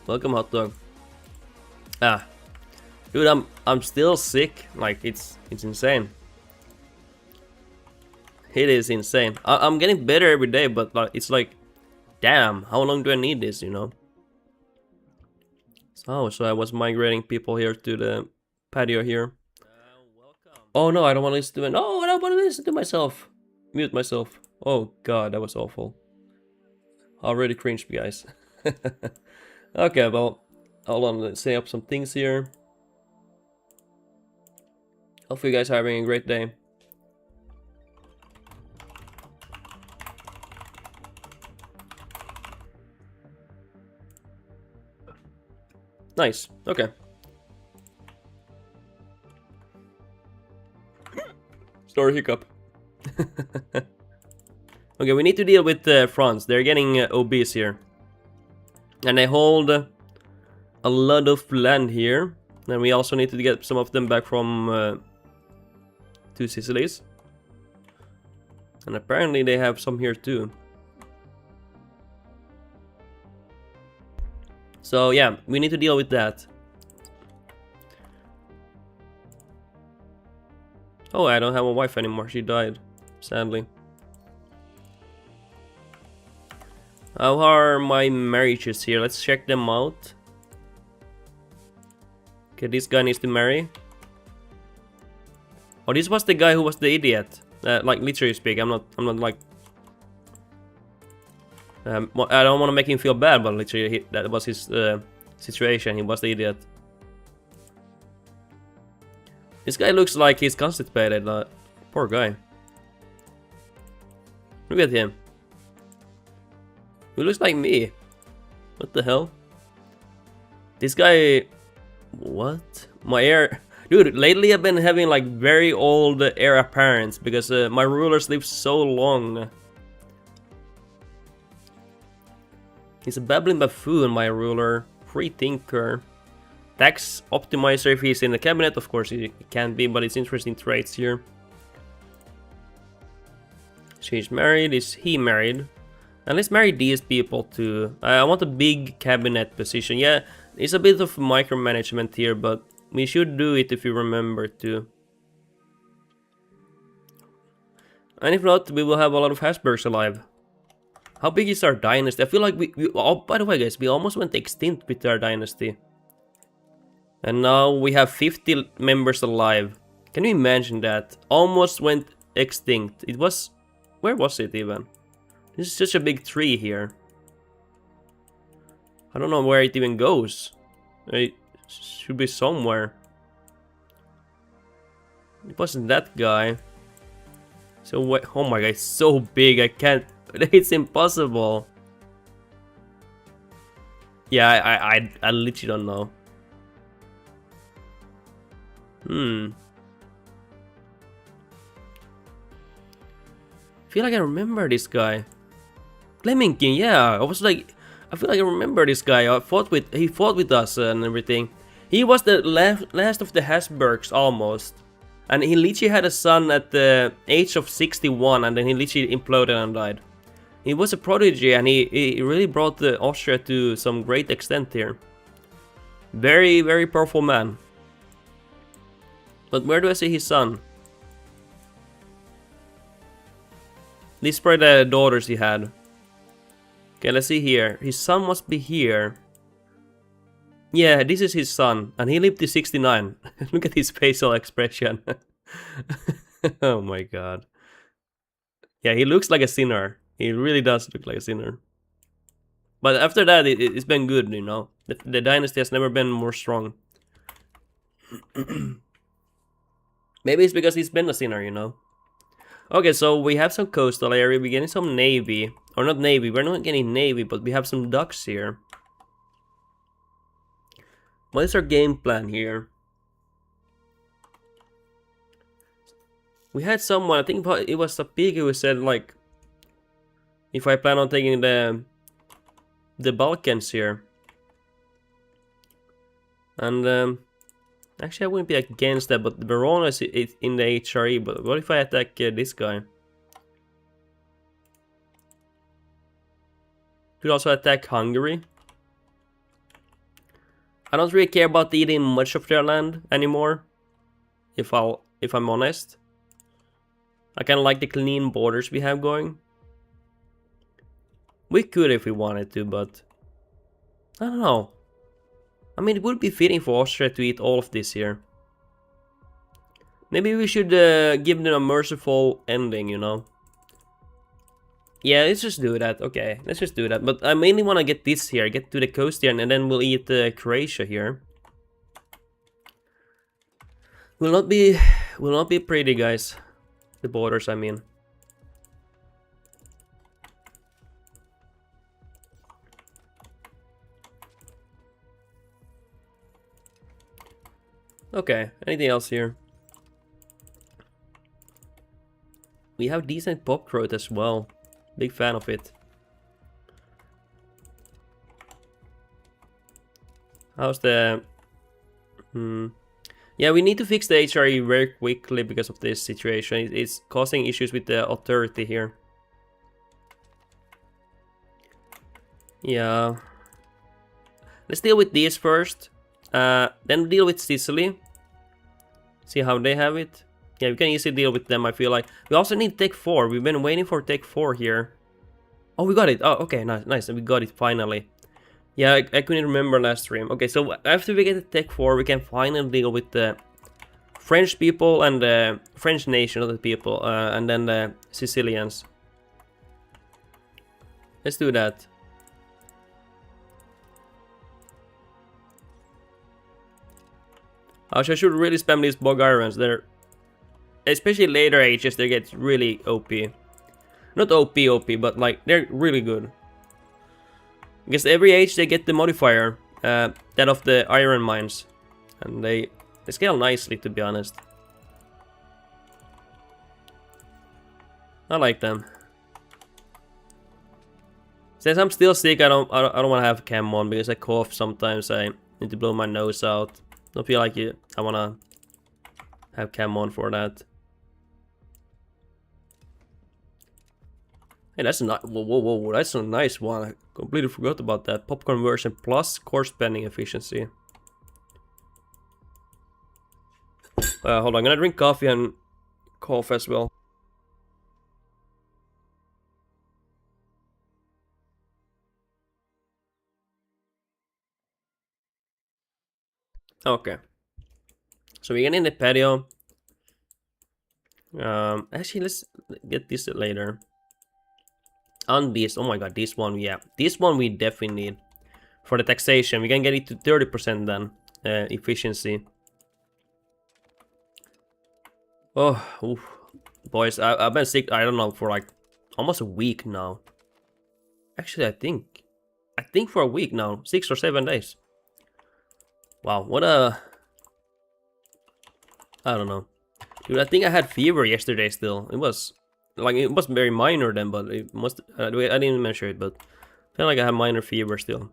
Welcome, hot dog. Dude, I'm still sick. Like it's insane. It is insane. I'm getting better every day, but like it's like, damn, how long do I need this? You know. So I was migrating people here to the patio here. Oh no, I don't want to listen to it. No, I don't want to listen to myself. Mute myself. Oh god, that was awful. Already cringed, guys. Okay, well, hold on, let's say up some things here. Hopefully you guys are having a great day. Nice, okay. Store hiccup. Okay, we need to deal with France. They're getting obese here. And they hold a lot of land here. And we also need to get some of them back from two Sicilies. And apparently they have some here too. So yeah, we need to deal with that. Oh, I don't have a wife anymore. She died, sadly. How are my marriages here? Let's check them out. Okay, this guy needs to marry. Oh, this was the guy who was the idiot. Like literally speak, I'm not like. I don't want to make him feel bad, but literally that was his situation. He was the idiot. This guy looks like he's constipated. Poor guy. Look at him. He looks like me. What the hell? This guy... What? My heir... Dude, lately I've been having like very old heir apparent because my rulers live so long. He's a babbling buffoon, my ruler. Free thinker. Tax optimizer if he's in the cabinet. Of course he can't be, but it's interesting traits here. She's married. Is he married? And let's marry these people too. I want a big cabinet position. Yeah, it's a bit of micromanagement here, but we should do it if you remember to. And if not, we will have a lot of Habsburgs alive. How big is our dynasty? I feel like we oh, by the way guys, we almost went extinct with our dynasty. And now we have 50 members alive. Can you imagine that? Almost went extinct. It was... Where was it even? This is such a big tree here. I don't know where it even goes. It should be somewhere. It wasn't that guy. So what? Oh my god, it's so big. I can't... It's impossible. Yeah, I literally don't know. I feel like I remember this guy. Lemminkin, yeah. I was like, I feel like I remember this guy. He fought with us and everything. He was the last of the Habsburgs almost. And he literally had a son at the age of 61, and then he literally imploded and died. He was a prodigy, and he really brought the Austria to some great extent here. Very, very powerful man. But where do I see his son? These are the daughters he had. Okay, let's see here. His son must be here. Yeah, this is his son, and he lived to 69. Look at his facial expression. Oh my god. Yeah, he looks like a sinner. He really does look like a sinner. But after that, it's been good, you know. The dynasty has never been more strong. Maybe it's because he's been a sinner, you know. Okay, so we have some coastal area. We're getting some navy. Or not navy. We're not getting navy, but we have some docks here. What is our game plan here? We had someone, I think it was a pig who said, like, if I plan on taking the Balkans here. And actually I wouldn't be against that, but Verona is in the HRE. But what if I attack this guy? Could also attack Hungary. I don't really care about eating much of their land anymore, if I'm honest. I kind of like the clean borders we have going. We could if we wanted to, but I don't know. I mean, it would be fitting for Austria to eat all of this here. Maybe we should give them a merciful ending, you know. Yeah, let's just do that. Okay, let's just do that. But I mainly want to get this here, get to the coast here, and then we'll eat Croatia here. Will not be pretty, guys. The borders, I mean. Okay, anything else here? We have decent pop growth as well. Big fan of it. How's the... Yeah, we need to fix the HRE very quickly because of this situation. It's causing issues with the authority here. Yeah. Let's deal with these first. Then deal with Sicily. See how they have it. Yeah, we can easily deal with them, I feel like. We also need Tech 4. We've been waiting for Tech 4 here. Oh, we got it. Oh, okay, nice. We got it finally. Yeah, I couldn't remember last stream. Okay, so after we get the Tech 4, we can finally deal with the French people and the French nation, other people, and then the Sicilians. Let's do that. I should really spam these Bulgarians. They're, especially later ages, they get really OP. Not OP, but like they're really good. Because every age they get the modifier, that of the iron mines, and they scale nicely, to be honest. I like them. Since I'm still sick, I don't want to have cam on because I cough sometimes. I need to blow my nose out. Don't feel like it. I want to have cam on for that. Hey, that's a whoa, that's a nice one. I completely forgot about that. Pop conversion plus core spending efficiency. Hold on, I'm gonna drink coffee and cough as well. Okay. So we get in the patio. Actually, let's get this later. On this, oh my god, this one, yeah. This one we definitely need. For the taxation, we can get it to 30% then. Efficiency. Oh, oof. Boys, I've been sick, I don't know, for like almost a week now. Actually, I think for a week now. 6 or 7 days. Wow, what a I don't know. Dude, I think I had fever yesterday still. It was very minor then, but it must I didn't measure it, but I feel like I have minor fever still.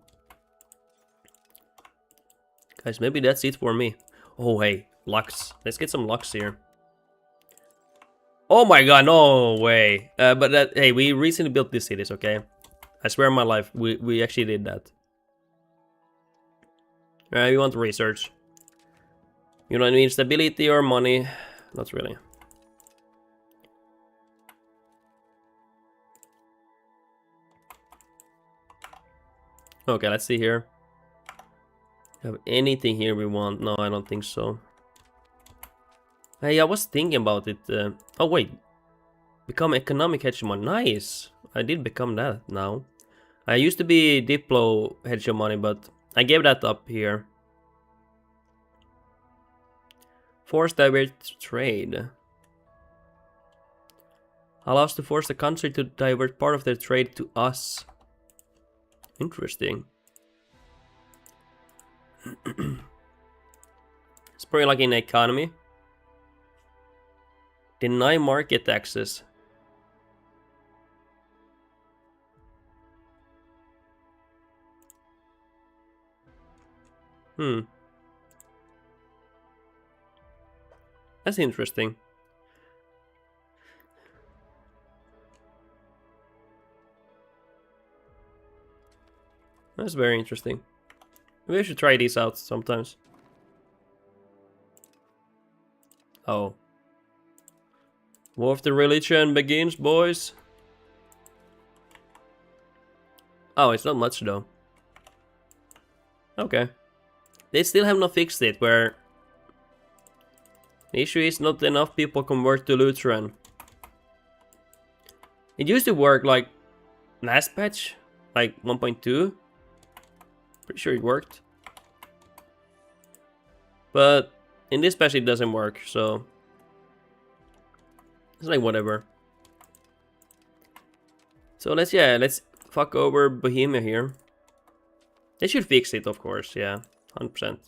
Guys, maybe that's it for me. Oh hey, Lux. Let's get some Lux here. Oh my god, no way. But hey, we recently built these cities, okay? I swear on my life, we actually did that. We want research. You don't need stability or money. Not really. Okay, let's see here. Have anything here we want? No, I don't think so. Hey, I was thinking about it. Oh wait, become economic hegemon. Nice. I did become that now. I used to be Diplo hegemony, but I gave that up here. Force divert trade. Allows to force the country to divert part of their trade to us. Interesting. It's probably like in the economy. Deny market access. That's interesting. That's very interesting. Maybe I should try these out sometimes. Oh. War of the religion begins, boys. Oh, it's not much though. Okay. They still have not fixed it, where the issue is not enough people convert to Lutheran. It used to work like last patch, like 1.2. Pretty sure it worked. But in this patch it doesn't work, so it's like whatever. So let's fuck over Bohemia here. They should fix it, of course, yeah, 100%.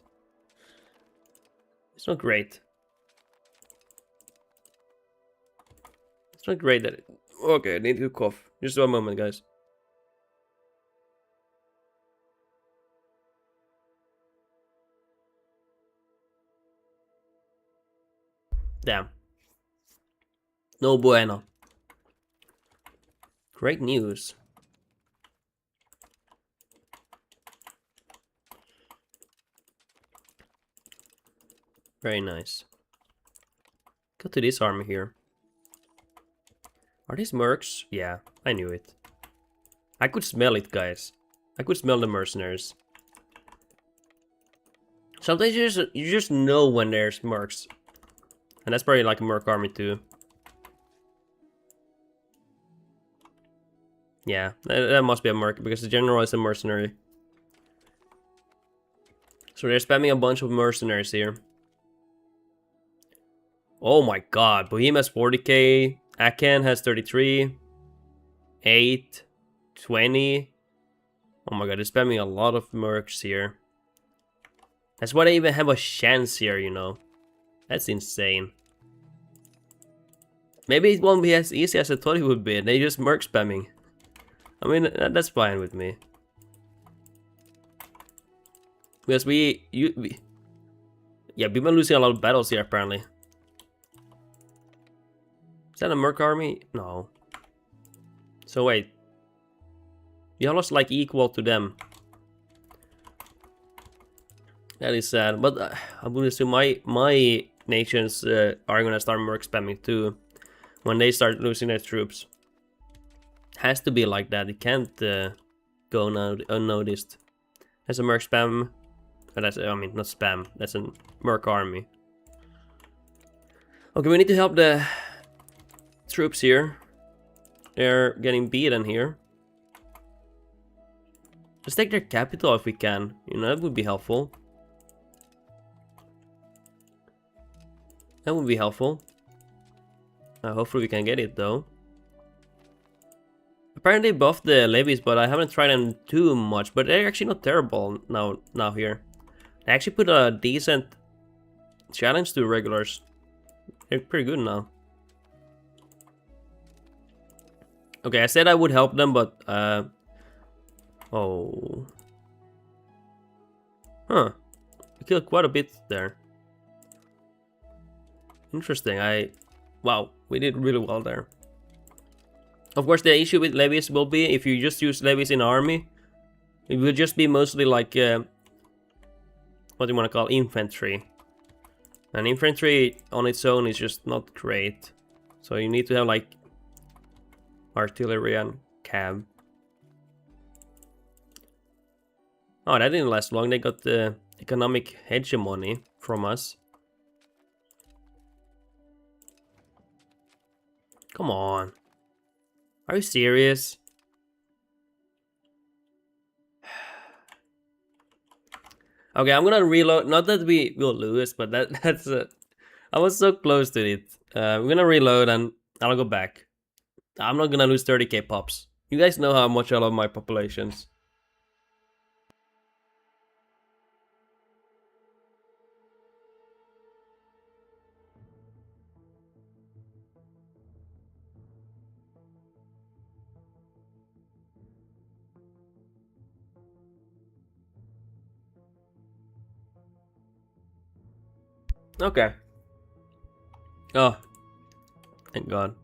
It's not great. It's not great that it... Okay, I need to cough. Just one moment, guys. Damn. No bueno. Great news. Very nice. Go to this army here. Are these mercs? Yeah, I knew it. I could smell it, guys. I could smell the mercenaries. Sometimes you just know when there's mercs. And that's probably like a merc army too. Yeah, that must be a merc because the general is a mercenary. So they're spamming a bunch of mercenaries here. Oh my god, Bohemia has 40k, Aachen has 33, 8, 20. Oh my god, they're spamming a lot of mercs here. That's why they even have a chance here, you know. That's insane. Maybe it won't be as easy as I thought it would be. They just merc spamming. I mean, that's fine with me. Because yeah, we've been losing a lot of battles here apparently. Is that a merc army? No. So wait. You lost like equal to them. That is sad, but I'm gonna assume my nations are gonna start merc spamming too when they start losing their troops. Has to be like that. It can't go unnoticed. That's a merc spam. That's, I mean, not spam. That's a merc army. Okay, we need to help the troops here. They're getting beaten here. Let's take their capital if we can. You know, that would be helpful. That would be helpful. Hopefully we can get it though. Apparently buffed the levies, but I haven't tried them too much. But they're actually not terrible now here. They actually put a decent challenge to regulars. They're pretty good now. Okay, I said I would help them, but oh. Huh. We killed quite a bit there. Interesting. Wow, we did really well there. Of course, the issue with levies will be if you just use levies in army, it will just be mostly like what do you want to call infantry. And infantry on its own is just not great. So you need to have like artillery and cav. Oh, that didn't last long. They got the economic hegemony from us. Come on. Are you serious? Okay, I'm gonna reload. Not that we will lose, but that's I was so close to it. I'm gonna reload and I'll go back. I'm not gonna lose 30k pops. You guys know how much I love my populations. Okay. Oh. Thank God.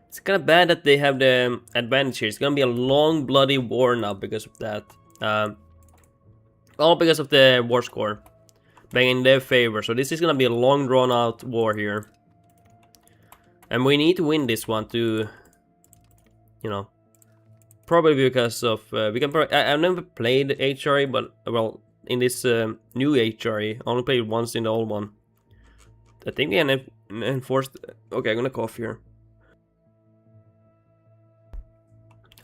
It's kind of bad that they have the advantage here. It's gonna be a long, bloody war now because of that. All because of the war score being in their favor. So this is gonna be a long, drawn-out war here, and we need to win this one to, you know, probably because of we can. I've never played HRE, but well, in this new HRE, I only played once in the old one. I think we can enforce. Okay, I'm gonna cough here.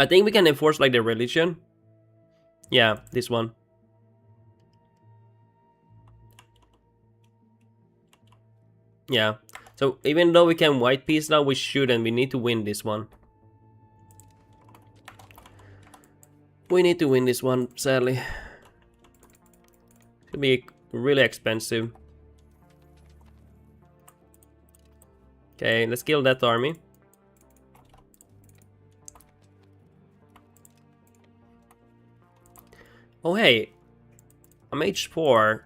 I think we can enforce like the religion. Yeah, this one. Yeah. So even though we can white peace now, we shouldn't. We need to win this one. We need to win this one, sadly. It'll be really expensive. Okay, let's kill that army. Oh hey, I'm H4.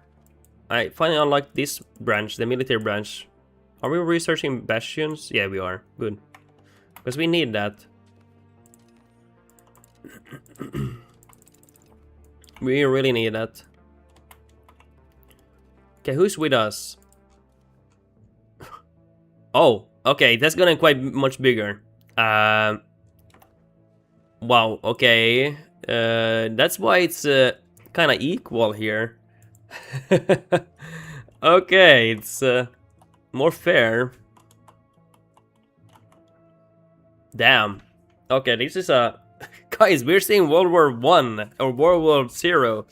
I finally unlocked this branch, the military branch. Are we researching bastions? Yeah, we are. Good. Because we need that. We really need that. Okay, who's with us? Oh, okay, that's gonna quite much bigger. Wow, okay. That's why it's kind of equal here. Okay, it's more fair. Damn. Okay, this is a... Guys, we're seeing World War I or World War Zero.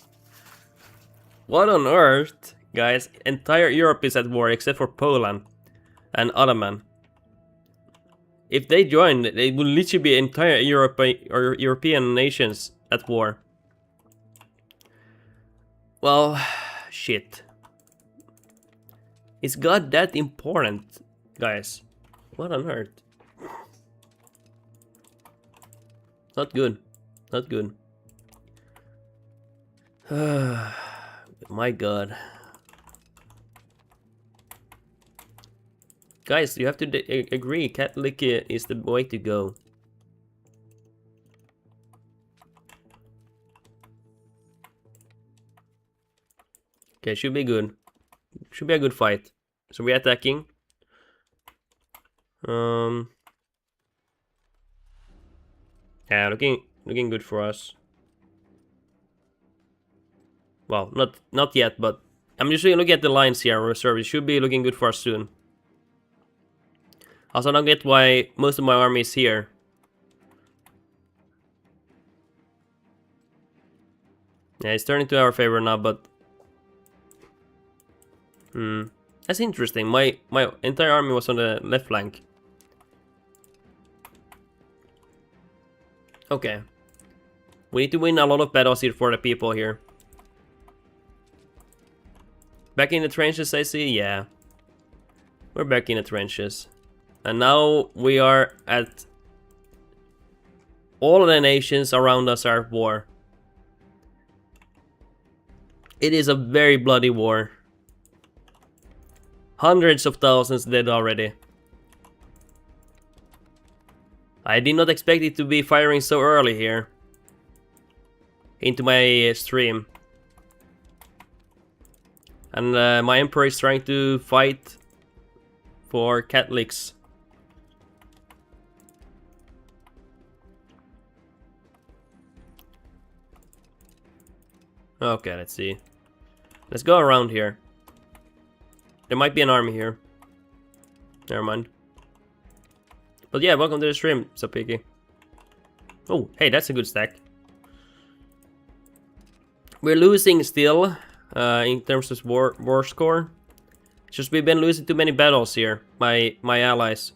What on earth? Guys, entire Europe is at war except for Poland and Ottoman. If they join, it will literally be entire Europe or European nations at war. Well, shit. Is God that important, guys? What on earth? Not good. Not good. My God. Guys, you have to agree, Catholic is the way to go. Okay, should be good. Should be a good fight. So we're attacking. Yeah, looking good for us. Well, not yet, but I'm just looking at the lines here. Our reserve, it should be looking good for us soon. Also, I don't get why most of my army is here. Yeah, it's turning to our favor now, but that's interesting. My entire army was on the left flank. Okay. We need to win a lot of battles here for the people here. Back in the trenches, I see. Yeah, we're back in the trenches, and now we are at. All of the nations around us are at war. It is a very bloody war. Hundreds of thousands dead already. I did not expect it to be firing so early here. Into my stream. And my emperor is trying to fight for Catholics. Okay, let's see. Let's go around here. There might be an army here. Never mind. But yeah, welcome to the stream, Sapiki. Oh, hey, that's a good stack. We're losing still, in terms of war score. It's just we've been losing too many battles here, my allies.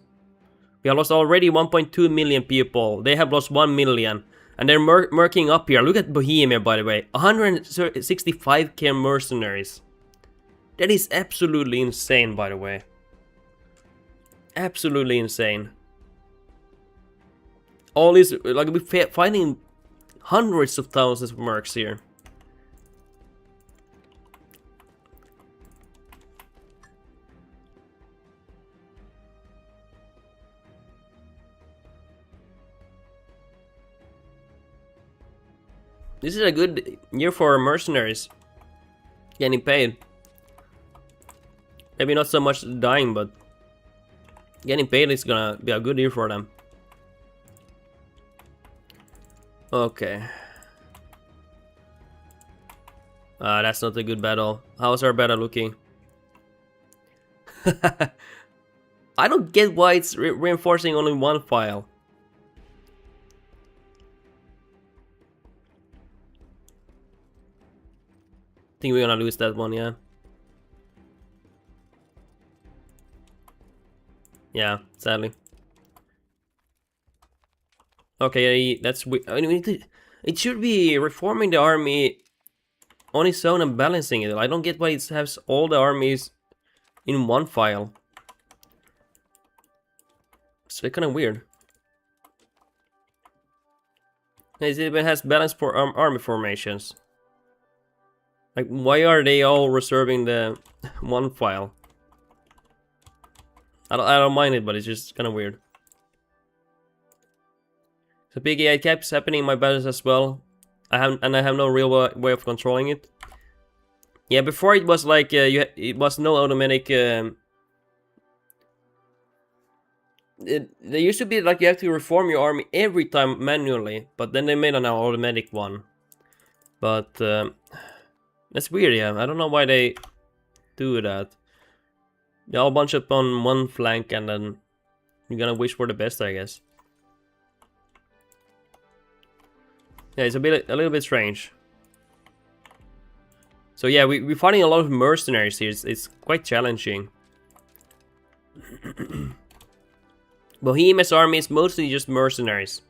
We have lost already 1.2 million people. They have lost 1 million. And they're murking up here. Look at Bohemia, by the way. 165k mercenaries. That is absolutely insane, by the way. Absolutely insane. All these, like, we're fighting hundreds of thousands of mercs here. This is a good year for mercenaries. Getting paid. Maybe not so much dying, but getting paid is gonna be a good year for them. Okay. That's not a good battle. How's our battle looking? I don't get why it's reinforcing only one file. I think we're gonna lose that one, yeah. Yeah, sadly. Okay, that's I mean, it should be reforming the army on its own and balancing it. I don't get why it has all the armies in one file. It's kind of weird. It even has balance for army formations. Like, why are they all reserving the one file? I don't mind it, but it's just kind of weird. So Piggy, it keeps happening in my battles as well. I have no real way of controlling it. Yeah, before it was like it was no automatic. There used to be like you have to reform your army every time manually, but then they made an automatic one. But that's weird, yeah. I don't know why they do that. They all bunch up on one flank and then you're gonna wish for the best, I guess. Yeah, it's a little bit strange. So yeah, we're fighting a lot of mercenaries here. It's quite challenging. Bohemia's army is mostly just mercenaries.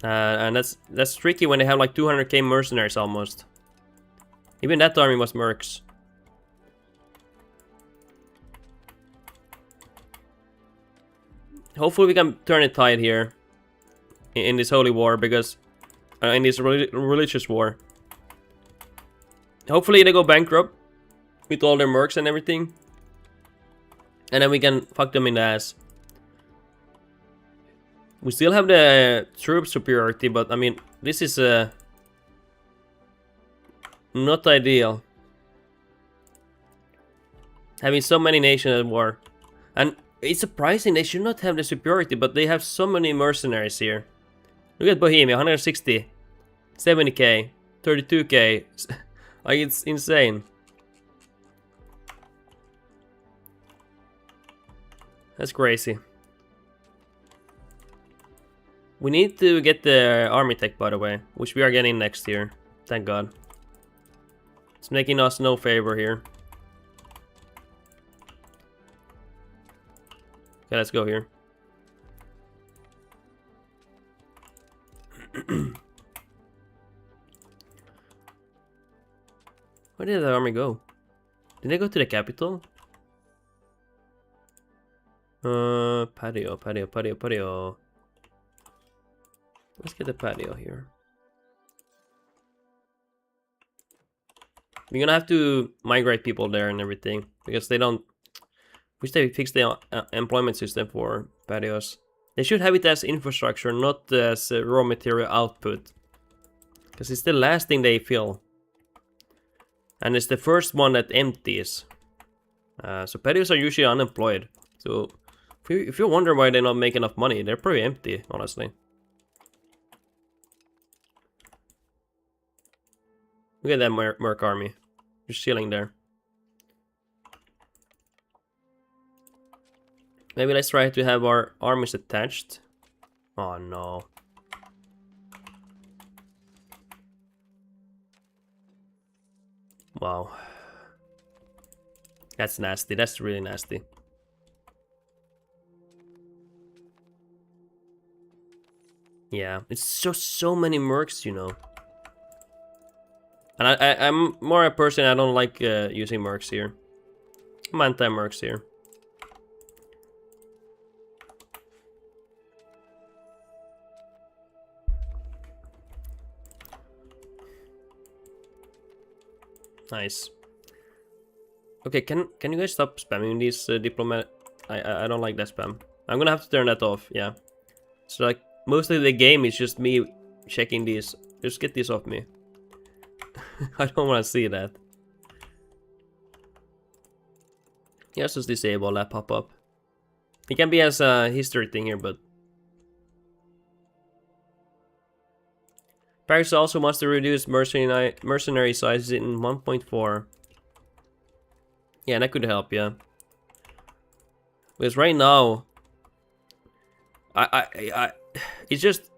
And that's tricky when they have like 200k mercenaries almost. Even that army was mercs. Hopefully we can turn the tide here in this holy war, because in this religious war. Hopefully they go bankrupt with all their mercs and everything, and then we can fuck them in the ass. We still have the troop superiority, but I mean, this is not ideal. Having so many nations at war. And it's surprising, they should not have the superiority, but they have so many mercenaries here. Look at Bohemia, 160, 70k, 32k. Like, it's insane. That's crazy. We need to get the army tech, by the way, which we are getting next year. Thank God. It's making us no favor here. Okay, let's go here. Where did the army go? Did I go to the capital? Patio. Let's get the patio here. We're gonna have to migrate people there and everything because they don't. Wish they fix the employment system for patios. They should have it as infrastructure, not as raw material output, because it's the last thing they fill, and it's the first one that empties. So patios are usually unemployed. So if you wonder why they not make enough money, they're pretty empty, honestly. Look at that Merc army. Just chilling there. Maybe let's try to have our armies attached. Oh no. Wow. That's nasty. That's really nasty. Yeah, it's just so many mercs, you know. And I'm more a person, I don't like using mercs here. I'm anti-mercs here. Nice. Okay, can you guys stop spamming these diplomat? I don't like that spam. I'm gonna have to turn that off. Yeah. So like mostly the game is just me checking these. Just get this off me. I don't want to see that. Yes, just disable that pop up. It can be as a history thing here, but Paris also wants to reduce mercenary sizes in 1.4. Yeah, that could help, yeah. Because right now, it's just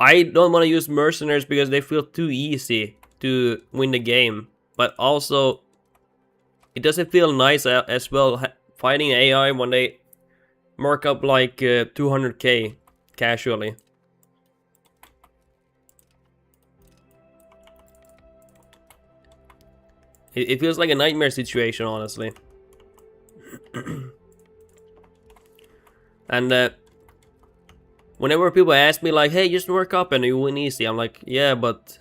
I don't want to use mercenaries because they feel too easy to win the game, but also it doesn't feel nice as well fighting AI when they mark up like 200k casually. It feels like a nightmare situation, honestly. And whenever people ask me like, "Hey, just work up and you win easy," I'm like, "Yeah, but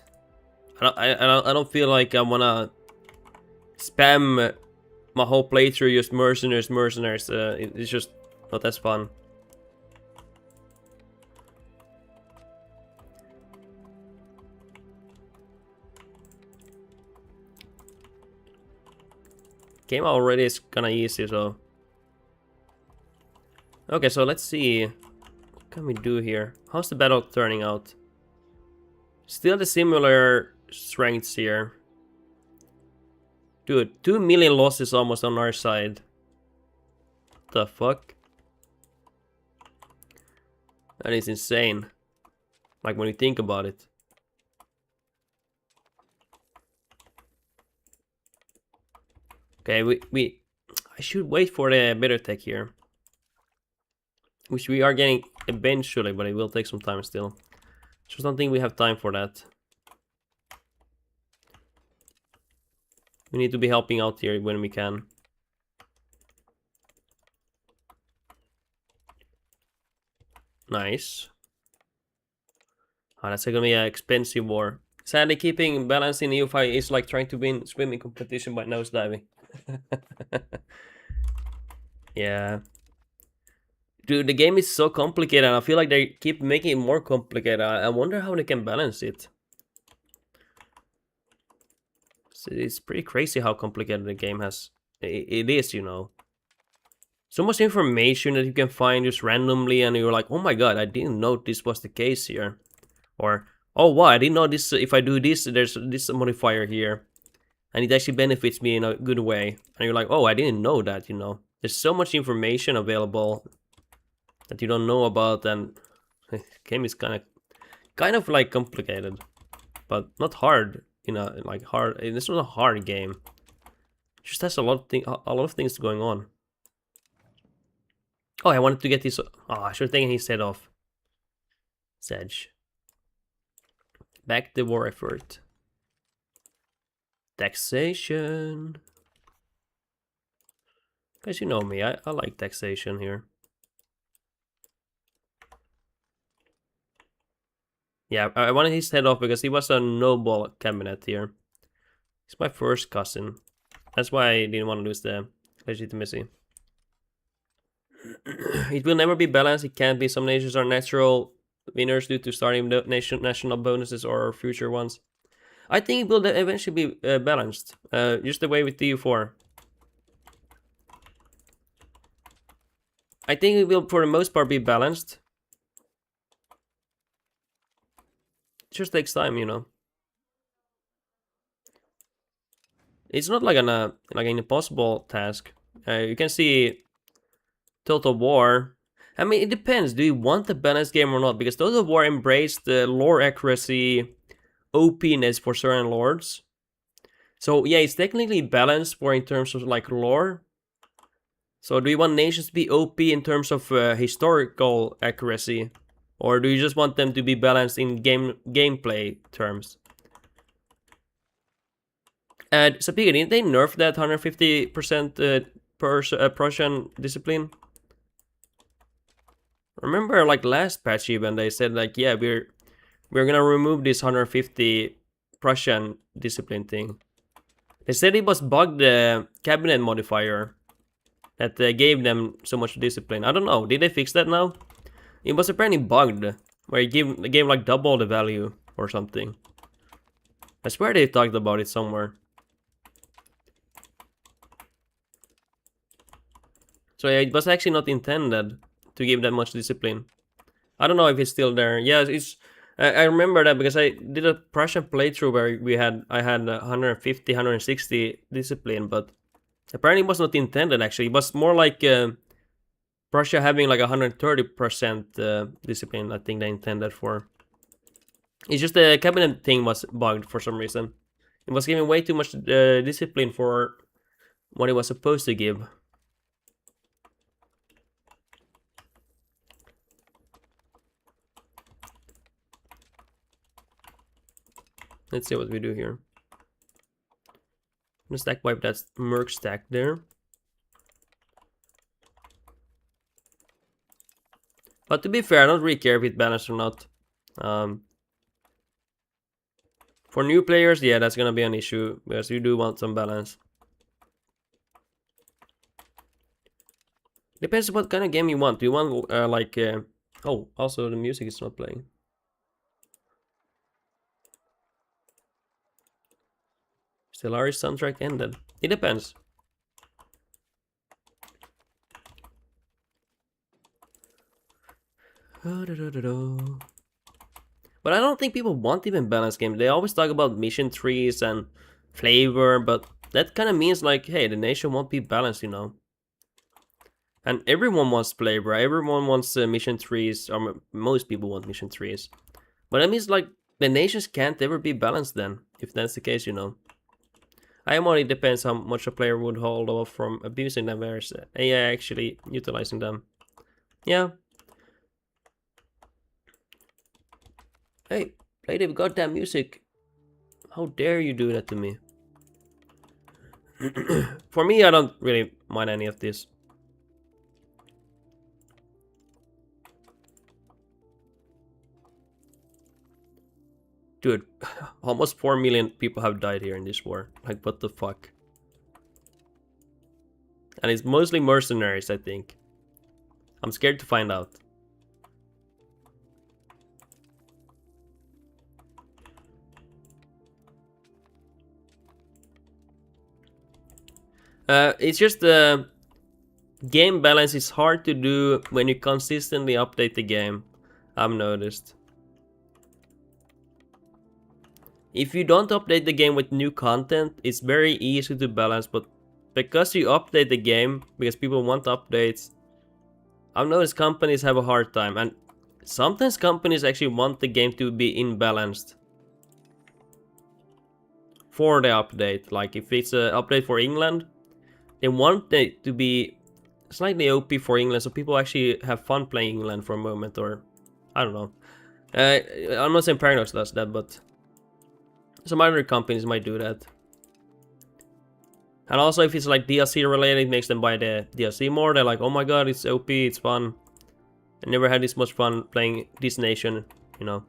I don't feel like I wanna spam my whole playthrough just mercenaries. It's just not as fun." Game already is kinda easy, so. Okay, so let's see. What can we do here? How's the battle turning out? Still the similar strengths here. Dude, 2 million losses almost on our side. What the fuck? That is insane. Like when you think about it. Okay, I should wait for the better tech here. Which we are getting eventually, but it will take some time still. Just don't think we have time for that. We need to be helping out here when we can. Nice. Oh, that's gonna be an expensive war. Sadly, keeping balance in EU5 is like trying to win swimming competition by nosediving. Yeah. Dude, the game is so complicated and I feel like they keep making it more complicated. I wonder how they can balance it. It's pretty crazy how complicated the game has. It is, you know. So much information that you can find just randomly and you're like, oh my god, I didn't know this was the case here. Or, oh wow, I didn't know this, if I do this, there's this modifier here. And it actually benefits me in a good way. And you're like, oh, I didn't know that, you know. There's so much information available that you don't know about, and the game is kind of like complicated, but not hard. You know, like hard. It's not a hard game. It just has a lot of things going on. Oh, I wanted to get this. Oh, I should have taken his head off. Sedge. Back the war effort. Taxation. Guys, you know me, I like taxation here. Yeah, I wanted his head off because he was a noble cabinet here. He's my first cousin. That's why I didn't want to lose the legitimacy. It will never be balanced. It can't be. Some nations are natural winners due to starting the national bonuses or future ones. I think it will eventually be balanced. Just the way with DU4. I think it will, for the most part, be balanced. It just takes time, you know. It's not like an impossible task. You can see Total War. I mean, it depends. Do you want a balanced game or not? Because Total War embraced the lore accuracy, OP-ness for certain lords. So yeah, it's technically balanced for in terms of like lore. So do you want nations to be OP in terms of historical accuracy? Or do you just want them to be balanced in gameplay terms? So didn't they nerf that 150% Prussian discipline? Remember like last patch even they said like, yeah, we're gonna remove this 150 Prussian discipline thing. They said it was bugged the cabinet modifier that gave them so much discipline. I don't know, did they fix that now? It was apparently bugged, where it gave like double the value or something. I swear they talked about it somewhere. So yeah, it was actually not intended to give that much discipline. I don't know if it's still there. Yeah, it's. I remember that because I did a Prussian playthrough where I had 150, 160 discipline, but apparently it was not intended. Actually, it was more like Prussia having like 130% discipline. I think they intended for. It's just the cabinet thing was bugged for some reason. It was giving way too much discipline for what it was supposed to give. Let's see what we do here. I'm gonna stack wipe that merc stack there. But to be fair, I don't really care if it's balanced or not. For new players, yeah, that's gonna be an issue because you do want some balance. Depends on what kind of game you want. Do you want oh, also the music is not playing. Stellaris soundtrack ended. It depends. But I don't think people want even balanced games. They always talk about mission trees and flavor, but that kind of means like, hey, the nation won't be balanced, you know. And everyone wants flavor. Everyone wants mission trees, or most people want mission trees. But that means like the nations can't ever be balanced then, if that's the case, you know. I am only depends how much a player would hold off from abusing them versus AI actually utilizing them. Yeah. Hey, play the goddamn music. How dare you do that to me? For me, I don't really mind any of this. Dude, almost 4 million people have died here in this war. Like, what the fuck? And it's mostly mercenaries, I think. I'm scared to find out. It's just the game balance is hard to do when you consistently update the game. I've noticed. If you don't update the game with new content, it's very easy to balance, but because you update the game, because people want updates, I've noticed companies have a hard time, and sometimes companies actually want the game to be imbalanced for the update. Like if it's an update for England, they want it to be slightly OP for England, so people actually have fun playing England for a moment, or I don't know. I'm not saying Paradox does that, but some other companies might do that. And also if it's like DLC related, it makes them buy the DLC more. They're like, oh my god, it's OP, it's fun. I never had this much fun playing this nation, you know.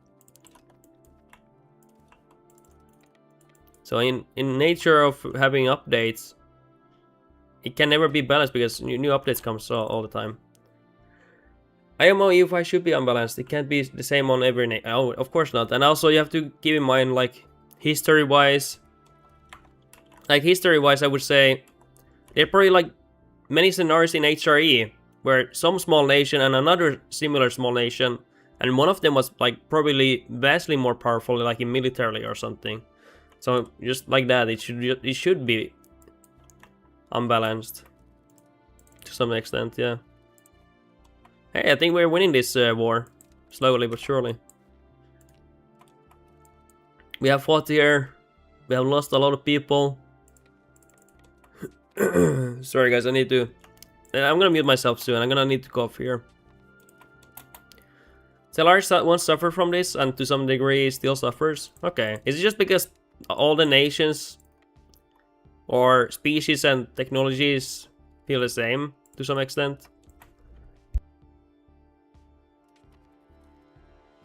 So in nature of having updates, it can never be balanced because new updates come all the time. IMO UI should be unbalanced. It can't be the same on every oh, of course not. And also you have to keep in mind, like, history-wise. Like, history-wise, I would say there are probably, like, many scenarios in HRE where some small nation and another similar small nation, and one of them was, like, probably vastly more powerful, like, in militarily or something. So, just like that, it should be unbalanced. To some extent, yeah. Hey, I think we're winning this war. Slowly but surely. We have fought here. We have lost a lot of people. Sorry guys, I need to... I'm gonna mute myself soon. I'm gonna need to cough here. Stellaris once suffered from this, and to some degree still suffers. Okay. Is it just because all the nations or species and technologies feel the same to some extent?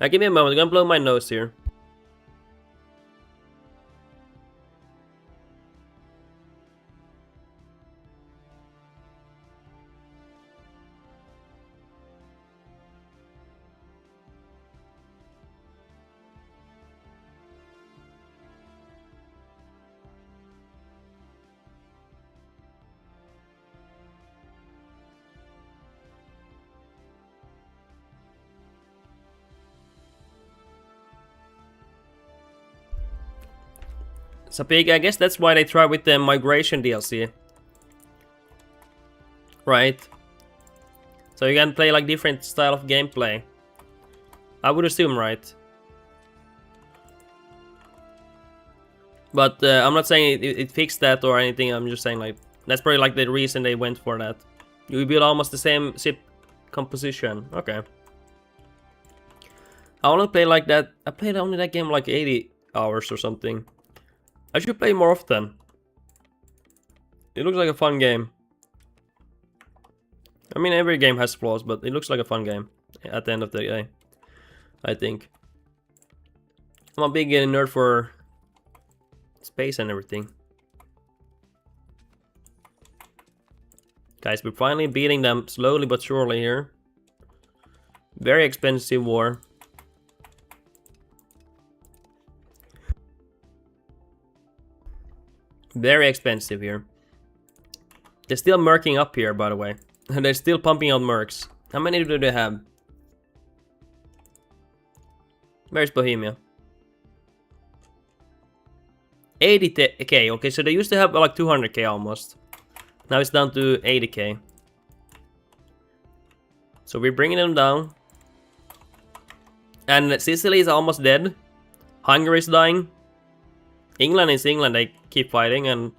Give me a moment, I'm gonna blow my nose here. So big, I guess that's why they try with the migration DLC. Right? So you can play like different style of gameplay. I would assume, right? But I'm not saying it fixed that or anything, I'm just saying like, that's probably like the reason they went for that. You build almost the same ship composition, okay. I only play like that, I played only that game like 80 hours or something. I should play more often. It looks like a fun game. I mean, every game has flaws, but it looks like a fun game at the end of the day, I think. I'm a big nerd for space and everything. Guys, we're finally beating them slowly but surely here. Very expensive war. Very expensive here. They're still merking up here, by the way. They're still pumping out mercs. How many do they have? Where's Bohemia? 80k. Okay, so they used to have like 200k almost. Now it's down to 80k. So we're bringing them down. And Sicily is almost dead. Hungary is dying. England is England, they keep fighting, and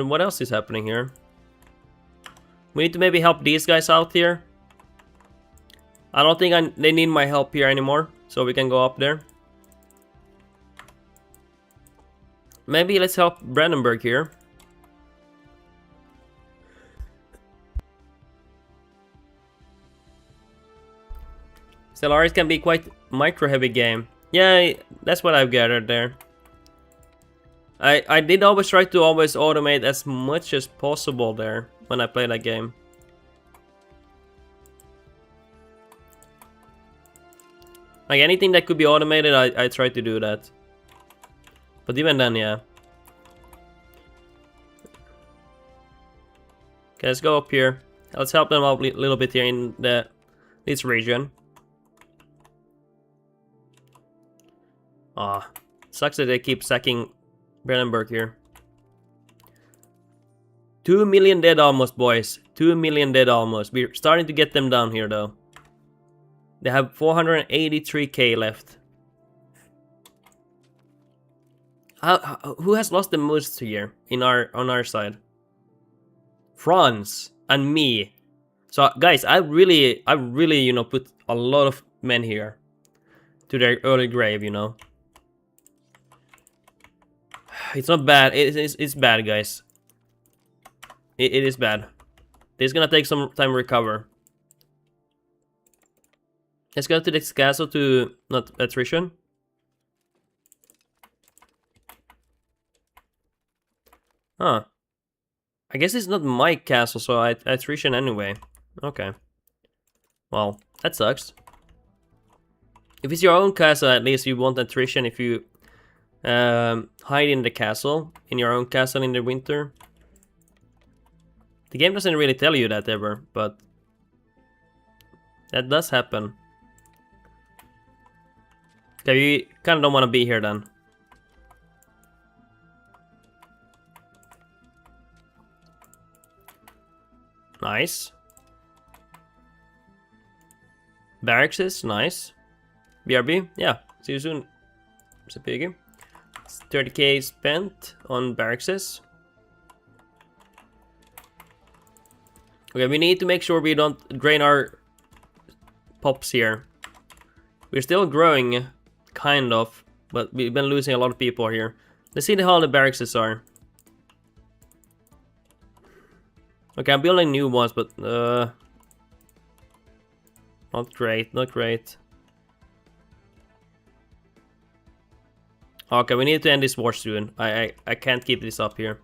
what else is happening here? We need to maybe help these guys out here. I don't think they need my help here anymore, so we can go up there. Maybe let's help Brandenburg here. Stellaris can be quite micro-heavy game. Yeah, that's what I've gathered there. I did always try to automate as much as possible there when I play that game. Like anything that could be automated, I try to do that. But even then, yeah. Okay, let's go up here. Let's help them out a little bit here in this region. Ah, sucks that they keep sacking Brandenburg here. 2 million dead almost, boys. 2 million dead almost. We're starting to get them down here, though. They have 483k left. Who has lost the most here on our side? France and me. So, guys, I really, you know, put a lot of men here to their early grave, you know. It's not bad. It's bad, guys. It is bad. It's gonna take some time to recover. Let's go to this castle to not attrition. Huh. I guess it's not my castle, so I attrition anyway. Okay. Well, that sucks. If it's your own castle, at least you want attrition if you hide in the castle, in your own castle in the winter. The game doesn't really tell you that ever, but that does happen. Okay, we kind of don't want to be here then. Nice. Barracks is nice. BRB, yeah. See you soon. It's a piggy. 30k spent on barracks. Okay, we need to make sure we don't drain our pops here. We're still growing, kind of, but we've been losing a lot of people here. Let's see how the barracks are. Okay, I'm building new ones, but not great, not great. Okay, we need to end this war soon. I can't keep this up here.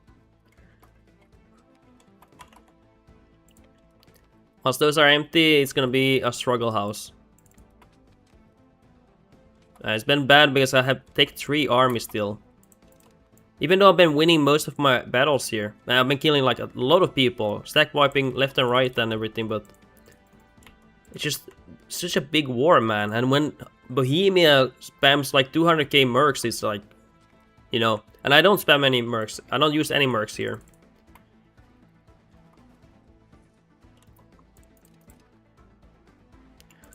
Once those are empty, it's gonna be a struggle house. It's been bad because I have taken 3 armies still. Even though I've been winning most of my battles here. I've been killing like a lot of people. Stack wiping left and right and everything, but... It's just such a big war, man. And when Bohemia spams like 200k mercs, it's like... You know, and I don't spam any mercs. I don't use any mercs here.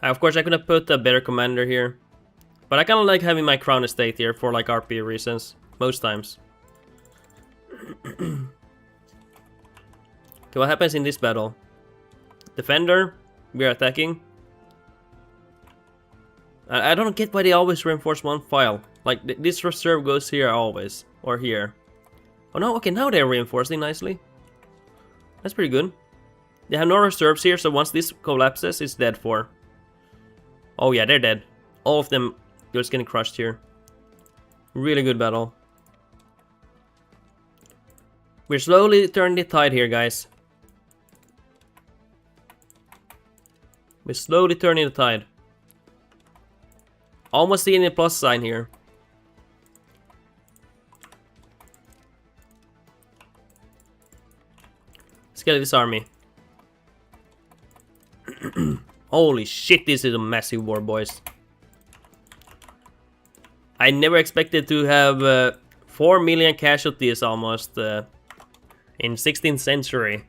Of course, I could have put a better commander here. But I kind of like having my crown estate here for like RP reasons. Most times. Okay, what happens in this battle? Defender, we are attacking. I don't get why they always reinforce one file. Like, this reserve goes here always. Or here. Oh no, okay, now they're reinforcing nicely. That's pretty good. They have no reserves here, so once this collapses, it's dead for. Oh yeah, they're dead. All of them just getting crushed here. Really good battle. We're slowly turning the tide here, guys. We're slowly turning the tide. Almost seeing the plus sign here. Let's get this army. Holy shit, this is a massive war, boys. I never expected to have 4 million casualties almost in 16th century.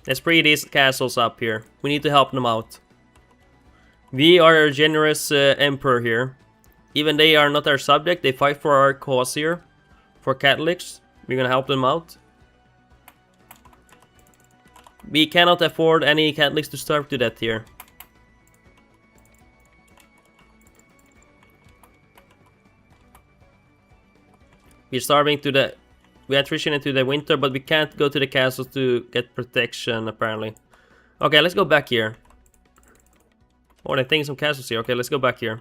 Let's free these castles up here. We need to help them out. We are a generous emperor here. Even they are not our subject, they fight for our cause here. For Catholics. We're gonna help them out. We cannot afford any Catholics to starve to death here. We're starving to the... We attrition into the winter, but we can't go to the castle to get protection, apparently. Okay, let's go back here. Oh, they're taking some castles here. Okay, let's go back here.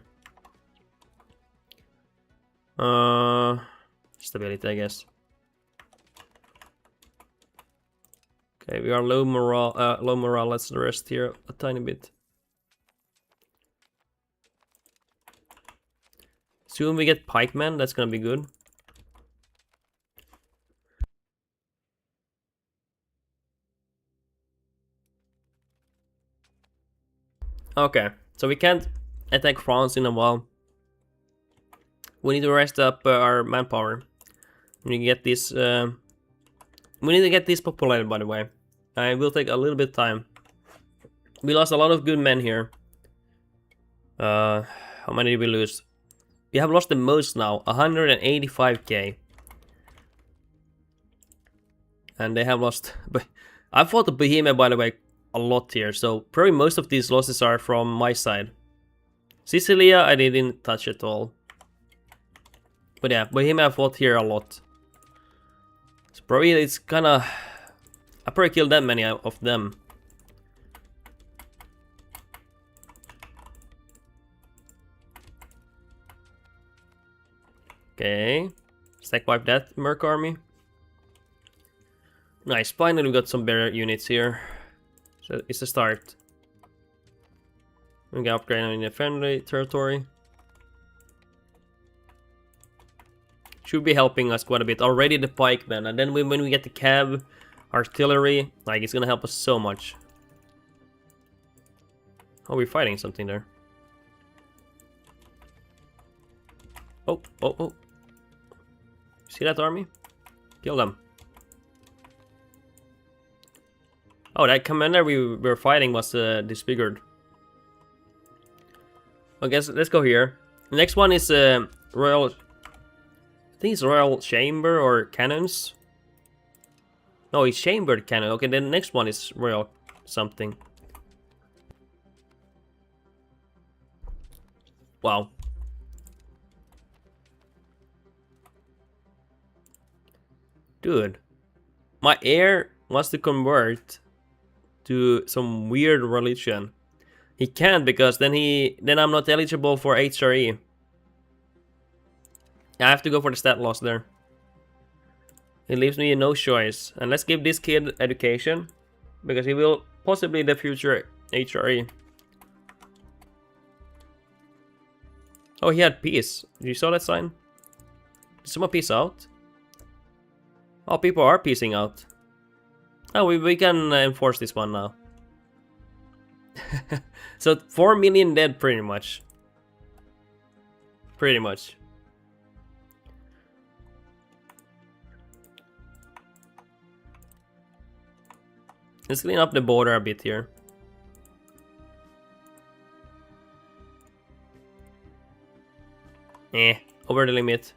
Stability, I guess. Okay, we are low morale. Let's rest here a tiny bit. Soon we get pikemen. That's gonna be good. Okay, so we can't attack France in a while. We need to rest up our manpower. We need to get this. We need to get this populated, by the way. It will take a little bit of time. We lost a lot of good men here. How many did we lose? We have lost the most now, 185k. And they have lost... I fought the Bohemia, by the way, a lot here. So probably most of these losses are from my side. Sicilia, I didn't touch at all. But yeah, Bohemia I fought here a lot. So probably it's kinda... I probably killed that many of them. Okay. Stack wipe that Merc army. Nice, finally we got some better units here. So it's a start. We can upgrade in the friendly territory. Should be helping us quite a bit. Already the pikemen, and then when we get the cav, artillery, like it's gonna help us so much. Oh, we're fighting something there. Oh, oh, oh. See that army? Kill them. Oh, that commander we were fighting was disfigured. I guess let's go here. The next one is Royal... I think it's Royal Chamber or Cannons. No, it's Chambered Cannon. Okay, then the next one is Royal something. Wow. Dude. My heir wants to convert to some weird religion. He can't because then I'm not eligible for HRE. I have to go for the stat loss there. It leaves me no choice. And let's give this kid education, because he will possibly in the future HRE. Oh, he had peace. You saw that sign? Did someone peace out? Oh, people are peacing out. Oh, we can enforce this one now. So 4 million dead pretty much. Pretty much. Let's clean up the border a bit here. Over the limit.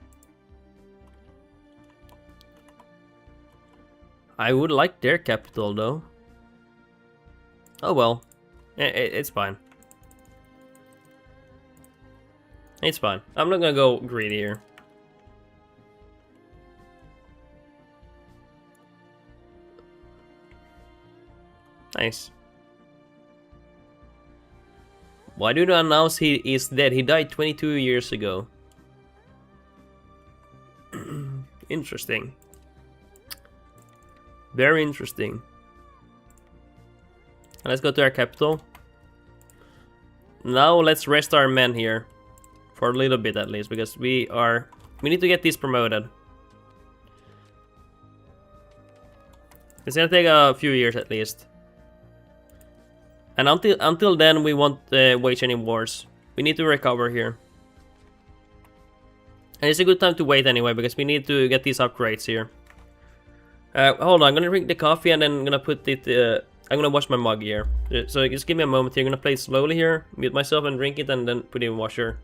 I would like their capital though. Oh well. It's fine. It's fine. I'm not gonna go greedy here. Nice. Why do they announce he is dead? He died 22 years ago. Interesting. Very interesting. Let's go to our capital. Now let's rest our men here. For a little bit at least, because we need to get these promoted. It's gonna take a few years at least. And until then we won't wage any wars. We need to recover here. And it's a good time to wait anyway, because we need to get these upgrades here. Hold on, I'm gonna drink the coffee and then I'm gonna put it... I'm gonna wash my mug here. So just give me a moment here. I'm gonna play slowly here, mute myself and drink it, and then put it in washer.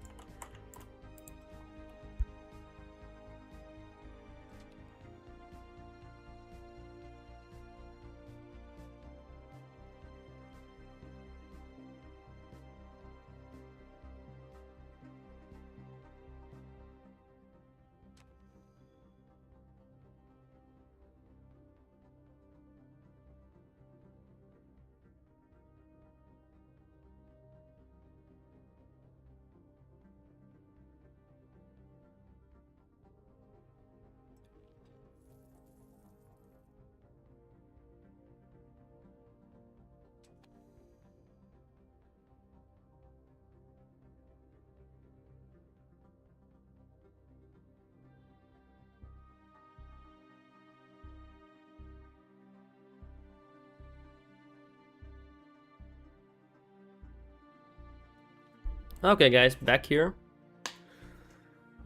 Okay guys, back here.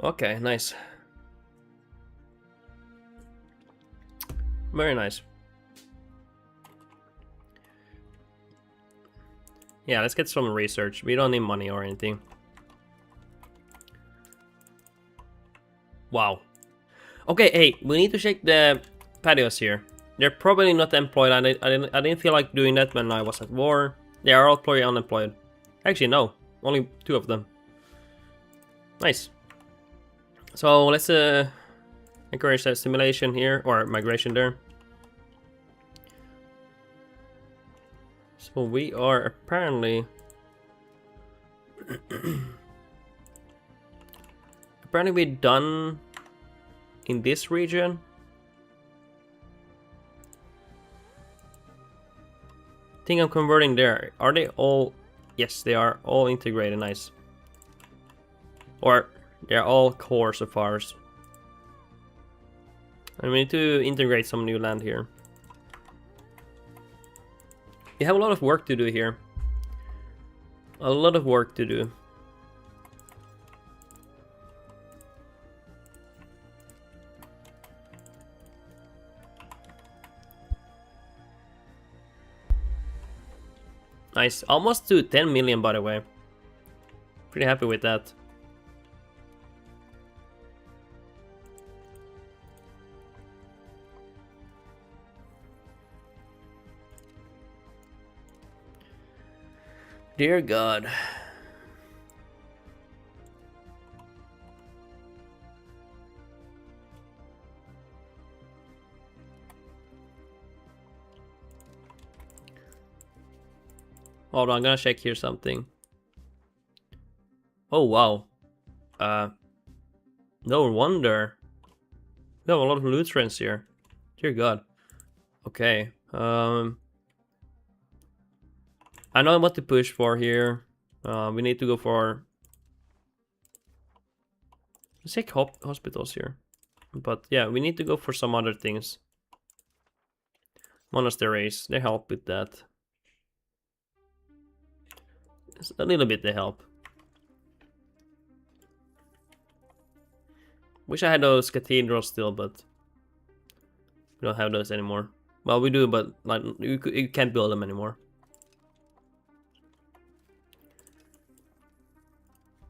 Okay, nice. Very nice. Yeah, let's get some research. We don't need money or anything. Wow. Okay, hey, we need to check the patios here. They're probably not employed. I didn't feel like doing that when I was at war. They are all probably unemployed. Actually, no. Only 2 of them. Nice. So let's encourage a simulation here, or migration there. So we are apparently we're done in this region. I think I'm converting there. Are they all? Yes, they are all integrated. Nice. Or they're all cores of ours. And we need to integrate some new land here. We have a lot of work to do here. A lot of work to do. Nice. Almost to 10 million, by the way. Pretty happy with that. Dear God. Hold on, I'm gonna check here something. Oh wow. No wonder. We have a lot of Lutherans here. Dear God. Okay. I know what to push for here. We need to go for... Let's check hospitals here. But yeah, we need to go for some other things. Monasteries, they help with that. It's a little bit they help. Wish I had those cathedrals still, but we don't have those anymore. Well, we do, but like you can't build them anymore.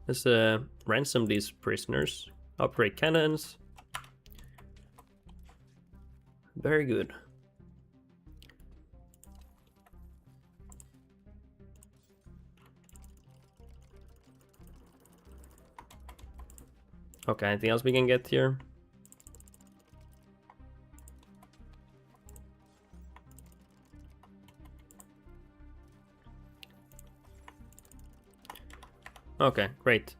Let's ransom these prisoners. Operate cannons. Very good. Okay, anything else we can get here? Okay, great.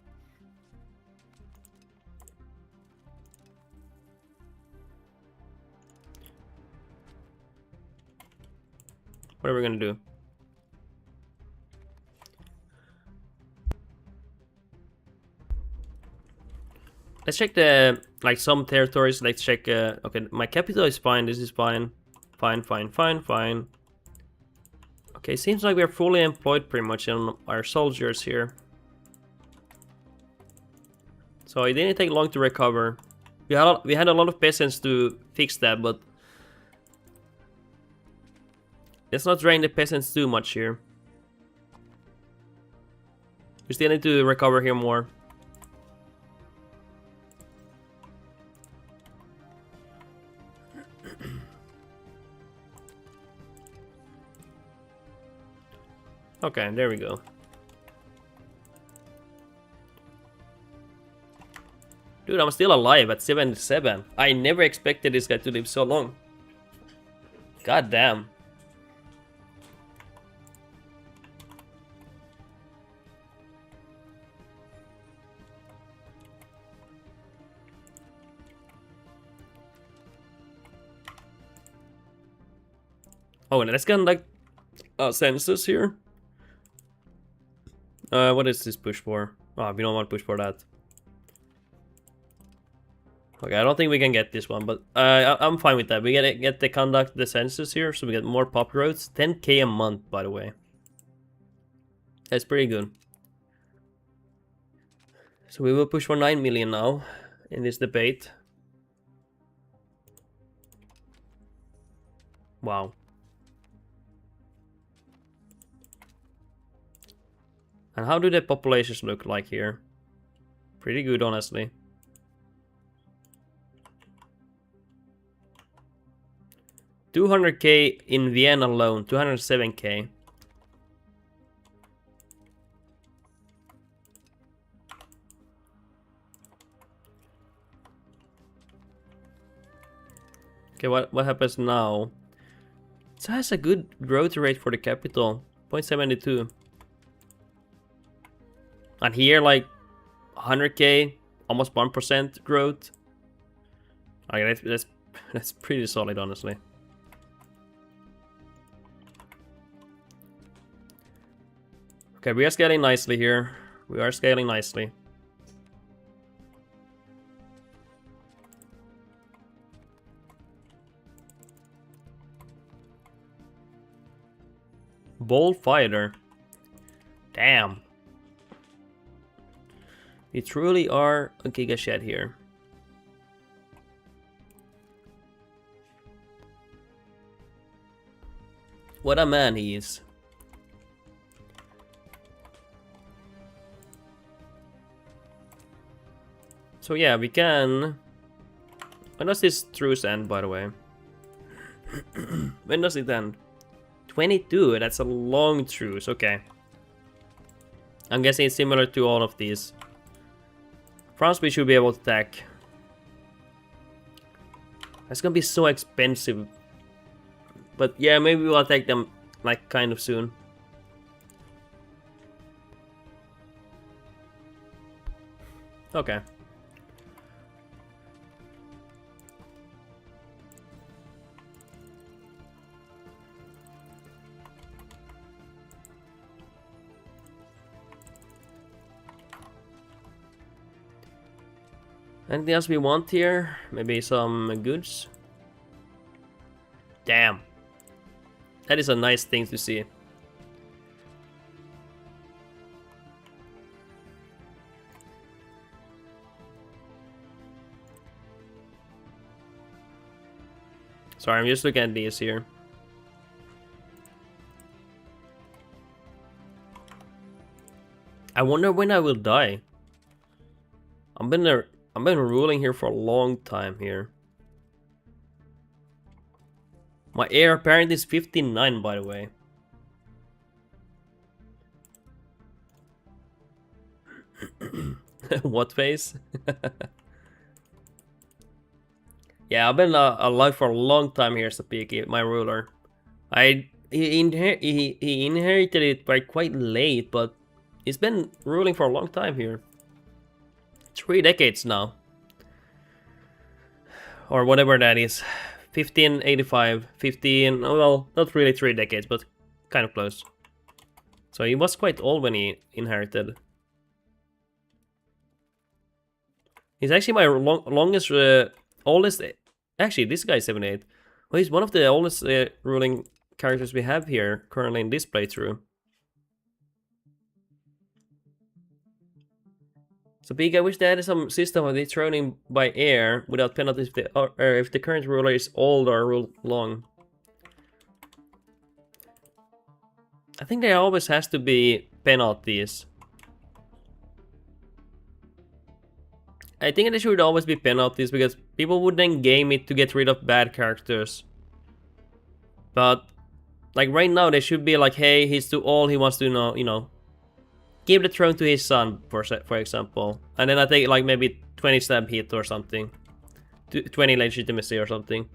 What are we gonna do? Let's check the, like, some territories. Let's check, okay, my capital is fine, this is fine. Fine, fine, fine, fine. Okay, seems like we're fully employed pretty much on our soldiers here. So it didn't take long to recover. We had a lot of peasants to fix that, but let's not drain the peasants too much here. We still need to recover here more. Okay, there we go. Dude, I'm still alive at 77. I never expected this guy to live so long. God damn. Oh, and let's get like census here. What is this push for? Oh, we don't want to push for that. Okay, I don't think we can get this one, but I'm fine with that. We get the conduct the census here, so we get more pop roads. 10k a month, by the way. That's pretty good. So we will push for 9 million now in this debate. Wow. And how do the populations look like here? Pretty good, honestly. $200k in Vienna alone, 207k. Okay, what happens now? It has a good growth rate for the capital, 0.72. And here, like 100k, almost 1% growth. Okay, that's pretty solid, honestly. Okay, we are scaling nicely here. We are scaling nicely. Bold fighter. Damn. We truly are a giga shed here. What a man he is. So yeah, we can... When does this truce end, by the way? When does it end? 22, that's a long truce, okay. I'm guessing it's similar to all of these. France, we should be able to attack. That's gonna be so expensive. But yeah, maybe we'll attack them like kind of soon. Okay. Anything else we want here? Maybe some goods? Damn. That is a nice thing to see. Sorry, I'm just looking at these here. I wonder when I will die. I've been ruling here for a long time here. My heir apparent is 59, by the way. What face? Yeah, I've been alive for a long time here, Sapiki, my ruler. He inherited it by quite late, but he's been ruling for a long time here. 3 decades now. Or whatever that is. 1585, 15, well, not really 3 decades, but kind of close. So he was quite old when he inherited. He's actually my longest, oldest, actually this guy is 78. Well, he's one of the oldest ruling characters we have here currently in this playthrough. So big, I wish they had some system of dethroning by heir without penalties if the current ruler is old or ruled long. I think there always has to be penalties. I think there should always be penalties because people would then game it to get rid of bad characters. But like right now, they should be like, hey, he's too old, he wants to give the throne to his son, for example. And then I take like maybe 20 stab hit or something. 20 legitimacy or something.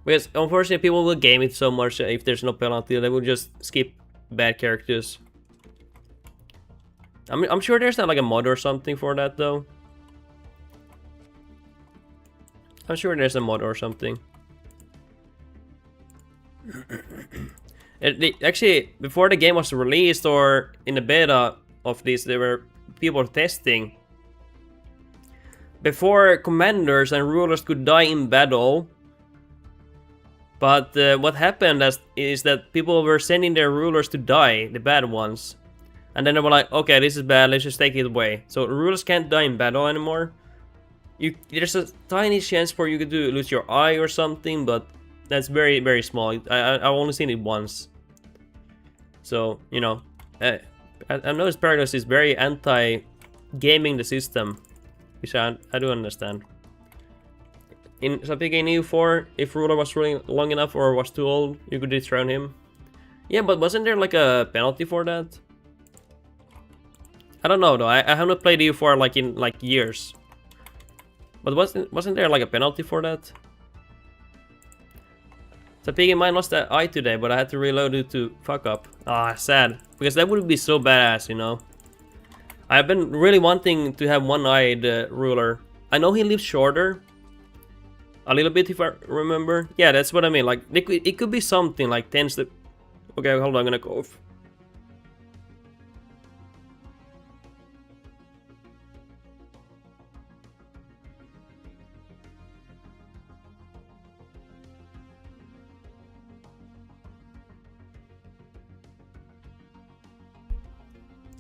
Because unfortunately people will game it so much if there's no penalty, they will just skip bad characters. I'm sure there's not like a mod or something for that though. I'm sure there's a mod or something. Actually, before the game was released or in the beta of this, there were people testing. Before commanders and rulers could die in battle. But what happened is that people were sending their rulers to die, the bad ones. And then they were like, okay, this is bad, let's just take it away. So rulers can't die in battle anymore. There's a tiny chance for you to lose your eye or something, but that's very, very small. I've only seen it once. So, you know, I noticed Paradox is very anti-gaming the system, which I do understand. In something in EU4, if ruler was ruling long enough or was too old, you could dethrone him. Yeah, but wasn't there like a penalty for that? I don't know though. I have not played EU4 like in like years. But wasn't there like a penalty for that? So Piggy might lost that eye today, but I had to reload it to fuck up. Ah, sad. Because that would be so badass, you know. I've been really wanting to have one-eyed ruler. I know he lives shorter. A little bit if I remember. Yeah, that's what I mean. Like, it could be something like 10 step. Okay, hold on, I'm gonna cough.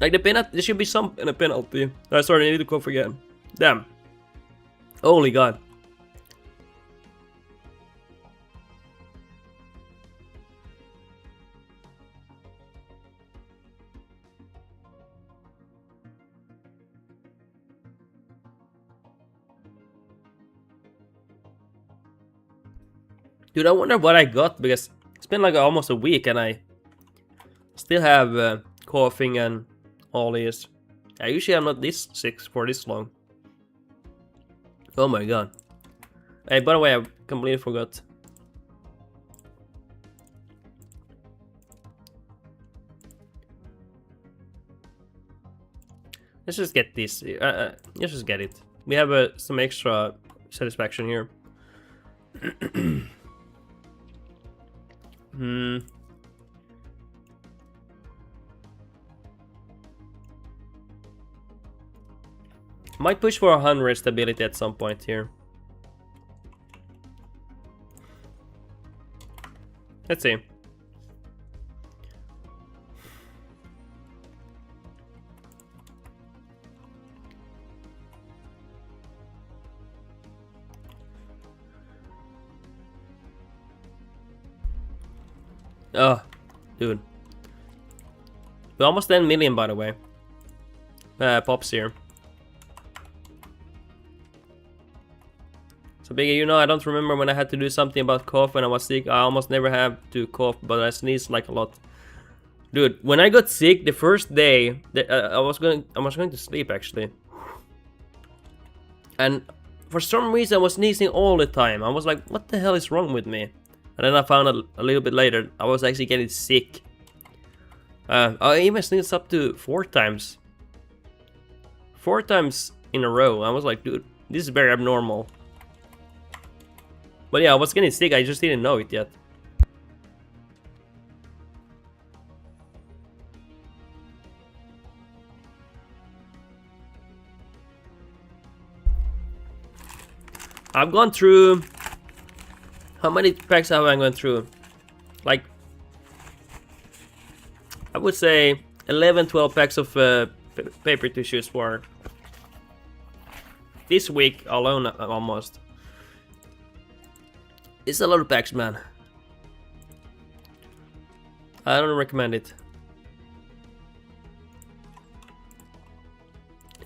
Like the penalty, there should be some in a penalty. Sorry, I need to cough again. Damn. Holy god. Dude, I wonder what I got because it's been like almost a week and I still have coughing and all this. Yeah, usually I'm not this sick for this long. Oh my god. Hey, by the way, I completely forgot. Let's just get this. Let's just get it. We have some extra satisfaction here. Might push for 100 stability at some point here. Let's see. Oh, dude. We're almost 10 million, by the way. Pops here. So Biggie, you know, I don't remember when I had to do something about cough when I was sick. I almost never have to cough, but I sneeze like a lot. Dude, when I got sick the first day, I was going to sleep actually. And for some reason I was sneezing all the time. I was like, what the hell is wrong with me? And then I found out a little bit later I was actually getting sick. I even sneezed up to 4 times. 4 times in a row. I was like, dude, this is very abnormal. But yeah, I was getting sick, I just didn't know it yet. I've gone through... How many packs have I gone through? Like... I would say 11-12 packs of paper tissues for... this week alone, almost. It's a lot of packs, man. I don't recommend it.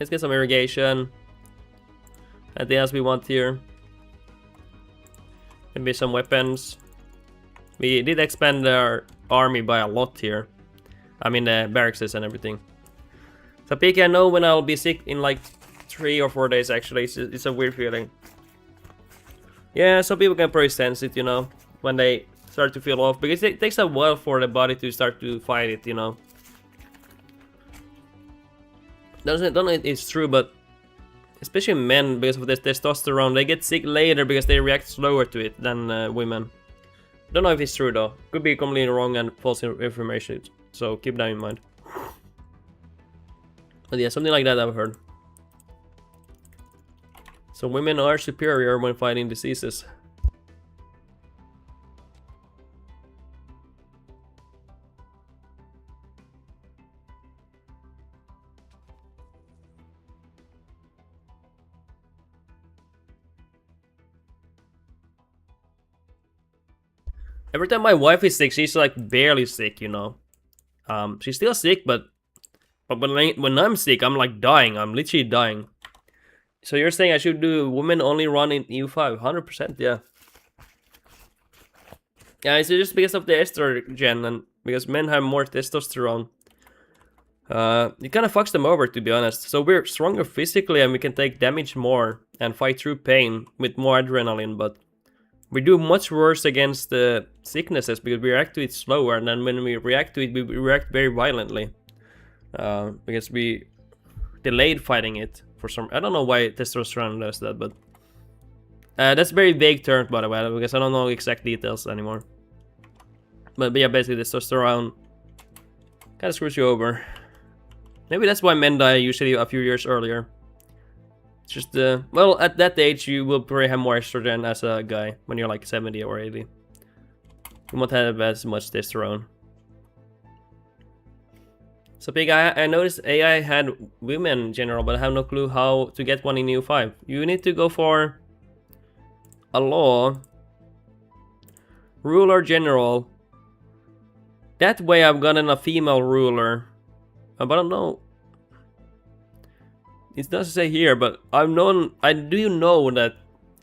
Let's get some irrigation. Anything else we want here? Maybe some weapons. We did expand our army by a lot here. I mean the barracks and everything. So PK, I know when I'll be sick in like 3 or 4 days actually. It's a weird feeling. Yeah, some people can probably sense it, you know, when they start to feel off. Because it takes a while for the body to start to fight it, you know. Don't know if it's true, but especially men, because of this testosterone, they get sick later because they react slower to it than women. Don't know if it's true though. Could be completely wrong and false information, so keep that in mind. But yeah, something like that I've heard. So women are superior when fighting diseases. Every time my wife is sick, she's like barely sick, you know. She's still sick, but when I'm sick, I'm like dying. I'm literally dying. So you're saying I should do women only run in EU5? 100%, yeah. Yeah, it's just because of the estrogen and because men have more testosterone. It kind of fucks them over, to be honest. So we're stronger physically and we can take damage more and fight through pain with more adrenaline, but We do much worse against the sicknesses because we react to it slower, and then when we react to it, we react very violently. Because we delayed fighting it for some. I don't know why testosterone does that, but that's very vague term, by the way, because I don't know exact details anymore. But yeah, basically testosterone kind of screws you over. Maybe that's why men die usually a few years earlier. It's just well, at that age you will probably have more estrogen as a guy when you're like 70 or 80. You won't have as much testosterone. So Big, I noticed AI had women in general, but I have no clue how to get one in EU5. You need to go for a law, ruler general. That way I've gotten a female ruler. But I don't know. It doesn't say here, but I do know that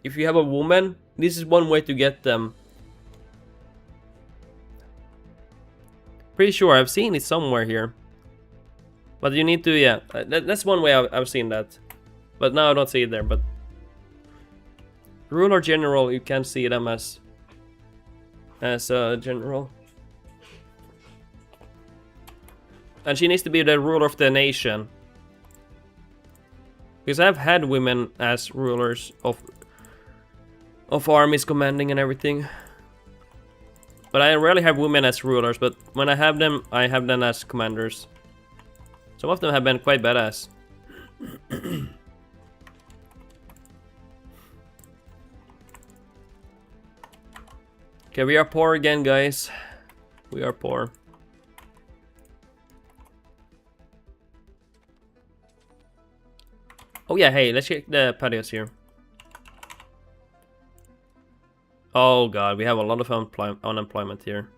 if you have a woman, this is one way to get them. Pretty sure I've seen it somewhere here. But you need to, yeah, that's one way I've seen that. But now I don't see it there, but ruler general, you can see them as a general. And she needs to be the ruler of the nation. Because I've had women as rulers of armies commanding and everything. But I rarely have women as rulers, but when I have them as commanders. Some of them have been quite badass. Okay, we are poor again, guys. We are poor. Oh yeah, hey, let's check the patios here. Oh god, we have a lot of unemployment here.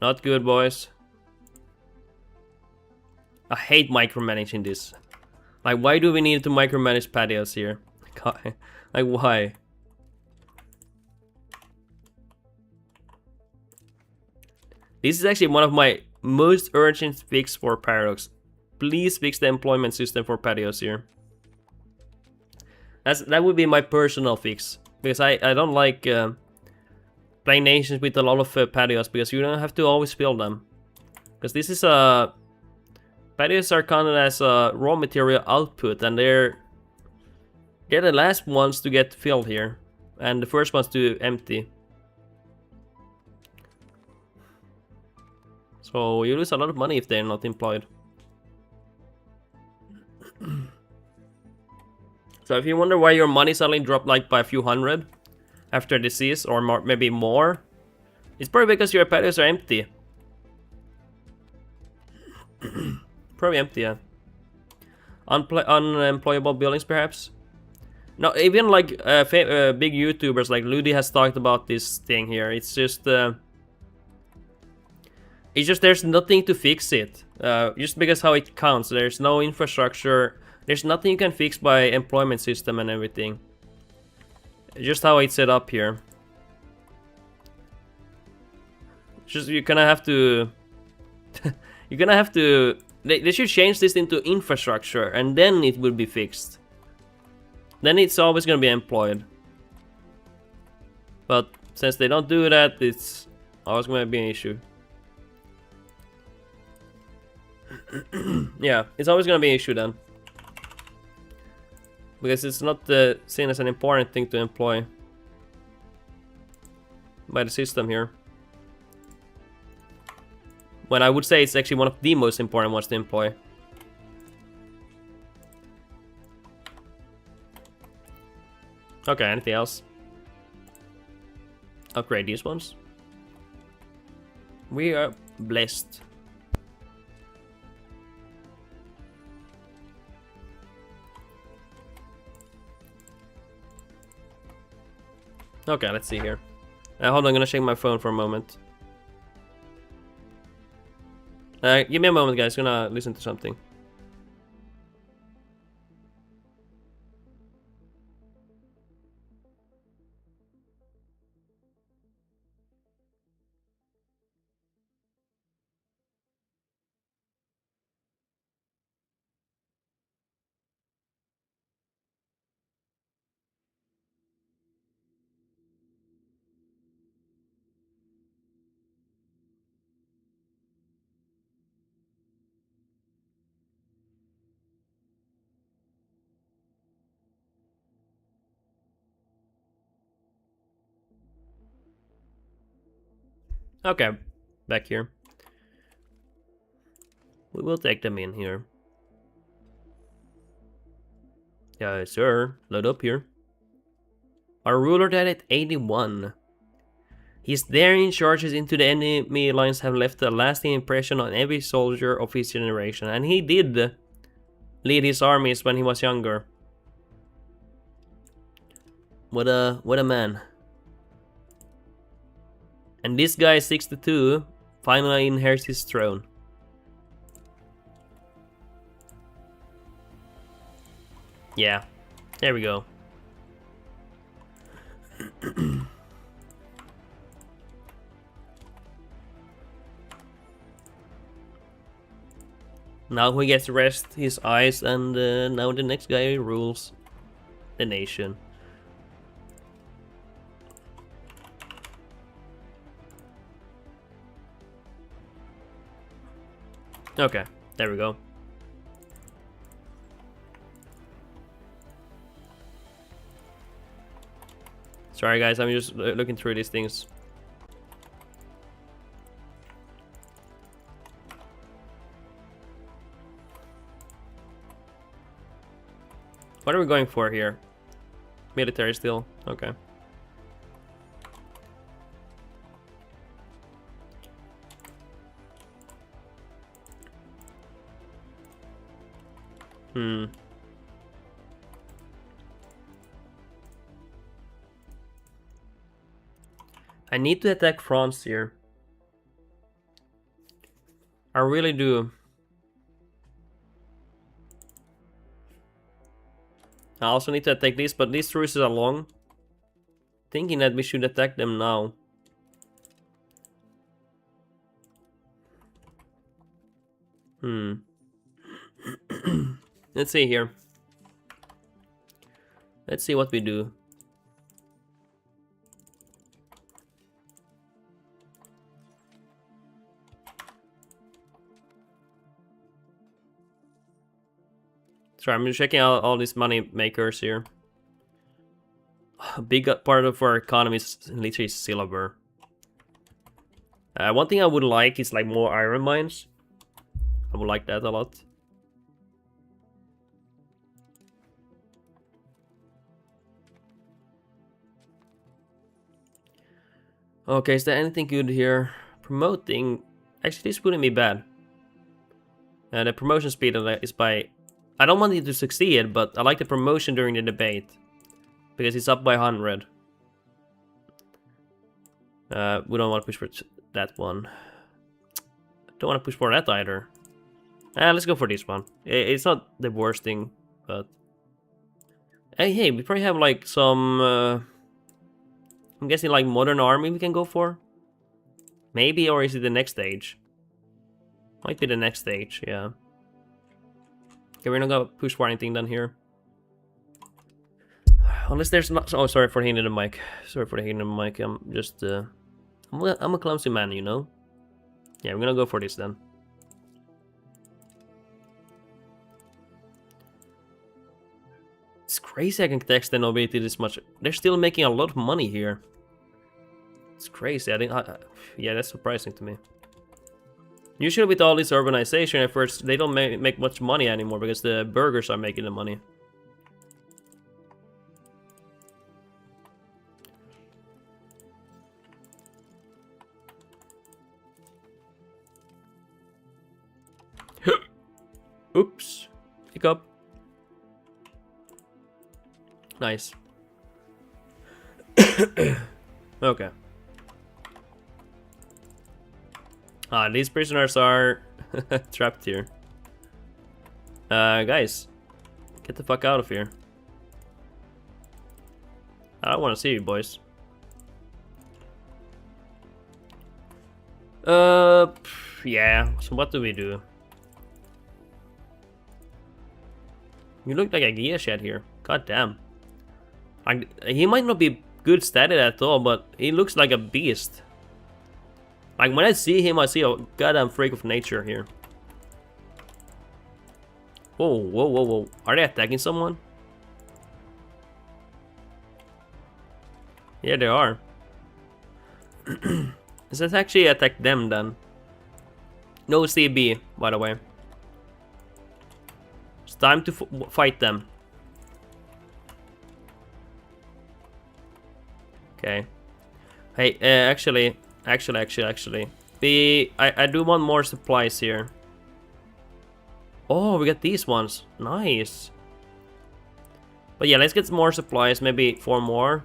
Not good, boys. I hate micromanaging this. Like, why do we need to micromanage patios here? Like, why? This is actually one of my most urgent fix for Paradox. Please fix the employment system for patios here. That would be my personal fix. Because I don't like playing nations with a lot of patios, because you don't have to always fill them. Because this is patios are counted as a raw material output, and they're the last ones to get filled here, and the first ones to empty. So you lose a lot of money if they're not employed. So if you wonder why your money suddenly dropped like by a few hundred after disease, or more, maybe more, it's probably because your patios are empty. Probably empty, yeah. Unemployable buildings, perhaps. No, even like big YouTubers like Ludi has talked about this thing here. It's just there's nothing to fix it. Just because how it counts, there's no infrastructure. There's nothing you can fix by employment system and everything. Just how it's set up here. Just you're gonna have to. You're gonna have to. They should change this into infrastructure, and then it will be fixed. Then it's always gonna be employed. But since they don't do that, it's always gonna be an issue. Yeah, it's always gonna be an issue then. Because it's not seen as an important thing to employ by the system here. When I would say it's actually one of the most important ones to employ. Okay, anything else? Upgrade these ones. We are blessed. Okay, let's see here. Hold on, I'm gonna check my phone for a moment. Give me a moment, guys. Gonna listen to something. Okay, back here. We will take them in here. Yeah, sir. Load up here. Our ruler died at 81. His daring charges into the enemy lines have left a lasting impression on every soldier of his generation, and he did lead his armies when he was younger. What a man. And this guy, 62, finally inherits his throne. Yeah, there we go. Now he gets to rest his eyes, and now the next guy rules the nation. Okay, there we go. Sorry guys, I'm just looking through these things. What are we going for here? Military still, okay. I need to attack France here. I really do. I also need to attack this, but these truces are long. Thinking that we should attack them now. Let's see here. Let's see what we do. Sorry, I'm just checking out all these money makers here. A big part of our economy is literally silver. One thing I would like is like more iron mines. I would like that a lot. Okay, is there anything good here? Promoting. Actually, this wouldn't be bad. The promotion speed is by... I don't want it to succeed, but I like the promotion during the debate. Because it's up by 100. We don't want to push for that one. Don't want to push for that either. Let's go for this one. It's not the worst thing, but... Hey, we probably have like some... I'm guessing like modern army we can go for? Maybe, or is it the next stage? Might be the next stage, yeah. Okay, we're not gonna push for anything down here. Unless there's not... Oh, sorry for hitting the mic. Sorry for hitting the mic. I'm just... I'm a clumsy man, you know? Yeah, we're gonna go for this then. It's crazy I can tax the nobility this much. They're still making a lot of money here. It's crazy. Yeah, that's surprising to me. Usually with all this urbanization efforts, they don't make much money anymore because the burghers are making the money. Oops. Pick up. Nice. Okay. These prisoners are trapped here. Guys, get the fuck out of here. I don't want to see you, boys. Yeah. So what do we do? You look like a gear here. God damn. He might not be good statted at all, but he looks like a beast. Like when I see him, I see a goddamn freak of nature here. Whoa, whoa, whoa, whoa. Are they attacking someone? Yeah, they are. Let's actually attack them then. No CB, by the way. It's time to fight them. Okay. Hey, actually. I do want more supplies here. Oh, we got these ones. Nice. But yeah, let's get some more supplies. Maybe 4 more.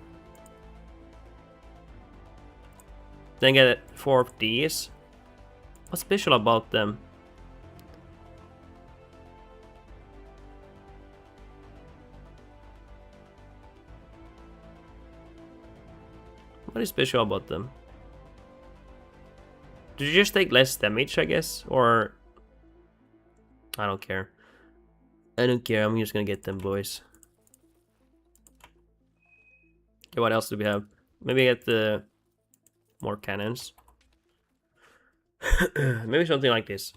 Then get 4 of these. What's special about them? What is special about them? Do you just take less damage, I guess? Or... I don't care. I'm just gonna get them, boys. Okay, what else do we have? Maybe get the... more cannons. Maybe something like this.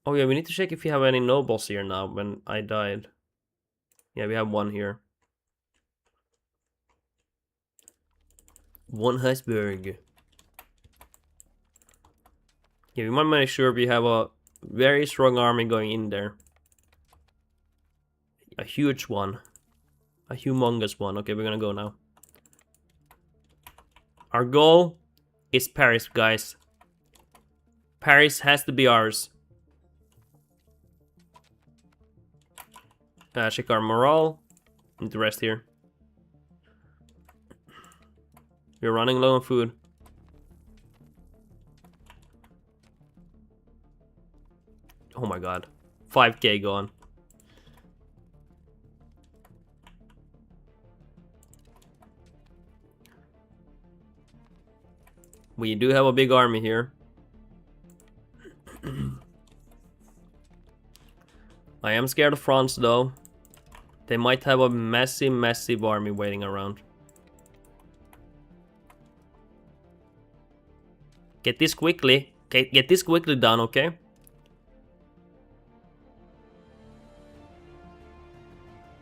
Oh yeah, we need to check if we have any nobles here now when I died. Yeah, we have one here. One iceberg. Yeah, we might make sure we have a very strong army going in there. A huge one. A humongous one. Okay, we're gonna go now. Our goal is Paris, guys. Paris has to be ours. Check our morale. Need to rest here. We're running low on food. Oh my god. 5k gone. We do have a big army here. I am scared of France though. They might have a massive army waiting around. Get this quickly. Okay, get this quickly done, okay?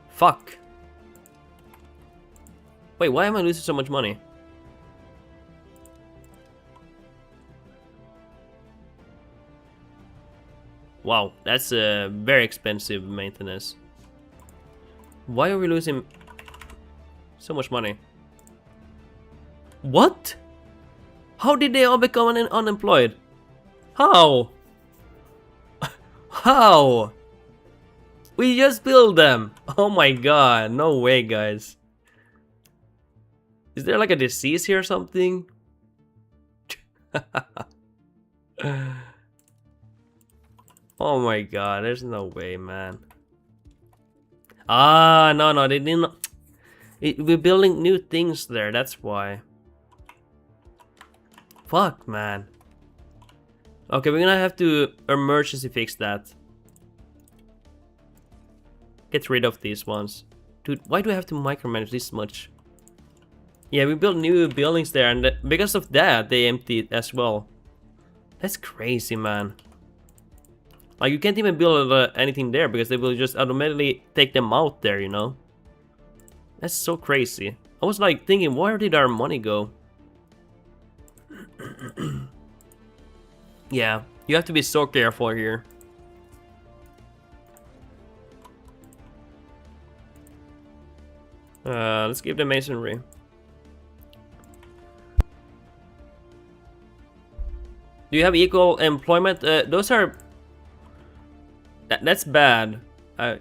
Fuck. Wait, why am I losing so much money? Wow, that's a very expensive maintenance. Why are we losing so much money? What? How did they all become unemployed? How? How? We just built them. Oh my god, no way, guys. Is there like a disease here or something? Oh my god, there's no way, man. Ah, no, they didn't. We're building new things there, that's why. Fuck, man. Okay, we're gonna have to emergency fix that. Get rid of these ones. Dude, why do I have to micromanage this much? Yeah, we built new buildings there, and because of that, they emptied as well. That's crazy, man. Like, you can't even build anything there because they will just automatically take them out there, you know? That's so crazy. I was like thinking, where did our money go? Yeah, you have to be so careful here. Let's give them masonry. Do you have equal employment? Those are... That's bad. I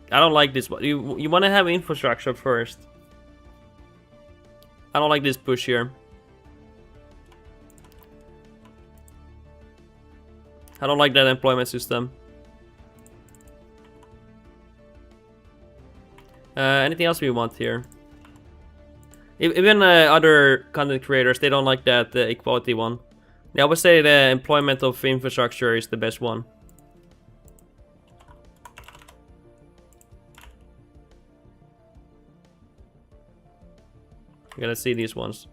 don't like this. You want to have infrastructure first. I don't like this push here. I don't like that employment system. Anything else we want here? Even other content creators, they don't like that equality one. They always say the employment of infrastructure is the best one. You gotta see these ones.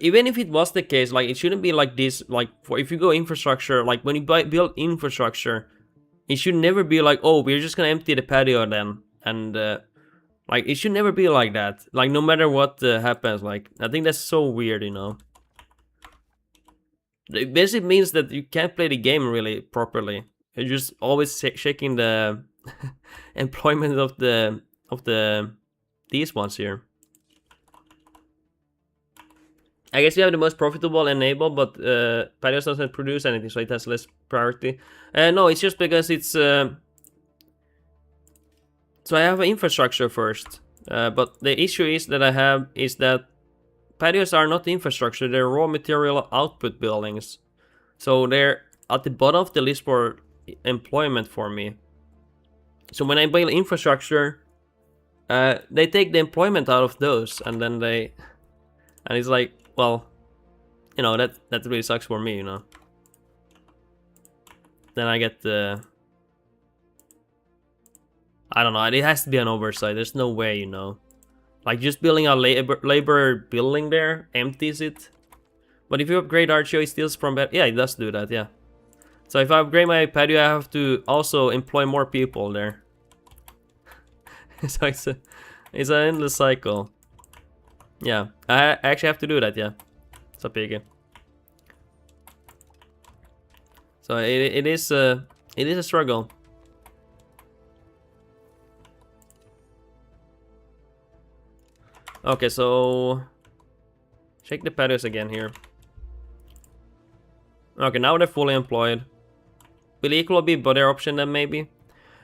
Even if it was the case, like, it shouldn't be like this. Like, for if you go infrastructure, like when you build infrastructure, It should never be like, oh, we're just gonna empty the patio then, and like it should never be like that. Like no matter what happens, like I think that's so weird, you know. It basically means that you can't play the game really properly. You're just always shaking the employment of these ones here. I guess you have the most profitable enabled, but Parios doesn't produce anything, so it has less priority. No, it's just because it's... so I have an infrastructure first. But the issue is that I have is that patios are not infrastructure, they're raw material output buildings. So they're at the bottom of the list for employment for me. So when I build infrastructure, they take the employment out of those, and then they... And it's like, well, you know, that really sucks for me, you know. Then I get the... I don't know, it has to be an oversight, there's no way, you know. Like, just building a labor building there empties it. But if you upgrade Archeo, it steals from... Yeah, it does do that, yeah. So if I upgrade my patio, I have to also employ more people there. So it's an endless cycle. Yeah, I actually have to do that, yeah. It's a piggy. So it is a struggle. Okay, so check the patios again here. Okay, now they're fully employed. Will equal be better option then maybe?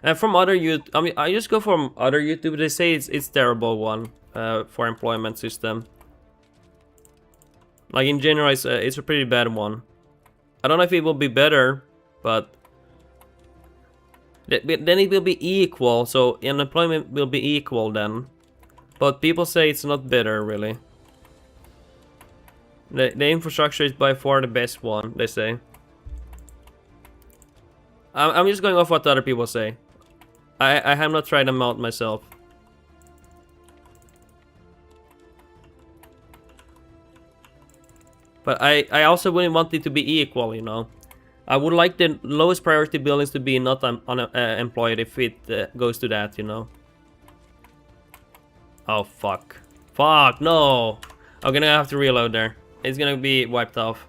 And from other YouTube, I mean, I just go from other YouTube. They say it's terrible one for employment system. Like in general, it's a pretty bad one. I don't know if it will be better, but then it will be equal. So unemployment will be equal then. But people say it's not better really. The infrastructure is by far the best one, they say. I'm just going off what other people say. I have not tried them out myself. But I also wouldn't want it to be equal, you know. I would like the lowest priority buildings to be not employed if it goes to that, you know. Oh, fuck. Fuck, no! I'm gonna have to reload there. It's gonna be wiped off.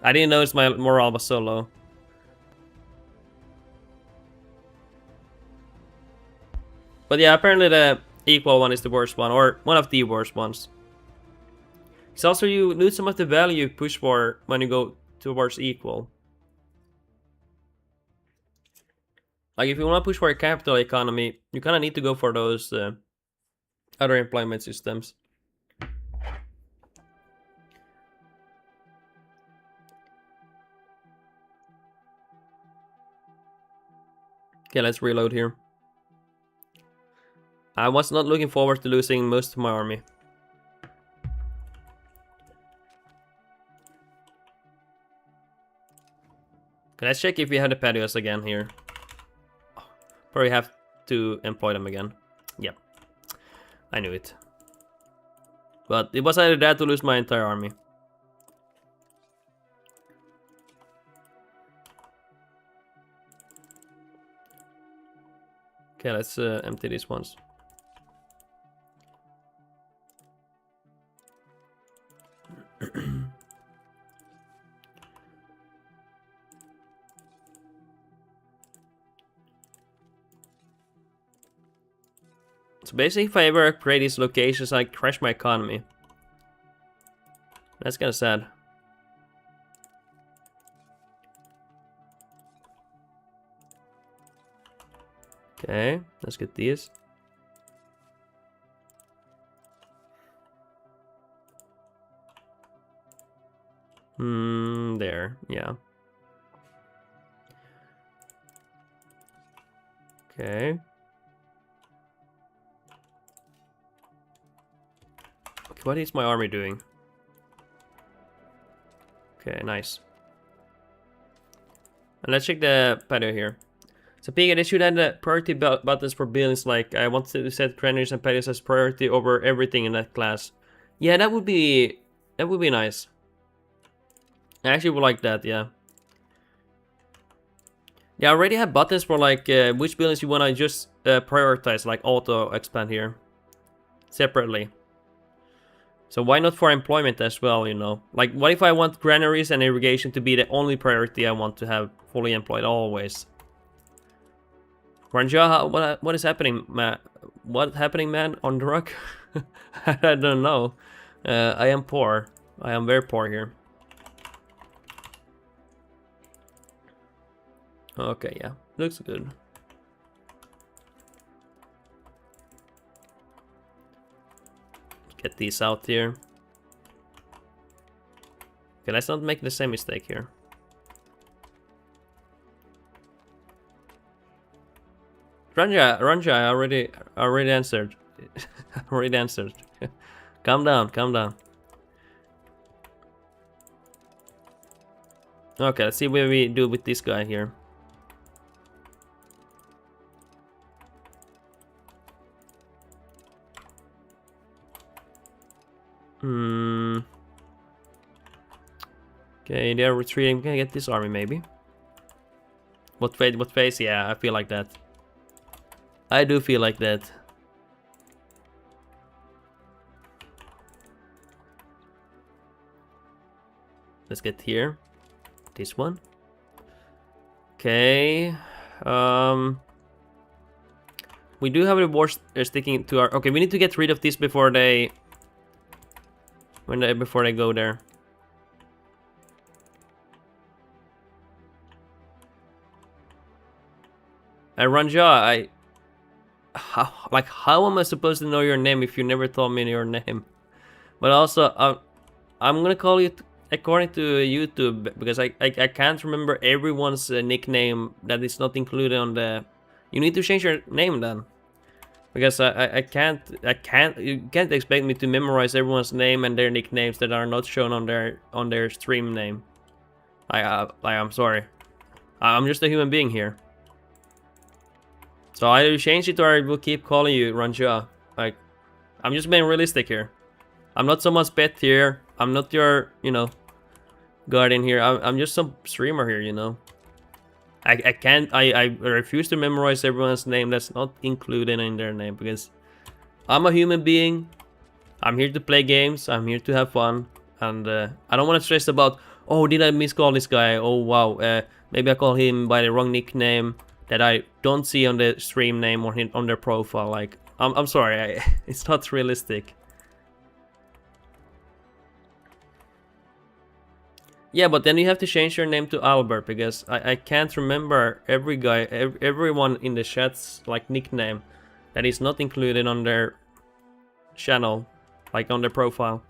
I didn't notice my morale was so low. But yeah, apparently the equal one is the worst one, or one of the worst ones. It's also you lose some of the value you push for when you go towards equal. Like if you want to push for a capital economy, you kind of need to go for those other employment systems. Okay, let's reload here. I was not looking forward to losing most of my army. Okay, let's check if we have the patios again here. Probably have to employ them again. Yep. I knew it. But it was either that to lose my entire army. Okay, let's empty these ones. So basically, if I ever upgrade these locations, I crash my economy. That's kind of sad. Okay, let's get these. There, yeah. Okay. Okay, what is my army doing? Okay, nice. And let's check the patio here. So Pika, they should add the priority buttons for buildings, like I want to set granaries and patios as priority over everything in that class. Yeah, that would be nice. I actually would like that, yeah. Yeah, I already have buttons for like which buildings you want to just prioritize, like auto expand here separately. So why not for employment as well, you know? Like, what if I want granaries and irrigation to be the only priority I want to have fully employed always? Ranja, what is happening, man? What's happening, man, on the rock? I don't know. I am poor. I am very poor here. Okay, yeah. Looks good. Get these out here. Okay, let's not make the same mistake here. Ranja, I already answered. Already answered. Calm down, calm down. Okay, let's see what we do with this guy here. Okay, they're retreating. Can I get this army maybe? What phase? Yeah, I feel like that. I do feel like that. Let's get here. This one. Okay. We do have rewards sticking to our. Okay, we need to get rid of this before they. Before they go there. Ranja, how am I supposed to know your name if you never told me your name? But also, I'm gonna call you according to YouTube because I can't remember everyone's nickname that is not included on the. You need to change your name then, because I can't you can't expect me to memorize everyone's name and their nicknames that are not shown on their stream name. I'm sorry, I'm just a human being here. So either you change it or I will keep calling you Ranja. Like, I'm just being realistic here. I'm not someone's pet here. I'm not your, you know, guardian here. I'm just some streamer here, you know. I refuse to memorize everyone's name that's not included in their name because I'm a human being. I'm here to play games. I'm here to have fun. And I don't want to stress about, oh, did I miscall this guy? Oh, wow. Maybe I call him by the wrong nickname that I don't see on the stream name or on their profile. Like, I'm sorry, it's not realistic. Yeah, but then you have to change your name to Albert because I can't remember everyone in the chat's like nickname that is not included on their channel, like on their profile.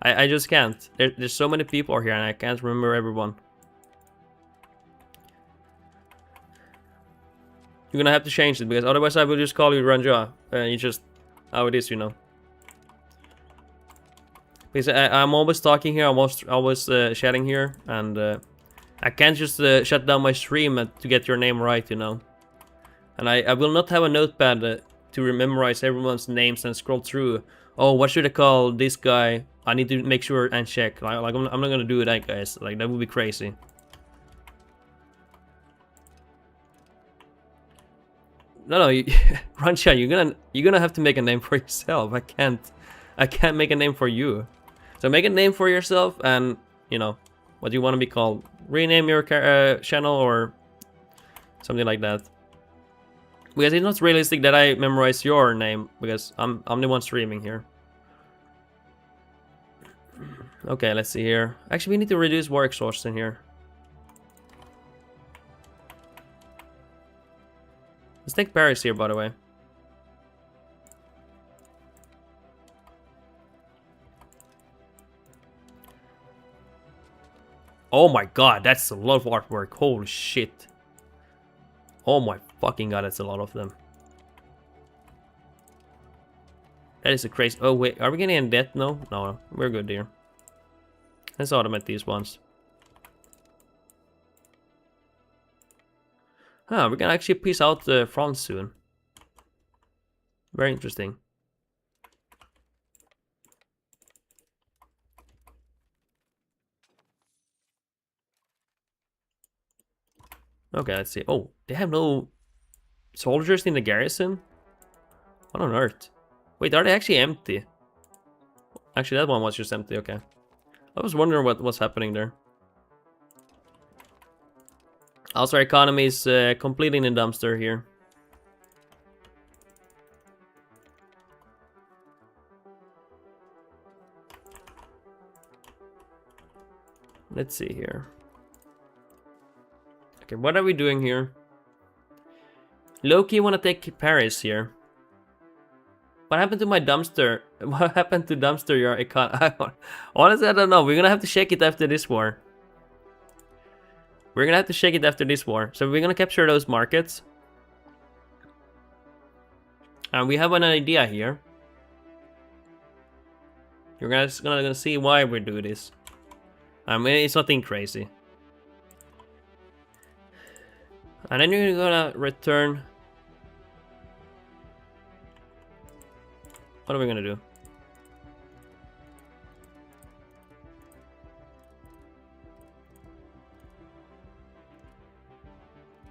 I just can't. There's so many people here and I can't remember everyone. You're gonna have to change it because otherwise I will just call you Ranja. It's just how it is, you know. Because I'm always talking here, I'm always chatting here, and I can't just shut down my stream to get your name right, you know. And I will not have a notepad to memorize everyone's names and scroll through. Oh, what should I call this guy? I need to make sure and check. Like I'm not gonna do that, guys. Like that would be crazy. No, Rancha, you're gonna have to make a name for yourself. I can't make a name for you. So make a name for yourself, and you know what you want to be called. Rename your channel or something like that. Because it's not realistic that I memorize your name because I'm the one streaming here. Okay, let's see here. Actually, we need to reduce war exhaustion here. Let's take Paris here, by the way. Oh my god, that's a lot of artwork. Holy shit. Oh my fucking god, that's a lot of them. That is a crazy... Oh wait, are we getting in debt? No? No, we're good here. Let's automate these ones. Huh, we're gonna actually piece out France soon. Very interesting. Okay, let's see. Oh, they have no soldiers in the garrison? What on earth? Wait, are they actually empty? Actually, that one was just empty, okay. I was wondering what was happening there. Also, our economy is completely in a dumpster here. Let's see here. Okay, what are we doing here? Loki wanna take Paris here. What happened to my dumpster? What happened to dumpster your econ? Honestly, I don't know. We're gonna have to check it after this war. We're gonna have to check it after this war. So we're gonna capture those markets. And we have an idea here. You're guys gonna see why we do this. I mean, it's nothing crazy. And then you're gonna return. What are we gonna do?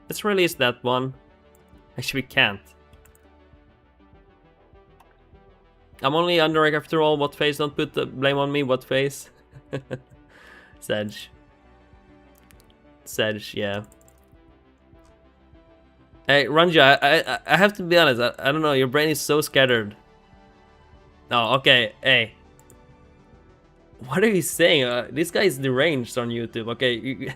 Let's release that one. Actually, we can't. I'm only under after all. What face? Don't put the blame on me. What face? Sedge. Sedge, yeah. Hey, Ranja, I have to be honest. I don't know. Your brain is so scattered. Oh, okay. Hey. What are you saying? This guy is deranged on YouTube. Okay, you're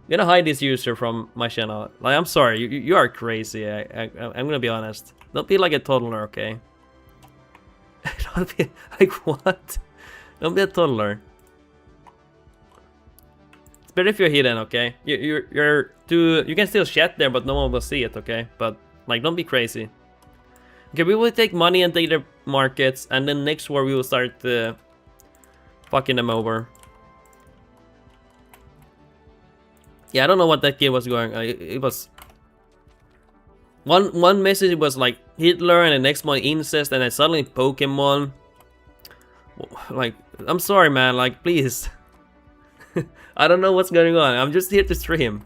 gonna hide this user from my channel. Like, I'm sorry. You are crazy. I'm gonna be honest. Don't be like a toddler, okay? Don't be like what? Don't be a toddler. It's better if you're hidden, okay? You're too. You can still chat there, but no one will see it, okay? But like, don't be crazy. Okay, we will take money and take their markets, and then next war we will start fucking them over. Yeah, I don't know what that kid was going. It was one message was like Hitler, and the next one incest, and then suddenly Pokemon. Like, I'm sorry, man. Like, please. I don't know what's going on. I'm just here to stream.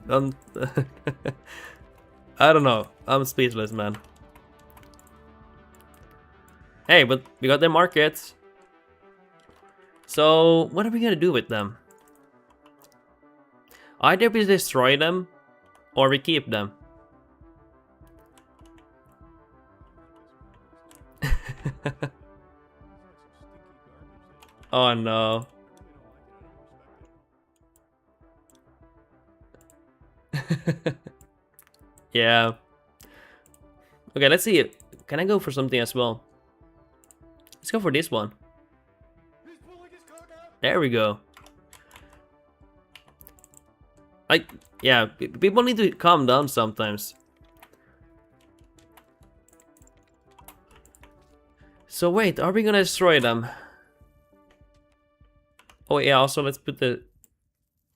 I don't know. I'm speechless, man. Hey, but we got their markets. So, what are we gonna do with them? Either we destroy them, or we keep them. Oh no. Yeah. Okay, let's see. Can I go for something as well? Let's go for this one. There we go. Yeah, people need to calm down sometimes. So wait, are we gonna destroy them? Oh yeah, also let's put the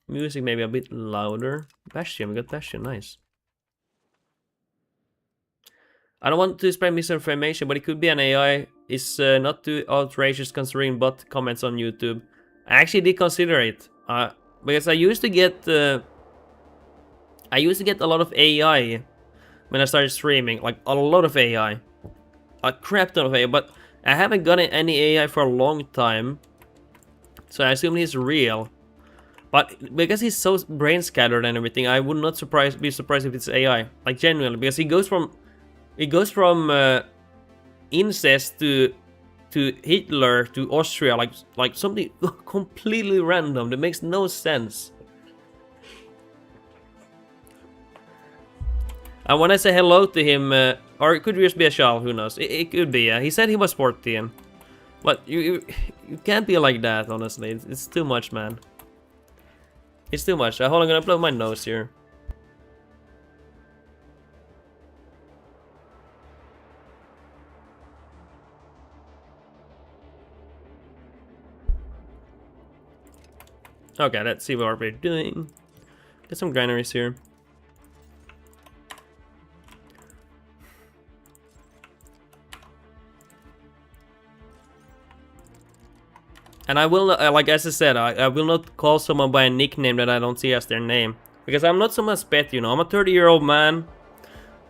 music maybe a bit louder. Bastion, we got Bastion, nice. I don't want to spread misinformation, but it could be an AI. It's not too outrageous considering bot comments on YouTube. I actually did consider it, because I used to get a lot of AI when I started streaming, like a lot of AI, a crap ton of AI. But I haven't gotten any AI for a long time, so I assume he's real. But because he's so brain scattered and everything, I would not be surprised if it's AI, like genuinely, because he goes from incest to Hitler to Austria, like something completely random that makes no sense. And when I say hello to him, or it could just be a shell, who knows? It could be. He said he was 14, but you can't be like that. Honestly, it's too much, man. It's too much. Hold on, I'm gonna blow my nose here. Okay, let's see what we're doing. Get some granaries here. And I will, like as I said, I will not call someone by a nickname that I don't see as their name. Because I'm not so much pet, you know. I'm a 30-year-old man.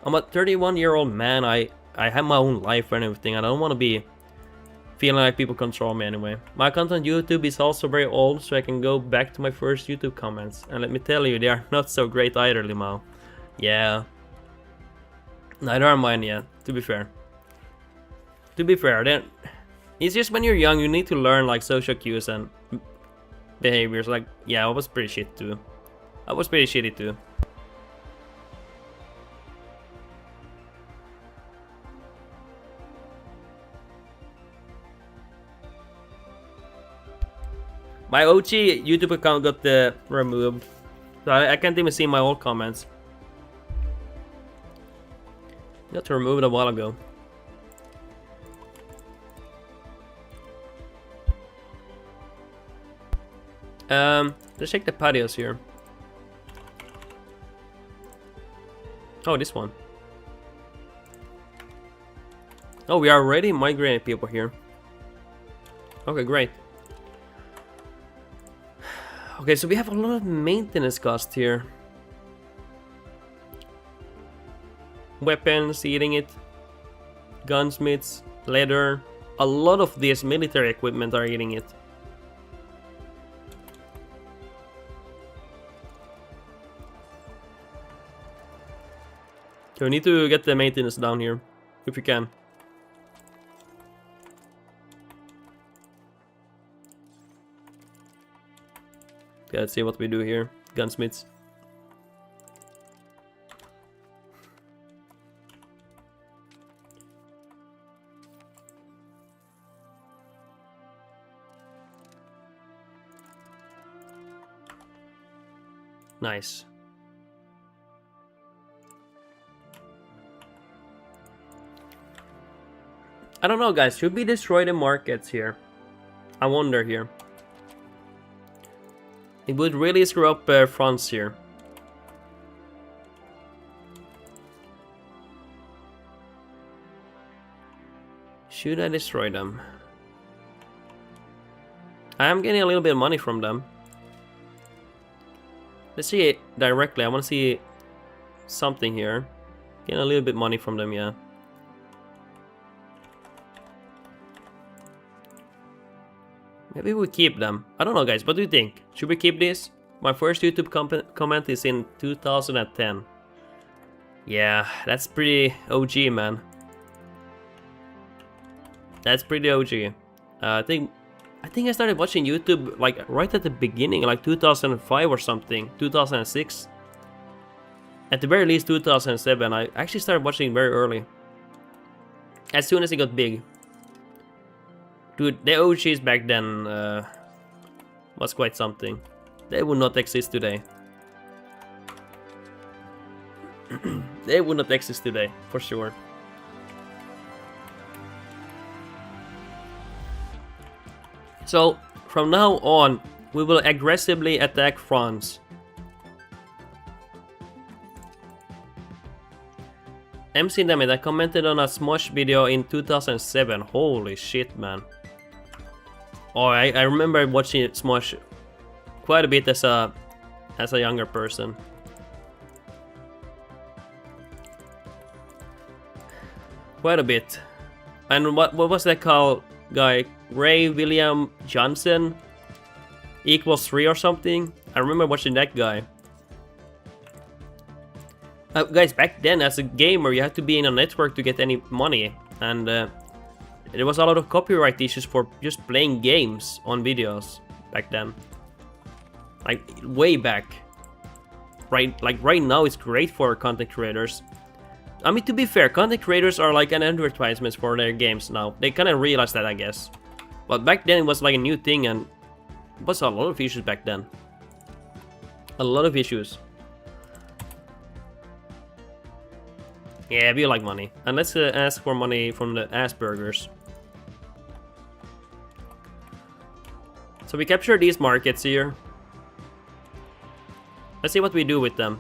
I'm a 31-year-old man. I have my own life and everything. And I don't want to be feeling like people control me anyway. My content on YouTube is also very old, so I can go back to my first YouTube comments. And let me tell you, they are not so great either, Limao. Yeah. Neither are mine yet, to be fair. To be fair, then it's just when you're young, you need to learn like social cues and behaviors. Like, yeah, I was pretty shit too. I was pretty shitty too. My OG YouTube account got removed, so I can't even see my old comments. Got removed a while ago. Let's check the patios here. Oh, this one. Oh, we are already migrating people here. Okay, great. Okay, so we have a lot of maintenance costs here. Weapons, eating it. Gunsmiths, leather. A lot of this military equipment are eating it. So we need to get the maintenance down here, if we can. Okay, let's see what we do here. Gunsmiths. Nice. I don't know, guys. Should we destroy the markets here? I wonder here. It would really screw up France here. Should I destroy them? I am getting a little bit of money from them. Let's see it directly. I want to see something here. Getting a little bit money from them, yeah. Maybe we keep them. I don't know, guys. What do you think? Should we keep this? My first YouTube comment is in 2010. Yeah, that's pretty OG, man. That's pretty OG. I think I started watching YouTube like right at the beginning, like 2005 or something, 2006. At the very least 2007. I actually started watching very early. As soon as it got big. Dude, the OGs back then was quite something. They would not exist today. They would not exist today, for sure. So, from now on, we will aggressively attack France. MC Dammit, I commented on a Smosh video in 2007. Holy shit, man. Oh, I remember watching Smosh quite a bit as a younger person. Quite a bit. And what was that called, guy? Ray William Johnson equals 3 or something? I remember watching that guy. Guys, back then as a gamer you had to be in a network to get any money, and there was a lot of copyright issues for just playing games on videos back then. Like way back. Right now it's great for content creators. I mean, to be fair, content creators are like an advertisement for their games now. They kind of realized that, I guess. But back then it was like a new thing, and it was a lot of issues back then. A lot of issues. Yeah, we like money. And let's ask for money from the Aspergers. So we capture these markets here. Let's see what we do with them.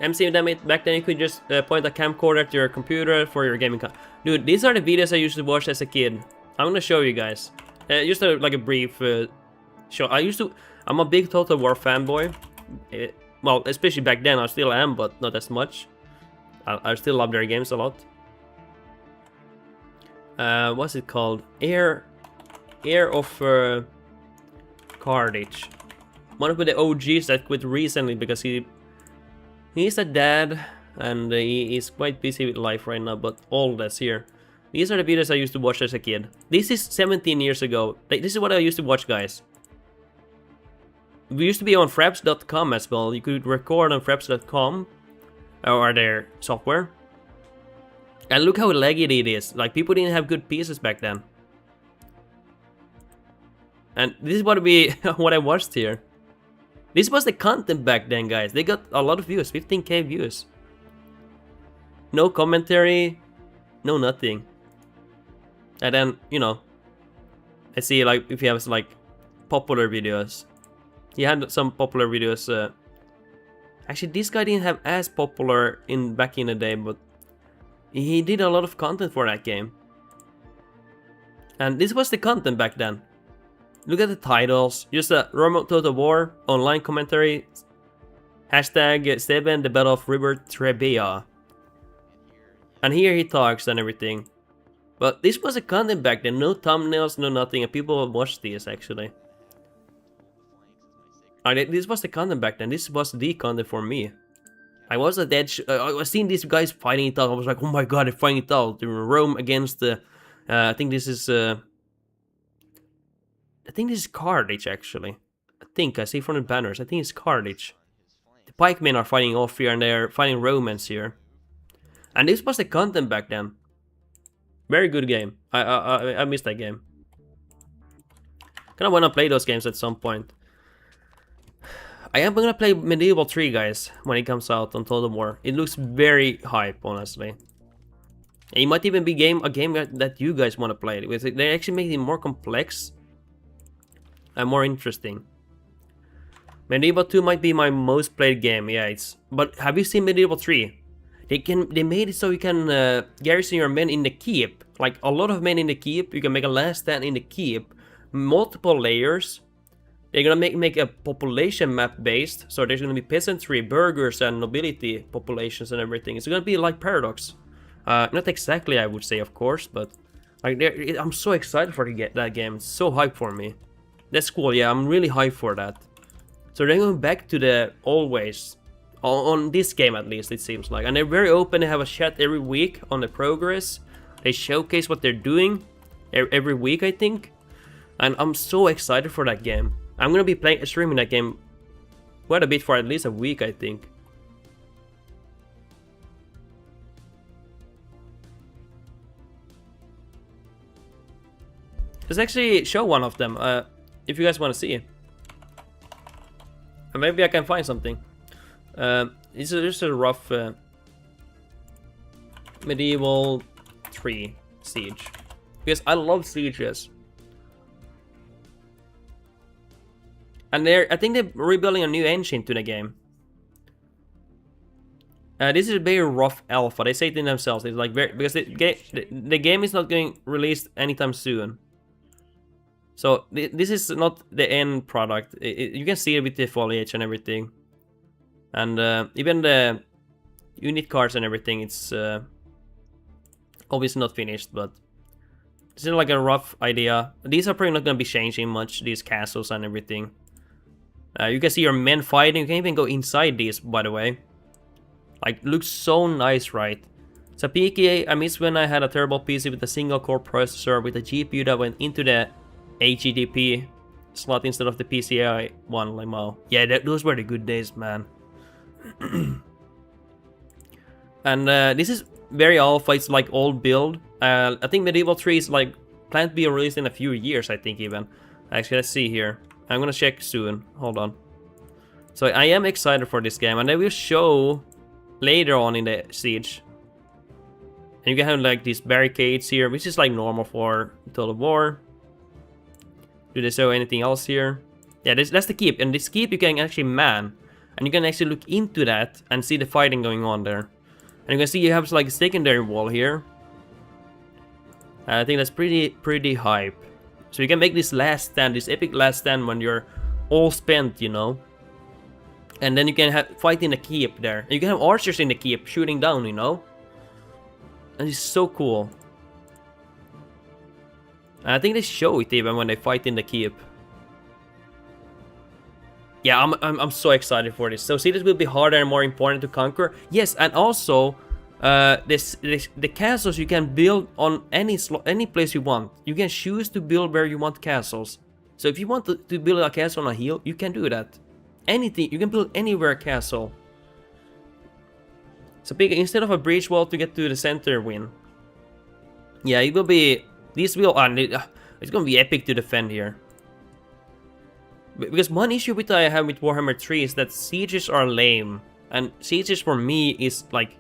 MC Dammit, back then you could just point a camcorder to your computer for your gaming Dude, these are the videos I used to watch as a kid. I'm gonna show you guys. Just like a brief show. I'm a big Total War fanboy. Well, especially back then, I still am, but not as much. I still love their games a lot. What's it called? Heir of Carthage. One of the OGs that quit recently because he's a dad and he is quite busy with life right now, but all that's here. These are the videos I used to watch as a kid. This is 17 years ago. This is what I used to watch, guys. We used to be on fraps.com as well. You could record on fraps.com or their software. And look how laggy it is. Like, people didn't have good pieces back then. And this is what I watched here. This was the content back then, guys. They got a lot of views, 15k views. No commentary, no nothing. And then, you know, I see, like, if you have like popular videos. He had some popular videos. Actually, this guy didn't have as popular back in the day, but he did a lot of content for that game. And this was the content back then. Look at the titles. Just a remote Total War, online commentary, hashtag 7, the Battle of River Trebia. And here he talks and everything. But this was a content back then, no thumbnails, no nothing, and people watched these actually. This was the content back then, this was the content for me. I was a dead I was seeing these guys fighting it out, I was like, oh my god, they're fighting it out. Rome against the, I think this is Carthage actually. I see from the banners, I think it's Carthage. The pikemen are fighting off here and they're fighting Romans here. And this was the content back then. Very good game. I missed that game. Kinda wanna play those games at some point. I am gonna play Medieval 3, guys, when it comes out on Total War. It looks very hype, honestly. It might even be a game that you guys wanna play. Because they actually make it more complex and more interesting. Medieval 2 might be my most played game, yeah. But have you seen Medieval 3? They made it so you can garrison your men in the keep. Like a lot of men in the keep. You can make a last stand in the keep. Multiple layers. They're gonna make a population map based. So there's gonna be peasantry, burghers, and nobility populations and everything. It's gonna be like Paradox. Not exactly, I would say, of course, but like I'm so excited for that game. It's so hyped for me. That's cool. Yeah, I'm really hyped for that. So they're going back to the old ways. On this game at least, it seems like. And they're very open, they have a chat every week on the progress. They showcase what they're doing every week, I think. And I'm so excited for that game. I'm gonna be streaming that game quite a bit for at least a week, I think. Let's actually show one of them, if you guys want to see it. And maybe I can find something. This is just a rough Medieval 3 Siege. Because I love sieges. And I think they're rebuilding a new engine to the game. This is a very rough alpha. They say it in themselves. It's like because the game is not getting released anytime soon. So this is not the end product. You can see it with the foliage and everything. And even the unit cards and everything, it's obviously not finished, but this is like a rough idea. These are probably not going to be changing much, these castles and everything. You can see your men fighting. You can even go inside these, by the way. Like, looks so nice, right? So PK, I miss when I had a terrible PC with a single core processor with a GPU that went into the HEDP slot instead of the PCI one, like, wow. Yeah, those were the good days, man. And this is very alpha, it's like old build. I think Medieval 3 is like planned to be released in a few years, I think even. Actually, let's see here. I'm gonna check soon. Hold on. So I am excited for this game, and they will show later on in the siege. And you can have like these barricades here, which is like normal for Total War. Do they show anything else here? Yeah, that's the keep, and this keep you can actually man, and you can actually look into that and see the fighting going on there. And you can see you have like a secondary wall here. I think that's pretty hype. So you can make this last stand, this epic last stand when you're all spent, you know. And then you can fight in the keep there. You can have archers in the keep shooting down, you know. And it's so cool. And I think they show it even when they fight in the keep. Yeah, I'm so excited for this. So cities will be harder and more important to conquer. Yes, and also the castles you can build on any place you want. You can choose to build where you want castles. So if you want to build a castle on a hill, you can do that. Anything, you can build anywhere a castle. So pick instead of a breach wall to get to the center win. Yeah, it will be. This will it's gonna be epic to defend here. Because one issue with I have with Warhammer 3 is that sieges are lame, and sieges for me is like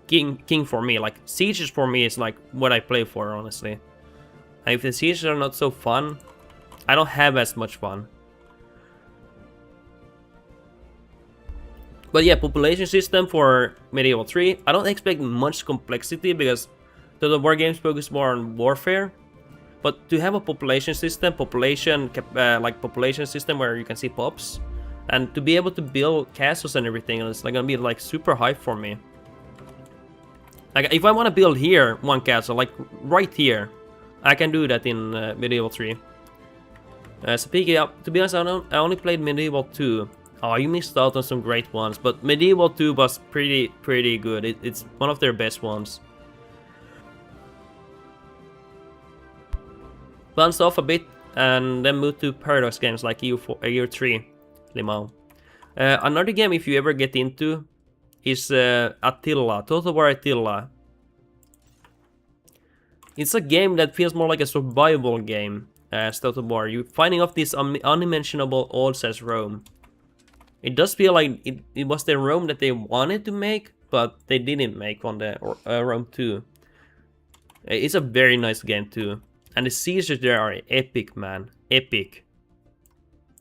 king for me. Like sieges for me is like what I play for, honestly. And if the sieges are not so fun, I don't have as much fun. But yeah, population system for Medieval 3. I don't expect much complexity because the war games focus more on warfare. But to have a population system, population system where you can see pops, and to be able to build castles and everything, it's like gonna be like super hype for me. Like if I want to build here one castle, like right here, I can do that in Medieval 3. Speaking up, to be honest, I only played Medieval 2. Oh, you missed out on some great ones, but Medieval 2 was pretty good. It's one of their best ones. Bounced off a bit and then moved to Paradox games like Year 3, Limau. Another game if you ever get into is Attila, Total War Attila. It's a game that feels more like a survival game as Total War. You're fighting off these unimaginable odds as Rome. It does feel like it was the Rome that they wanted to make, but they didn't make on the Rome 2. It's a very nice game too. And the sieges there are epic, man. Epic.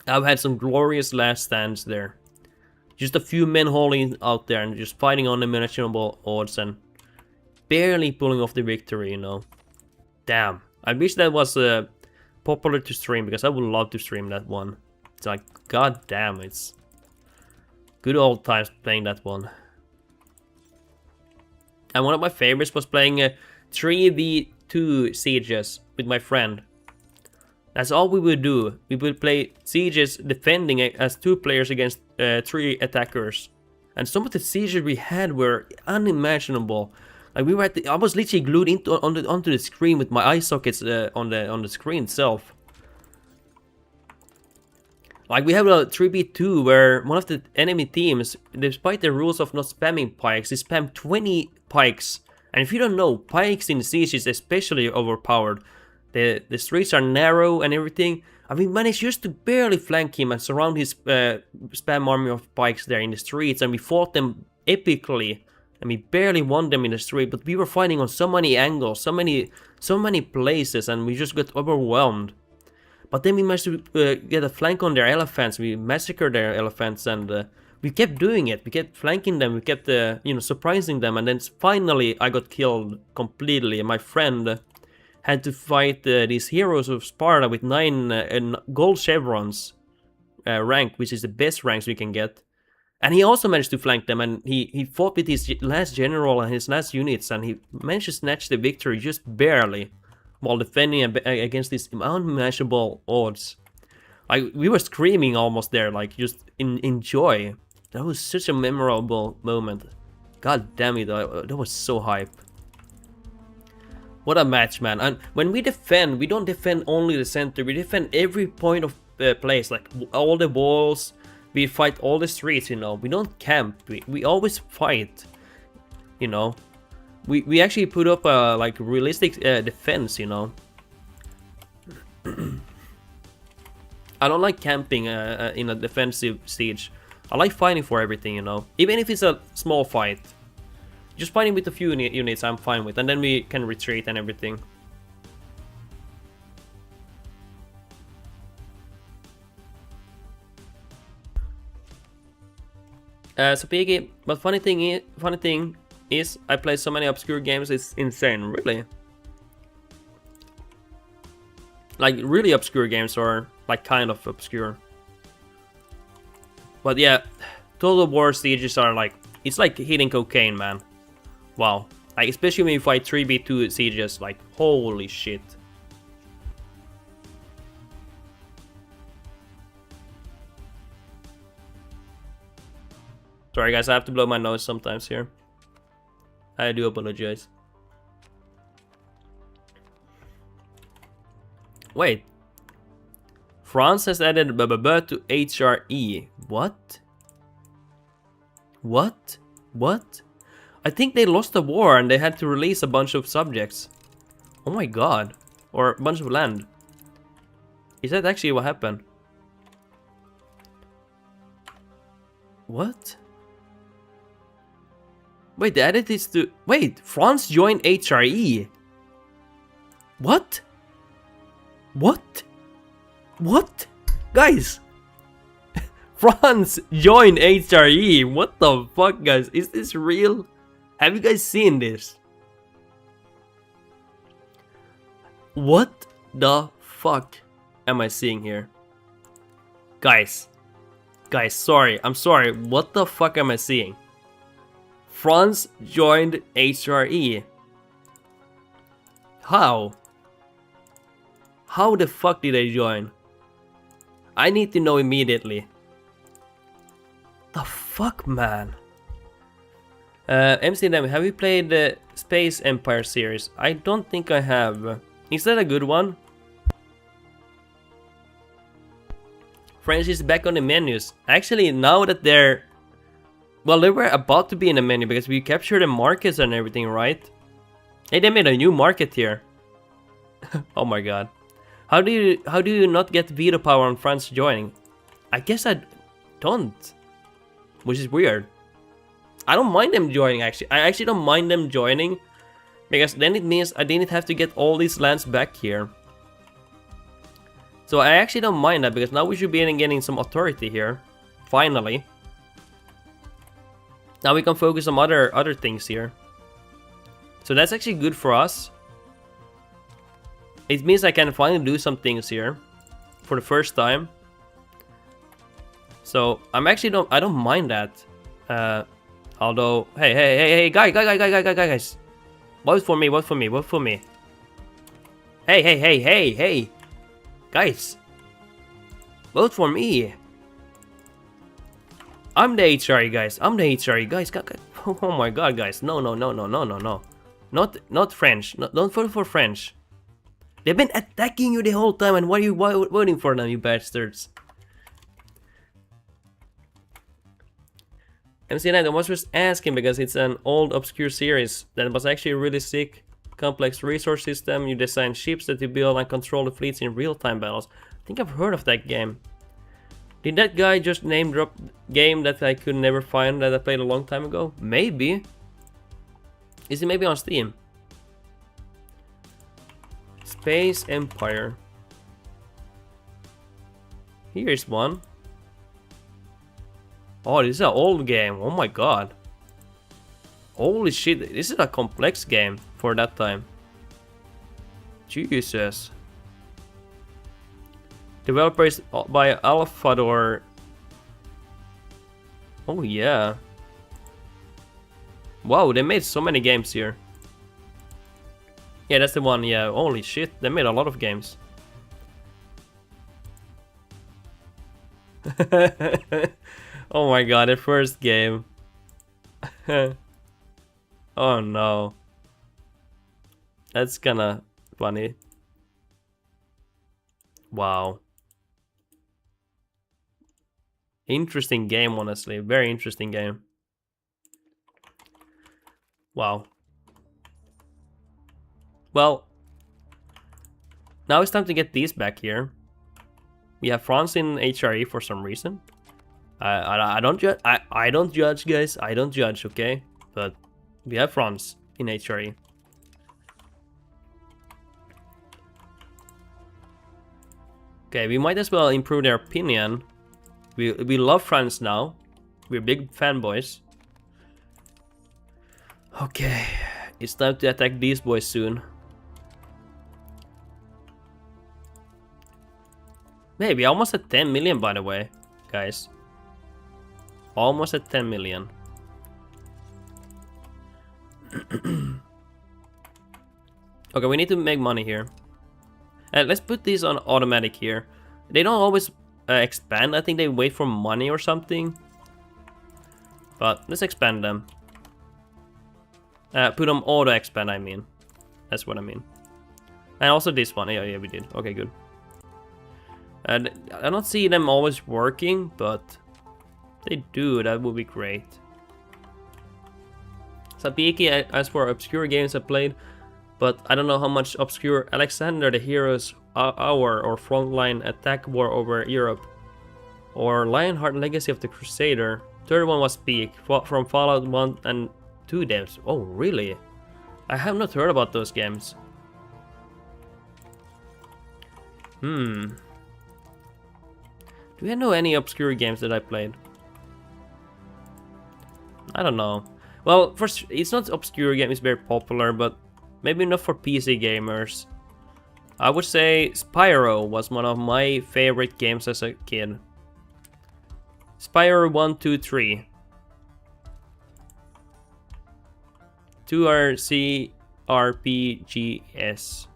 I've had some glorious last stands there. Just a few men holding out there and just fighting on unimaginable odds and barely pulling off the victory, you know. Damn. I wish that was popular to stream because I would love to stream that one. It's like, god damn, it's good old times playing that one. And one of my favorites was playing 3v2 sieges with my friend. That's all we would do. We would play sieges defending as 2 players against 3 attackers. And some of the sieges we had were unimaginable. Like we were I was literally glued onto the screen with my eye sockets on the screen itself. Like we have a 3v2 where one of the enemy teams, despite the rules of not spamming pikes, they spam 20 pikes. And if you don't know, pikes in Siege is especially overpowered. The streets are narrow and everything. And we managed just to barely flank him and surround his spam army of pikes there in the streets. And we fought them epically. And we barely won them in the street. But we were fighting on so many angles, so many places. And we just got overwhelmed. But then we managed to get a flank on their elephants. We massacred their elephants and we kept doing it. We kept flanking them. We kept, surprising them. And then finally, I got killed completely. My friend had to fight these heroes of Sparta with 9 gold chevrons rank, which is the best ranks we can get. And he also managed to flank them. And he fought with his last general and his last units. And he managed to snatch the victory just barely while defending against these unimaginable odds. Like, we were screaming almost there, like, just in joy. That was such a memorable moment. God damn it, that was so hype. What a match, man. And when we defend, we don't defend only the center. We defend every point of place, like all the walls. We fight all the streets, you know. We don't camp. We always fight, you know. We actually put up a like realistic defense, you know. I don't like camping in a defensive siege. I like fighting for everything, you know. Even if it's a small fight. Just fighting with a few units I'm fine with. And then we can retreat and everything. So Piggy, but funny thing is I play so many obscure games, it's insane, really. Like really obscure games or like kind of obscure. But yeah, Total War sieges are like, it's like hitting cocaine, man. Wow. Like, especially when you fight 3v2 sieges, like, holy shit. Sorry guys, I have to blow my nose sometimes here. I do apologize. Wait. France has added to HRE. What? What? What? I think they lost the war and they had to release a bunch of subjects. Oh my god. Or a bunch of land. Is that actually what happened? What? Wait, they added this to... Wait, France joined HRE. What? What? What? Guys! France joined HRE. What the fuck, guys? Is this real? Have you guys seen this? What the fuck am I seeing here? Guys, sorry, I'm sorry. What the fuck am I seeing? France joined HRE. How? How the fuck did they join? I need to know immediately. The fuck, man? MCDM, have you played the Space Empire series? I don't think I have. Is that a good one? French is back on the menus. Actually, now that they're... Well, they were about to be in the menu because we captured the markets and everything, right? Hey, they made a new market here. Oh my god. How do you not get veto power on France joining? I guess I don't. Which is weird. I don't mind them joining, actually. I actually don't mind them joining. Because then it means I didn't have to get all these lands back here. So I actually don't mind that, because now we should be getting some authority here. Finally. Now we can focus on other things here. So that's actually good for us. It means I can finally do some things here. For the first time. So I'm actually I don't mind that. Although, hey, guys. Vote for me, vote for me, vote for me. Hey. Guys. Vote for me. I'm the HRE, guys. I'm the HRE, guys. Oh my god, guys. No. Not French. No, don't vote for French. They've been attacking you the whole time, and why are you voting for them, you bastards? MC9, I was just asking because it's an old obscure series that was actually really sick. Complex resource system, you design ships that you build and control the fleets in real-time battles. I think I've heard of that game. Did that guy just name drop game that I could never find that I played a long time ago? Maybe. Is it maybe on Steam? Space Empire. Here's one. Oh, this is an old game. Oh my god. Holy shit, this is a complex game for that time. Jesus. Developer is by Alphador. Oh yeah. Wow, they made so many games here. Yeah, that's the one, yeah. Holy shit, they made a lot of games. Oh my god, the first game. Oh no. That's kinda funny. Wow. Interesting game, honestly. Very interesting game. Wow. Well, now it's time to get these back here. We have France in HRE for some reason. I don't judge. I don't judge, guys. I don't judge, okay? But we have France in HRE. Okay, we might as well improve their opinion. We love France now. We're big fanboys. Okay, it's time to attack these boys soon. Maybe almost at 10 million, by the way, guys. Almost at 10 million. Okay, we need to make money here. Let's put these on automatic here. They don't always expand. I think they wait for money or something. But let's expand them. Put them auto expand, I mean. That's what I mean. And also this one. Yeah, we did. Okay, good. I don't see them always working, but they do. That would be great. Sabiki as for obscure games I played, but I don't know how much obscure Alexander the Hero's Hour or Frontline Attack War over Europe or Lionheart Legacy of the Crusader. Third one was Peak from Fallout 1 and 2 devs. Oh, really? I have not heard about those games. Do you know any obscure games that I played? I don't know. Well, first, it's not obscure game, it's very popular, but maybe not for PC gamers. I would say Spyro was one of my favorite games as a kid. Spyro 1, 2, 3. 2RC RPGs.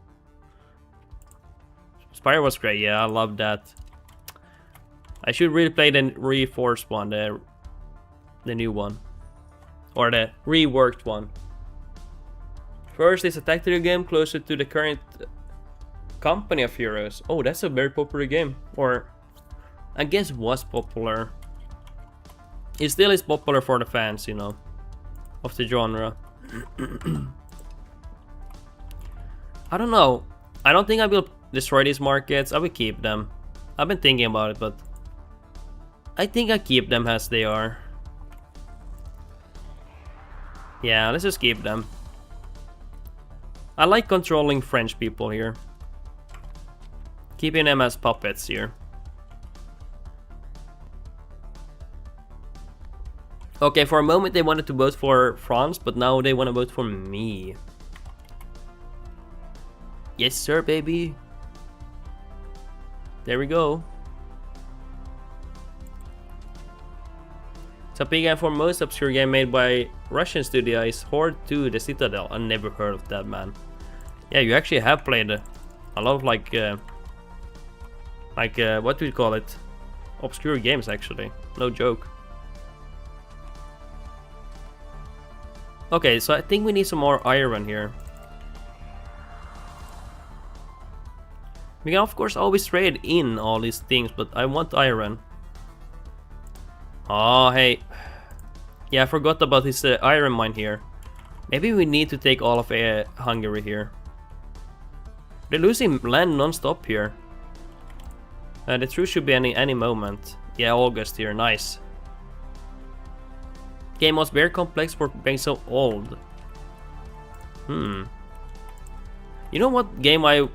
Spyro was great, yeah, I love that. I should really play the Reforged one, the new one. Or the reworked one. First is a tactical game closer to the current company of heroes. Oh, that's a very popular game. Or, I guess was popular. It still is popular for the fans, you know, of the genre. I don't know. I don't think I will destroy these markets. I will keep them. I've been thinking about it, but I think I keep them as they are. Yeah, let's just keep them. I like controlling French people here. Keeping them as puppets here. Okay, for a moment they wanted to vote for France, but now they want to vote for me. Yes sir, baby. There we go. So big game for most obscure game made by Russian studio is Horde 2 The Citadel. I never heard of that, man. Yeah, you actually have played a lot of like what do you call it? Obscure games actually. No joke. Okay, so I think we need some more iron here. We can of course always trade in all these things, but I want iron. Oh, hey. Yeah, I forgot about his iron mine here. Maybe we need to take all of Hungary here. They're losing land non-stop here. The truth should be any moment. Yeah, August here, nice. Game was very complex for being so old. You know what game I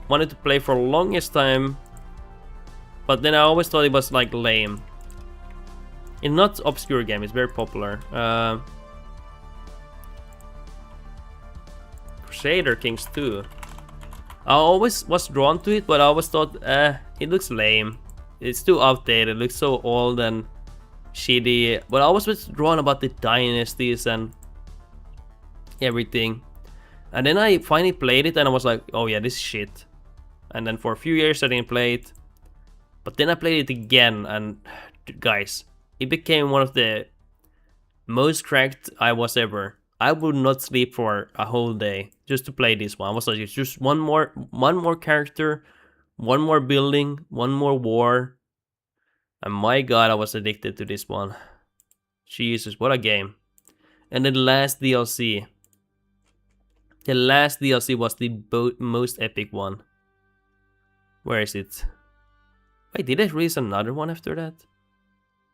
wanted to play for the longest time, but then I always thought it was like lame. It's not obscure game, it's very popular. Crusader Kings 2. I always was drawn to it, but I always thought, it looks lame. It's too outdated, it looks so old and shitty. But I always was drawn about the dynasties and everything. And then I finally played it and I was like, oh yeah, this is shit. And then for a few years I didn't play it. But then I played it again and guys, it became one of the most cracked I was ever. I would not sleep for a whole day just to play this one. I was like, it's just one more character, one more building, one more war. And my god, I was addicted to this one. Jesus, what a game. And the last DLC. The last DLC was the most epic one. Where is it? Wait, did they release another one after that?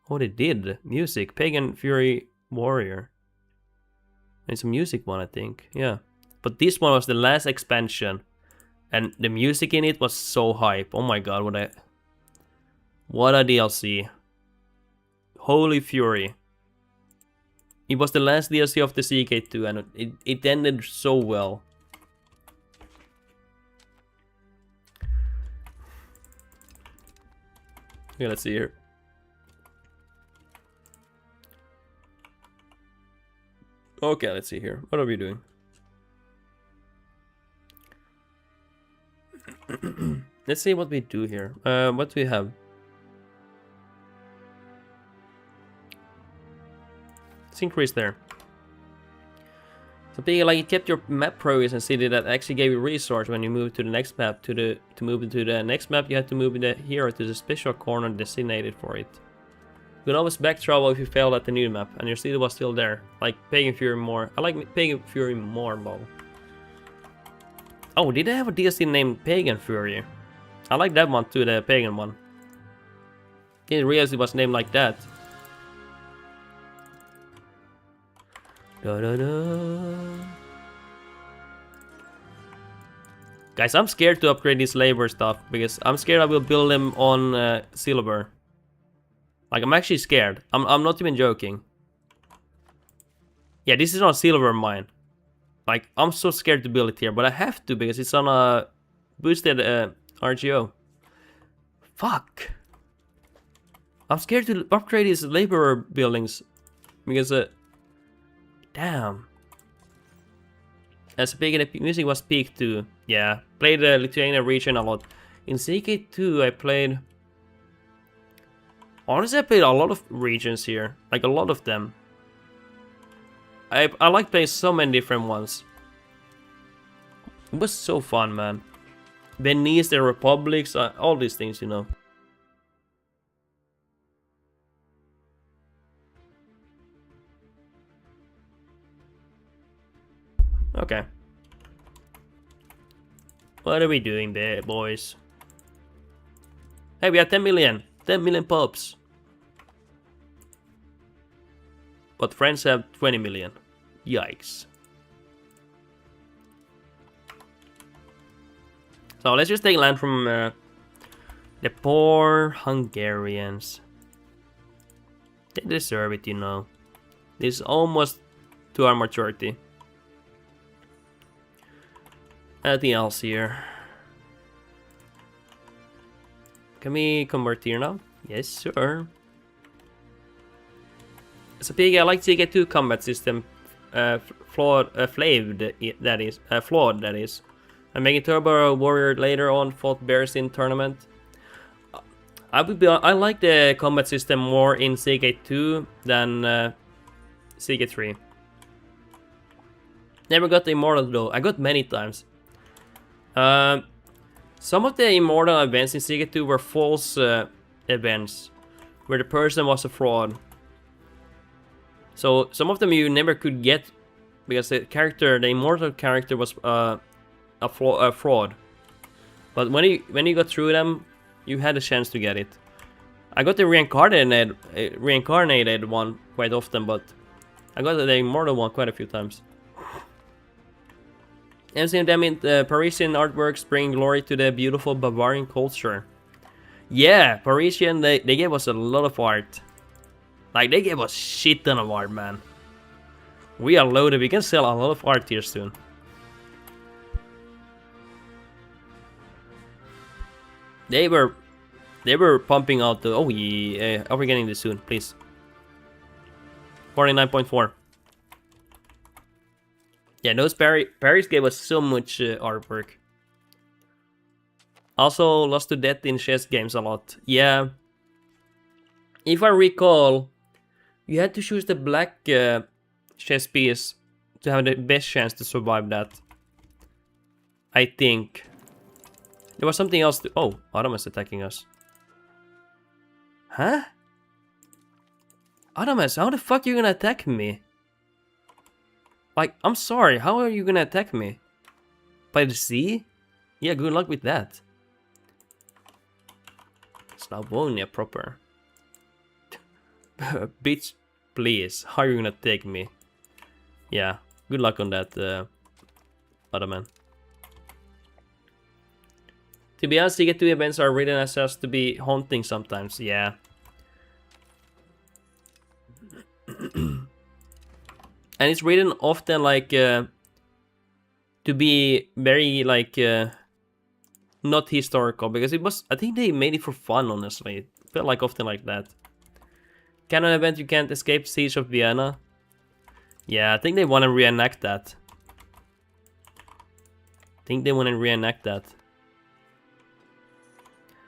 Oh, they did. Music. Pagan Fury Warrior. It's a music one, I think. Yeah. But this one was the last expansion. And the music in it was so hype. Oh my god, what a DLC. Holy Fury. It was the last DLC of the CK2 and it ended so well. Okay, let's see here. Okay, let's see here. What are we doing? Let's see what we do here. What do we have? Let's increase there. Something like it kept your map progress and city that actually gave you resource when you move to the next map. To move into the next map, you had to move the hero to the special corner designated for it. You could always back travel if you failed at the new map, and your city was still there. Like Pagan Fury more. I like Pagan Fury more, lol. Oh, did they have a DLC named Pagan Fury? I like that one too, the Pagan one. Didn't realize it was named like that. Da, da, da. Guys, I'm scared to upgrade this labor stuff because I'm scared I will build them on silver. Like, I'm actually scared. I'm not even joking. Yeah, this is not silver mine. Like, I'm so scared to build it here, but I have to because it's on a boosted RGO. Fuck. I'm scared to upgrade these laborer buildings because damn. As big the music was peak too. Yeah, played the Lithuania region a lot. In CK2 I played... Honestly, I played a lot of regions here. Like a lot of them. I like playing so many different ones. It was so fun, man. Venice, the Republics, all these things, you know. Okay. What are we doing there, boys? Hey, we have 10 million. 10 million pups. But friends have 20 million. Yikes. So let's just take land from the poor Hungarians. They deserve it, you know. This is almost to our maturity. Anything else here? Can we convert here now? Yes, sir. So I like to get 2 combat system flawed, that is. I'm making Turbo Warrior later on fought bears in tournament. I like the combat system more in CK2 than CK3. Never got the Immortal though. I got many times. Some of the Immortal events in CK2 were false events, where the person was a fraud. So some of them you never could get because the Immortal character was a fraud. But when you got through them, you had a chance to get it. I got the reincarnated one quite often, but I got the Immortal one quite a few times. And same time, Parisian artworks bring glory to the beautiful Bavarian culture. Yeah, Parisian, they gave us a lot of art. Like, they gave us shit ton of art, man. We are loaded, we can sell a lot of art here soon. They were pumping out the... Oh yeah, are we getting this soon, please? 49.4. Yeah, those Paris gave us so much artwork. Also lost to death in chess games a lot. Yeah. If I recall, you had to choose the black chess piece to have the best chance to survive that. I think. There was something else to... Oh, Adam is attacking us. Huh? Adamas, how the fuck are you gonna attack me? Like, I'm sorry, how are you gonna attack me? By the sea? Yeah, good luck with that. Slavonia proper. Bitch, please, how are you gonna take me? Yeah, good luck on that, other man. To be honest, CK2 events are written as us to be haunting sometimes, yeah. And it's written often like to be very like not historical, because it was, I think they made it for fun, honestly. feel like often like that. Canon event, you can't escape Siege of Vienna. Yeah, I think they want to reenact that.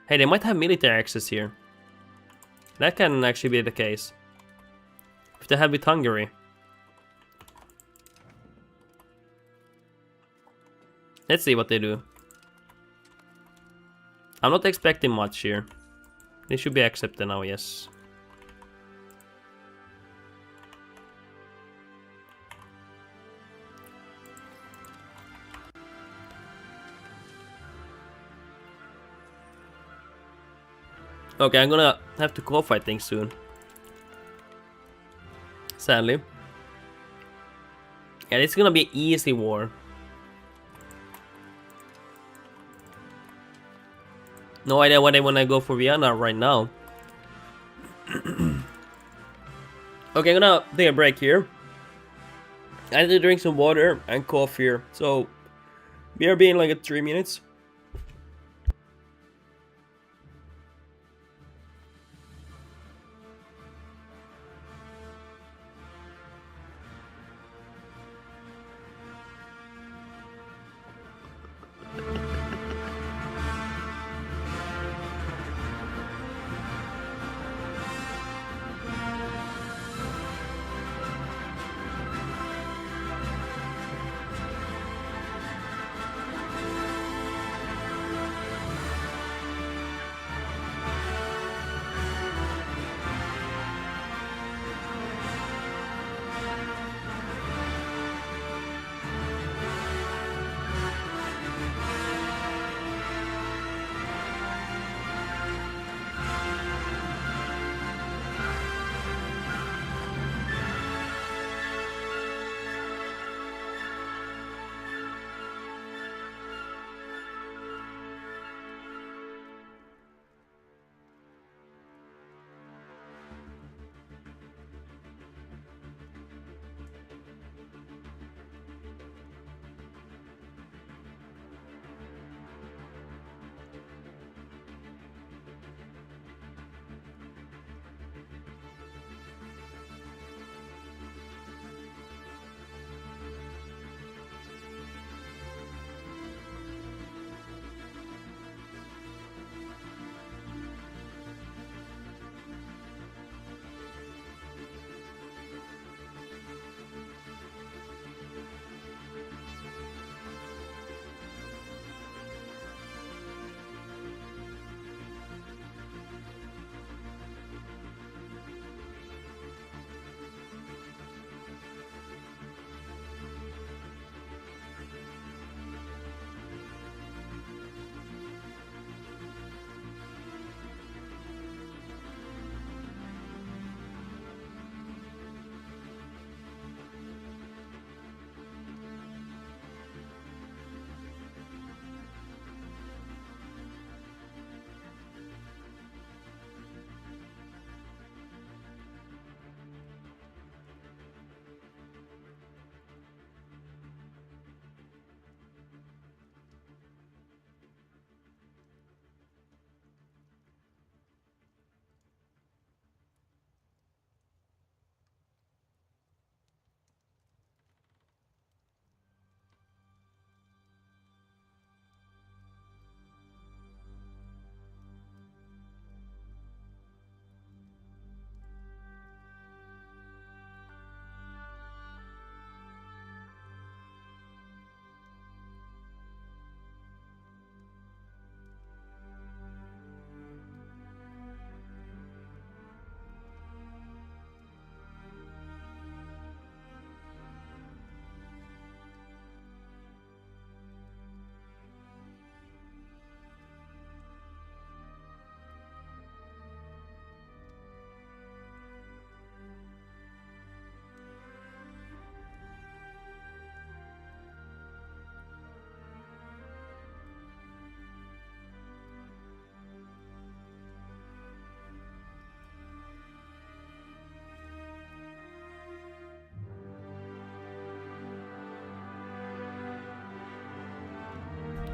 Hey, they might have military access here. That can actually be the case. If they have with Hungary. Let's see what they do. I'm not expecting much here. They should be accepted now, yes. Okay, I'm gonna have to call fight things soon. Sadly. Yeah, it's gonna be an easy war. No idea why they wanna go for Vienna right now. Okay, I'm gonna take a break here. I need to drink some water and cough here. So, BRB in like 3 minutes.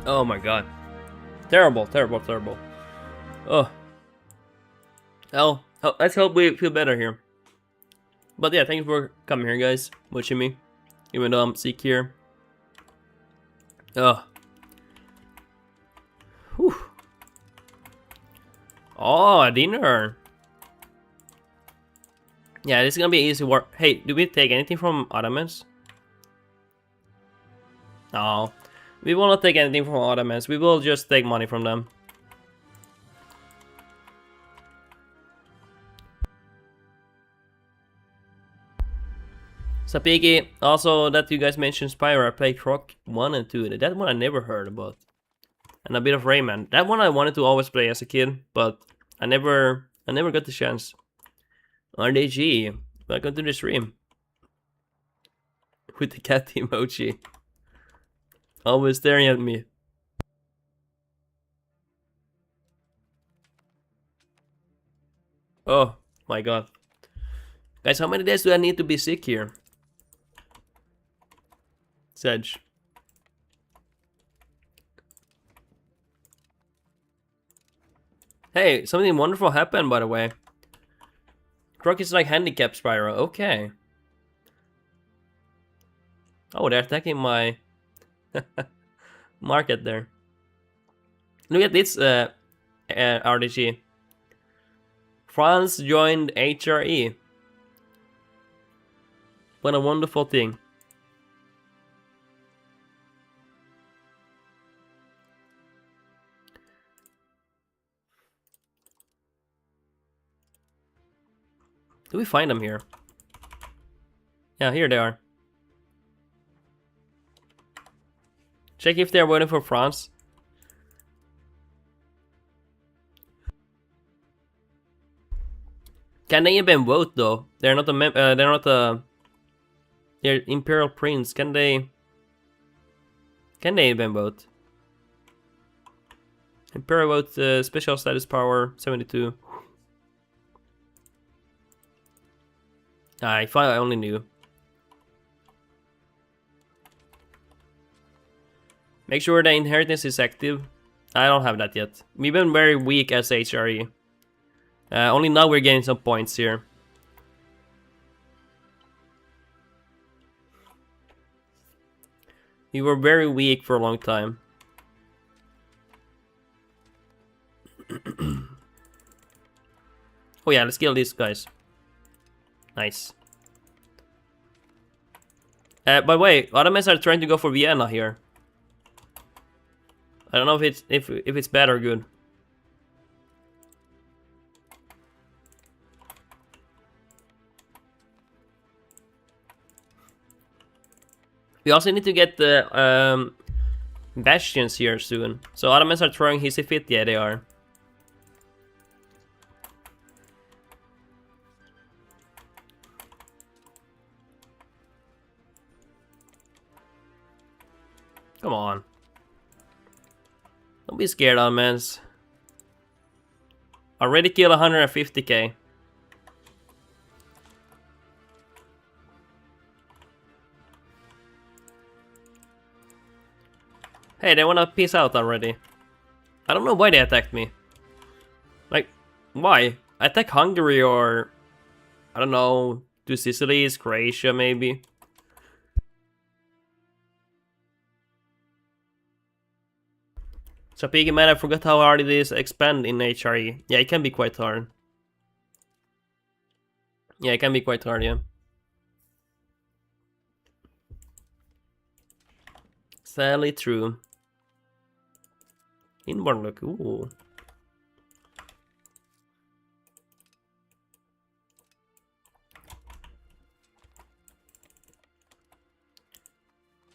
Oh my god. Terrible, terrible, terrible. Oh. Oh, let's hope we feel better here. But yeah, thank you for coming here, guys. Watching me. Even though I'm sick here. Oh. Whew. Oh, dinner. Yeah, this is gonna be easy work. Hey, do we take anything from Ottomans? No. We will not take anything from Ottomans. We will just take money from them. Sapiki, also that you guys mentioned Spyro, I played Croc 1 and 2. That one I never heard about. And a bit of Rayman. That one I wanted to always play as a kid, but I never got the chance. RDG, welcome to the stream. With the cat emoji. Always staring at me. Oh my god. Guys, how many days do I need to be sick here? Sedge. Hey, something wonderful happened, by the way. Croc is like handicapped Spyro. Okay. Oh, they're attacking my market there. Look at this RDG. France joined HRE. What a wonderful thing. Do we find them here? Yeah, here they are. Check if they're waiting for France. Can they even vote though? They're not a they're not a. They're Imperial Prince. Can they? Can they even vote? Imperial vote special status power 72. If I only knew. Make sure the inheritance is active. I don't have that yet. We've been very weak as HRE. Only now we're getting some points here. We were very weak for a long time. Oh yeah, let's kill these guys. Nice. By the way, Ottomans are trying to go for Vienna here. I don't know if it's bad or good. We also need to get the bastions here soon. So Ottomans are throwing hissy fit. Yeah, they are. Come on. Don't be scared, Ottomans. Already killed 150k. Hey, they wanna peace out already. I don't know why they attacked me. Like, why? Attack Hungary or... I don't know, to Sicily, Croatia maybe. So Piggy Man, I forgot how hard it is to expand in HRE. Yeah, it can be quite hard. Yeah, it can be quite hard, yeah. Sadly true. Inborn look, ooh.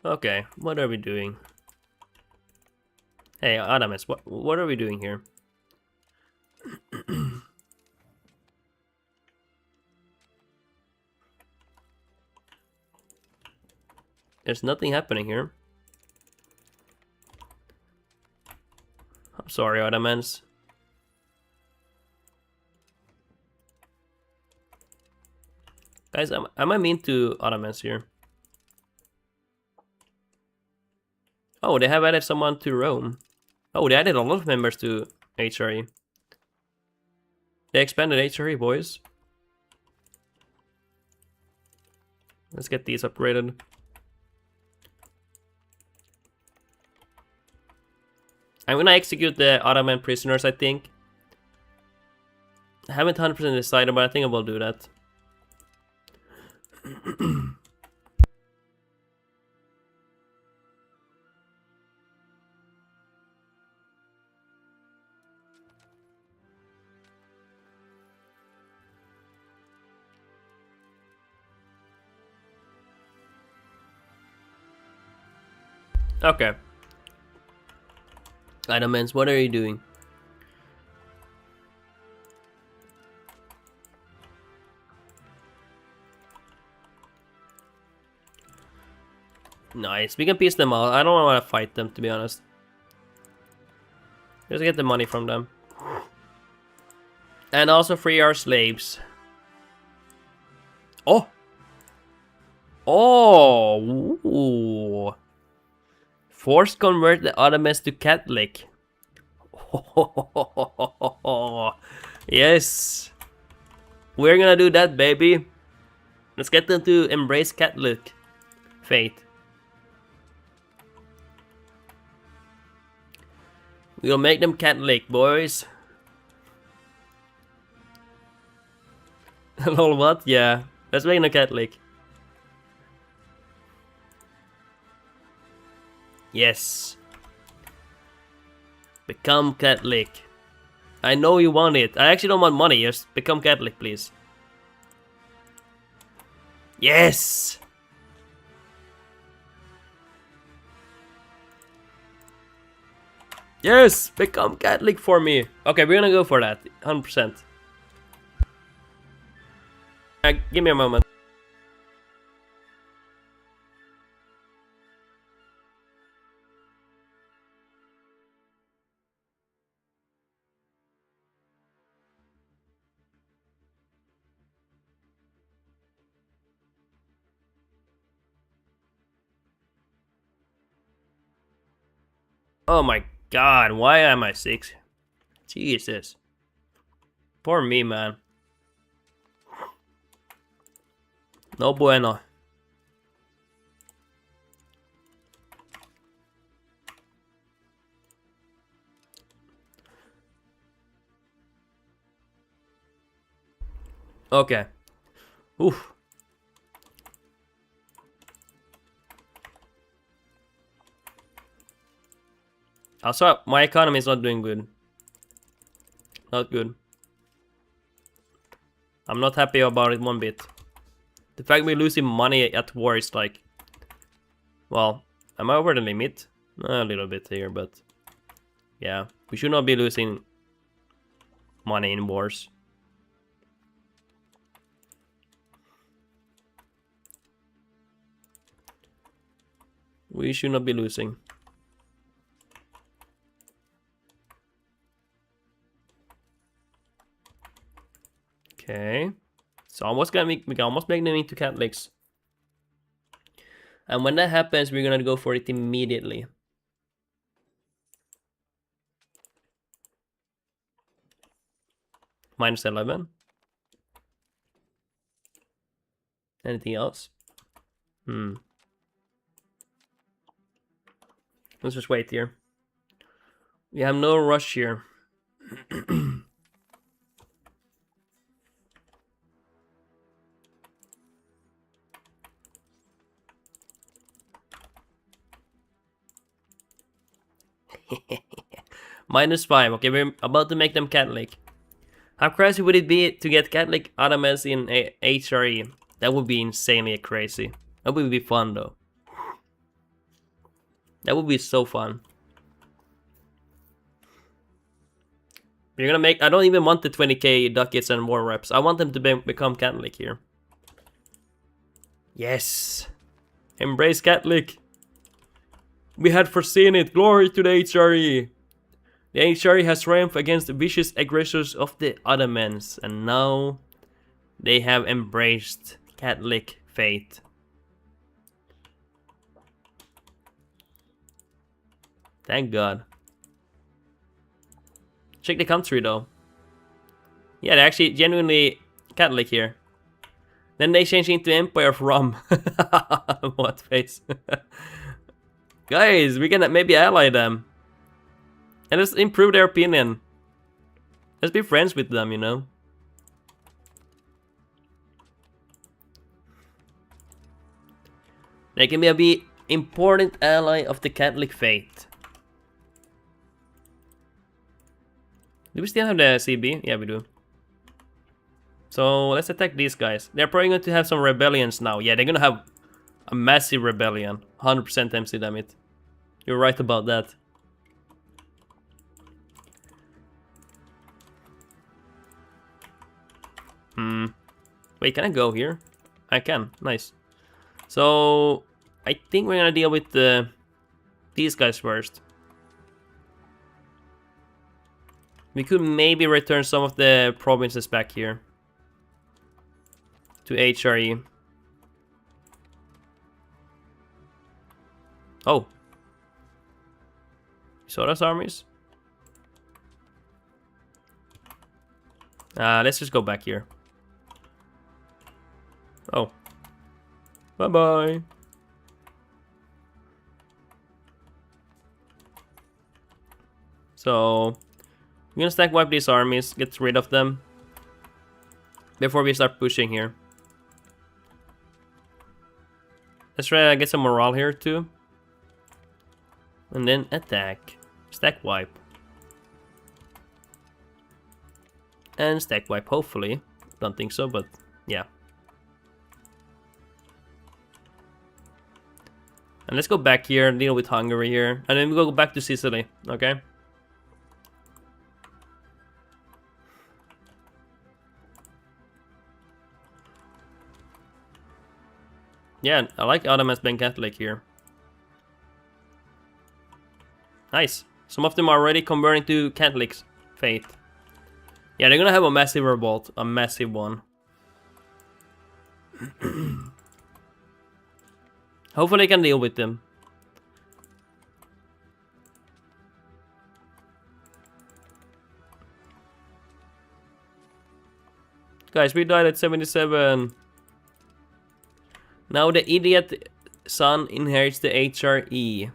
Okay, what are we doing? Hey, Adamus, what are we doing here? There's nothing happening here. I'm sorry, Ottomans. Guys, am I mean to Ottomans here? Oh, they have added someone to Rome. Oh, they added a lot of members to HRE. They expanded HRE, boys. Let's get these upgraded. I'm gonna execute the Ottoman prisoners, I think. I haven't 100% decided, but I think I will do that. Okay. Ottomans, what are you doing? Nice. We can piece them out. I don't want to fight them, to be honest. Just get the money from them. And also free our slaves. Oh! Oh! Ooh. Force convert the Ottomans to Catholic. Yes! We're gonna do that, baby. Let's get them to embrace Catholic faith. We'll make them Catholic, boys. Lol, what? Yeah. Let's make them Catholic. Yes. Become Catholic. I know you want it. I actually don't want money. Just become Catholic, please. Yes! Yes! Become Catholic for me. Okay, we're gonna go for that. 100%. Give me a moment. Oh my god, why am I 6? Jesus. Poor me, man. No bueno. Okay. Oof. Also, my economy is not doing good. Not good. I'm not happy about it one bit. The fact we're losing money at war is like... Well, am I over the limit? A little bit here, but... Yeah, we should not be losing money in wars. We should not be losing. Okay. So almost gonna make, we can almost make them into Catholics. And when that happens, we're gonna go for it immediately. Minus 11. Anything else? Let's just wait here. We have no rush here. -5. Okay, we're about to make them Catholic. How crazy would it be to get Catholic Ottomans in HRE? That would be insanely crazy. That would be fun though. That would be so fun. You're gonna make... I don't even want the 20k ducats and war reps. I want them to become Catholic here. Yes! Embrace Catholic! We had foreseen it! Glory to the HRE! The HRE has triumphed against the vicious aggressors of the Ottomans, and now they have embraced Catholic faith. Thank God. Check the country though. Yeah, they're actually genuinely Catholic here. Then they change into Empire of Rum. What face? Guys, we can maybe ally them. And let's improve their opinion. Let's be friends with them, you know? They can be a important ally of the Catholic faith. Do we still have the CB? Yeah, we do. So let's attack these guys. They're probably going to have some rebellions now. Yeah, they're gonna have a massive rebellion. 100% MC, damn it. You're right about that. Wait, can I go here? I can. Nice. So I think we're gonna deal with these guys first. We could maybe return some of the provinces back here to HRE. Oh. Saw those armies? Let's just go back here. Oh. Bye-bye. So, we're gonna stack wipe these armies, get rid of them before we start pushing here. Let's try to get some morale here too. And then attack. Stack wipe. And stack wipe, hopefully. Don't think so, but yeah. And let's go back here, deal with Hungary here. And then we go back to Sicily, okay? Yeah, I like Adam as being Catholic here. Nice. Some of them are already converting to Catholic faith. Yeah, they're gonna have a massive revolt. A massive one. Hopefully I can deal with them. Guys, we died at 77. Now the idiot son inherits the HRE.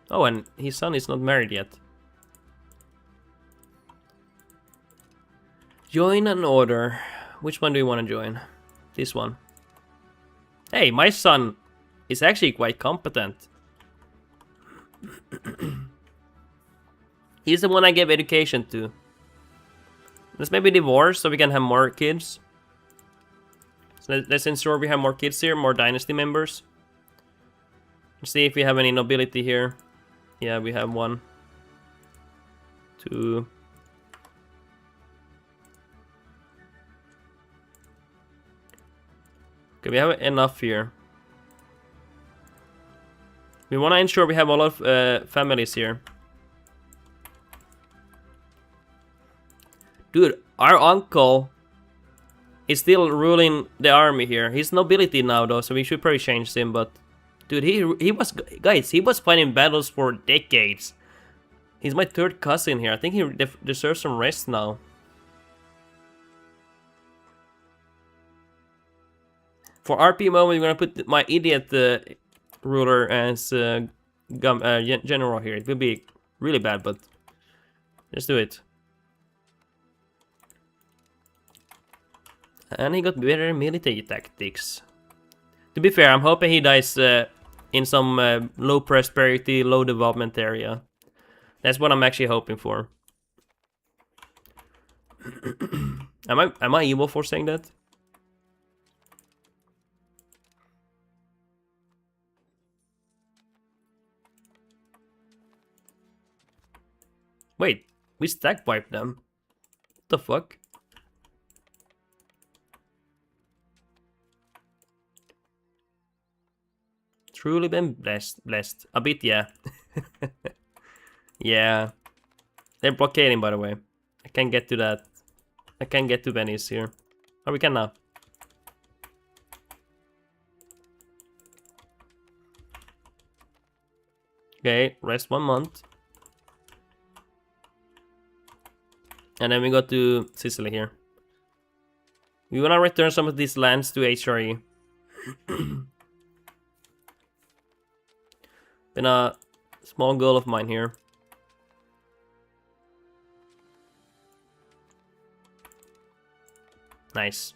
Oh, and his son is not married yet. Join an order. Which one do you want to join? This one. Hey, my son is actually quite competent. He's the one I gave education to. Let's maybe divorce so we can have more kids. So let's ensure we have more kids here, more dynasty members. Let's see if we have any nobility here. Yeah, we have 1, 2. Okay, we have enough here. We want to ensure we have a lot of families here. Dude, our uncle is still ruling the army here. He's nobility now though, so we should probably change him, but... Dude, he was... Guys, he was fighting battles for decades. He's my third cousin here. I think he deserves some rest now. For RP moment, we're gonna put my idiot ruler as general here. It will be really bad, but... Let's do it. And he got better military tactics. To be fair, I'm hoping he dies in some low prosperity, low development area. That's what I'm actually hoping for. Am I evil for saying that? Wait, we stack wiped them. What the fuck? Truly been blessed. A bit, yeah. Yeah. They're blockading, by the way. I can't get to that. I can't get to Venice here. Oh, we can now. Okay, rest 1 month. And then we go to Sicily here. We wanna return some of these lands to HRE. Been a small goal of mine here. Nice.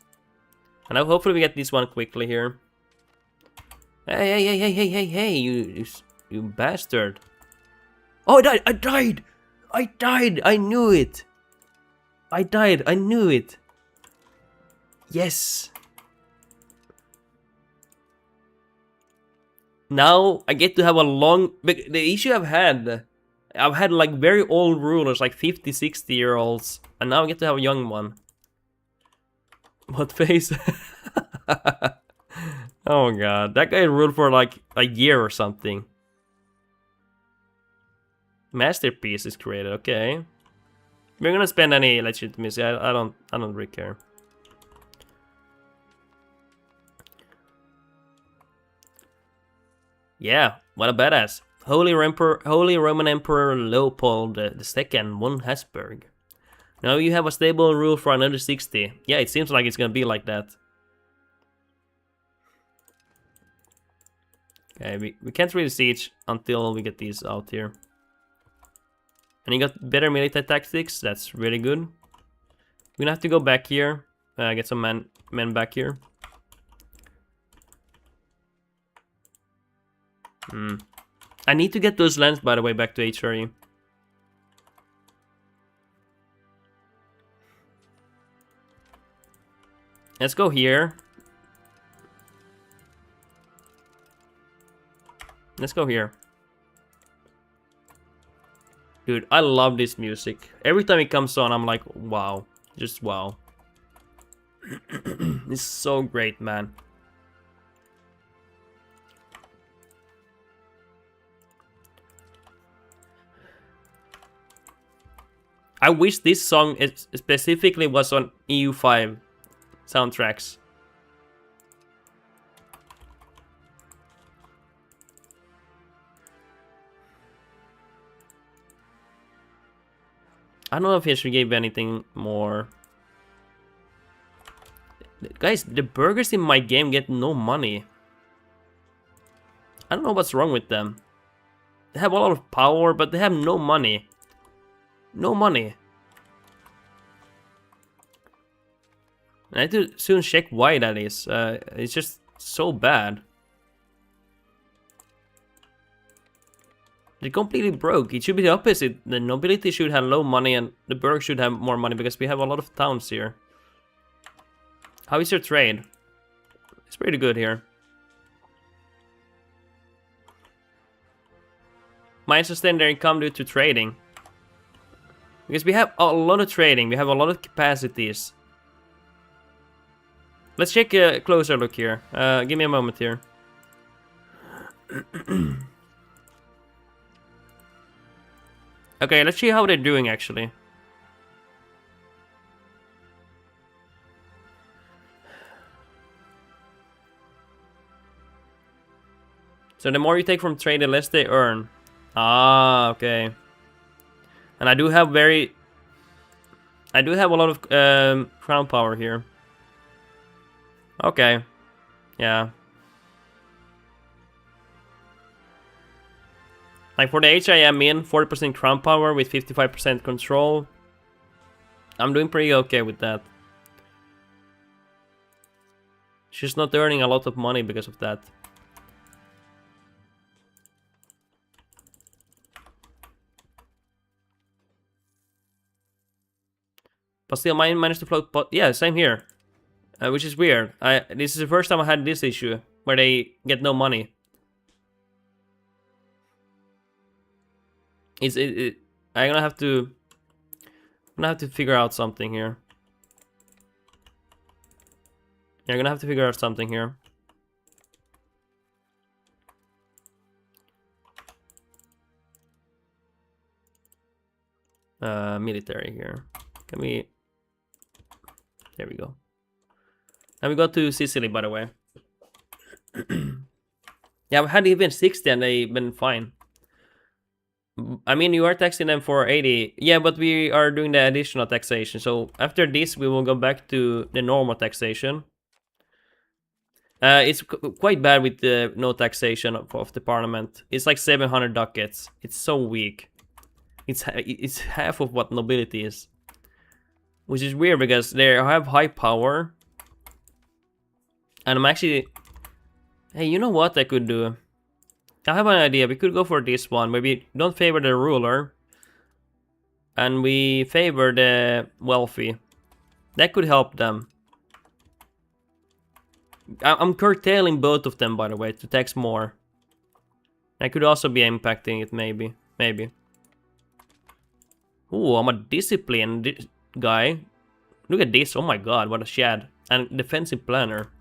And now hopefully we get this one quickly here. Hey, you bastard. Oh, I died! I knew it! I knew it! Yes! Now I get to have a long... The issue I've had like very old rulers, like 50, 60-year-olds. And now I get to have a young one. What face? Oh god, that guy ruled for like a year or something. Masterpiece is created, okay. We're gonna spend any legitimacy. I don't really care. Yeah, what a badass. Holy Roman Emperor Leopold II won Habsburg. Now you have a stable rule for another 60. Yeah, it seems like it's gonna be like that. Okay, we can't really siege until we get these out here. And you got better military tactics, that's really good. We're gonna have to go back here, get some men back here. I need to get those lands, by the way, back to HRE. Let's go here. Let's go here. Dude, I love this music. Every time it comes on, I'm like, wow. Just wow. It's so great, man. I wish this song specifically was on EU5 soundtracks. I don't know if he should give anything more. Guys, the burgers in my game get no money. I don't know what's wrong with them. They have a lot of power, but they have no money. No money. I need to soon check why that is. It's just so bad. They're completely broke. It should be the opposite. The nobility should have low money and the burg should have more money because we have a lot of towns here. How is your trade? It's pretty good here. Mine sustain their income due to trading. Because we have a lot of trading, we have a lot of capacities. Let's take a closer look here. Give me a moment here. Okay, let's see how they're doing actually. So the more you take from trade, the less they earn. Ah, okay. And I do have a lot of crown power here. Okay. Yeah. Like for the age I am in, 40% crown power with 55% control. I'm doing pretty okay with that. She's not earning a lot of money because of that. But still, mine managed to float. But yeah, same here, which is weird. This is the first time I had this issue where they get no money. I'm gonna have to figure out something here. Yeah, I'm gonna have to figure out something here. Military here. Can we? There we go. Now we go to Sicily, by the way. Yeah, I've had even 60 and they've been fine. I mean, you are taxing them for 80. Yeah, but we are doing the additional taxation. So after this, we will go back to the normal taxation. It's quite bad with the no taxation of the parliament. It's like 700 ducats. It's so weak. It's half of what nobility is. Which is weird because they have high power. And I'm actually... Hey, you know what I could do? I have an idea. We could go for this one. Maybe don't favor the ruler. And we favor the wealthy. That could help them. I'm curtailing both of them, by the way, to tax more. I could also be impacting it, maybe. Maybe. Ooh, I'm a disciplined guy. Look at this. Oh my god, what a shad. And defensive planner.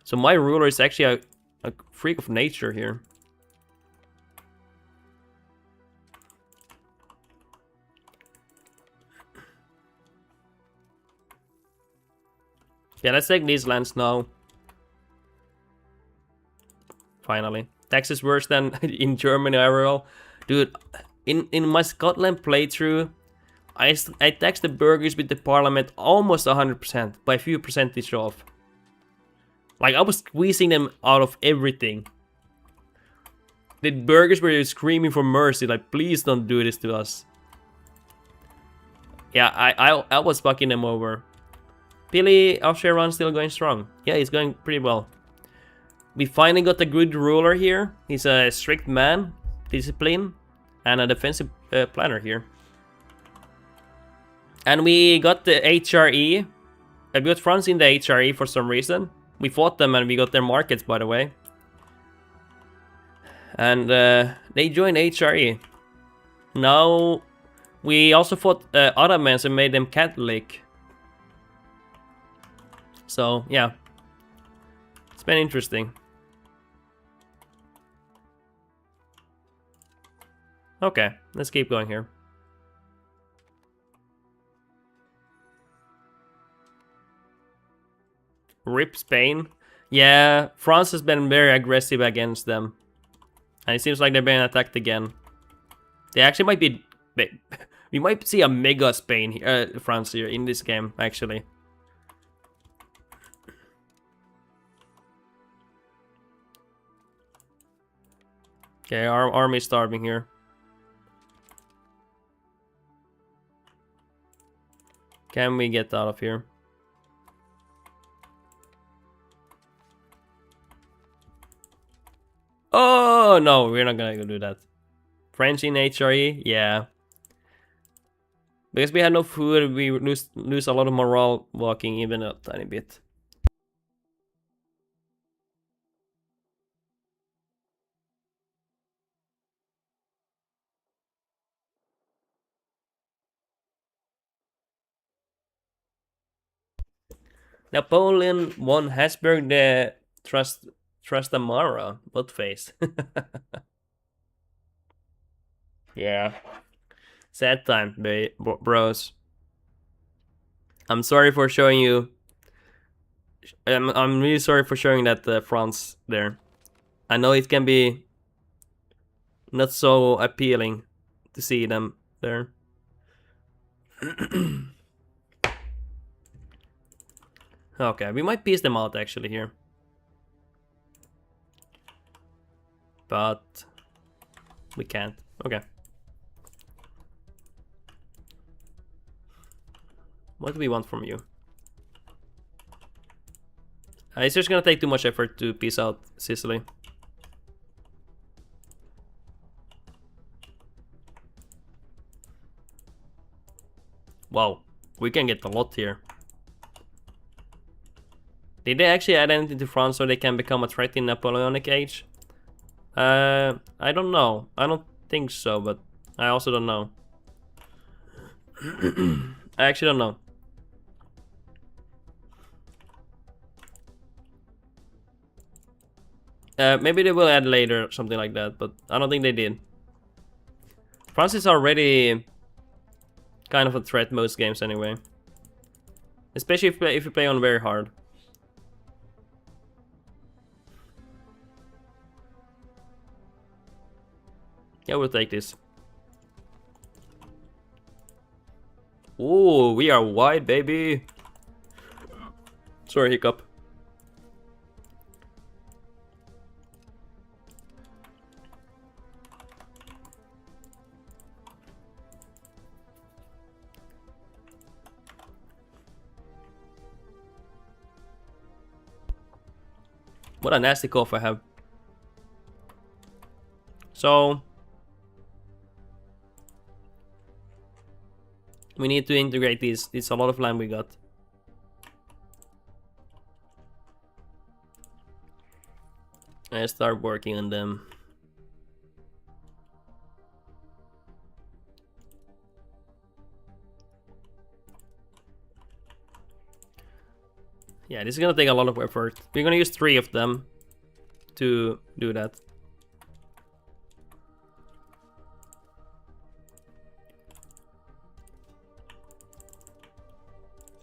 So my ruler is actually a freak of nature here. Yeah, let's take these lands now. Finally. Tax is worse than in Germany, overall. Dude, in my Scotland playthrough, I taxed the burghers with the parliament almost 100%, by a few percentage off. Like, I was squeezing them out of everything. The burghers were screaming for mercy, like, please don't do this to us. Yeah, I was fucking them over. Pili, Austria run still going strong. Yeah, he's going pretty well. We finally got a good ruler here. He's a strict man, discipline, and a defensive planner here. And we got the HRE. We got France in the HRE for some reason. We fought them and we got their markets, by the way. And they joined HRE. Now, we also fought Ottomans and made them Catholic. So, yeah. It's been interesting. Okay, let's keep going here. RIP Spain. Yeah, France has been very aggressive against them. And it seems like they're being attacked again. They actually might be... We might see a mega Spain here, France here in this game, actually. Okay, our army's starving here. Can we get out of here? Oh, no, we're not gonna go do that. French in HRE? Yeah. Because we had no food, we lose a lot of morale walking even a tiny bit. Napoleon won Habsburg the Trastamara. What face? Yeah. Sad time, bros. I'm sorry for showing you. I'm really sorry for showing that France there. I know it can be not so appealing to see them there. Okay, we might piece them out actually here. But we can't. Okay. What do we want from you? It's just gonna take too much effort to piece out Sicily. Wow, we can get a lot here. Did they actually add anything to France so they can become a threat in Napoleonic age? I don't know. I don't think so, but I also don't know. I actually don't know. Maybe they will add later or something like that, but I don't think they did. France is already kind of a threat most games anyway. Especially if you play on very hard. Yeah, we'll take this. Oh, we are wide, baby. Sorry, hiccup. What a nasty cough I have. So we need to integrate these. It's a lot of land we got. I start working on them. Yeah, this is gonna take a lot of effort. We're gonna use 3 of them to do that.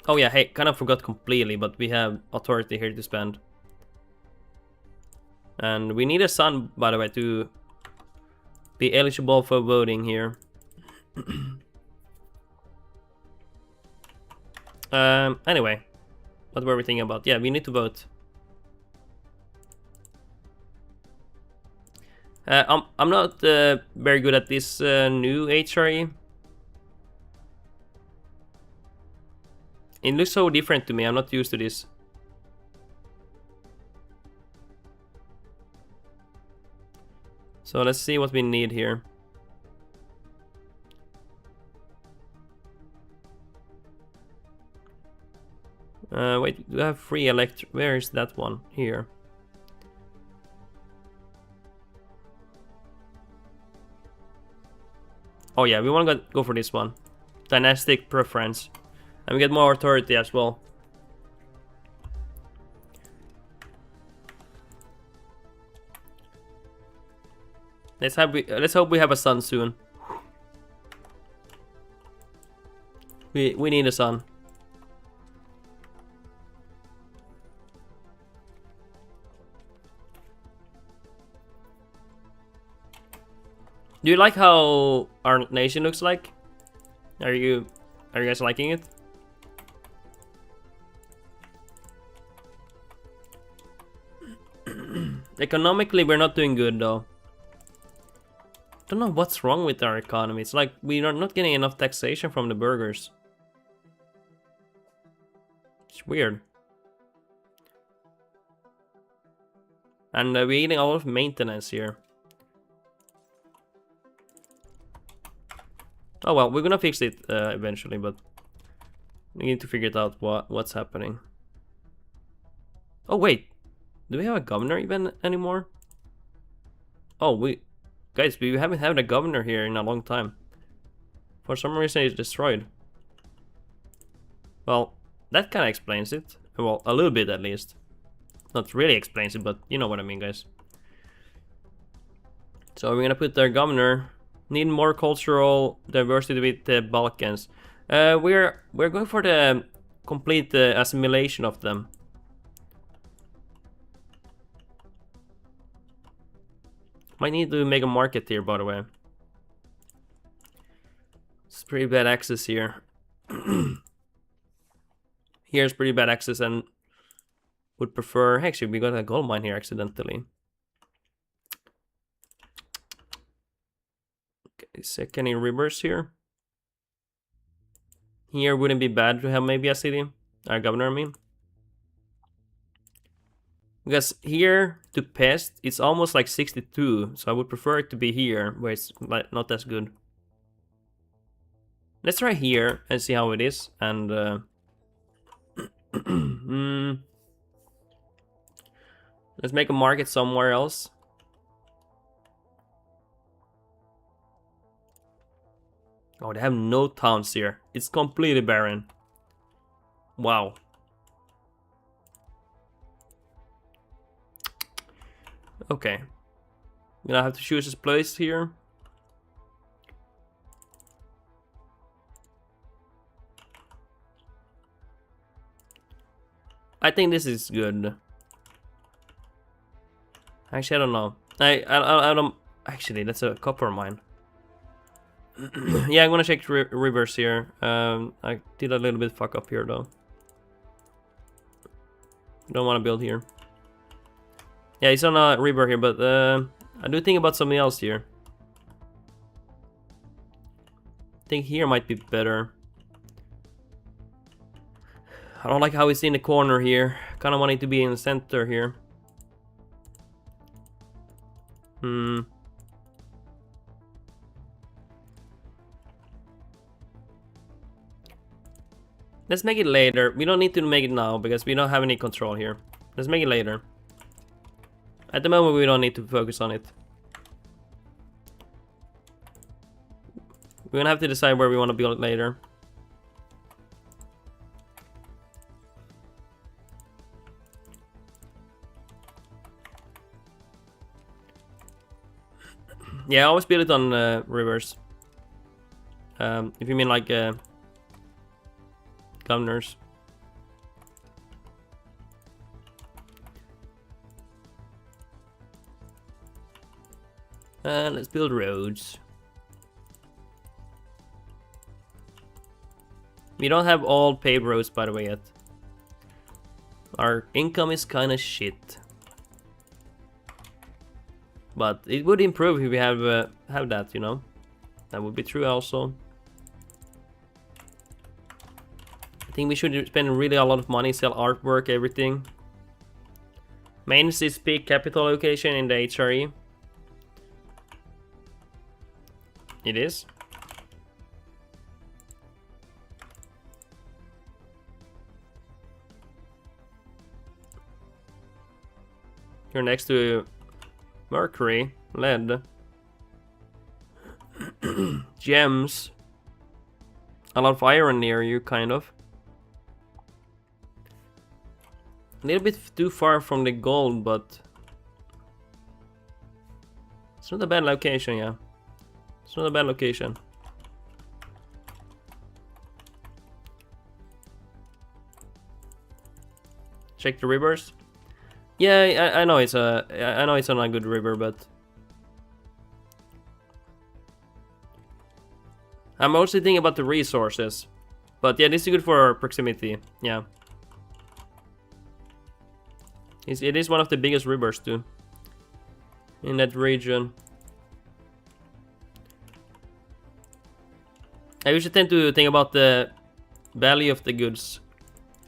Oh yeah, hey, kind of forgot completely, but we have authority here to spend. And we need a son, by the way, to be eligible for voting here. Anyway, what were we thinking about? Yeah, we need to vote. I'm not very good at this new HRE. It looks so different to me. I'm not used to this. So let's see what we need here. Wait, do I have free electric? Where is that one? Here. Oh yeah, we want to go for this one. Dynastic preference. And we get more authority as well. Let's hope we have a son soon. We need a son. Do you like how our nation looks like? Are you guys liking it? Economically, we're not doing good though. Don't know what's wrong with our economy. It's like we are not getting enough taxation from the burgers. It's weird. And we're eating a lot of maintenance here. Oh well, we're gonna fix it eventually, but we need to figure it out what's happening. Oh wait, do we have a governor even anymore? Oh, guys, we haven't had a governor here in a long time. For some reason, it's destroyed. Well, that kind of explains it. Well, a little bit at least. Not really explains it, but you know what I mean, guys. So we're gonna put our governor. Need more cultural diversity with the Balkans. We're going for the complete assimilation of them. Might need to make a market here, by the way. It's pretty bad access here. Here's pretty bad access, and would prefer. Actually, we got a gold mine here accidentally. Second in rivers here. Here wouldn't be bad to have maybe a city. Our governor, I mean. Because here to pest, it's almost like 62. So I would prefer it to be here, where it's not as good. Let's try here and see how it is. And let's make a market somewhere else. Oh, they have no towns here. It's completely barren. Wow. Okay. I'm gonna have to choose a place here. I think this is good. Actually, I don't know. I Actually, that's a copper mine. Yeah, I'm gonna check rivers here. I did a little bit fuck up here though. Don't want to build here. Yeah, it's on a river here, but I do think about something else here. I think here might be better. I don't like how it's in the corner here. Kind of want it to be in the center here. Let's make it later. We don't need to make it now because we don't have any control here. Let's make it later. At the moment, we don't need to focus on it. We're gonna have to decide where we want to build it later. Yeah, I always build it on rivers. If you mean like governors. Let's build roads. We don't have all paved roads, by the way, yet. Our income is kind of shit. But it would improve if we have that, you know. That would be true also. I think we should spend really a lot of money, sell artwork, everything. Mainz is peak capital location in the HRE. It is. You're next to Mercury, lead, gems, a lot of iron near you, kind of. A little bit too far from the gold, but it's not a bad location, yeah. It's not a bad location. Check the rivers. Yeah, I know it's on a good river, but I'm mostly thinking about the resources. But yeah, this is good for our proximity. Yeah, it is one of the biggest rivers too in that region. I usually tend to think about the value of the goods.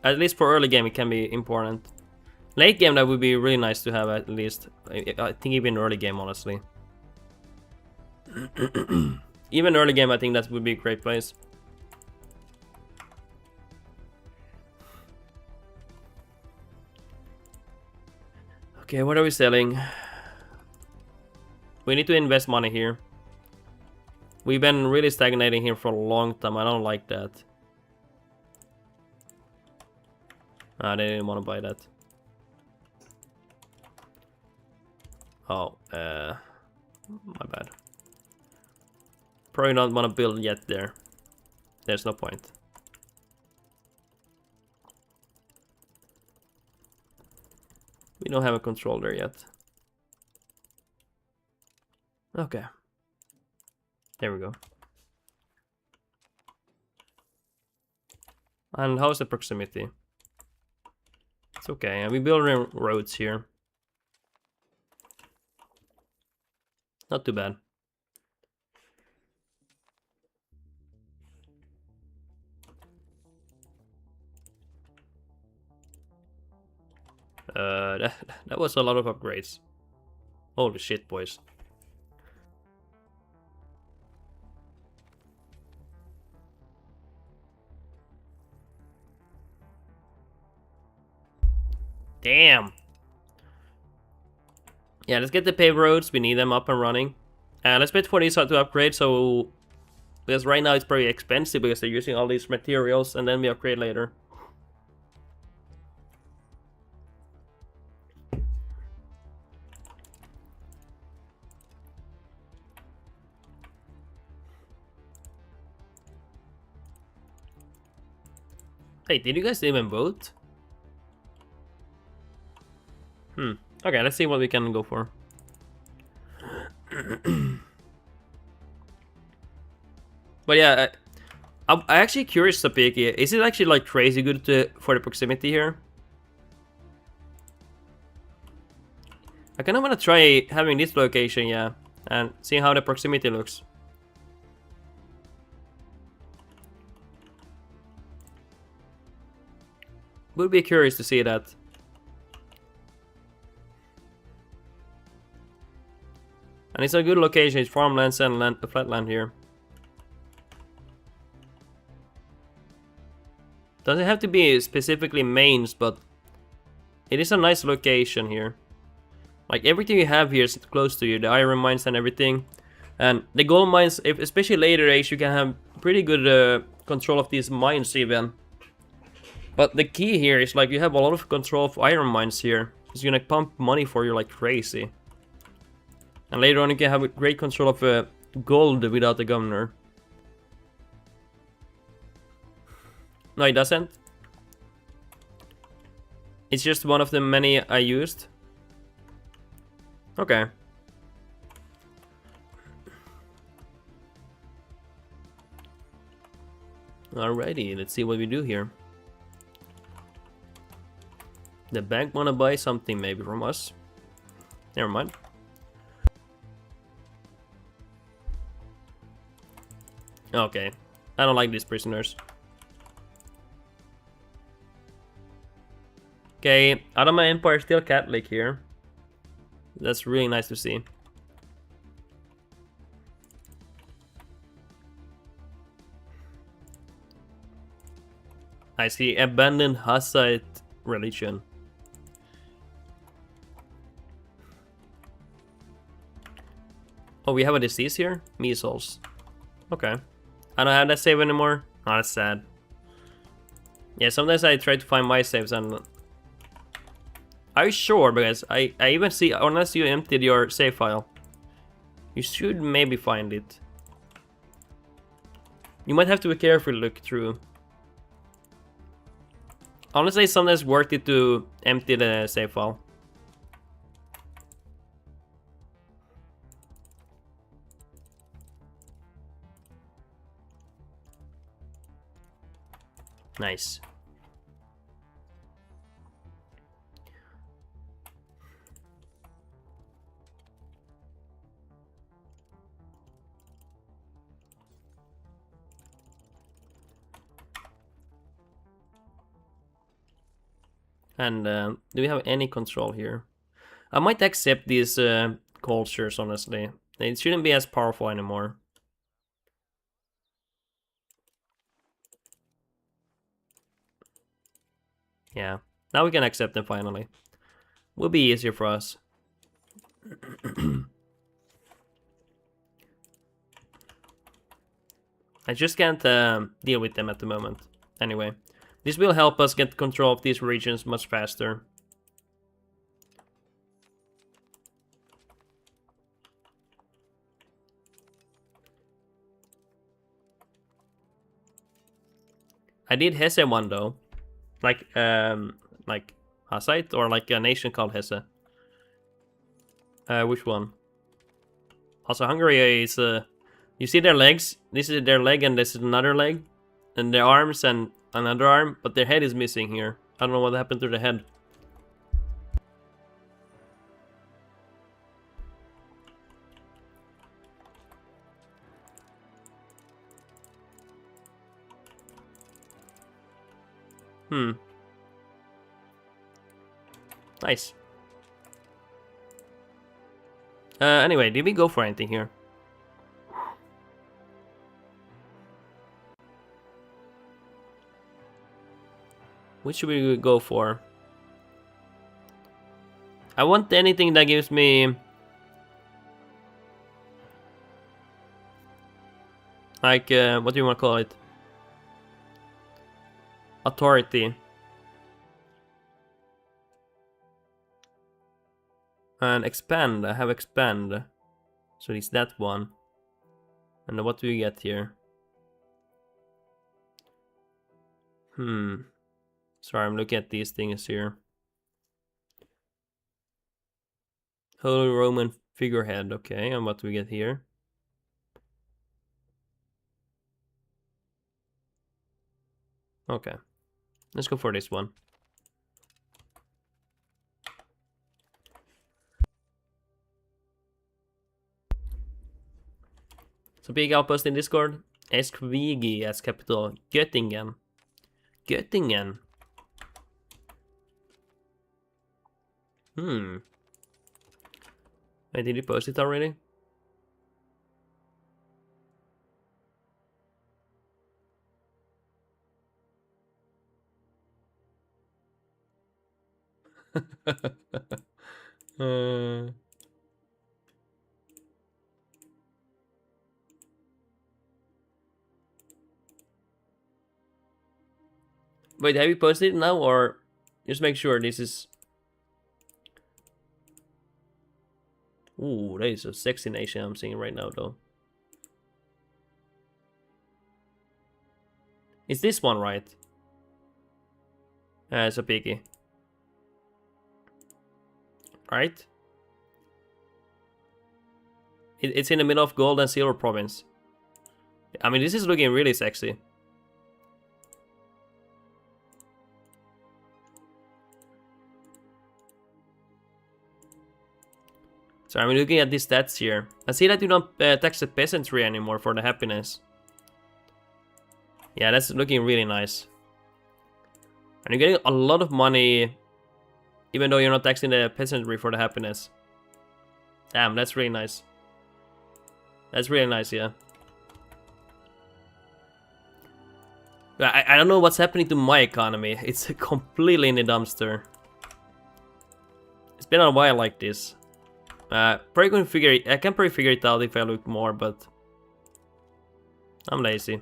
At least for early game, it can be important. Late game, that would be really nice to have at least. I think even early game, honestly. Even early game, I think that would be a great place. Okay, what are we selling? We need to invest money here. We've been really stagnating here for a long time. I don't like that. Ah, they didn't want to buy that. Oh, my bad. Probably not want to build yet there. There's no point. We don't have a control there yet. Okay. There we go. And how's the proximity? It's okay, and we build roads here. Not too bad. That was a lot of upgrades. Holy shit, boys. Damn. Yeah, let's get the paved roads. We need them up and running. And let's wait for these to upgrade. So, because right now it's pretty expensive because they're using all these materials, and then we upgrade later. Hey, did you guys even vote? Okay, let's see what we can go for. But yeah, I'm actually curious, Sapiki. Is it actually like crazy good for the proximity here? I kind of want to try having this location, yeah, and see how the proximity looks. Would be curious to see that. And it's a good location. It's farmlands and flatland here. Doesn't have to be specifically mains, but it is a nice location here. Like everything you have here is close to you, the iron mines and everything. And the gold mines, especially later age, you can have pretty good control of these mines even. But the key here is like you have a lot of control of iron mines here. It's gonna pump money for you like crazy. And later on you can have great control of gold without the governor. No, it doesn't. It's just one of the many I used. Okay. Alrighty, let's see what we do here. The bank wanna buy something maybe from us. Never mind. Okay. I don't like these prisoners. Okay, Ottoman Empire still Catholic here. That's really nice to see. I see abandoned Hussite religion. Oh, we have a disease here? Measles. Okay. I don't have that save anymore. Oh, that's sad. Yeah, sometimes I try to find my saves and... Are you sure? Because I even see, unless you emptied your save file, you should maybe find it. You might have to be careful to look through. Honestly, it's sometimes worth it to empty the save file. Nice. And do we have any control here? I might accept these cultures, honestly. It shouldn't be as powerful anymore. Yeah, now we can accept them finally. Will be easier for us. I just can't deal with them at the moment. Anyway, this will help us get control of these regions much faster. I did Hesse one though. Like Hussite or like a nation called Hesse. Which one? Also, Hungary is you see their legs? This is their leg and this is another leg. And their arms and another arm, but their head is missing here. I don't know what happened to the head. Nice. Anyway, did we go for anything here? Which should we go for? I want anything that gives me... like, what do you want to call it? Authority. And expand, I have expand. So it's that one. And what do we get here? Sorry, I'm looking at these things here. Holy Roman Figurehead, okay, and what do we get here? Okay, let's go for this one. So big outpost in Discord. Eskvigi as capital. Göttingen. Göttingen. Wait, did you post it already? Wait, have you posted it now, or just make sure this is... Ooh, that is a sexy nation I'm seeing right now, though. Is this one right? It's a piggy. Right? It's in the middle of gold and silver province. I mean, this is looking really sexy. So I'm looking at these stats here. I see that you don't tax the peasantry anymore for the happiness. Yeah, that's looking really nice. And you're getting a lot of money, even though you're not taxing the peasantry for the happiness. Damn, that's really nice. That's really nice, yeah. I don't know what's happening to my economy. It's completely in the dumpster. It's been a while like this. Probably gonna figure it. I can probably figure it out if I look more, but I'm lazy.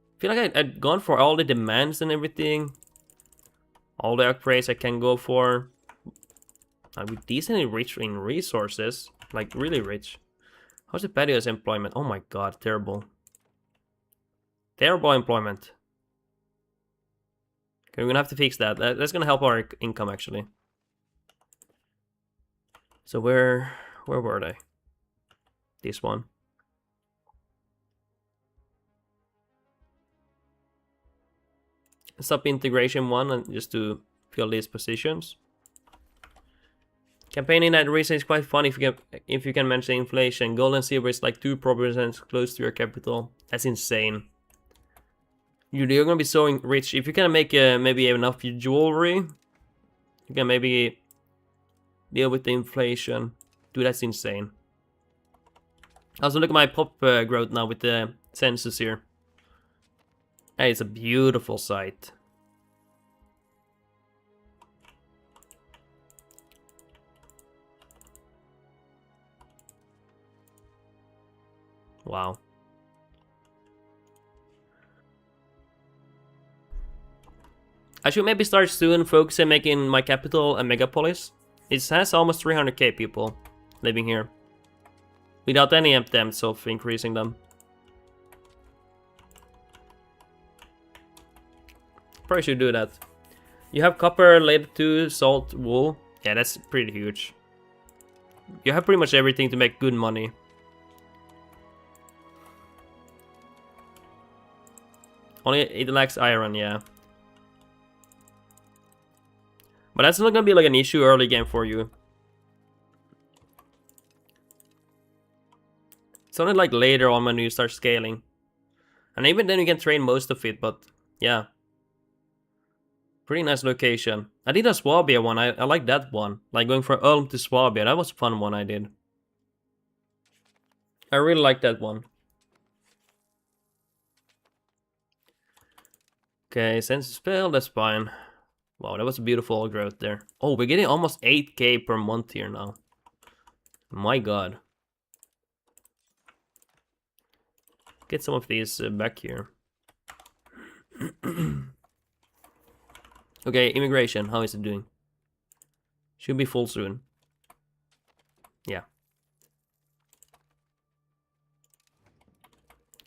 I feel like I'd gone for all the demands and everything. All the upgrades I can go for. I'll be decently rich in resources. Like, really rich. How's the patio's employment? Oh my god, terrible. Terrible employment. Okay, we're gonna have to fix that. That's gonna help our income, actually. So where were they? This one. Sub integration 1 and just to fill these positions. Campaigning that reason is quite fun if you can manage the inflation. Gold and silver is like 2% close to your capital. That's insane. You're gonna be so rich if you can make maybe enough jewelry. You can maybe deal with the inflation. Dude, that's insane. Also, look at my pop growth now with the census here. Hey, it's a beautiful sight. Wow. I should maybe start soon focusing making my capital a megapolis. It has almost 300k people living here. Without any attempts of increasing them. Probably should do that. You have copper, lead, 2, salt, wool. Yeah, that's pretty huge. You have pretty much everything to make good money. Only it lacks iron, yeah. But that's not gonna be like an issue early game for you. It's only like later on when you start scaling. And even then you can train most of it, but yeah. Pretty nice location. I did a Swabia one, I like that one. Like going from Ulm to Swabia, that was a fun one I did. I really like that one. Okay, sense spell, that's fine. Wow, that was a beautiful growth there. Oh, we're getting almost 8k per month here now. My god. Get some of these back here. Okay, immigration, how is it doing? Should be full soon. Yeah.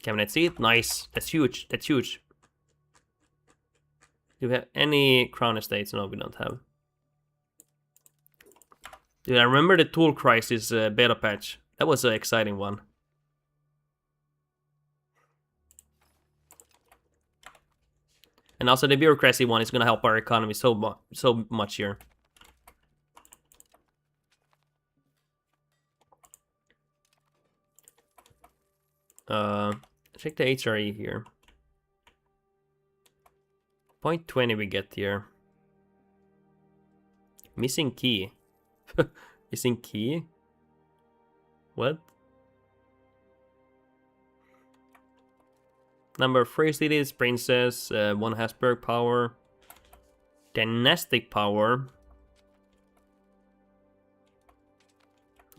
Cabinet seat, nice. That's huge, that's huge. Do we have any crown estates? No, we don't have. Dude, I remember the Tool Crisis beta patch. That was an exciting one. And also the bureaucracy one is gonna help our economy so much here. Check the HRE here. 0.20 we get here. Missing key. Missing key? What? Number of free cities, princess, 1 Habsburg power, dynastic power.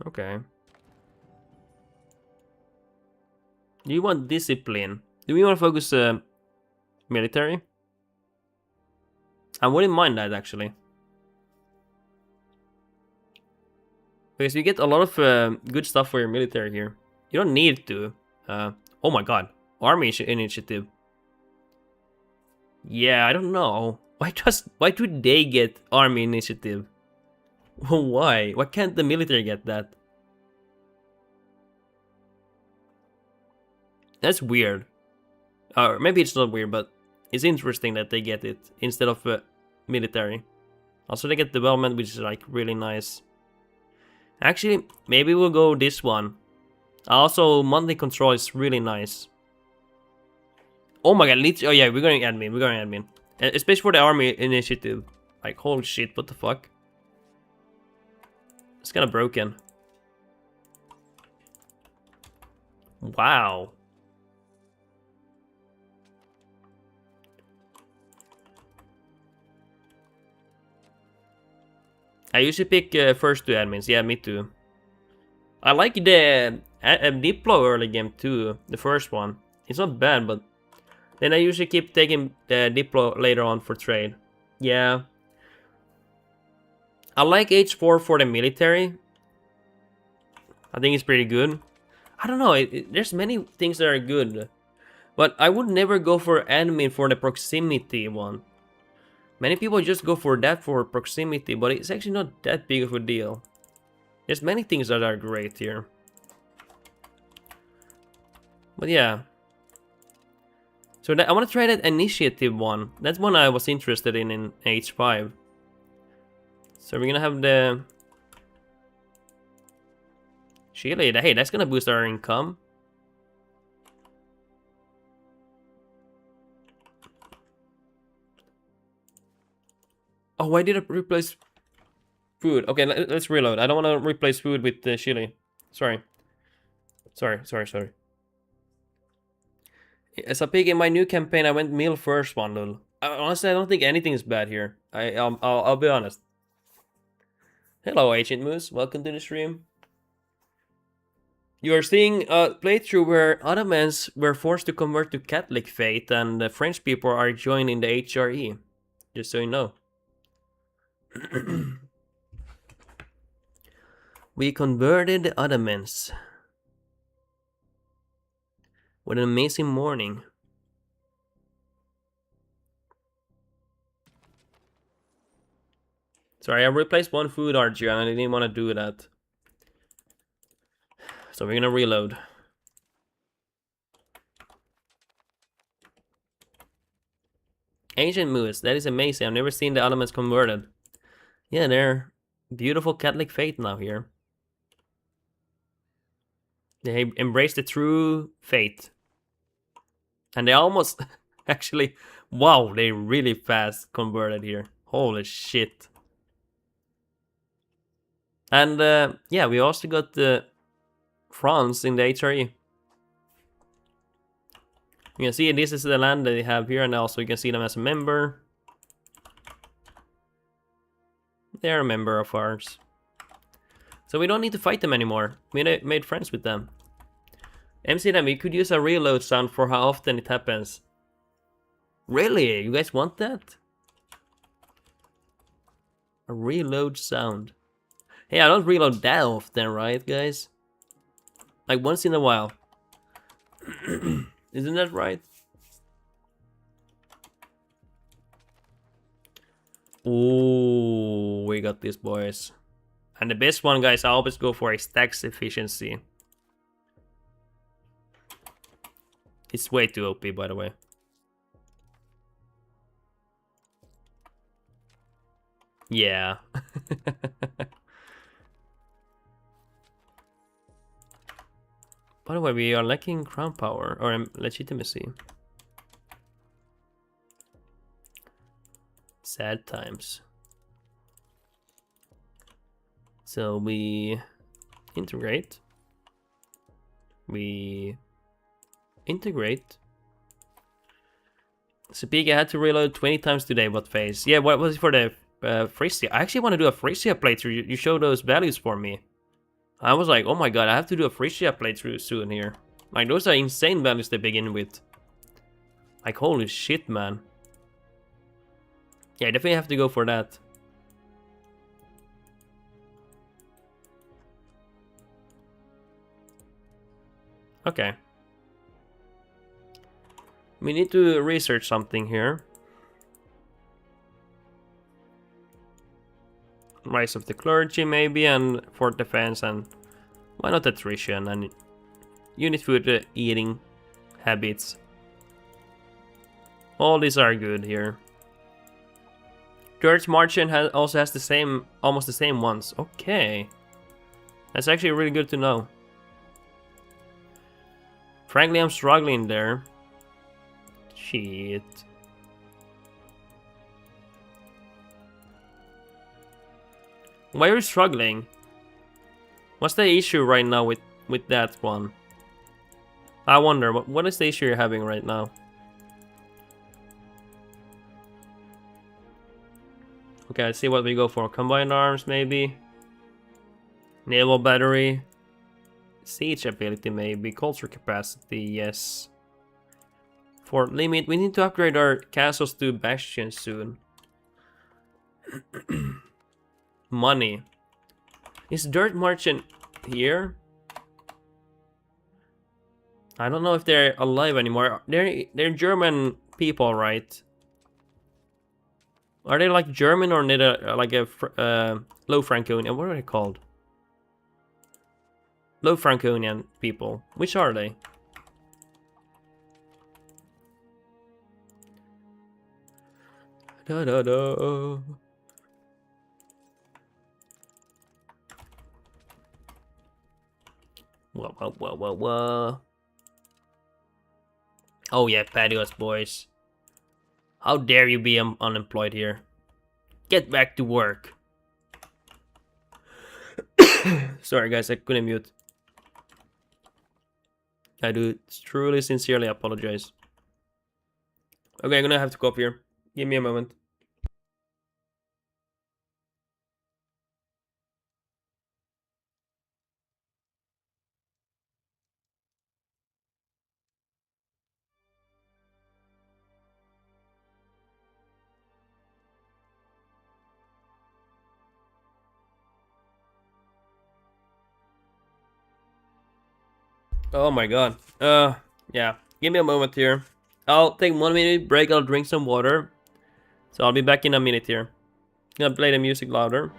Okay. Do you want discipline? Do we want to focus military? I wouldn't mind that actually. Because you get a lot of good stuff for your military here. You don't need to. Oh my god. Army initiative. Yeah, I don't know. Why do they get army initiative? Why? Why can't the military get that? That's weird. Or maybe it's not weird, but it's interesting that they get it instead of military. Also, they get development, which is like really nice. Actually, maybe we'll go this one. Also, monthly control is really nice. Oh my god, oh yeah, we're going admin, Especially for the army initiative. Like, holy shit, what the fuck? It's kinda broken. Wow. I usually pick first 2 admins, yeah, me too. I like the Diplo early game too, the first one. It's not bad, but then I usually keep taking the Diplo later on for trade. Yeah. I like H4 for the military. I think it's pretty good. I don't know, there's many things that are good. But I would never go for admin for the proximity one. Many people just go for that for proximity, but it's actually not that big of a deal. There's many things that are great here. But yeah. So I want to try that initiative one. That's one I was interested in H5. So we're gonna have the Chile. Hey, that's gonna boost our income. Oh, why did I replace food? Okay, let's reload. I don't want to replace food with Chile. Sorry. As a pig in my new campaign, I went meal first one, lol. Honestly, I don't think anything is bad here. I'll be honest. Hello, Ancient Moose. Welcome to the stream. You are seeing a playthrough where Ottomans were forced to convert to Catholic faith, and the French people are joining the HRE. Just so you know. We converted the Ottomans. What an amazing morning. Sorry, I replaced one food archer and I didn't want to do that. So we're gonna reload. Ancient Moose, that is amazing. I've never seen the Ottomans converted. Yeah, they're beautiful Catholic faith now here. They embrace the true faith. And they almost, actually, wow, they really fast converted here. Holy shit. And yeah, we also got France in the HRE. You can see this is the land that they have here, and also you can see them as a member. They're a member of ours. So we don't need to fight them anymore. We made friends with them. MC them, we could use a reload sound for how often it happens. Really? You guys want that? A reload sound. Hey, I don't reload that often, right, guys? Like once in a while. Isn't that right? Ooh, we got these boys. And the best one, guys, I always go for is tax efficiency. It's way too OP, by the way. Yeah. By the way, we are lacking crown power or legitimacy. Sad times. So we integrate. We integrate. Sapika had to reload 20 times today. What phase? Yeah, what was it for the Frisia? I actually want to do a Frisia playthrough. You show those values for me. I was like, oh my god, I have to do a Frisia playthrough soon here. Like, those are insane values to begin with. Like, holy shit, man. Yeah, I definitely have to go for that. Okay. We need to research something here. Rise of the clergy, maybe, and fort defense, and why not attrition and unit food eating habits. All these are good here. George Marchand also has the same, almost the same ones. Okay, that's actually really good to know. Frankly, I'm struggling there. Shit. Why are you struggling? What's the issue right now with that one? I wonder, what is the issue you're having right now? Okay, let's see what we go for. Combined arms, maybe. Naval battery. Siege ability, maybe. Culture capacity, yes. Fort limit. We need to upgrade our castles to bastions soon. Money. Is Dirt Merchant here? I don't know if they're alive anymore. They're German people, right? Are they like German or like a Low Franconian? What are they called? Low Franconian people. Which are they? Da da da. Whoa. Oh yeah, patios, boys. How dare you be unemployed here? Get back to work. Sorry guys, I couldn't mute. I do truly, sincerely apologize. Okay, I'm gonna have to go up here. Give me a moment. Oh my god. Yeah. Give me a moment here. I'll take 1 minute break. I'll drink some water. So I'll be back in a minute here. Gonna play the music louder.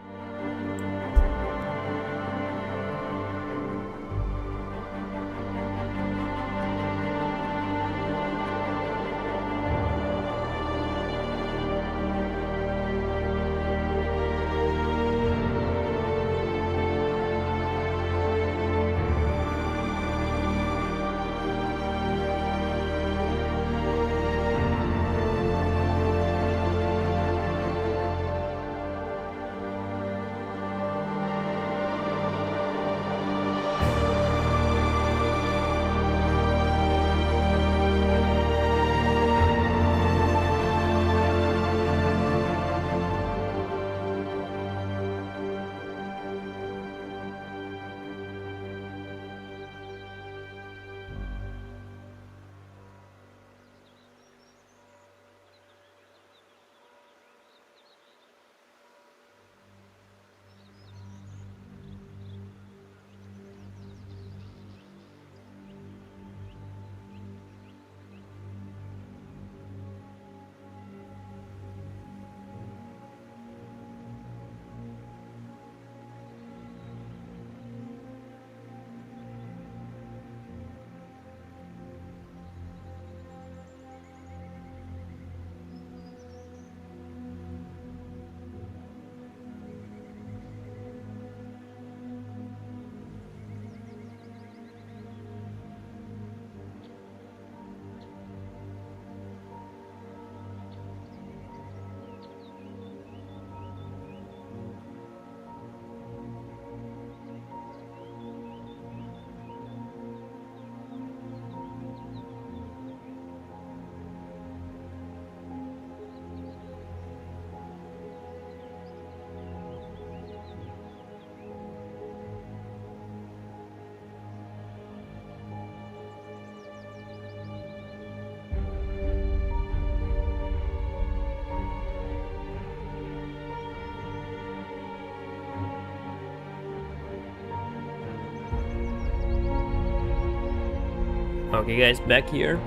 Okay guys, back here.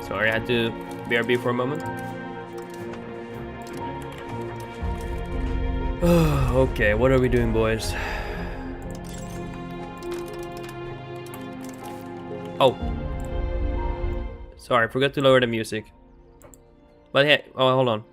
Sorry, I had to BRB for a moment. Okay, what are we doing, boys? Oh. Sorry, I forgot to lower the music. But hey, oh, hold on.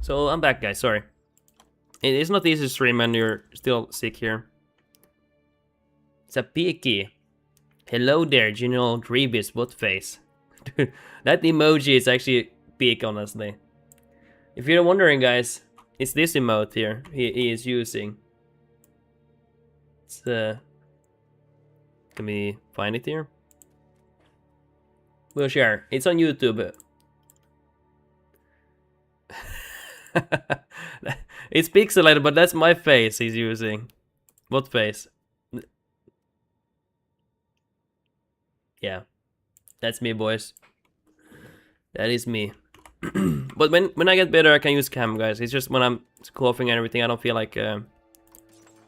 So I'm back, guys. Sorry. It's not easy to stream when you're still sick here. It's a picky. Hello there, General Rebus. What face? That emoji is actually peak, honestly. If you're wondering, guys, it's this emote here he is using. It's can we find it here? We'll share. It's on YouTube. It's pixelated, but that's my face he's using. What face? Yeah, that's me, boys. That is me. But when I get better, I can use cam, guys. It's just when I'm coughing and everything, I don't feel like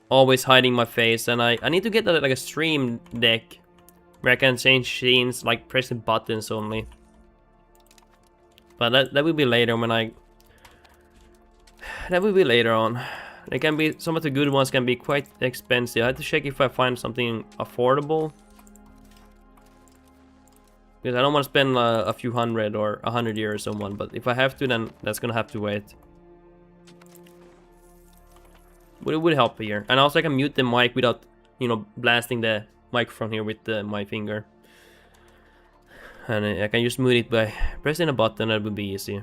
always hiding my face, and I need to get like a stream deck where I can change scenes, like pressing buttons only. But that will be later when I. That will be later on. They can be, some of the good ones can be quite expensive. I have to check if I find something affordable. Because I don't want to spend a few hundred or 100 euros or someone, but if I have to, then that's gonna have to wait. But it would help here. And also I can mute the mic without, you know, blasting the microphone here with my finger. And I can just mute it by pressing a button, that would be easy.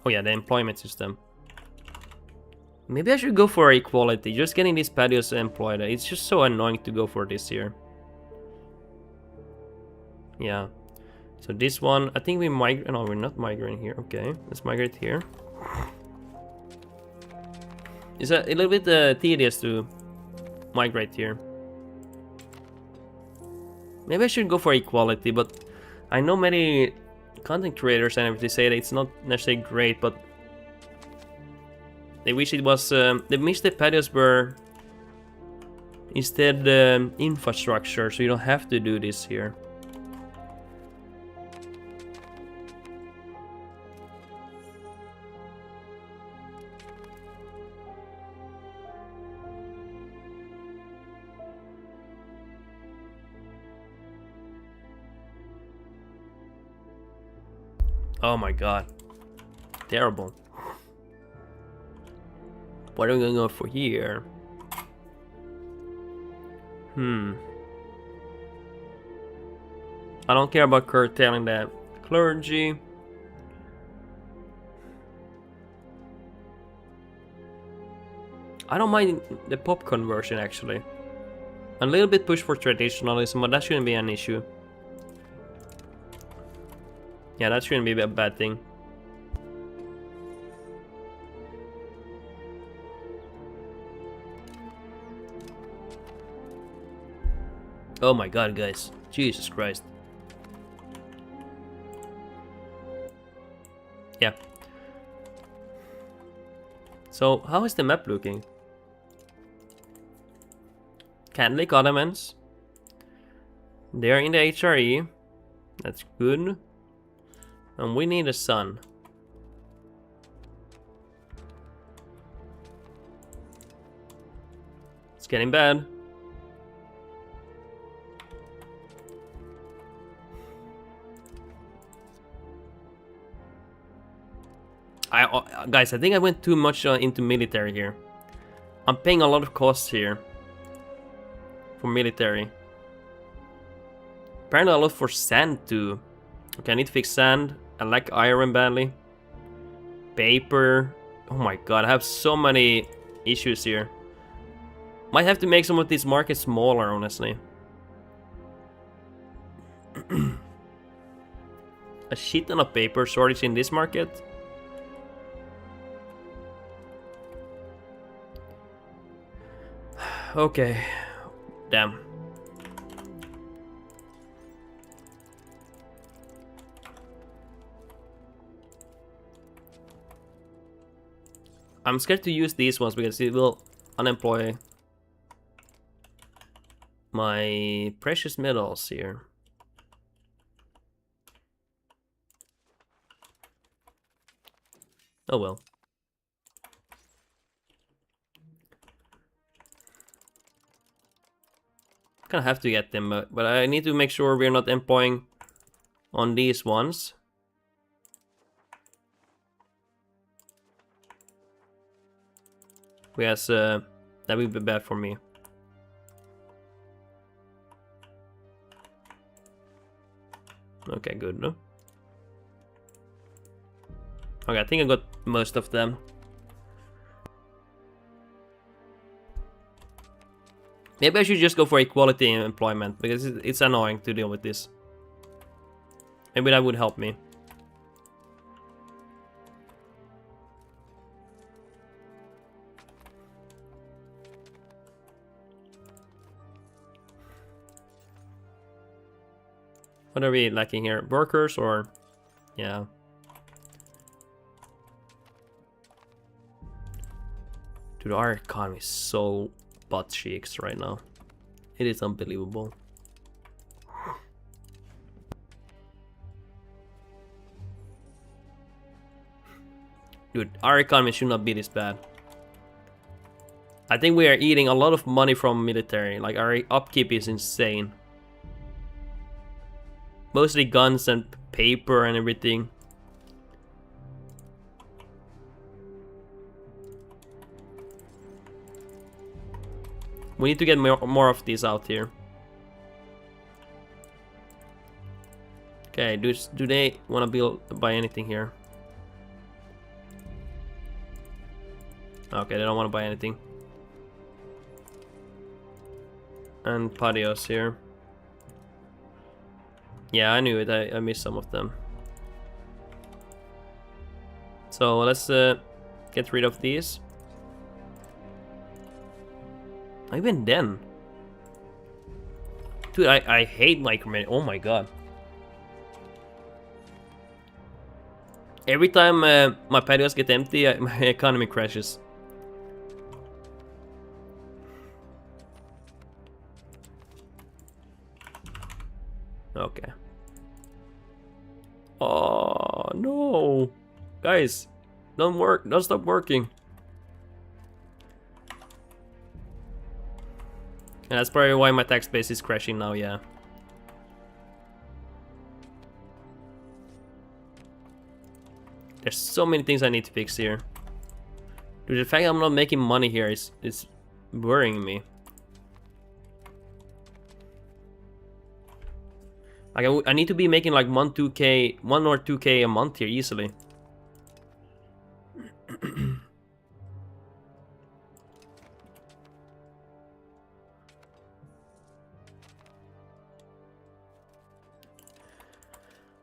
Oh yeah, the employment system. Maybe I should go for equality. Just getting these patios employed. It's just so annoying to go for this here. Yeah. So this one, I think we migrate. No, we're not migrating here. Okay, let's migrate here. It's a little bit tedious to migrate here. Maybe I should go for equality, but I know many content creators and everything say that it's not necessarily great, but they wish it was. They wish the patios were instead infrastructure, so you don't have to do this here. Oh my god. Terrible. What are we gonna go for here? I don't care about curtailing the clergy. I don't mind the pop conversion actually. A little bit push for traditionalism, but that shouldn't be an issue. Yeah, that shouldn't be a bad thing. Oh my god, guys. Jesus Christ. Yeah. So, how is the map looking? Catholic Ottomans. They're in the HRE. That's good. And we need a sun. It's getting bad. Guys, I think I went too much into military here. I'm paying a lot of costs here for military. Apparently a lot for sand too. Okay, I need to fix sand. I lack iron badly. Paper. Oh my god, I have so many issues here. Might have to make some of these markets smaller, honestly. A shit ton of paper shortage in this market. Okay. Damn. I'm scared to use these ones because it will unemploy my precious metals here. Oh well. Kind of have to get them, but I need to make sure we're not employing on these ones. Because that would be bad for me. Okay, good, no? Okay, I think I got most of them. Maybe I should just go for equality in employment, because it's annoying to deal with this. Maybe that would help me. What are we lacking here? Workers or... yeah. Dude, our economy is so butt cheeks right now. It is unbelievable. Dude, our economy should not be this bad. I think we are eating a lot of money from military. Like, our upkeep is insane. Mostly guns and paper and everything. We need to get more of these out here. Okay, do they want to buy anything here? Okay, they don't want to buy anything. And patios here. Yeah, I knew it. I missed some of them. So let's get rid of these. Even then. Dude, I hate micromanaging. Oh my god. Every time my patios get empty, my economy crashes. Okay. Oh no, guys, don't stop working. And that's probably why my tax base is crashing now. Yeah. 。There's so many things I need to fix here. Dude, the fact I'm not making money here is worrying me. Like I need to be making like 1 or 2k a month here easily.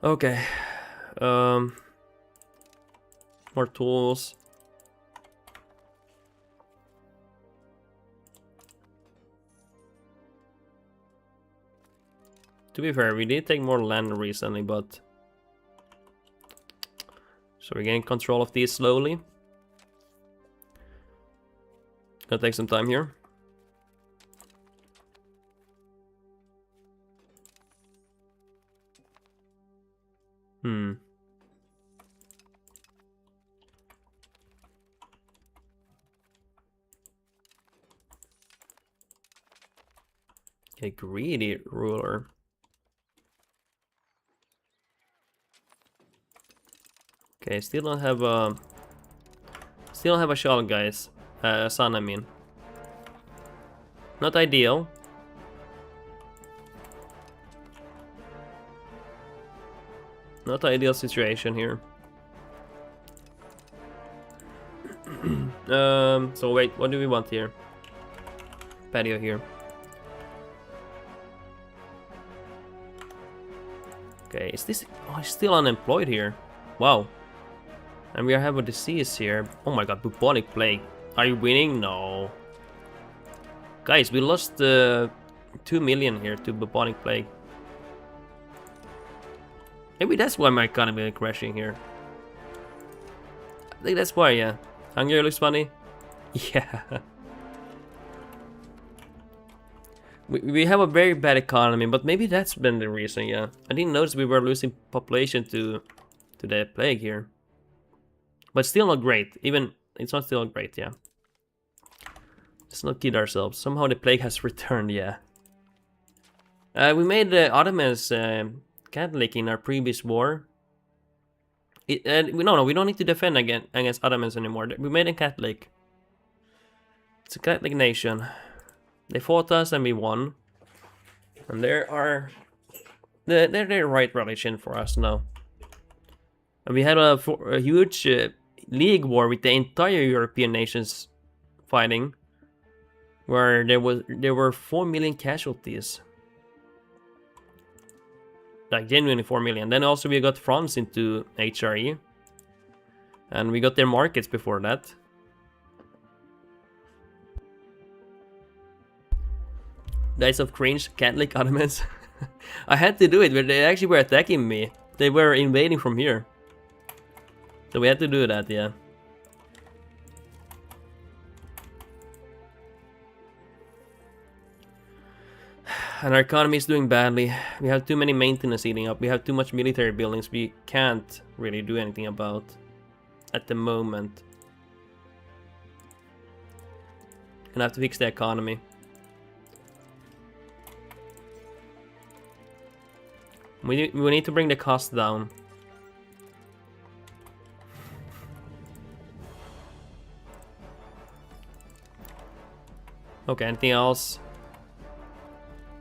Okay. More tools. To be fair, we did take more land recently, but... So we're getting control of these slowly. Gonna take some time here. A greedy ruler. Okay, still don't have a child, guys. Son, I mean. Not ideal. Not ideal situation here. So wait, what do we want here? Patio here. Okay, is this... Oh, he's still unemployed here. Wow. And we have a disease here. Oh my god, bubonic plague. Are you winning? No. Guys, we lost 2 million here to bubonic plague. Maybe that's why my economy is crashing here. I think that's why, yeah. Hungary looks funny. Yeah. We have a very bad economy, but maybe that's been the reason, yeah. I didn't notice we were losing population to the plague here. But still not great. Even, it's not still great, yeah. Let's not kid ourselves. Somehow the plague has returned, yeah. We made the Ottomans Catholic in our previous war. No, we don't need to defend against Ottomans anymore. We made them Catholic. It's a Catholic nation. They fought us and we won. And they're the right religion for us now. And we had a huge league war with the entire European nations fighting, where there were 4 million casualties. Like genuinely 4 million. Then also we got France into HRE. And we got their markets before that. Dice of cringe, Catholic Ottomans. I had to do it, but they actually were attacking me. They were invading from here. So we had to do that, yeah. And our economy is doing badly. We have too many maintenance eating up. We have too much military buildings we can't really do anything about at the moment. Gonna have to fix the economy. We need to bring the cost down. Okay, anything else?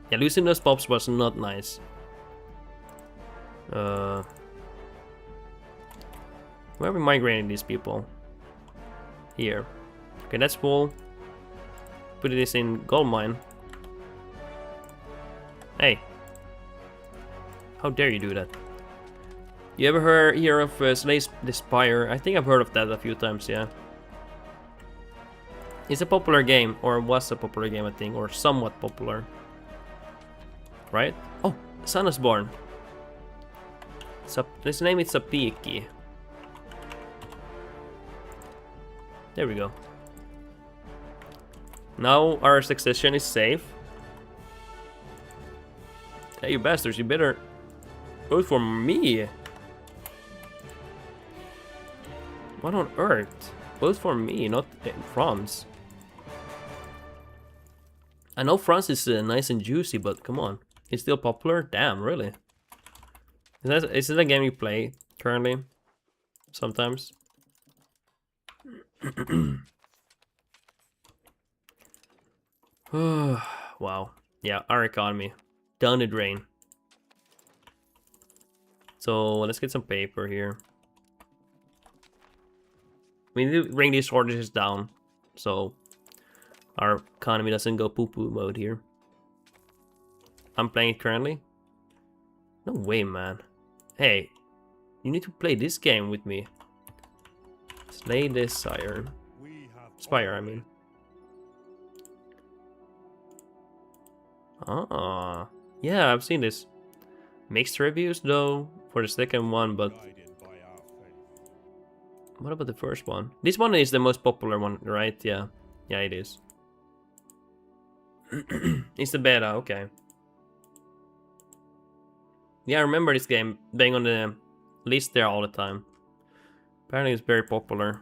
Yeah, losing those pops was not nice. Where are we migrating these people? Here. Okay, that's full. Put this in gold mine. Hey. How dare you do that? You ever hear of Slaves the Spire? I think I've heard of that a few times, yeah. It's a popular game, or was a popular game, I think, or somewhat popular. Right? Oh, son is born. His name is Sapiki. There we go. Now our succession is safe. Hey, you bastards, you better vote for me. What on earth? Vote for me, not France. I know France is nice and juicy, but come on. It's still popular? Damn, really? Is it a game you play currently? sometimes. Wow. Yeah, our economy. Down the drain. So let's get some paper here. We need to bring these shortages down, so our economy doesn't go poo-poo mode here. I'm playing it currently. No way, man. Hey, you need to play this game with me. Slay this sire. Spire, I mean. Ah, yeah, I've seen this. Mixed reviews though for the second one, but what about the first one? This one is the most popular one, right? Yeah, yeah, it is. It's the beta, okay. Yeah, I remember this game being on the list there all the time. Apparently it's very popular.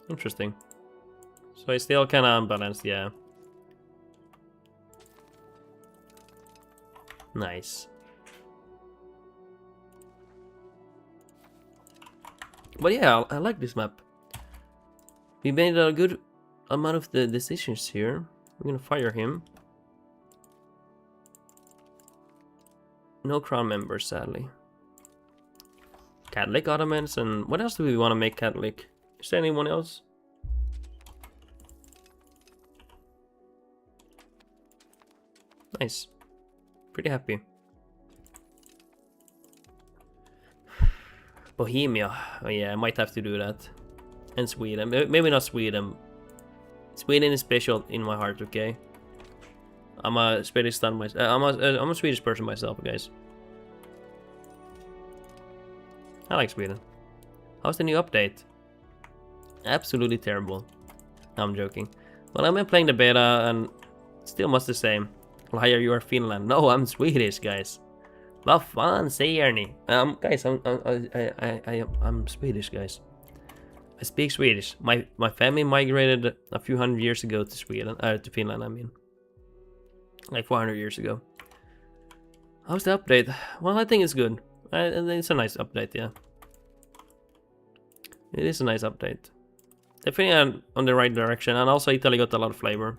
Interesting. So it's still kind of unbalanced, yeah. Nice. But yeah, I like this map. We made a good amount of the decisions here. We're gonna fire him. No crown members, sadly. Catholic Ottomans, and what else do we want to make Catholic? Is there anyone else? Nice. Pretty happy. Bohemia. Oh yeah, I might have to do that. And Sweden. Maybe not Sweden. Sweden is special in my heart, okay? I'm a Swedish stan myself. I'm a Swedish person myself, guys. I like Sweden. How's the new update? Absolutely terrible. No, I'm joking. Well, I'm playing the beta and still much the same. Liar, you are Finland. No, I'm Swedish, guys. Vad fan säger ni? Guys, I'm Swedish, guys. I speak Swedish. My family migrated a few hundred years ago to Sweden, to Finland, I mean. Like 400 years ago. How's the update? Well, I think it's good. It's a nice update, yeah. It is a nice update. Definitely on the right direction, and also Italy got a lot of flavor.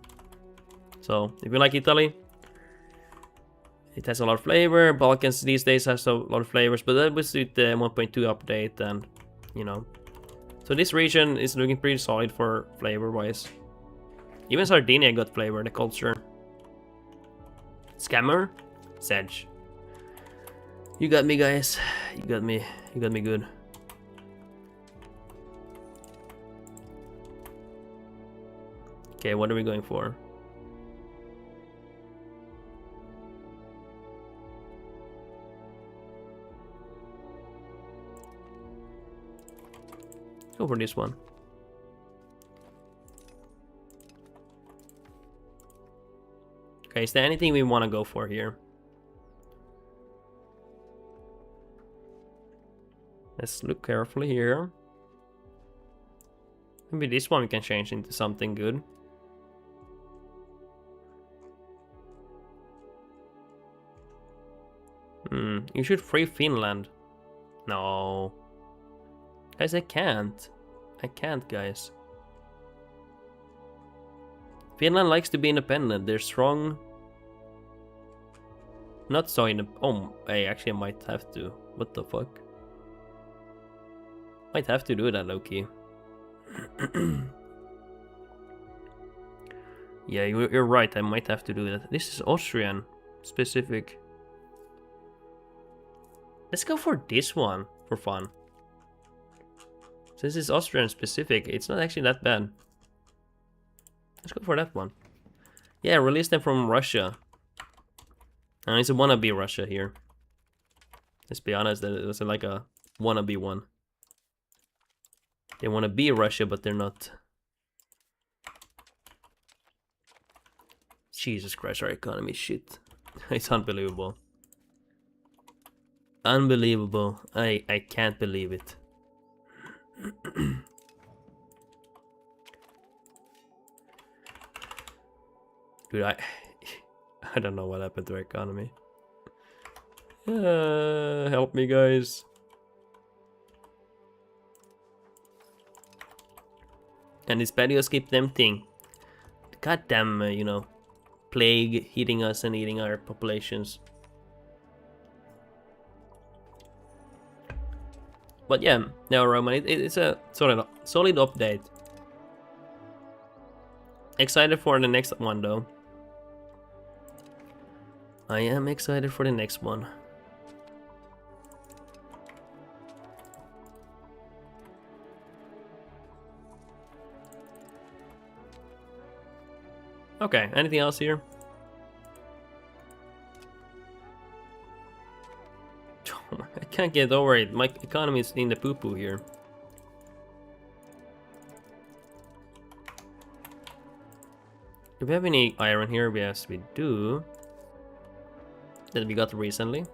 So, if you like Italy, it has a lot of flavor. Balkans these days has a lot of flavors, but that was with the 1.2 update, and, you know. So this region is looking pretty solid for flavor-wise. Even Sardinia got flavor, the culture. Scammer? Sedge. You got me, guys. You got me. You got me good. Okay, what are we going for? Go for this one. Okay, is there anything we want to go for here? Let's look carefully here. Maybe this one we can change into something good. You should free Finland. No. Guys, I can't. I can't, guys. Finland likes to be independent. They're strong. Not so oh, I actually might have to. What the fuck? Might have to do that, low-key. Yeah, you're right. I might have to do that. This is Austrian specific. Let's go for this one for fun. Since it's Austrian specific, it's not actually that bad. Let's go for that one. Yeah, release them from Russia. And it's a wannabe Russia here. Let's be honest, it's like a wannabe one. They want to be Russia, but they're not. Jesus Christ, our economy is shit. It's unbelievable. Unbelievable. I can't believe it. Dude, I don't know what happened to our economy. Help me, guys. And these patios keep emptying. Goddamn, you know, plague hitting us and eating our populations. But yeah, no, Roman, it's a solid update. Excited for the next one, though. I am excited for the next one. Okay, anything else here? I can't get over it. My economy is in the poo-poo here. Do we have any iron here? Yes, we do. That we got recently.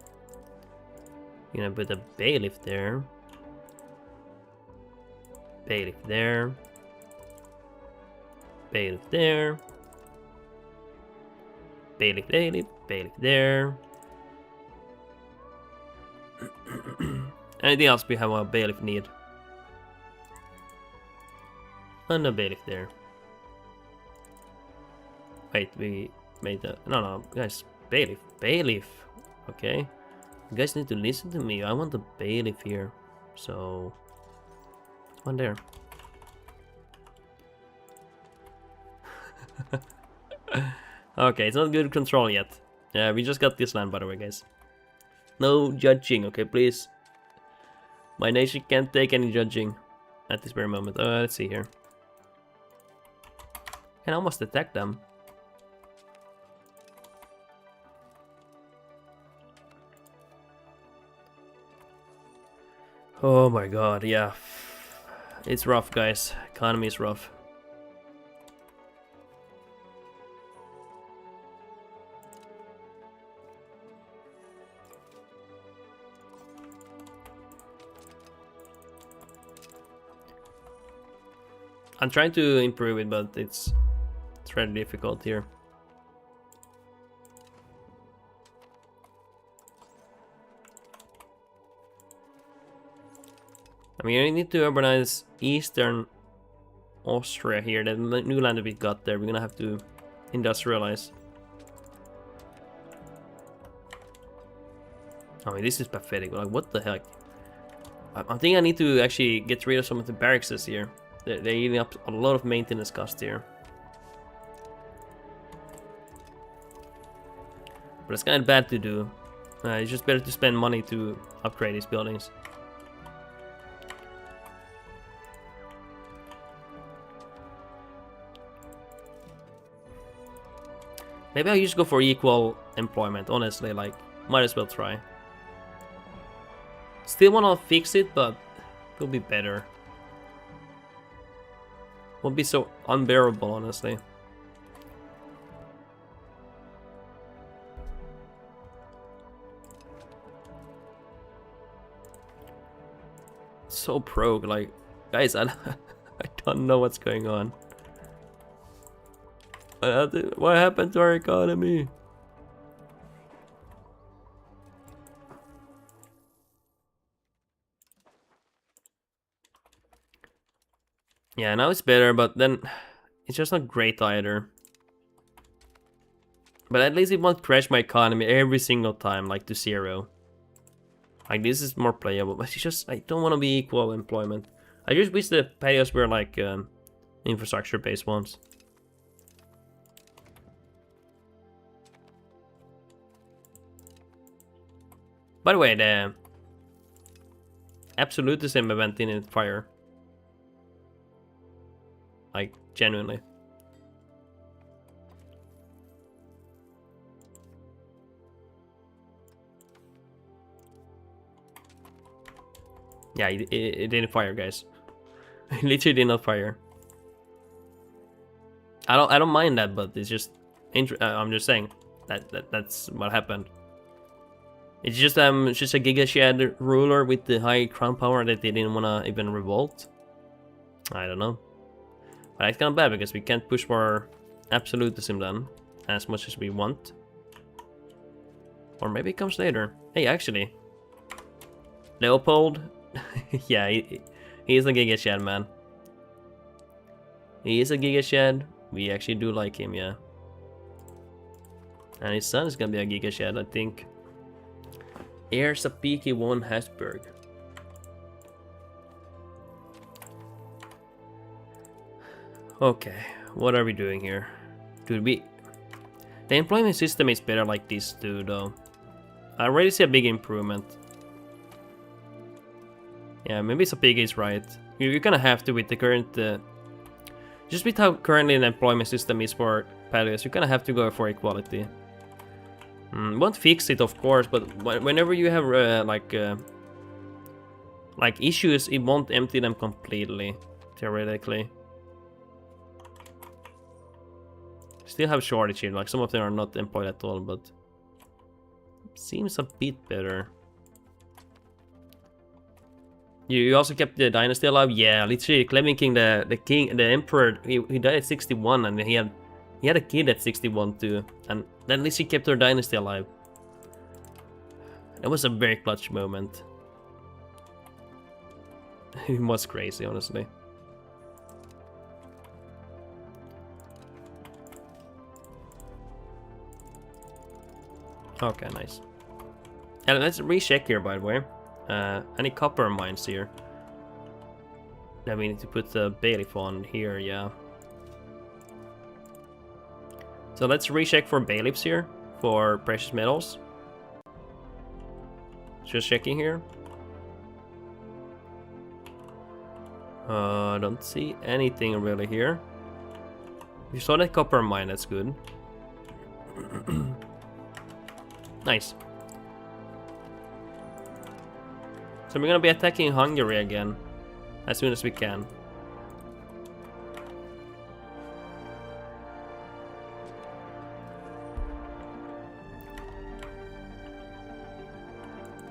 You know, put a bailiff there. Bailiff there. Bailiff there. Bailiff, bailiff, bailiff there. Anything else we have a bailiff need? And a bailiff there. Wait, we made that. No, guys, bailiff, bailiff. Okay, you guys need to listen to me. I want the bailiff here, so one there. Okay, it's not good control yet. Yeah, we just got this land, by the way, guys. No judging, okay, please. My nation can't take any judging at this very moment. Let's see here. Can almost attack them. Oh my god, yeah. It's rough, guys. Economy is rough. I'm trying to improve it, but it's really difficult here. I mean, we need to urbanize eastern Austria here. The new land that we got there, we're gonna have to industrialize. I mean, this is pathetic. Like, what the heck? I think I need to actually get rid of some of the barracks here. They're eating up a lot of maintenance cost here. But it's kind of bad to do. It's just better to spend money to upgrade these buildings. Maybe I'll just go for equal employment, honestly, like, might as well try. Still wanna fix it, but it'll be better. Won't be so unbearable, honestly. So broke, like, guys, I don't know what's going on. What happened to our economy? Yeah, now it's better, but then it's just not great either. But at least it won't crash my economy every single time, like to 0. Like, this is more playable, but it's just, I don't want to be equal employment. I just wish the payouts were like infrastructure-based ones. By the way, the absolutism event in fire. Like, genuinely. Yeah, it didn't fire, guys. It literally did not fire. I don't mind that, but it's just I'm just saying that's what happened. It's just a Giga Shed ruler with the high crown power that they didn't wanna even revolt. I don't know. But it's kind of bad because we can't push for absolutism then as much as we want. Or maybe it comes later. Hey, actually, Leopold. Yeah, he is a Giga Shed, man. He is a Giga Shed. We actually do like him, yeah. And his son is gonna be a Giga Shed, I think. Air Sapiki 1 Hasberg. Okay, what are we doing here? Dude, the employment system is better like this too, though. I already see a big improvement. Yeah, maybe Sapiki is right. You're gonna have to with the current... just with how currently the employment system is for patios, you're gonna have to go for equality. Won't fix it, of course, but whenever you have like issues, it won't empty them completely, theoretically. Still have shortage here, like some of them are not employed at all, but seems a bit better. You also kept the dynasty alive? Yeah, literally, Clement King, the emperor, he died at 61, and he had a kid at 61 too, and then at least he kept her dynasty alive. That was a very clutch moment. It was crazy, honestly. Okay, nice. And let's recheck here, by the way. Any copper mines here? Then we need to put the bailiff on here, yeah. So let's recheck for bailiffs here, for precious metals. Just checking here. I don't see anything really here. You saw that copper mine, that's good. Nice. So we're gonna be attacking Hungary again as soon as we can.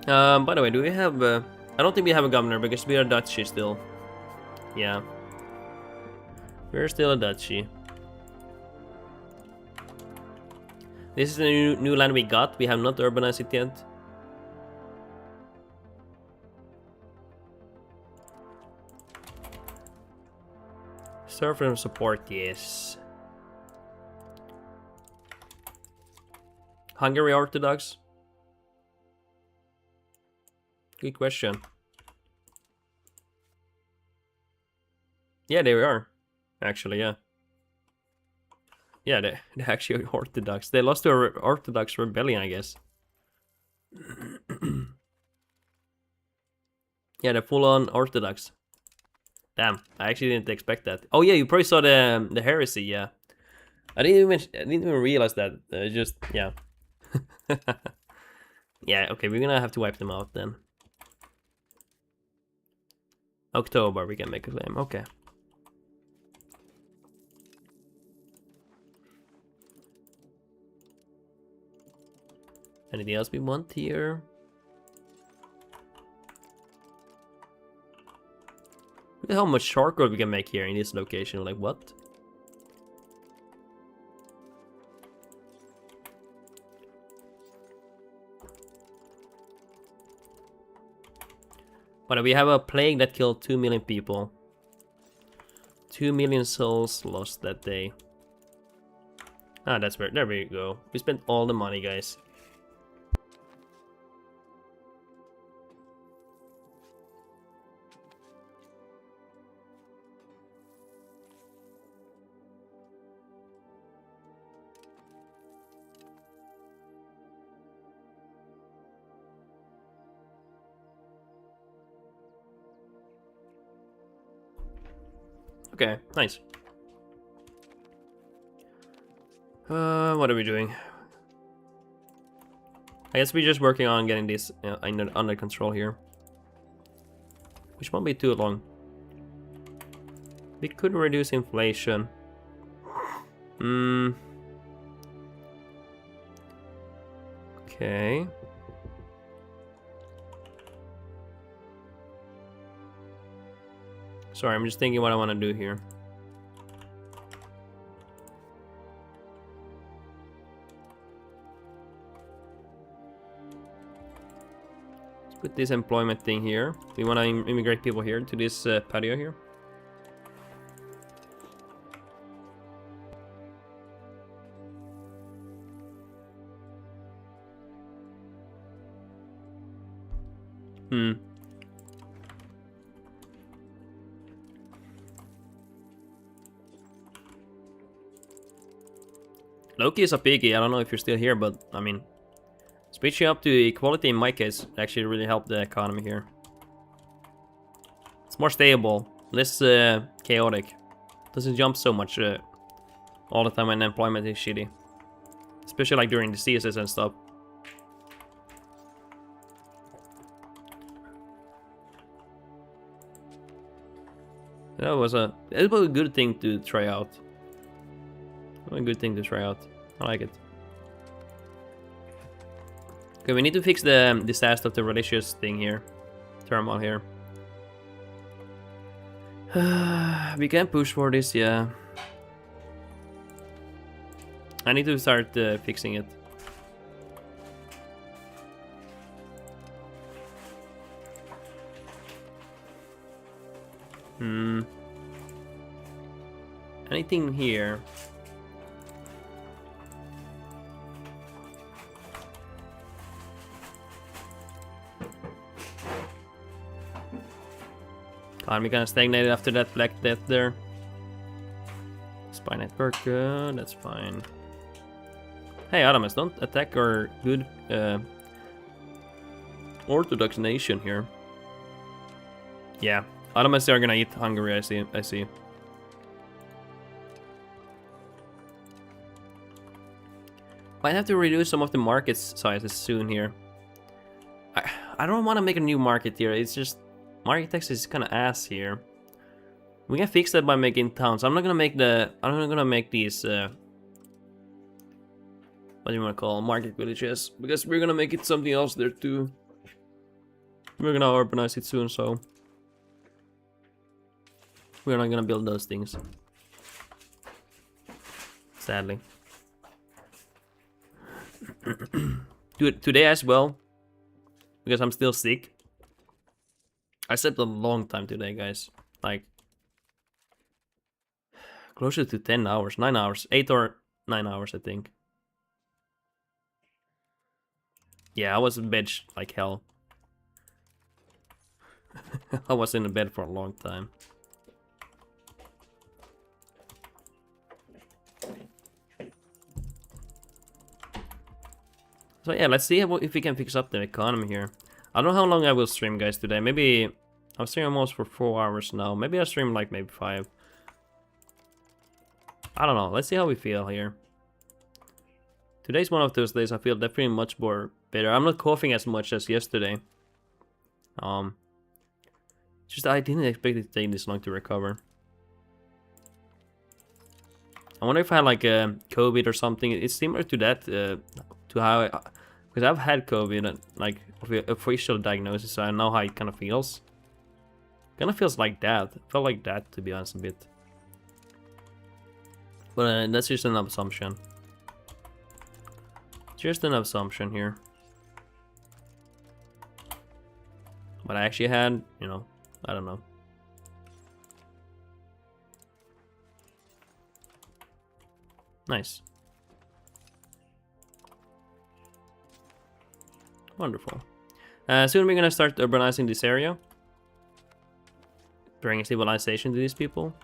By the way, do we have... I don't think we have a governor because we are duchy still. Yeah. We're still a duchy. This is the new land we got. We have not urbanized it yet. Server support, yes. Hungary Orthodox? Good question. Yeah, they are. Actually, yeah. Yeah, they're actually Orthodox. They lost to an Orthodox rebellion, I guess. Yeah, they're full-on Orthodox. Damn, I actually didn't expect that. Oh yeah, you probably saw the heresy, yeah. I didn't even realize that. Just yeah. Yeah, okay, we're gonna have to wipe them out then. October, we can make a claim. Okay. Anything else we want here? Look at how much charcoal we can make here in this location. Like, what? But we have a plague that killed 2 million people. 2 million souls lost that day. Ah, that's where. There we go. We spent all the money, guys. Okay, nice. What are we doing? I guess we're just working on getting this under control here. Which won't be too long. We could reduce inflation. Okay. Sorry, I'm just thinking what I want to do here. Let's put this employment thing here. We want to immigrate people here to this patio here. Hmm. Loki is a piggy. I don't know if you're still here, but I mean, switching up to equality in my case actually really helped the economy here. It's more stable, less chaotic. Doesn't jump so much all the time when employment is shitty. Especially like during diseases and stuff. That was a good thing to try out. A good thing to try out. I like it. Okay, we need to fix the disaster of the religious thing here. Turmoil here. We can push for this, yeah. I need to start fixing it. Anything here? We kind of stagnated after that Black Death there. Spy network, that's fine. Hey, Adamus, don't attack our good Orthodox nation here. Yeah, Adamus are gonna eat Hungary. I see. Might have to reduce some of the market sizes soon here. I don't want to make a new market here. It's just market tax is kind of ass here. We can fix that by making towns. I'm not gonna make these what do you want to call them? Market villages, because we're gonna make it something else there too. We're gonna urbanize it soon, so we're not gonna build those things. Sadly. Do it today as well, because I'm still sick. I slept a long time today, guys. Like closer to 10 hours, 9 hours, 8 or 9 hours, I think. Yeah, I was in bed like hell. I was in the bed for a long time. So yeah, let's see if we can fix up the economy here. I don't know how long I will stream, guys, today. Maybe I'll stream almost for 4 hours now. Maybe I'll stream like maybe 5. I don't know. Let's see how we feel here. Today's one of those days I feel definitely much more better. I'm not coughing as much as yesterday. Just I didn't expect it to take this long to recover. I wonder if I had like a COVID or something. It's similar to that, to how because I've had COVID and like official diagnosis, so I know how it kind of feels. Kind of feels like that. Felt like that, to be honest, a bit. But that's just an assumption. Just an assumption here. What I actually had, you know, I don't know. Nice. Wonderful. Soon we're gonna start urbanizing this area. Bringing civilization to these people.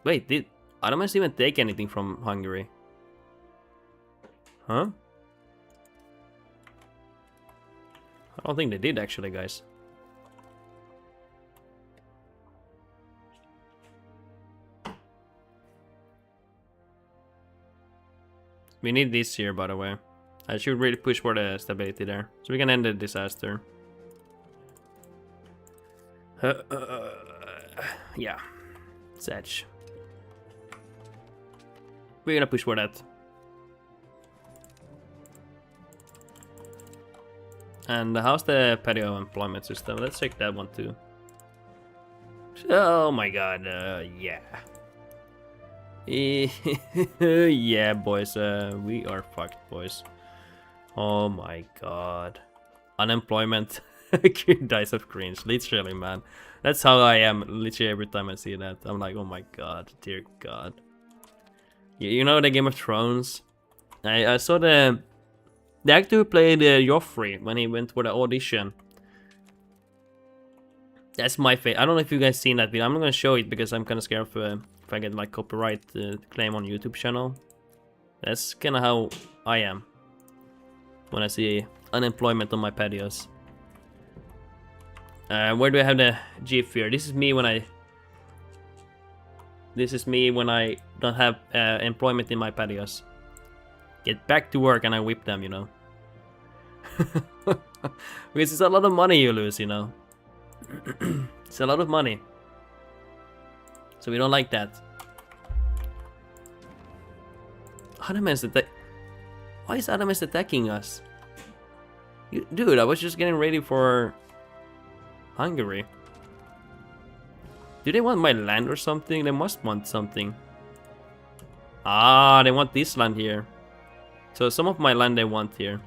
Wait, did Ottomans even take anything from Hungary? Huh? I don't think they did actually, guys. We need this here, by the way. I should really push for the stability there, so we can end the disaster. Yeah. Sedge. We're gonna push for that. And how's the patio employment system? Let's check that one too. Oh my god, yeah. Yeah, boys, we are fucked, boys. Oh my god. Unemployment dice of cringe, literally, man. That's how I am literally every time I see that. I'm like, oh my god, dear god. You know the Game of Thrones? I saw the The actor who played Joffrey when he went for the audition. That's my favorite. I don't know if you guys seen that video. I'm not gonna show it because I'm kind of scared of if I get like copyright claim on YouTube channel. That's kind of how I am when I see unemployment on my patios. Where do I have the GIF here? This is me when I. This is me when I don't have employment in my patios. Get back to work and I whip them, you know. Because it's a lot of money you lose, you know. It's a lot of money. So we don't like that. Adamant's attack. Why is Adamant attacking us? Dude, I was just getting ready for Hungary. Do they want my land or something? They must want something. Ah, they want this land here. So some of my land they want here.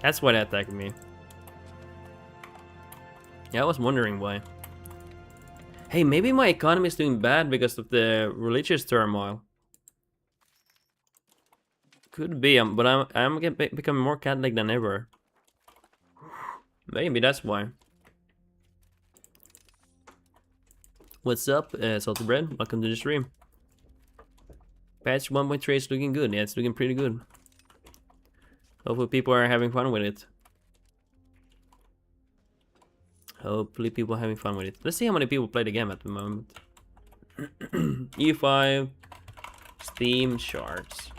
That's why they attacked me. Yeah, I was wondering why. Hey, maybe my economy is doing bad because of the religious turmoil. Could be, but I'm becoming more Catholic than ever. Maybe that's why. What's up, Salty Bread? Welcome to the stream. Patch 1.3 is looking good. Yeah, it's looking pretty good. Hopefully people are having fun with it. Hopefully people are having fun with it. Let's see how many people play the game at the moment. E5 Steam charts.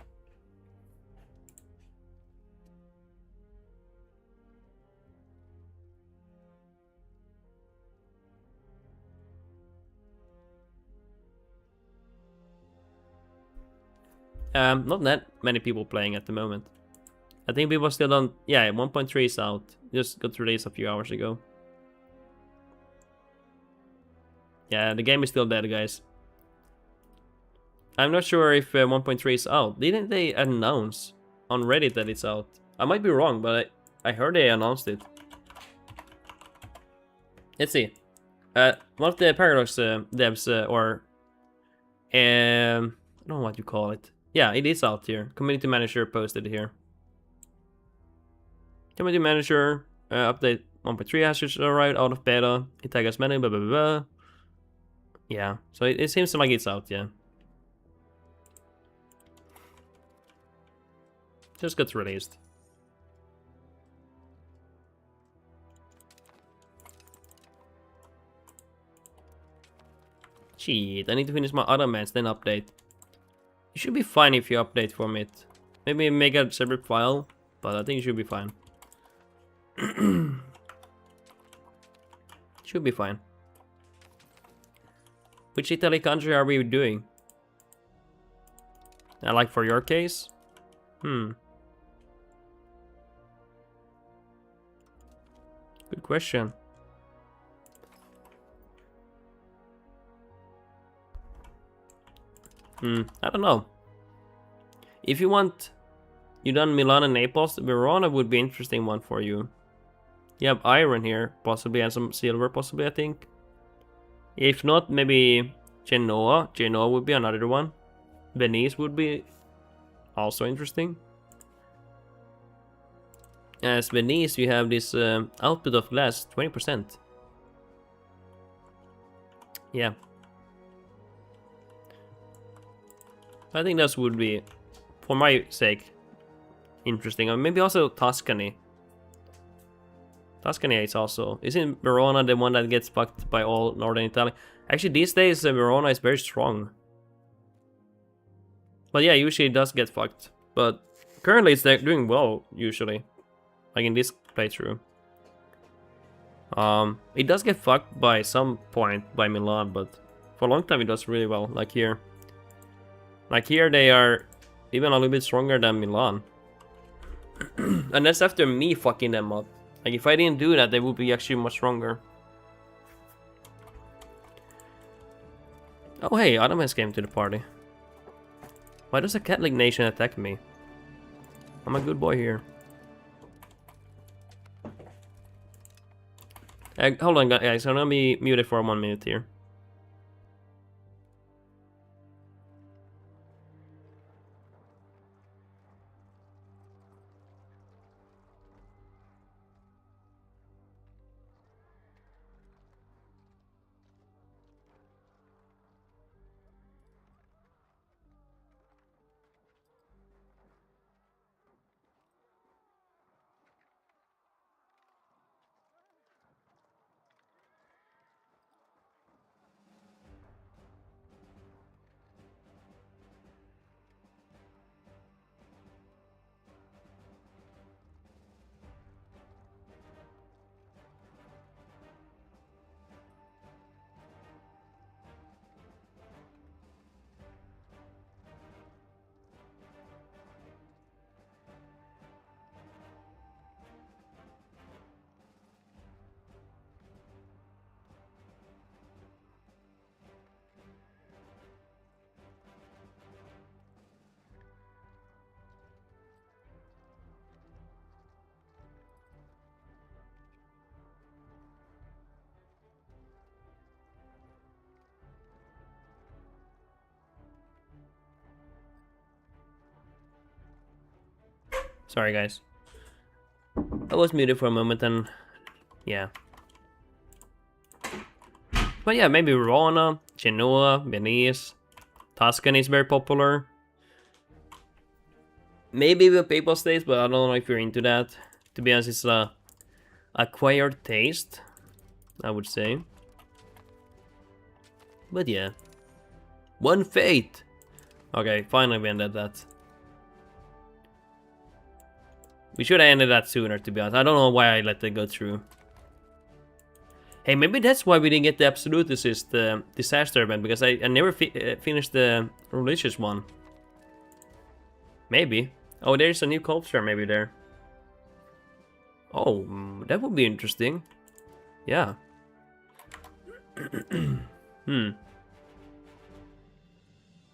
Not that many people playing at the moment. I think people still don't. Yeah, 1.3 is out. Just got released a few hours ago. Yeah, the game is still dead, guys. I'm not sure if 1.3 is out. Didn't they announce on Reddit that it's out? I might be wrong, but I heard they announced it. Let's see. One of the Paradox devs, or I don't know what you call it. Yeah, it is out here. Community manager posted here. Community manager update 1.3 has just arrived out of beta. It tags many, blah blah blah. Yeah, so it seems like it's out. Yeah, just got released. Shit, I need to finish my other match, then update. It should be fine if you update from it. Maybe make a separate file, but I think it should be fine. Should be fine. Which Italy country are we doing? Like for your case? Good question. I don't know. If you want, you done Milan and Naples, Verona would be an interesting one for you. You have iron here, possibly, and some silver, possibly, I think. If not, maybe Genoa. Genoa would be another one. Venice would be also interesting. As Venice, you have this output of glass, 20%. Yeah. I think that would be, for my sake, interesting. Or maybe also Tuscany. Tuscany is also... Isn't Verona the one that gets fucked by all northern Italy? Actually, these days, Verona is very strong. But yeah, usually it does get fucked. But currently it's doing well, usually. Like in this playthrough. It does get fucked by some point by Milan, but for a long time it does really well, like here. Like here they are even a little bit stronger than Milan. And that's after me fucking them up. Like if I didn't do that, they would be actually much stronger. Oh hey, Adam has came to the party. Why does a Catholic nation attack me? I'm a good boy here. Hold on guys, I'm gonna be muted for 1 minute here. Sorry, guys. I was muted for a moment and... yeah. But yeah, maybe Verona, Genoa, Venice, Tuscany is very popular. Maybe the Papal States, but I don't know if you're into that. To be honest, it's a acquired taste, I would say. But yeah. One fate! Okay, finally we ended that. We should have ended that sooner, to be honest. I don't know why I let it go through. Hey, maybe that's why we didn't get the Absolutist disaster event, because I never finished the religious one. Maybe. Oh, there's a new culture maybe there. Oh, that would be interesting. Yeah. Do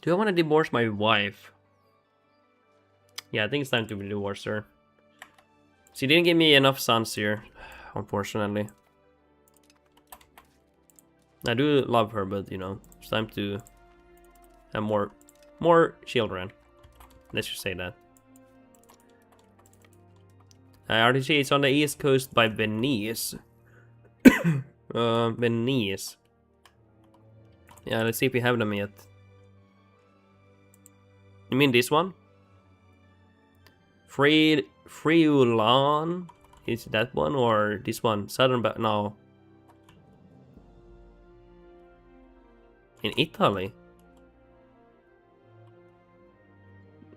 I want to divorce my wife? Yeah, I think it's time to divorce her. She didn't give me enough sons here, unfortunately. I do love her, but you know, it's time to have more children. Let's just say that. RTG is on the east coast by Venice. Venice. Yeah, let's see if we have them yet. You mean this one? Friulan? Is that one or this one? Southern no. In Italy?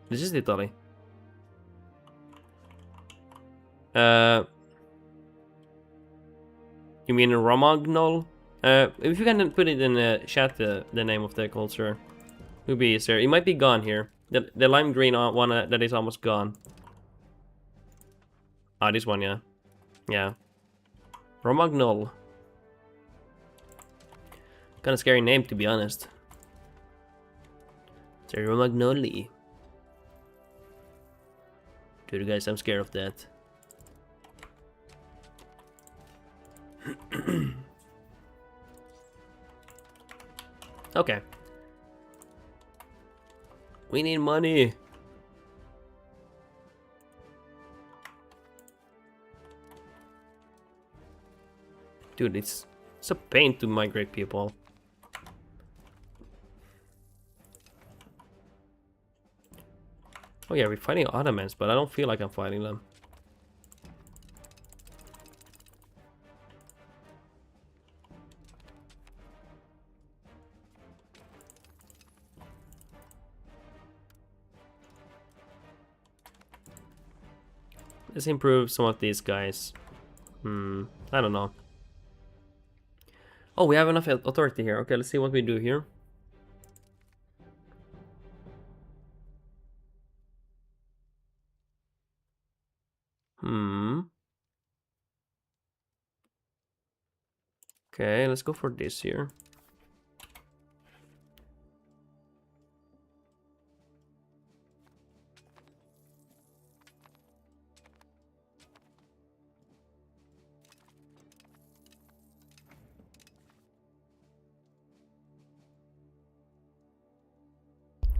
This is Italy. You mean Romagnol? If you can put it in the chat, the name of the culture, it would be easier. It might be gone here. The lime green one that is almost gone. Ah, this one, yeah. Yeah. Romagnol. Kind of scary name, to be honest. It's a Romagnoli. Dude, guys, I'm scared of that. Okay. We need money. Dude, it's a pain to migrate people. Oh yeah, we're fighting Ottomans, but I don't feel like I'm fighting them. Let's improve some of these guys. I don't know. Oh, we have enough authority here. Okay, let's see what we do here. Okay, let's go for this here.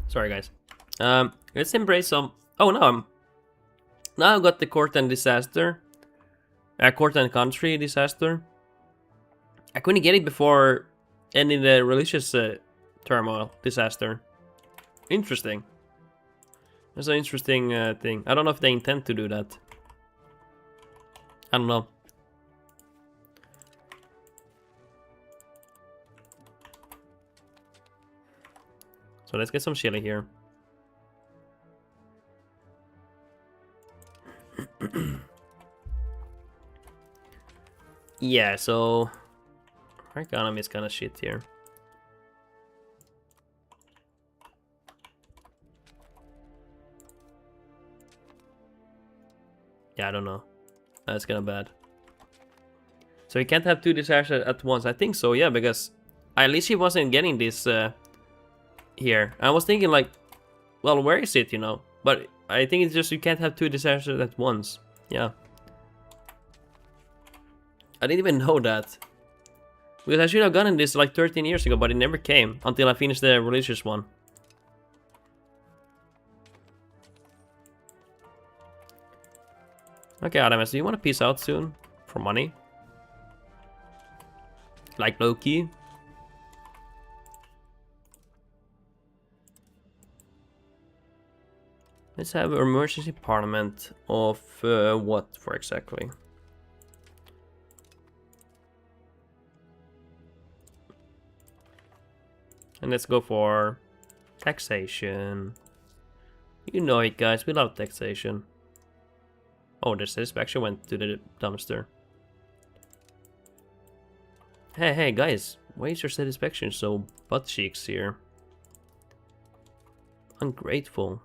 Sorry, guys. Let's embrace some. Oh no, now I've got the court and disaster. Court and country disaster. I couldn't get it before ending the religious turmoil disaster. Interesting. That's an interesting thing. I don't know if they intend to do that. I don't know. So let's get some chili here. Yeah, so our economy is kind of shit here. Yeah, I don't know. That's kind of bad. So you can't have two disasters at once. I think so, yeah, because at least he wasn't getting this here. I was thinking like, well, where is it, you know? But I think it's just you can't have two disasters at once. Yeah. I didn't even know that. Because I should have gotten this like 13 years ago, but it never came until I finished the religious one. Okay, Adamus, do you want to peace out soon? For money? Like Loki? Let's have an emergency parliament of what for exactly? And let's go for taxation. You know it, guys, we love taxation. Oh, the satisfaction went to the dumpster. Hey, guys, why is your satisfaction so butt cheeks here? Ungrateful.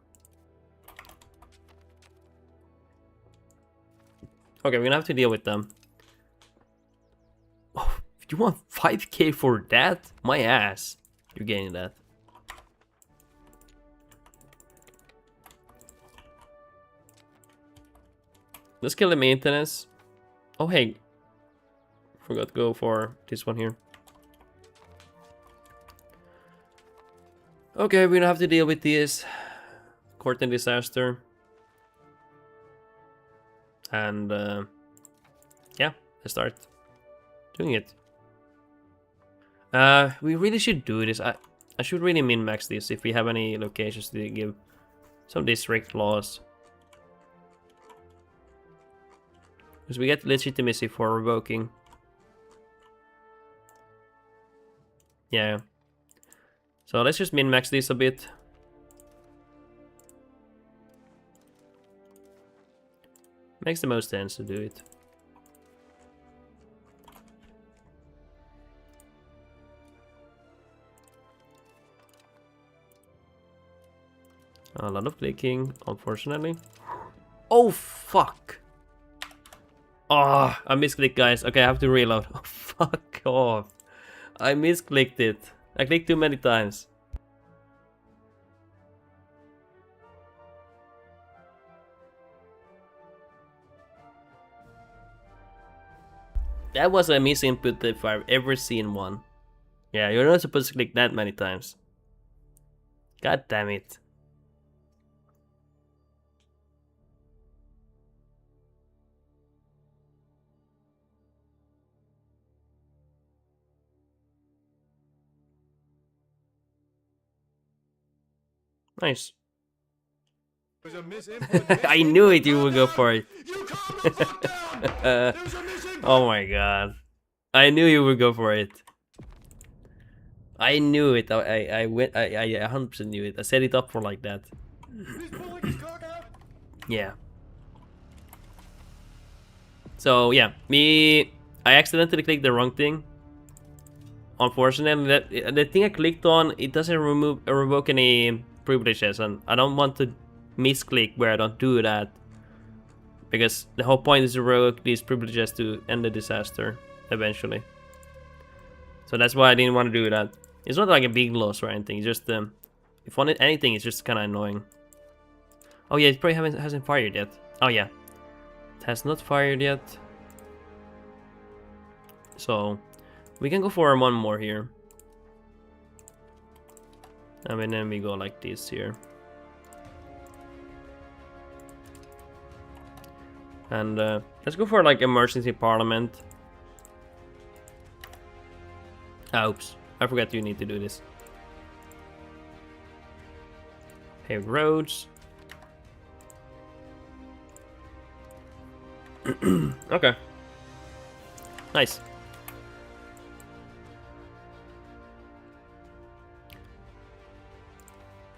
Okay, we're gonna have to deal with them. Oh, you want 5k for that? My ass. You're getting that. Let's kill the maintenance. Oh, hey. Forgot to go for this one here. Okay, we're gonna have to deal with this. Court and disaster. And yeah, let's start doing it. We really should do this. I should really min-max this if we have any locations to give some district laws. Because we get legitimacy for revoking. Yeah. So let's just min-max this a bit. Makes the most sense to do it. A lot of clicking, unfortunately. Oh, fuck! Ah, I misclicked, guys. Okay, I have to reload. Oh, fuck off. I misclicked it. I clicked too many times. That was a misinput if I've ever seen one. Yeah, you're not supposed to click that many times. God damn it. Nice. I knew it, you would go for it. Oh my god. I knew you would go for it. I knew it. I 100% knew it. I set it up for like that. Yeah. So yeah, I accidentally clicked the wrong thing. Unfortunately, the thing I clicked on, it doesn't revoke any privileges, and I don't want to misclick where I don't do that, because the whole point is to revoke these privileges to end the disaster eventually. So that's why I didn't want to do that. It's not like a big loss or anything. It's just if on anything, it's just kind of annoying. Oh yeah, it probably hasn't fired yet. Oh yeah, it has not fired yet. So we can go for one more here. And then we go like this here. And let's go for like emergency parliament. Oops, I forgot you need to do this. Paved roads. Okay. Nice.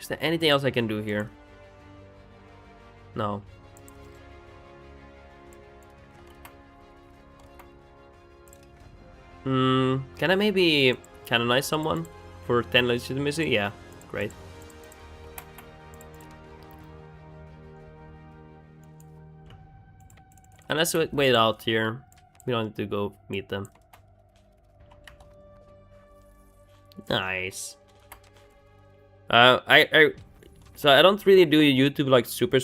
Is there anything else I can do here? No. Can I maybe canonize someone for 10 legitimacy? Yeah, great. And let's wait out here. We don't need to go meet them. Nice. So I don't really do YouTube like super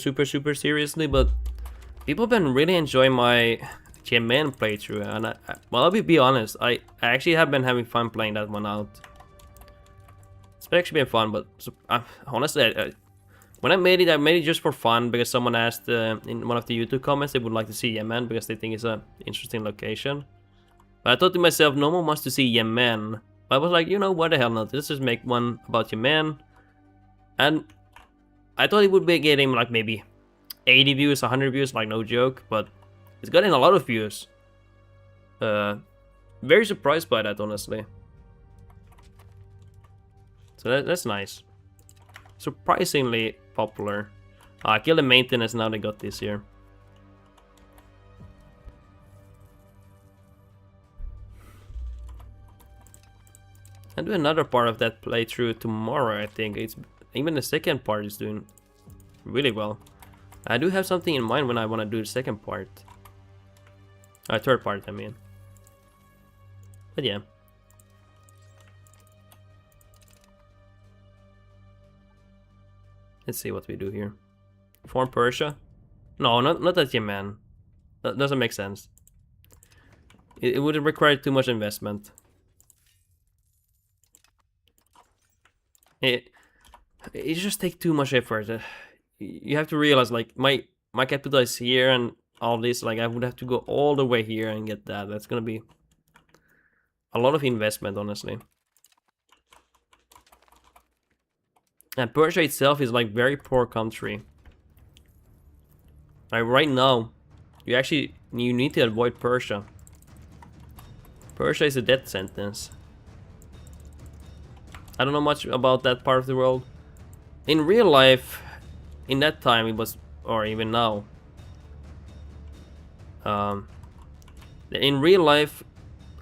seriously, but people have been really enjoying my GMN playthrough, and well, I'll be honest, I actually have been having fun playing that one out. It's actually been fun, but honestly, When I made it just for fun because someone asked in one of the YouTube comments they would like to see Yemen because they think it's an interesting location. But I thought to myself, no one wants to see Yemen. But I was like, you know, what the hell not? Let's just make one about Yemen. And I thought it would be getting like maybe 80 views, 100 views, like no joke. But it's getting a lot of views. Very surprised by that, honestly. So that's nice. Surprisingly popular. I killed the maintenance, now they got this here. I'll do another part of that playthrough tomorrow, I think. It's even the second part is doing really well. I do have something in mind when I want to do the second part. Third part, I mean. But yeah. Let's see what we do here. Form Persia? No, not that Yemen. That doesn't make sense. It would require too much investment. It just takes too much effort. You have to realize, like, my capital is here and all this. Like, I would have to go all the way here and get that. That's gonna be a lot of investment, honestly. And Persia itself is like very poor country. Like right now, you need to avoid Persia. Persia is a death sentence. I don't know much about that part of the world. In real life, in that time it was, or even now. In real life,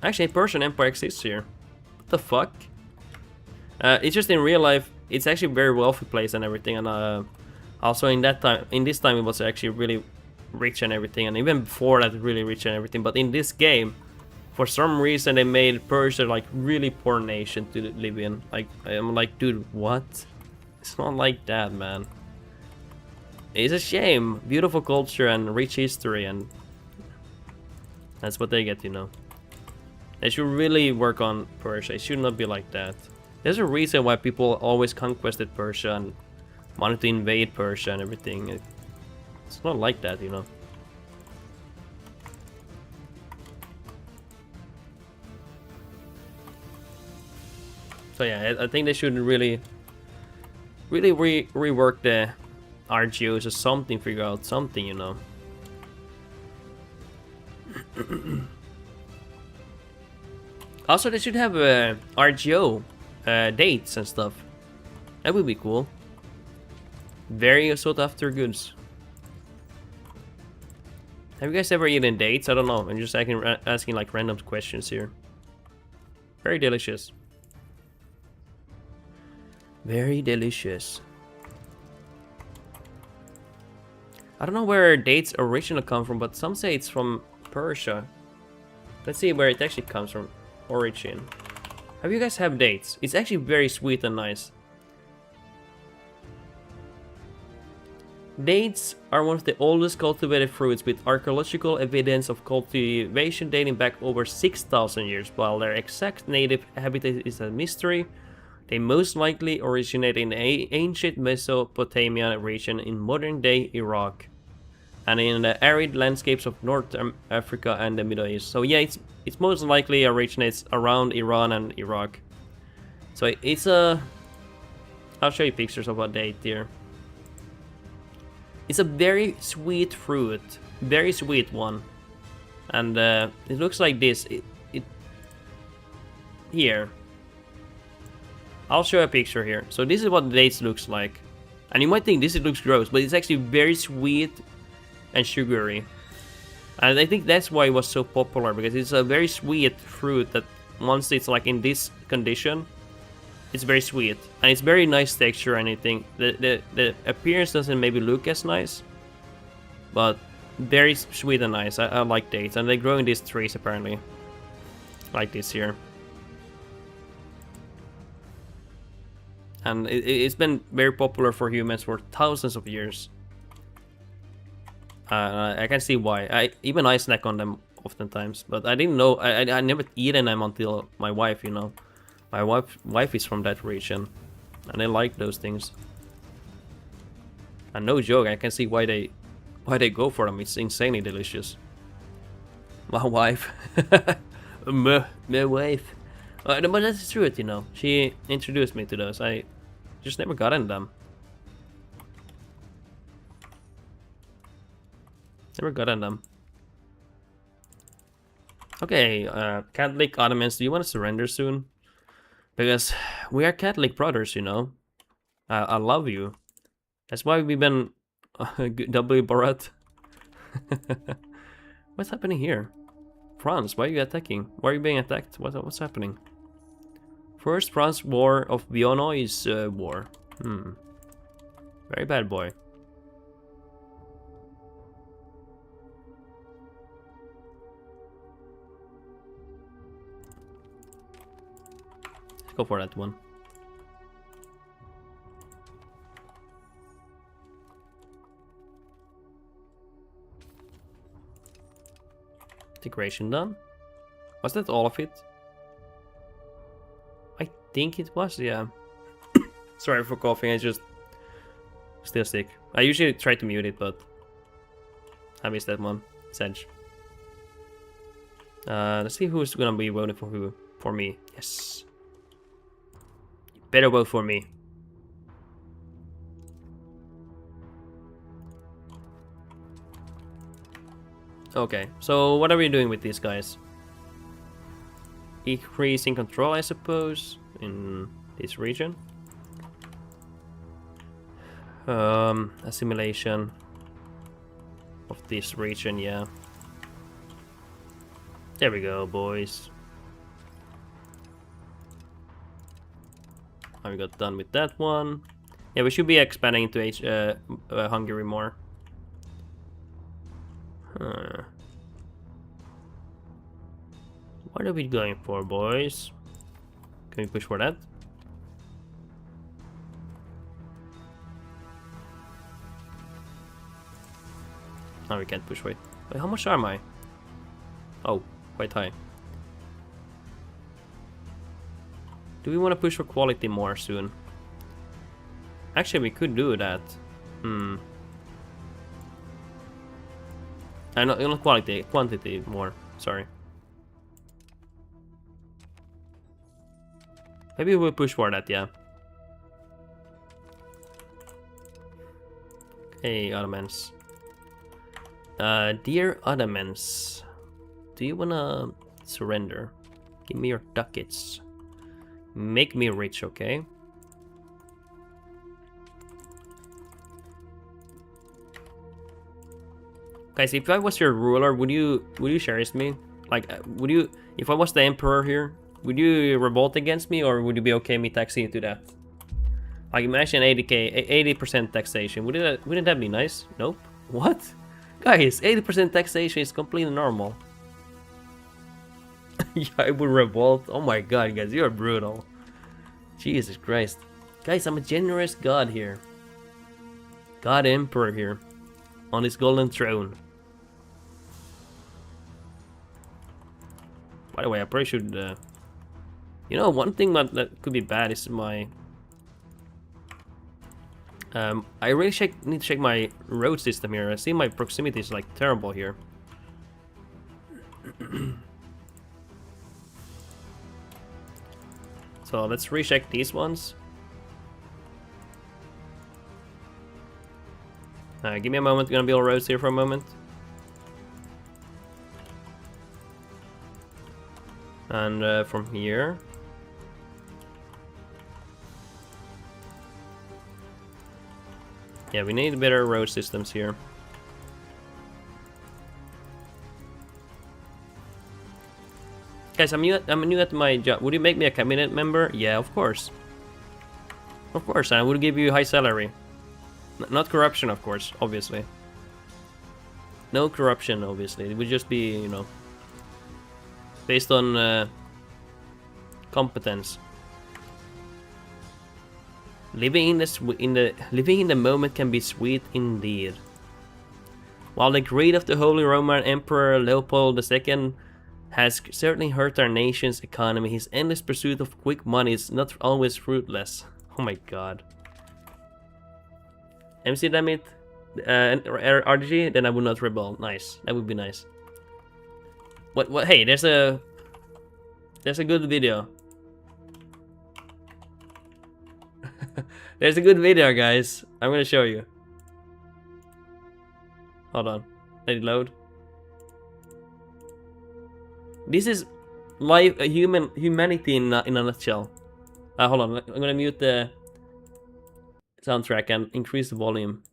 actually Persian Empire exists here. What the fuck? It's just in real life, it's actually a very wealthy place and everything, and also in this time it was actually really rich and everything, and even before that really rich and everything. But in this game, for some reason they made Persia like really poor nation to live in. Like I'm like, dude, what? It's not like that, man. It's a shame. Beautiful culture and rich history, and that's what they get, you know. They should really work on Persia. It should not be like that. There's a reason why people always conquested Persia and wanted to invade Persia and everything. It's not like that, you know. So yeah, I think they should really rework the RGOs or something, figure out something, you know. Also, they should have RGO dates and stuff. That would be cool. Very sought after goods. Have you guys ever eaten dates? I don't know. I'm just asking like random questions here. Very delicious. Very delicious. I don't know where dates originally come from, but some say it's from Persia. Let's see where it actually comes from. Origin. Have you guys have dates? It's actually very sweet and nice. Dates are one of the oldest cultivated fruits with archaeological evidence of cultivation dating back over 6,000 years. While their exact native habitat is a mystery, they most likely originate in the ancient Mesopotamia region in modern-day Iraq, and in the arid landscapes of North Africa and the Middle East. So yeah, it's most likely originates around Iran and Iraq. So it's a... I'll show you pictures of a date here. It's a very sweet fruit, very sweet one, and it looks like this. Here. I'll show a picture here. So this is what the dates looks like. And you might think this looks gross, but it's actually very sweet and sugary. And I think that's why it was so popular, because it's a very sweet fruit that once it's like in this condition, it's very sweet. And it's very nice texture and anything. The appearance doesn't maybe look as nice, but very sweet and nice. I like dates. And they grow in these trees apparently. Like this here. And it's been very popular for humans for thousands of years. I can see why. Even I snack on them oftentimes, but I didn't know. I never eaten them until my wife. You know, my wife is from that region, and they like those things. And no joke, I can see why they go for them. It's insanely delicious. My wife. my wife. But that's true, you know. She introduced me to those. I just never got in them. Never got in them. Okay, Catholic Ottomans, do you want to surrender soon? Because we are Catholic brothers, you know. I love you. That's why we've been doubly Borat. What's happening here? France, why are you attacking? Why are you being attacked? What's happening? First France War of Vionois war. Very bad boy. Let's go for that one. Integration done. Was that all of it? I think it was, yeah. Sorry for coughing, I just still sick. I usually try to mute it, but I missed that one. Sedge. Let's see who's gonna be voting for who. For me. Yes. You better vote for me. Okay, so what are we doing with these guys? Increasing control, I suppose, in this region. Assimilation of this region, yeah. There we go, boys. And we got done with that one. Yeah, we should be expanding into Hungary more. What are we going for, boys? Can we push for that? No, we can't push. Wait, how much am I? Oh, quite high. Do we want to push for quality more soon? Actually, we could do that. Not quality, quantity more. Sorry. Maybe we'll push for that, yeah. Okay, Ottomans. Dear Ottomans, do you wanna surrender? Give me your ducats. Make me rich, okay? Guys, if I was your ruler, would you cherish me? Like, would you, if I was the emperor here, would you revolt against me, or would you be okay me taxing into that? Like, imagine 80% taxation. Wouldn't that be nice? Nope. What? Guys, 80% taxation is completely normal. Yeah, I would revolt. Oh my god, guys, you're brutal. Jesus Christ. Guys, I'm a generous god here. God Emperor here. On his golden throne. By the way, I probably should... you know, one thing that could be bad is my... I really need to check my road system here. I see my proximity is like terrible here. So let's recheck these ones. Give me a moment, gonna build roads here for a moment. And from here. Yeah, we need better road systems here. Guys, I'm new at my job. Would you make me a cabinet member? Yeah, of course. Of course, I would give you a high salary. Not corruption, of course, obviously. No corruption, obviously. It would just be, you know, based on competence. Living in the moment can be sweet indeed. While the greed of the Holy Roman Emperor Leopold II has certainly hurt our nation's economy, his endless pursuit of quick money is not always fruitless. Oh my god. MC damn it, RDG, then I would not rebel. Nice, that would be nice. What? Hey, there's a good video. There's a good video, guys. I'm gonna show you. Hold on, let it load. This is life, humanity in a nutshell. Hold on, I'm gonna mute the soundtrack and increase the volume.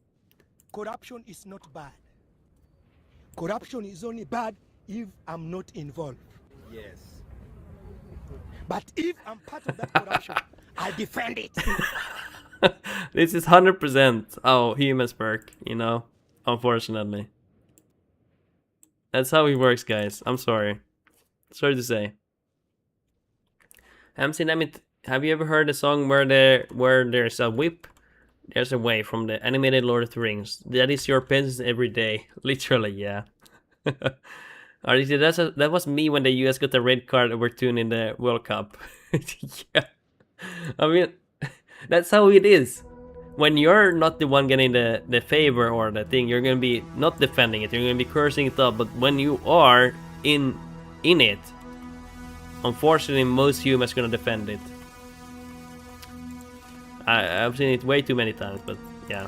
Corruption is not bad. Corruption is only bad if I'm not involved. Yes. But if I'm part of that corruption, I'll defend it. This is 100% how humans work, you know? Unfortunately. That's how it works, guys. I'm sorry. Sorry to say. MC Namit, have you ever heard a song where there's a whip? There's a way from the animated Lord of the Rings. That is your peasants every day. Literally, yeah. That was me when the US got the red card over Tune in the World Cup. Yeah. I mean, that's how it is. When you're not the one getting the favor or the thing, you're gonna be not defending it. You're gonna be cursing it up. But when you are in it, unfortunately, most humans gonna defend it. I've seen it way too many times, but yeah.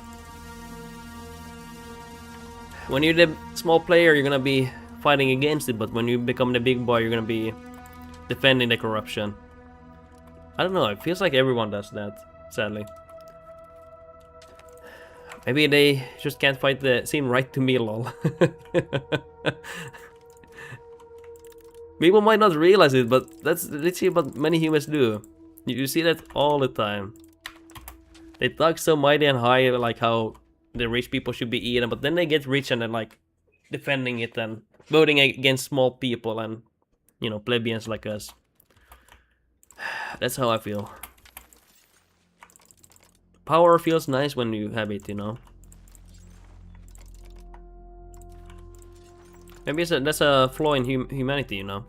When you're the small player, you're gonna be fighting against it, but when you become the big boy, you're gonna be defending the corruption. I don't know, it feels like everyone does that, sadly. Maybe they just can't fight the seem right to me, lol. People might not realize it, but that's literally what many humans do. You see that all the time. They talk so mighty and high, like how the rich people should be eaten, but then they get rich and then like defending it and voting against small people and, you know, plebeians like us. That's how I feel. Power feels nice when you have it, you know. Maybe that's a flaw in humanity, you know.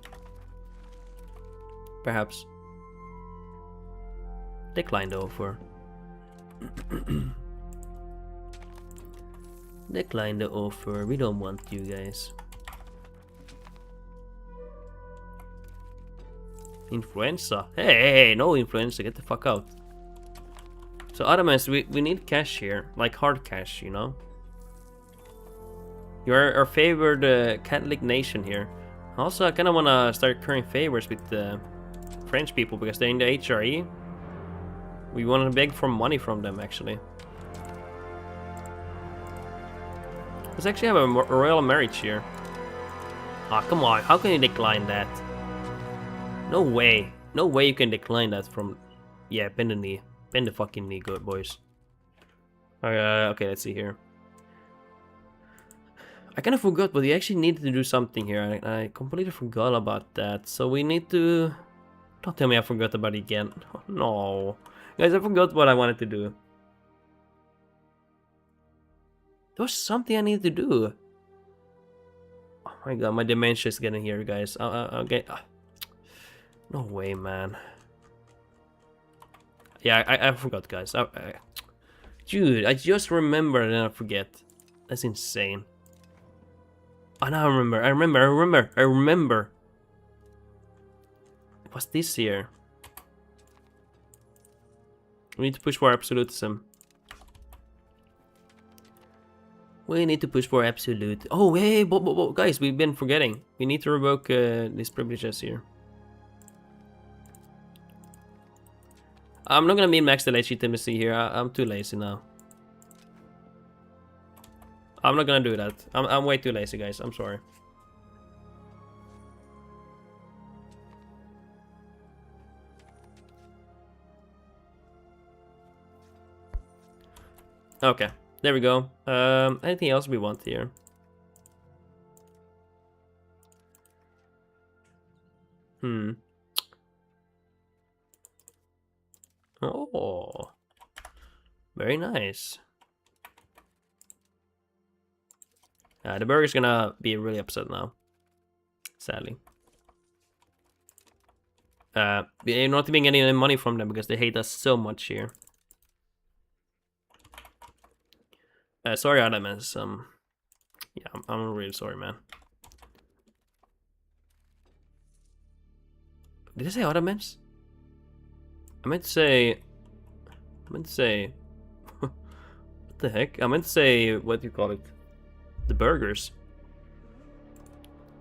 Perhaps. Decline the offer. Decline the offer. We don't want you guys. Influenza. Hey, no influenza. Get the fuck out. So Ottomans, we need cash here, like hard cash, you know. You're our favored Catholic nation here. Also, I kind of want to start currying favors with the French people because they're in the HRE. We want to beg for money from them, actually. Let's actually have a royal marriage here. Ah, come on. How can you decline that? No way. No way you can decline that from... Yeah, bend the knee. Bend the fucking knee, good boys. Okay, let's see here. I kind of forgot, but we actually needed to do something here. I completely forgot about that. So we need to... Don't tell me I forgot about it again. Oh, no. Guys, I forgot what I wanted to do. There was something I needed to do. Oh my god, my dementia is getting here, guys. Okay. No way, man. Yeah, I forgot, guys. Dude, I just remember and then I forget. That's insane. Oh, now I remember. It was this year. We need to push for absolutism. We need to push for absolute. Oh, hey, guys, we've been forgetting. We need to revoke these privileges here. I'm not gonna min-max the legitimacy here. I'm too lazy now. I'm not gonna do that. I'm way too lazy, guys. I'm sorry. Okay, there we go. Anything else we want here? Oh, very nice. The burger's gonna be really upset now, sadly. We're not even getting any money from them because they hate us so much here. Sorry, Adamans. Yeah, I'm really sorry, man. Did I say Ottomans? I meant to say... what the heck? I meant to say, what do you call it? The burgers.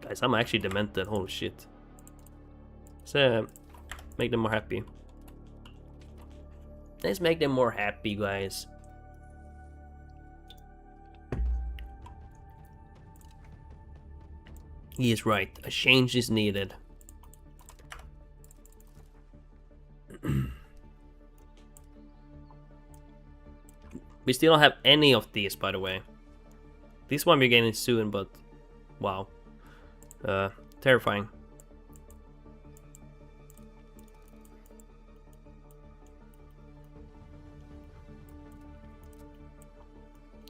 Guys, I'm actually demented, holy shit. So, make them more happy. Let's make them more happy, guys. He is right, a change is needed. We still don't have any of these, by the way. This one we're getting soon, but wow. Terrifying.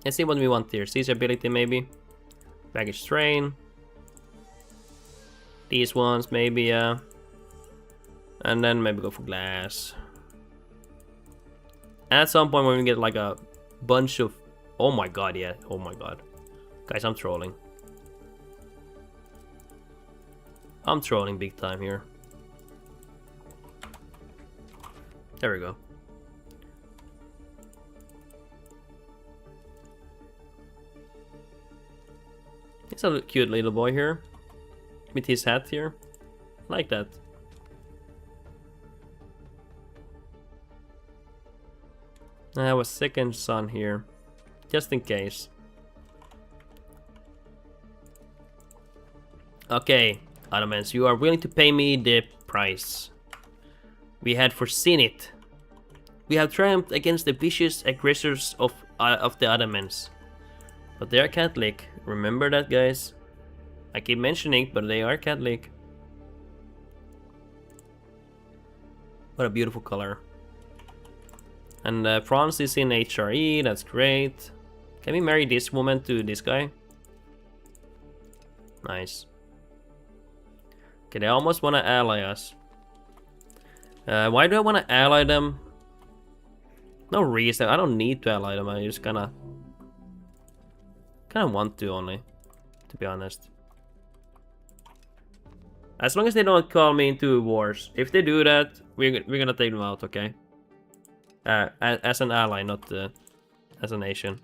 Let's see what we want here. Siege ability, maybe. Baggage train. These ones, maybe, and then maybe go for glass. At some point when we get like a bunch of... Oh my god, yeah. Oh my god. Guys, I'm trolling. I'm trolling big time here. There we go. He's a cute little boy here. With his hat here. Like that. I have a second son here. Just in case. Okay, Ottomans, you are willing to pay me the price. We had foreseen it. We have triumphed against the vicious aggressors of the Ottomans. But they are Catholic. Remember that, guys. I keep mentioning, but they are Catholic. What a beautiful color. And France is in HRE, that's great. Can we marry this woman to this guy? Nice. Okay, they almost want to ally us. Why do I want to ally them? No reason, I don't need to ally them, I just kinda want to only, to be honest. As long as they don't call me into wars. If they do that, we're gonna take them out, okay? As an ally, not as a nation.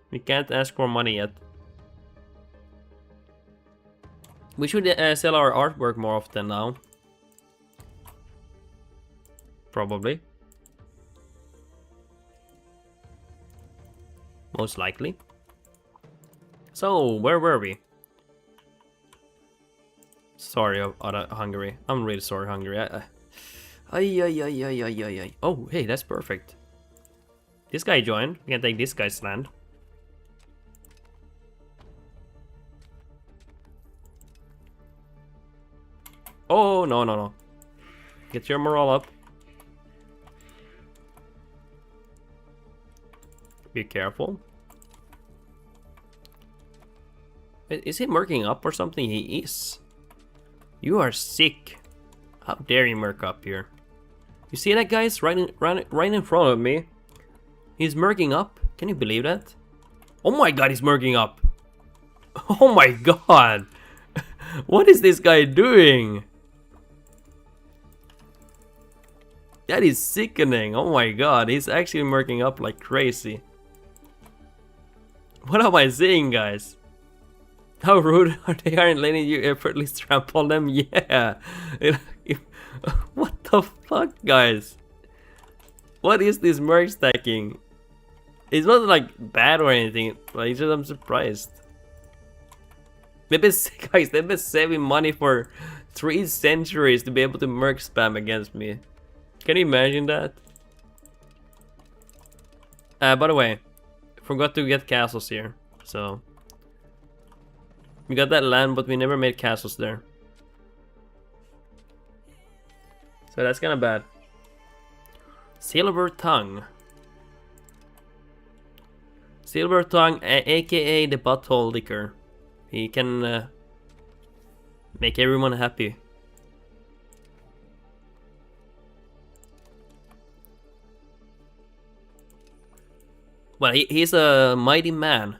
We can't ask for money yet. We should sell our artwork more often now. Probably. Most likely. So, where were we? Sorry, Hungary. I'm really sorry, Hungary. Oh, hey, that's perfect. This guy joined. We can take this guy's land. Oh, no. Get your morale up. Be careful. Is he murking up or something? He is. You are sick. How dare you murk up here? You see that, guys? Right in front of me. He's murking up. Can you believe that? Oh my god, he's murking up. Oh my god. What is this guy doing? That is sickening. Oh my god, he's actually murking up like crazy. What am I saying, guys? How rude are they? Aren't letting you effortlessly trample them? Yeah. What the fuck, guys? What is this merch stacking? It's not like bad or anything, but it's just I'm surprised. Maybe, guys, they've been saving money for 3 centuries to be able to merc spam against me. Can you imagine that? By the way, forgot to get castles here, so we got that land, but we never made castles there. So that's kind of bad. Silver Tongue. Silver Tongue, aka the butthole liquor. He can Make everyone happy. Well, he's a mighty man.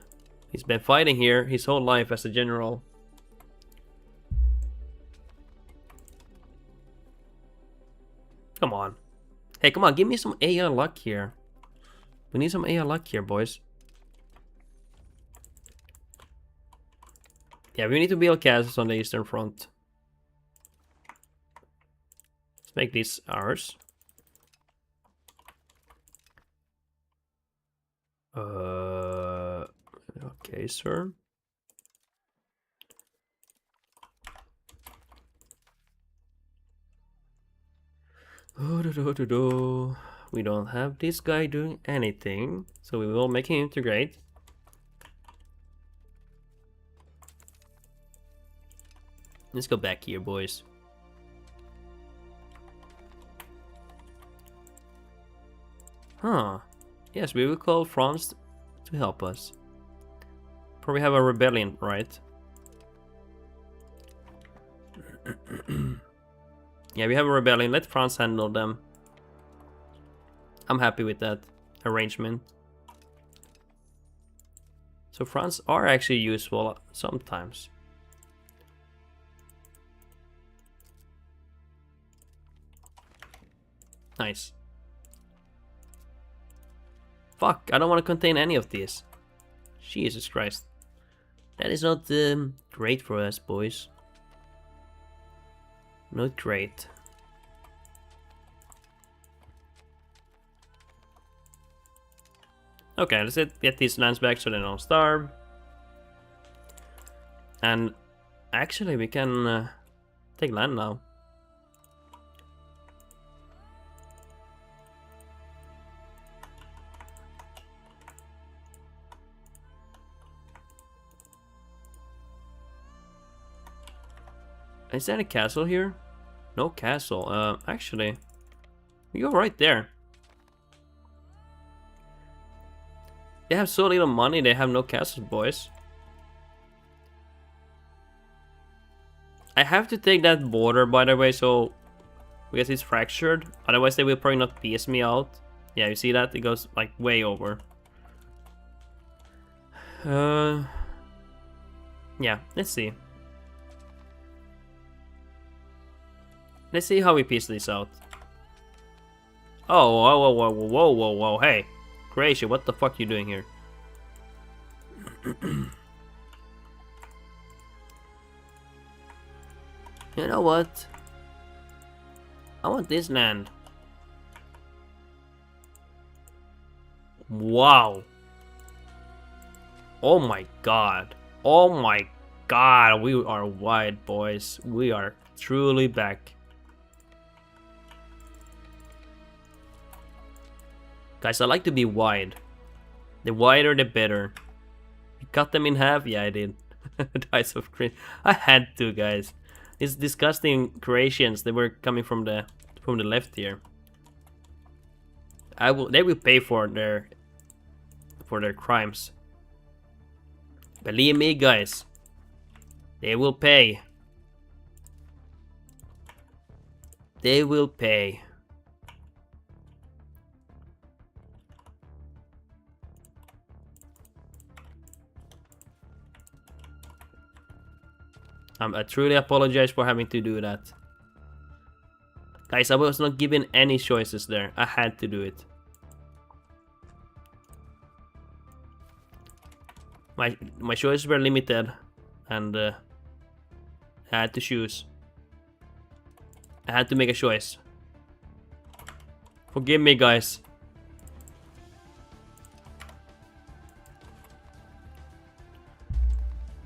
He's been fighting here his whole life as a general. Come on. Hey, come on, give me some AI luck here. We need some AI luck here, boys. Yeah, we need to build castles on the eastern front. Let's make these ours. Okay, sir. We don't have this guy doing anything, so we will make him integrate. Let's go back here, boys. Huh. Yes, we will call France to help us. Probably have a rebellion, right? Yeah, we have a rebellion. Let France handle them. I'm happy with that arrangement. So France are actually useful sometimes. Nice. Fuck, I don't want to contain any of these. Jesus Christ. That is not great for us, boys. Not great. Okay, let's get these lands back so they don't starve. And actually we can take land now. Is that a castle here? No castle. Actually, we go right there. They have so little money, they have no castles, boys. I have to take that border, by the way, so because it's fractured. Otherwise, they will probably not piece me out. Yeah, you see that? It goes like way over. Yeah, let's see. Let's see how we piece this out. Oh, whoa, whoa, whoa, whoa, whoa, whoa, hey. Croatia, what the fuck you doing here? You know what? I want this land. Wow. Oh my god. Oh my god. We are wide, boys. We are truly back. Guys, I like to be wide. The wider, the better. You cut them in half? Yeah, I did. Dice of green. I had to, guys. It's disgusting Croatians. They were coming from the left here. They will pay for their crimes. Believe me, guys. They will pay. They will pay. I truly apologize for having to do that. Guys, I was not given any choices there. I had to do it. My choices were limited, and I had to choose. I had to make a choice. Forgive me, guys.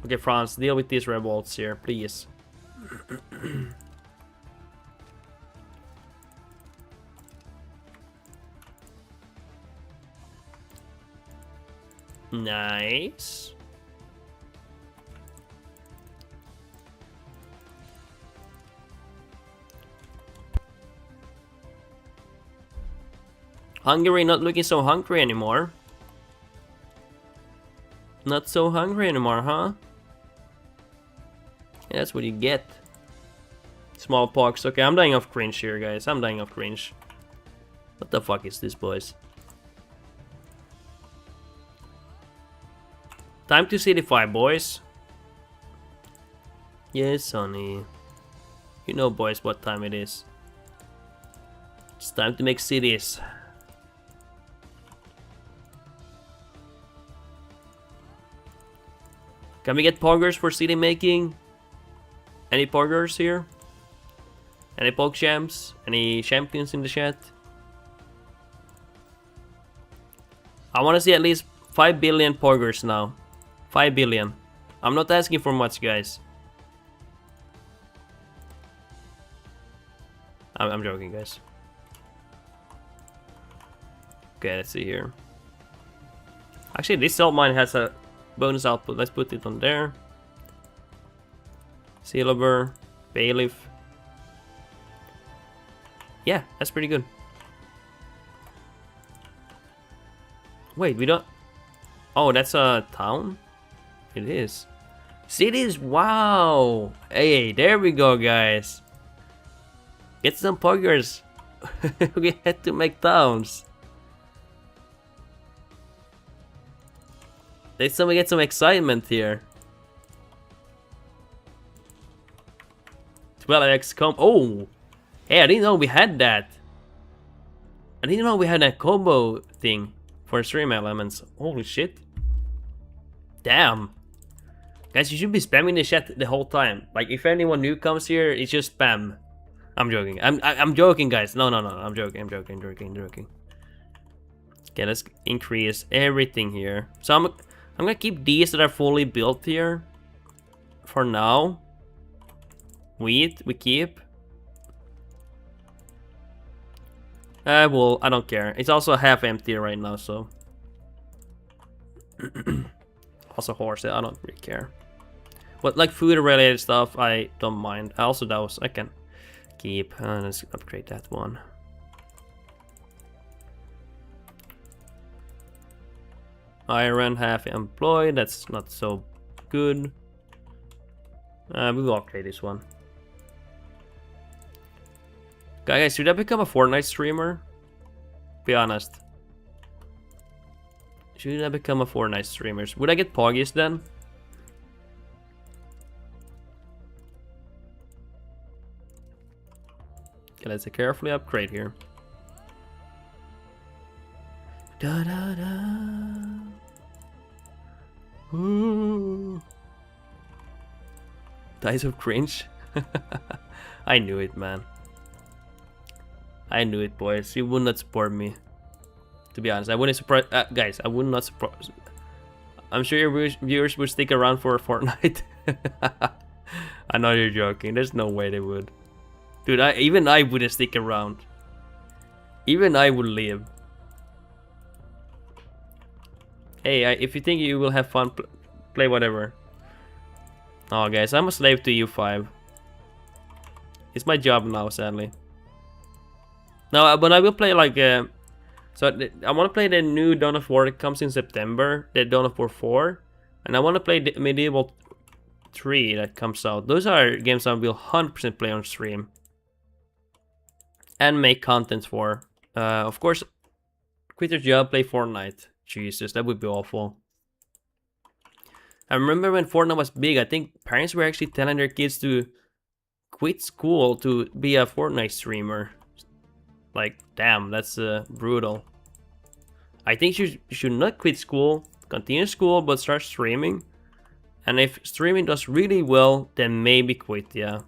Okay, France, deal with these revolts here, please. Nice. Hungary not looking so hungry anymore. Not so hungry anymore, huh? Yeah, that's what you get. Smallpox. Okay, I'm dying of cringe here, guys. I'm dying of cringe. What the fuck is this, boys? Time to City-fy, boys. Yes, Sonny. You know, boys, what time it is. It's time to make cities. Can we get poggers for city making? Any poggers here? Any pog champs? Any champions in the chat? I want to see at least 5 billion poggers now. 5 billion. I'm not asking for much, guys. I'm joking, guys. Okay, let's see here. Actually, this salt mine has a bonus output. Let's put it on there. Silver, bailiff. Yeah, that's pretty good. Wait, we don't... Oh, that's a town? It is. Cities, wow! Hey, there we go, guys. Get some poggers. We had to make towns. Let's get some excitement here. 12x combo. Oh! Hey, I didn't know we had that. I didn't know we had that combo thing for stream elements. Holy shit. Damn. Guys, you should be spamming the chat the whole time. Like, if anyone new comes here, it's just spam. I'm joking. I'm joking, guys. No. I'm joking. Okay, let's increase everything here. So I'm gonna keep these that are fully built here for now. Wheat we keep. Well, I don't care. It's also half empty right now, so. Also horse, I don't really care. But like food related stuff, I don't mind. Also those I can keep. Let's upgrade that one. Iron half employed. That's not so good. We will upgrade this one. Guys, should I become a Fortnite streamer? Be honest. Should I become a Fortnite streamer? Would I get Poggies then? Okay, let's carefully upgrade here. Da da da. Ooh. Dice of cringe. I knew it, man. I knew it, boys. You would not support me. To be honest, I wouldn't support. Guys, I would not support. I'm sure your viewers would stick around for Fortnite. I know you're joking. There's no way they would. Dude, even I wouldn't stick around. Even I would leave. Hey, if you think you will have fun, play whatever. Oh, guys, I'm a slave to U5. It's my job now, sadly. No, but I will play like so I want to play the new Dawn of War that comes in September, the Dawn of War 4, and I want to play the Medieval 3 that comes out. Those are games I will 100% play on stream and make content for. Of course, quit your job, play Fortnite. Jesus, that would be awful. I remember when Fortnite was big, I think parents were actually telling their kids to quit school to be a Fortnite streamer. Like, damn, that's brutal. I think you should not quit school, continue school, but start streaming. And if streaming does really well, then maybe quit, yeah.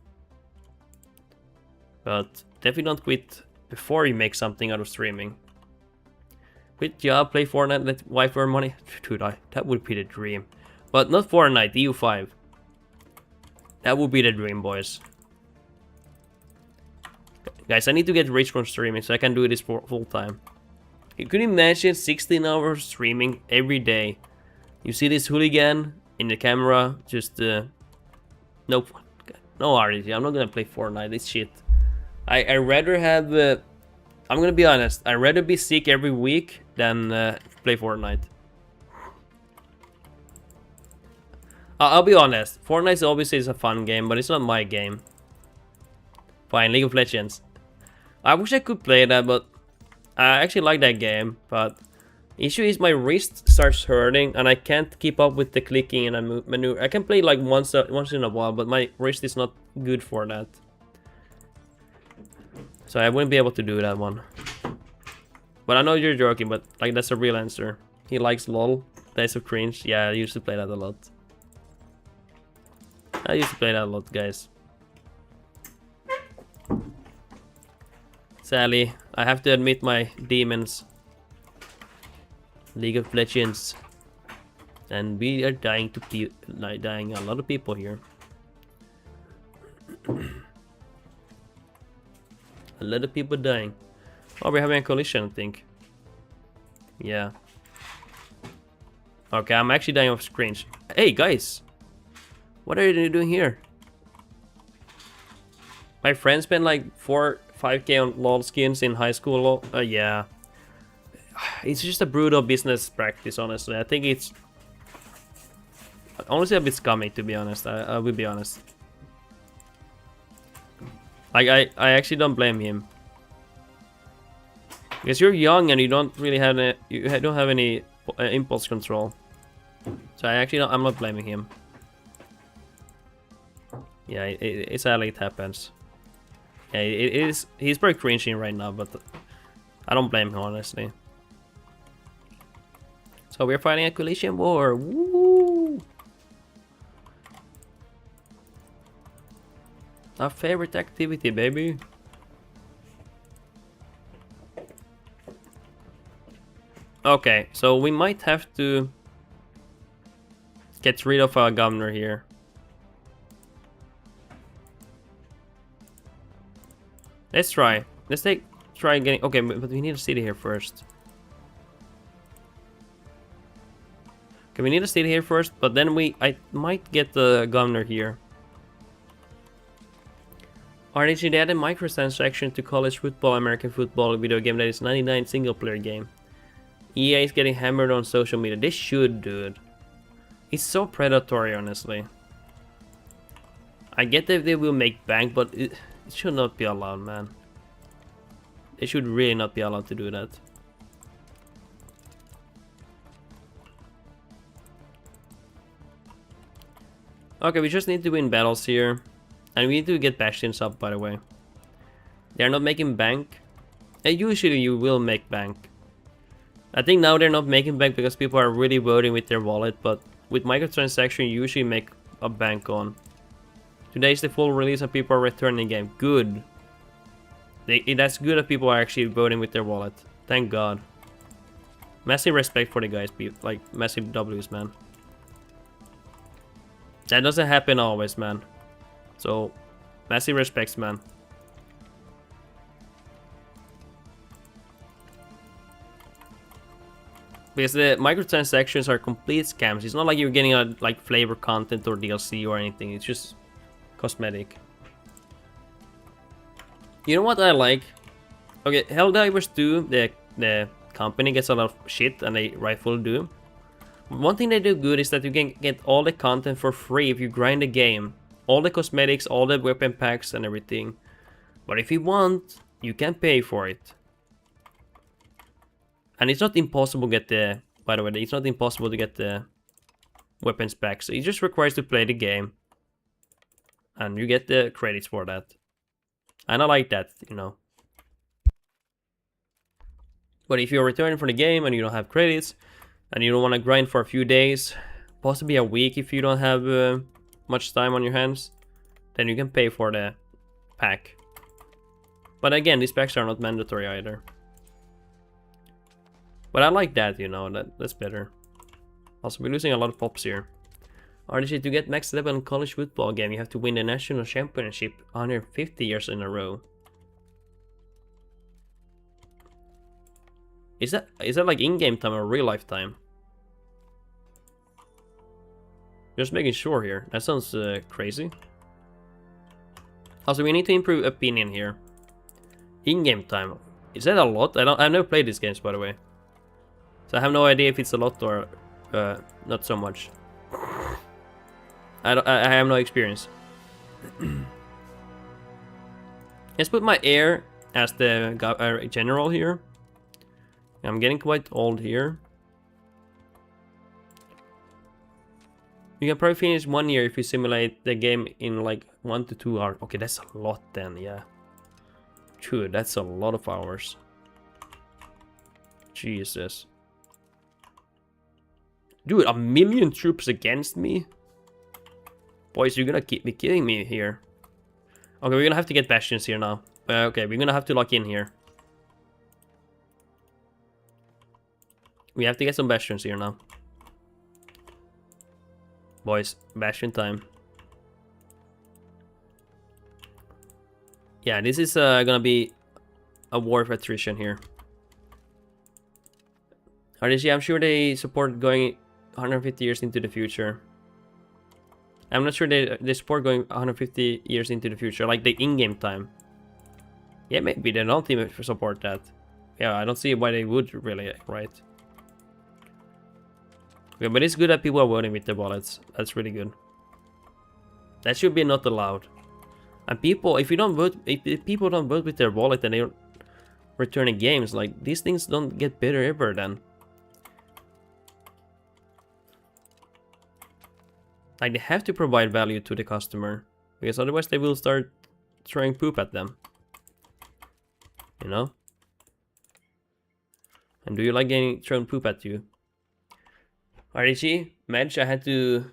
But definitely don't quit before you make something out of streaming. Quit job, play Fortnite, let wife earn money. Dude, that would be the dream. But not Fortnite, EU5. That would be the dream, boys. Guys, I need to get rich from streaming so I can do this for full time. You could imagine 16 hours streaming every day. You see this hooligan in the camera, just nope, no RDT. I'm not gonna play Fortnite. It's shit. I rather have. I'm gonna be honest. I'd rather be sick every week than play Fortnite. I'll be honest. Fortnite obviously is a fun game, but it's not my game. Fine, League of Legends. I wish I could play that, but I actually like that game. But issue is my wrist starts hurting, and I can't keep up with the clicking and maneuver. I can play like once in a while, but my wrist is not good for that. So I wouldn't be able to do that one. But I know you're joking, but like that's a real answer. He likes LOL. Days of Cringe. Yeah, I used to play that a lot. I used to play that a lot, guys. Sadly, I have to admit my demons. League of Legends. And we are dying dying a lot of people here. A lot of people dying. Oh, we're having a collision, I think. Yeah. Okay, I'm actually dying off screens. Hey, guys! What are you doing here? My friend spent like 5k on LOL skins in high school. Yeah. It's just a brutal business practice, honestly. I think it's... honestly a bit scummy, to be honest. I will be honest. Like, I actually don't blame him. Because you're young and you don't really have any impulse control. So I'm not blaming him. Yeah, sadly it happens. Yeah, he's pretty cringy right now, but I don't blame him, honestly. So we're fighting a collision war. Woo! Our favorite activity, baby. Okay, so we might have to get rid of our governor here. Let's try. Let's try getting... okay, but we need a city here first. Okay, we need a city here first, but then I might get the governor here. RNG, they added microtransaction to college football, American football video game that is 99 single player game. EA is getting hammered on social media. They should, dude. It's so predatory, honestly. I get that they will make bank, but it should not be allowed, man. They should really not be allowed to do that. Okay, we just need to win battles here. And we need to get bastions up, by the way. They're not making bank. And usually you will make bank. I think now they're not making bank because people are really voting with their wallet. But with microtransaction, you usually make a bank on. Today is the full release and people are returning the game. Good. That's good that people are actually voting with their wallet. Thank God. Massive respect for the guys, like massive W's, man. That doesn't happen always, man. So, massive respects, man. Because the microtransactions are complete scams. It's not like you're getting a like flavor content or DLC or anything. It's just cosmetic. You know what I like? Okay, Helldivers 2, the company gets a lot of shit, and they rightfully do. One thing they do good is that you can get all the content for free if you grind the game. All the cosmetics, all the weapon packs and everything. But if you want, you can pay for it. And it's not impossible to get the... by the way, it's not impossible to get the weapons packs. So it just requires to play the game. And you get the credits for that. And I like that, you know. But if you're returning from the game and you don't have credits, and you don't want to grind for a few days, possibly a week if you don't have much time on your hands, then you can pay for the pack. But again, these packs are not mandatory either. But I like that, you know, that's better. Also, we're losing a lot of pops here. RNG, to get max level in college football game, you have to win the national championship 150 years in a row. Is that like in-game time or real life time? Just making sure here. That sounds crazy. Also, we need to improve opinion here. In-game time. Is that a lot? I've never played these games, by the way. So I have no idea if it's a lot or not so much. I have no experience. Let's put my heir as the general here. I'm getting quite old here. You can probably finish 1 year if you simulate the game in like 1 to 2 hours. Okay, that's a lot then, yeah. True, that's a lot of hours. Jesus. Dude, 1,000,000 troops against me? Boys, you're gonna be kidding me here. Okay, we're gonna have to get bastions here now. Okay, we're gonna have to lock in here. We have to get some bastions here now. Boys, bastion time. Yeah, this is gonna be a war of attrition here. RDC, I'm sure they support going 150 years into the future. I'm not sure they support going 150 years into the future, like the in-game time. Yeah, maybe they don't even support that. Yeah, I don't see why they would really, right? Okay, but it's good that people are voting with their wallets. That's really good. That should be not allowed. And people, if you don't vote, if people don't vote with their wallet and they're returning games, like these things don't get better ever then. Like they have to provide value to the customer, because otherwise they will start throwing poop at them. You know? And do you like getting thrown poop at you? RDG, Medj, I had to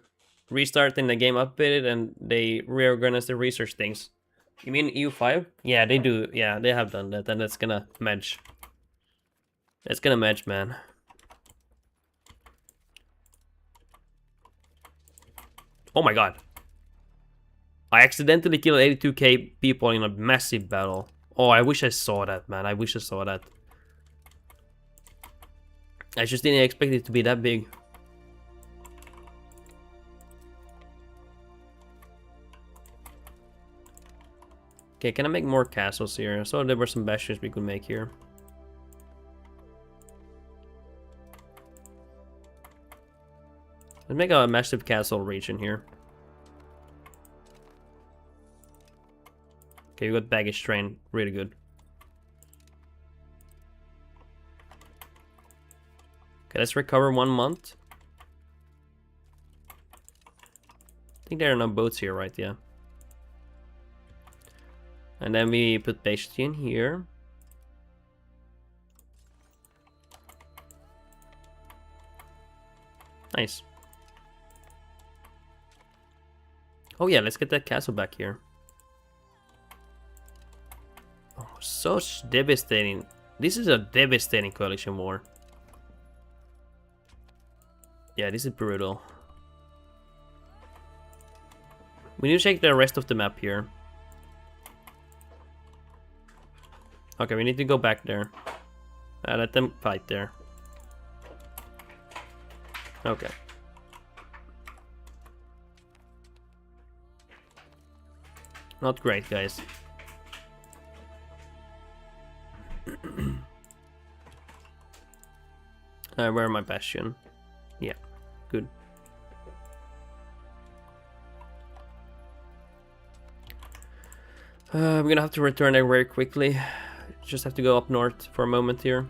restart in the game updated and they reorganized the research things. You mean EU5? Yeah, they do. Yeah, they have done that, and that's gonna match. That's gonna match, man. Oh my god. I accidentally killed 82k people in a massive battle. Oh, I wish I saw that, man. I wish I saw that. I just didn't expect it to be that big. Okay, can I make more castles here? So there were some bastions we could make here. Let's make a massive castle region here. Okay, we got baggage train, really good. Okay, let's recover 1 month. I think there are no boats here, right? Yeah. And then we put bastion here. Nice. Oh yeah, let's get that castle back here. Oh, so devastating. This is a devastating coalition war. Yeah, this is brutal. We need to check the rest of the map here. Okay, we need to go back there. Let them fight there. Okay. Not great, guys. Where are my bastion? Yeah, good. I'm gonna have to return there very quickly. Just have to go up north for a moment here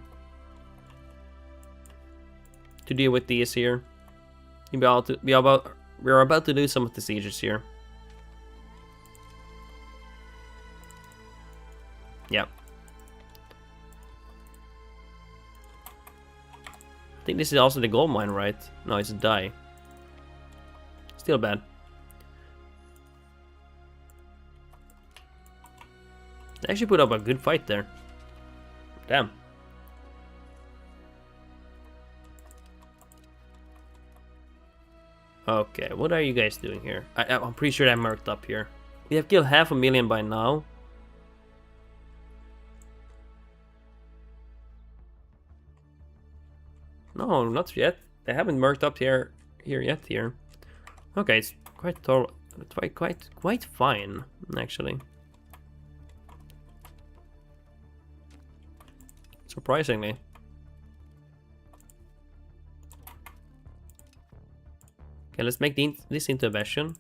to deal with these here. We're about to do some of the sieges here. Yep. I think this is also the gold mine, right? No, it's a die. Still bad. They actually put up a good fight there. Damn. Okay, what are you guys doing here? I'm pretty sure I'm marked up here. We have killed 500,000 by now. No, not yet. They haven't marked up here yet. Okay, it's quite fine actually. Surprisingly. Okay, let's make this into a bastion.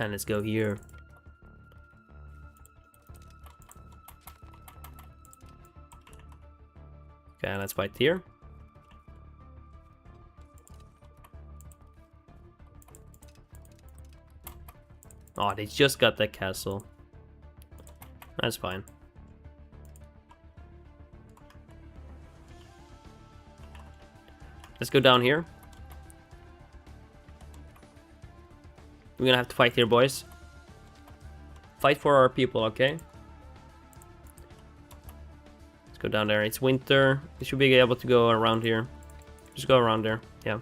And let's go here. Okay, let's fight here. Oh, they just got that castle. That's fine. Let's go down here. We're gonna have to fight here, boys. Fight for our people, okay? Let's go down there. It's winter. We should be able to go around here. Just go around there. Yeah.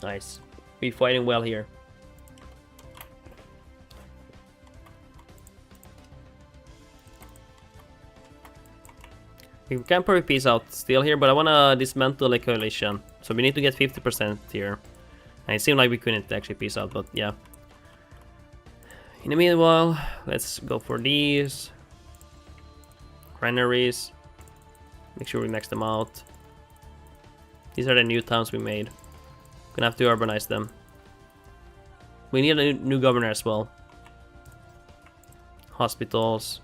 Nice. We're fighting well here. We can probably peace out still here, but I wanna dismantle a coalition. So we need to get 50% here. And it seemed like we couldn't actually peace out, but yeah. In the meanwhile, let's go for these. Granaries. Make sure we max them out. These are the new towns we made. Gonna have to urbanize them. We need a new governor as well. Hospitals.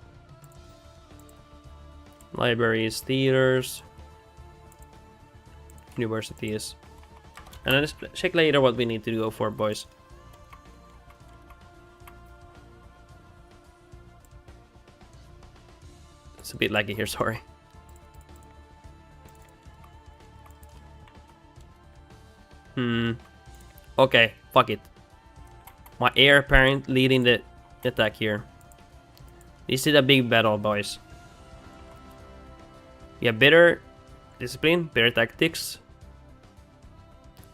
Libraries, theaters. Universities. And then let's check later what we need to go for, boys. It's a bit laggy here, sorry. Okay, fuck it. My heir apparent leading the attack here. This is a big battle, boys. We have better discipline, better tactics.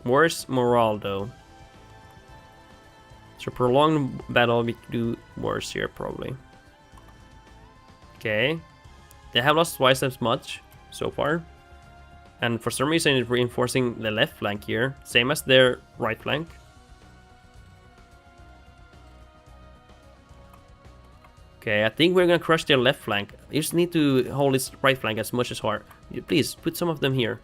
Worse morale, though. So prolonged battle, we could do worse here, probably. Okay. They have lost twice as much so far. And for some reason it's reinforcing the left flank here. Same as their right flank. Okay, I think we're gonna crush their left flank. You just need to hold his right flank as much as hard. Please, put some of them here.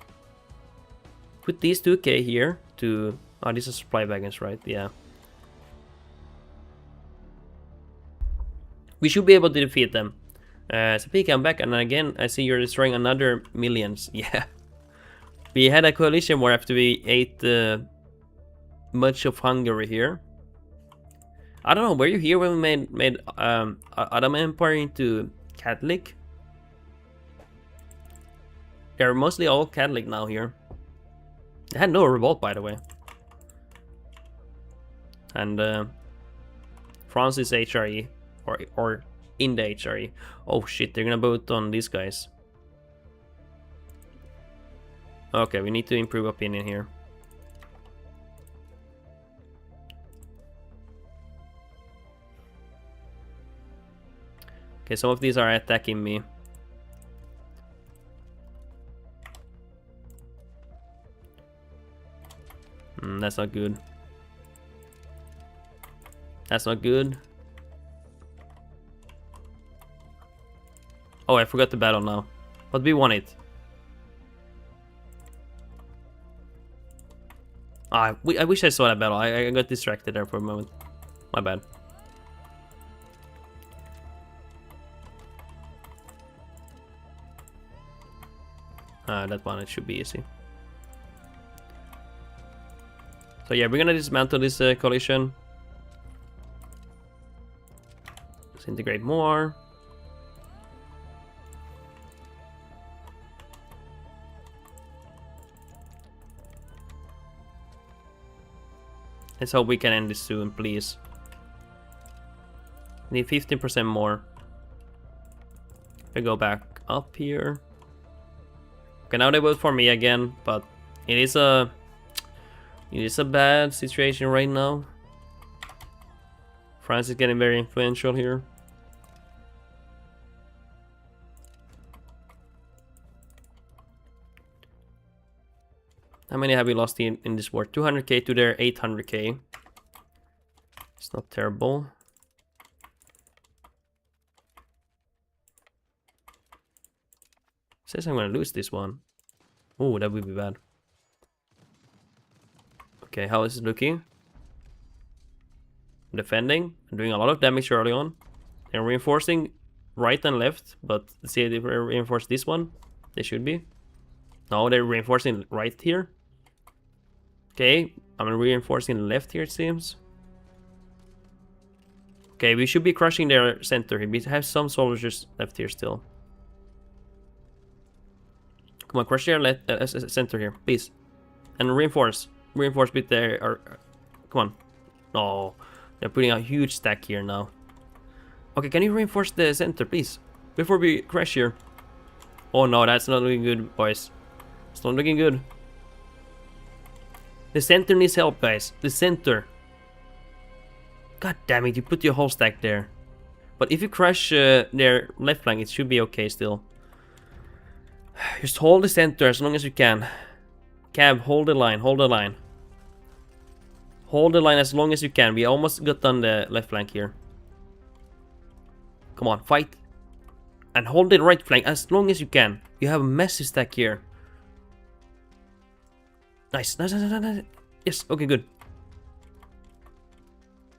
Put these 2k here to... Oh, these are supply wagons, right? Yeah. We should be able to defeat them. So we come back, and again, I see you're destroying another millions. Yeah. We had a coalition war after we ate much of Hungary here. I don't know, were you here when we made Ottoman Empire into Catholic? They're mostly all Catholic now here. They had no revolt, by the way. And France is HRE, or in the HRE. Oh shit, they're gonna vote on these guys. Okay, we need to improve opinion here. Okay, some of these are attacking me. That's not good. That's not good. Oh, I forgot the battle now. But we won it. I wish I saw that battle. I got distracted there for a moment. My bad. That one, it should be easy. So yeah, we're gonna dismantle this coalition. Let's integrate more. Let's hope we can end this soon, please. Need 15% more. I go back up here. Okay, now they vote for me again, but it is a bad situation right now. France is getting very influential here. How many have we lost in this war? 200k to their 800k. It's not terrible. Says I'm gonna lose this one. Oh, that would be bad. Okay, how is it looking? Defending, doing a lot of damage early on. They're reinforcing right and left, but let's see if they reinforce this one. They should be. No, they're reinforcing right here. Okay, I'm reinforcing left here, it seems. Okay, we should be crushing their center here. We have some soldiers left here still. Come on, crush their center here, please. And reinforce. Reinforce with their... come on. No, they're putting a huge stack here now. Okay, can you reinforce the center, please? Before we crash here. Oh no, that's not looking good, boys. It's not looking good. The center needs help, guys. The center. God damn it, you put your whole stack there. But if you crush their left flank, it should be okay still. Just hold the center as long as you can. Cab, hold the line, hold the line. Hold the line as long as you can. We almost got on the left flank here. Come on, fight. And hold the right flank as long as you can. You have a massive stack here. Nice, nice, nice, nice, nice. Yes, okay, good.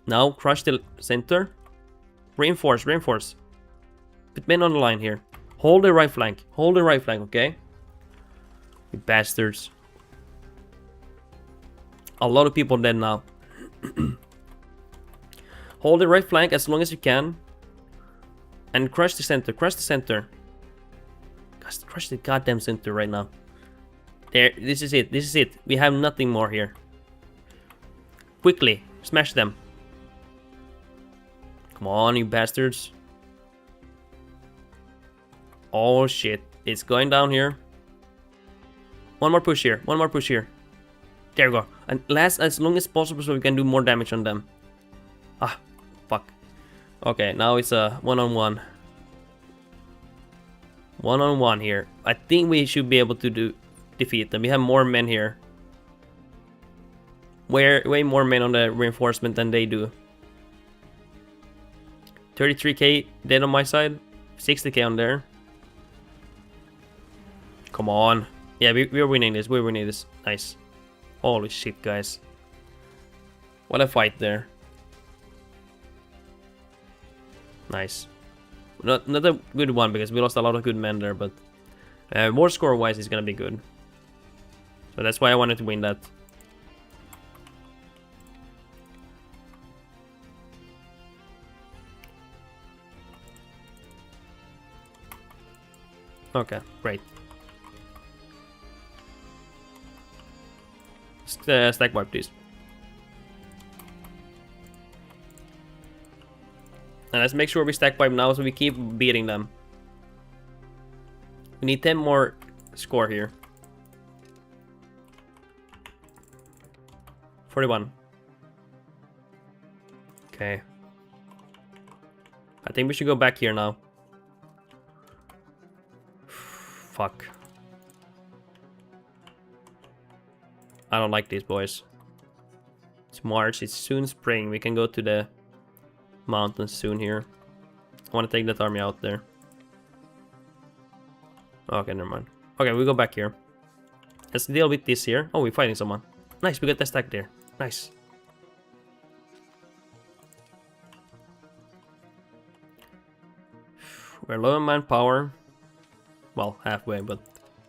Now, crush the center. Reinforce, reinforce. Put men on the line here. Hold the right flank. Hold the right flank, okay? You bastards. A lot of people dead now. Hold the right flank as long as you can. And crush the center. Crush the center. Crush the goddamn center right now. There, this is it. This is it. We have nothing more here. Quickly, smash them. Come on, you bastards. Oh shit, it's going down here. One more push here. One more push here. There we go. And last as long as possible so we can do more damage on them. Ah, fuck. Okay, now it's a one-on-one. One-on-one here. I think we should be able to defeat them. We have more men here. Way more men on the reinforcement than they do. 33k dead on my side. 60k on there. Come on. Yeah, we're winning this. We're winning this. Nice. Holy shit, guys. What a fight there. Nice. Not a good one because we lost a lot of good men there, but more score-wise is gonna be good. So that's why I wanted to win that. Okay, great. Stack wipe, please. And let's make sure we stack wipe now so we keep beating them. We need 10 more score here. 41. Okay. I think we should go back here now. Fuck. I don't like these boys. It's March, it's soon spring. We can go to the mountains soon here. I want to take that army out there. Okay, never mind. Okay, we go back here. Let's deal with this here. Oh, we're fighting someone. Nice, we got the stack there. Nice. We're low on manpower. Well, halfway, but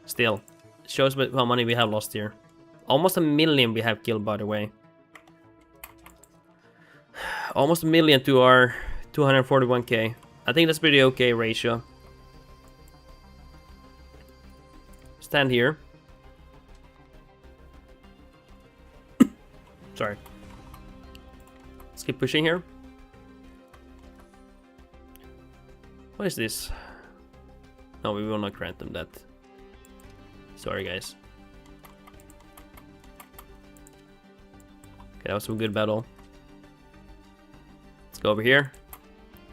still. It shows how many we have lost here. Almost 1 million we have killed, by the way. Almost 1 million to our 241k. I think that's pretty okay ratio. Stand here. Sorry. Let's keep pushing here. What is this? No, we will not grant them that. Sorry, guys. Okay, that was a good battle. Let's go over here.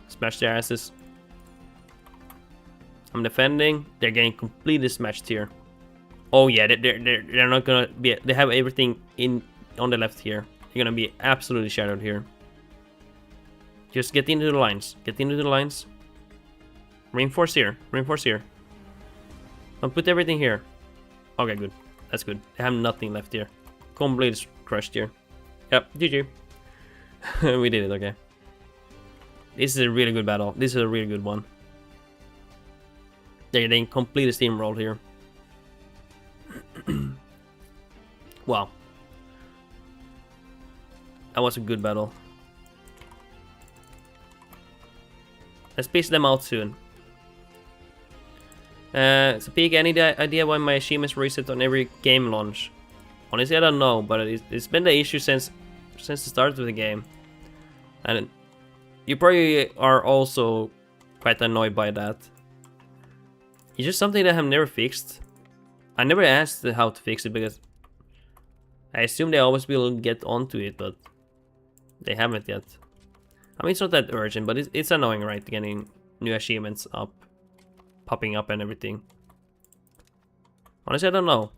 Smash their asses. I'm defending. They're getting completely smashed here. Oh yeah, they're not gonna be. They have everything in on the left here. They're gonna be absolutely shadowed here. Just get into the lines. Get into the lines. Reinforce here. Reinforce here. I'll put everything here. Okay, good. That's good. They have nothing left here. Completely crushed here. Yep, GG. We did it, okay. This is a really good battle. This is a really good one. They're getting completely steamrolled here. Wow. That was a good battle. Let's piece them out soon. So Peak, any idea why my achievements reset on every game launch? Honestly, I don't know, but it's been the issue since the start of the game. And you probably are also quite annoyed by that. It's just something that I have never fixed. I never asked how to fix it because I assume they always will get onto it, but they haven't yet. I mean, it's not that urgent, but it's annoying, right? Getting new achievements up, popping up and everything. Honestly, I don't know.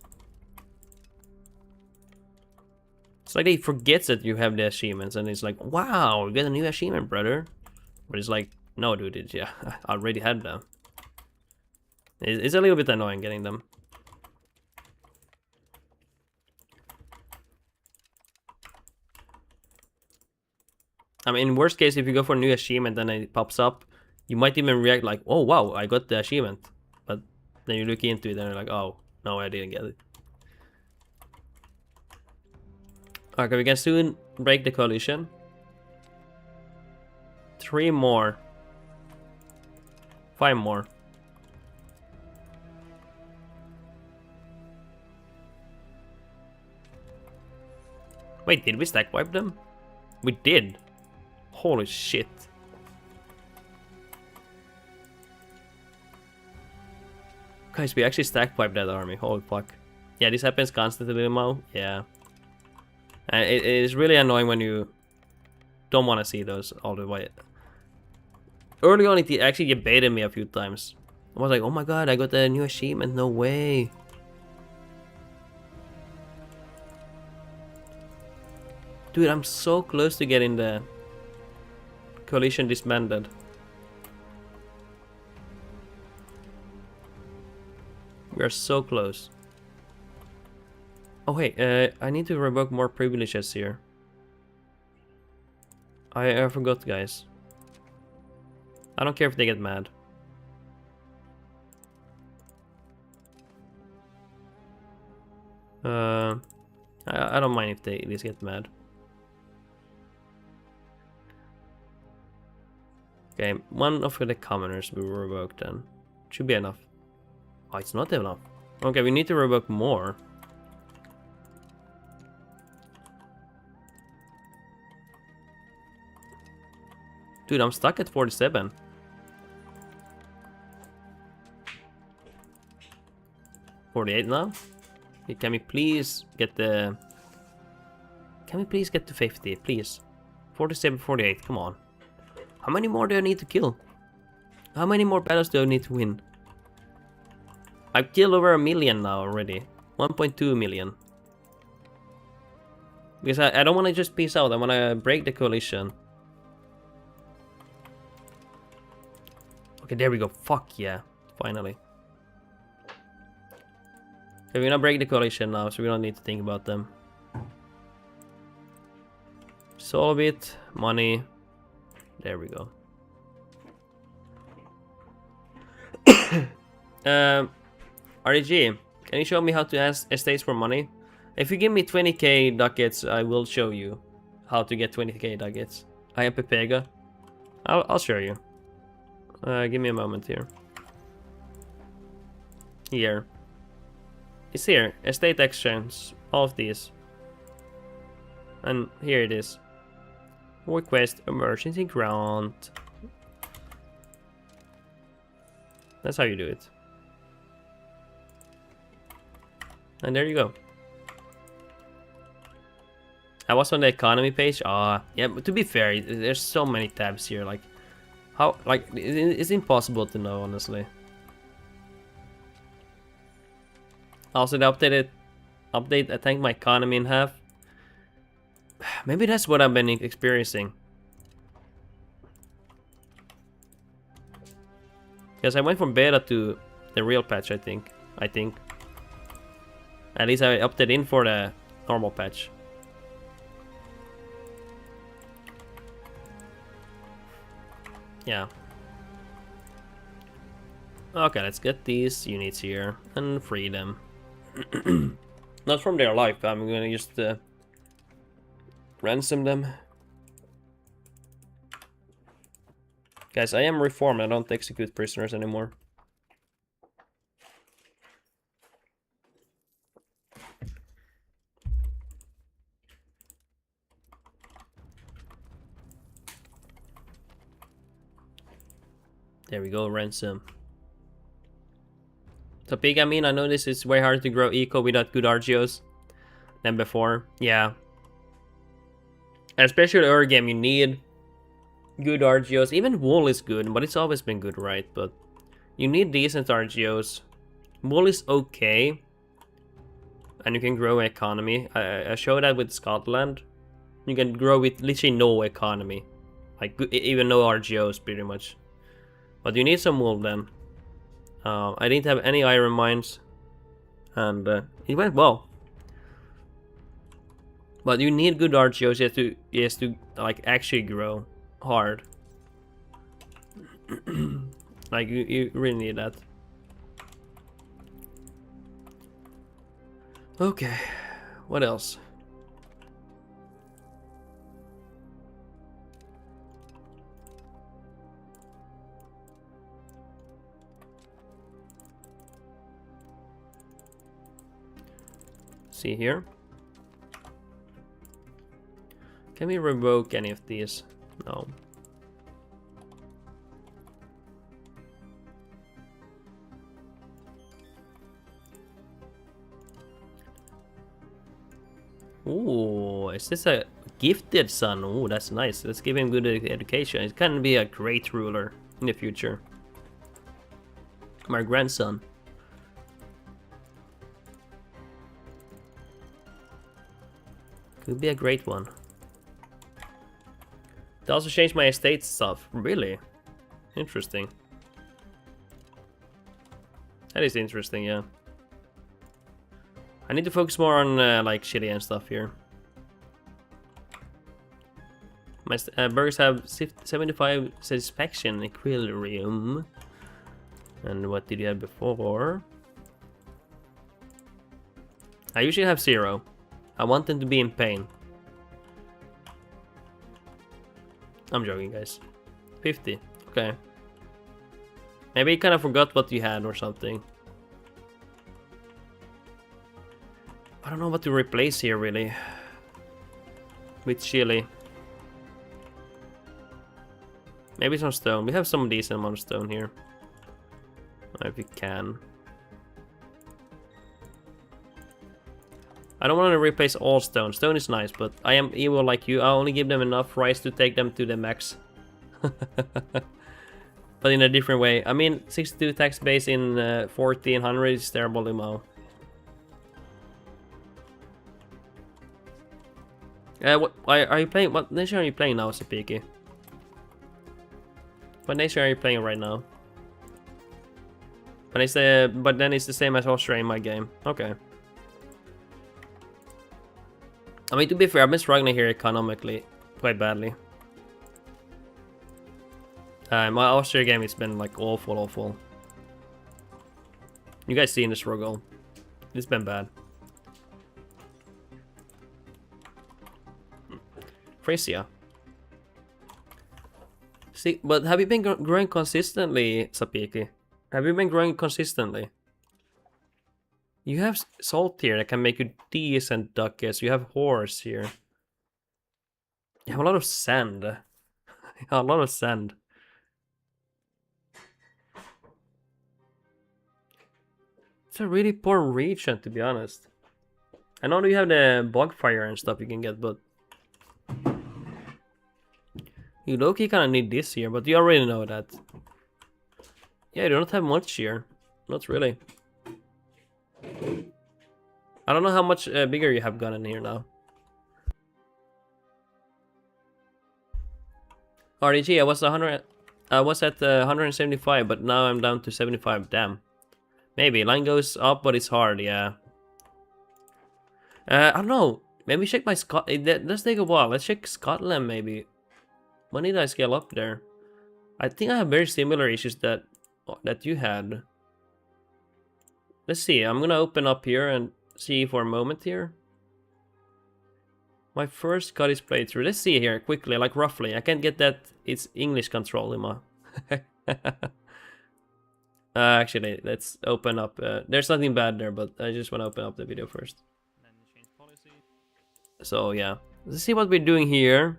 It's like they forget that you have the achievements and it's like, wow, you get a new achievement, brother. But it's like, no, dude, yeah, I already had them. It's a little bit annoying getting them. I mean, in worst case, if you go for a new achievement and it pops up, you might even react like, oh wow, I got the achievement. But then you look into it and you're like, oh, no, I didn't get it. Okay, we can soon break the coalition. 3 more. 5 more. Wait, did we stack wipe them? We did. Holy shit. Guys, we actually stack wiped that army. Holy fuck. Yeah, this happens constantly now. Yeah. And it is really annoying when you don't want to see those all the way. Early on, it actually baited me a few times. I was like, oh my god, I got a new achievement. No way. Dude, I'm so close to getting the coalition disbanded. We are so close. Oh hey, I need to revoke more privileges here. I forgot, guys. I don't care if they get mad. I don't mind if they just get mad. Okay, one of the commoners will revoke then. Should be enough. Oh, it's not enough. Okay, we need to revoke more. Dude, I'm stuck at 47. $48 now? Okay, can we please get the... Can we please get to 50, please? 47, 48, come on. How many more do I need to kill? How many more battles do I need to win? I've killed over 1 million now already. 1.2 million. Because I don't want to just peace out, I want to break the coalition. Okay, there we go. Fuck yeah. Finally. Okay, we're gonna break the coalition now, so we don't need to think about them. Solve it. Money. There we go. REG, can you show me how to ask estates for money? If you give me 20k ducats, I will show you how to get 20k ducats. I am Pepega. I'll show you. Give me a moment here. Here. It's here. Estate exchange. All of these. And here it is. Request emergency grant. That's how you do it. And there you go. I was on the economy page. Yeah, but to be fair, there's so many tabs here. Like, how? Like, it's impossible to know, honestly. Also, the update. I tanked my economy in half. Maybe that's what I've been experiencing. Because I went from beta to the real patch, I think. At least I opted in for the normal patch. Yeah. Okay, let's get these units here and free them. Not from their life, I'm gonna just ransom them. Guys, I am reformed, I don't execute prisoners anymore. There we go, ransom. So big, I mean, I know this is way harder to grow eco without good RGOs than before. Yeah. Especially early game, you need good RGOs. Even wool is good, but it's always been good, right? But you need decent RGOs. Wool is okay, and you can grow economy. I showed that with Scotland. You can grow with literally no economy, like even no RGOs, pretty much. But you need some wool then. I didn't have any iron mines, and it went well. But you need good RGOs just to like actually grow hard. Like you really need that. Okay, what else? See here. Can we revoke any of these? No. Ooh, is this a gifted son? Ooh, that's nice. Let's give him good education. It can be a great ruler in the future. My grandson. Could be a great one. They also changed my estate stuff. Really? Interesting. That is interesting, yeah. I need to focus more on like Chile and stuff here. My burgers have 75 satisfaction equilibrium. And what did you have before? I usually have 0. I want them to be in pain. I'm joking, guys. 50. Okay. Maybe you kind of forgot what you had or something. I don't know what to replace here, really. With Chile. Maybe some stone. We have some decent amount of stone here. If we can. I don't want to replace all stone. Stone is nice, but I am evil like you. I only give them enough rice to take them to the max. But in a different way. I mean, 62 tax base in 1400 is terrible amount. What are you playing? What nation are you playing now, Sapiki? What nation are you playing right now? But it's but then it's the same as Austria in my game. Okay. I mean, to be fair, I've been struggling here economically quite badly. My Austria game has been like awful. You guys seen the struggle? It's been bad. Frisia. See, but have you been growing consistently, Sapiki? Have you been growing consistently? You have salt here that can make you decent ducats. You have horse here. You have a lot of sand. A lot of sand. It's a really poor region, to be honest. I know you have the bogfire and stuff you can get, but you low-key kind of need this here, but you already know that. Yeah, you don't have much here. Not really. I don't know how much bigger you have gotten here now. RDG, I was at 175, but now I'm down to 75. Damn. Maybe line goes up, but it's hard. Yeah. I don't know. Maybe check my Let's take a while. Let's check Scotland. Maybe. When did I scale up there? I think I have very similar issues that you had. Let's see, I'm gonna open up here and see for a moment here. My first cut is playthrough. Let's see here quickly, like roughly. I can't get that it's English control in my... actually, let's open up. There's nothing bad there, but I just want to open up the video first. So yeah, let's see what we're doing here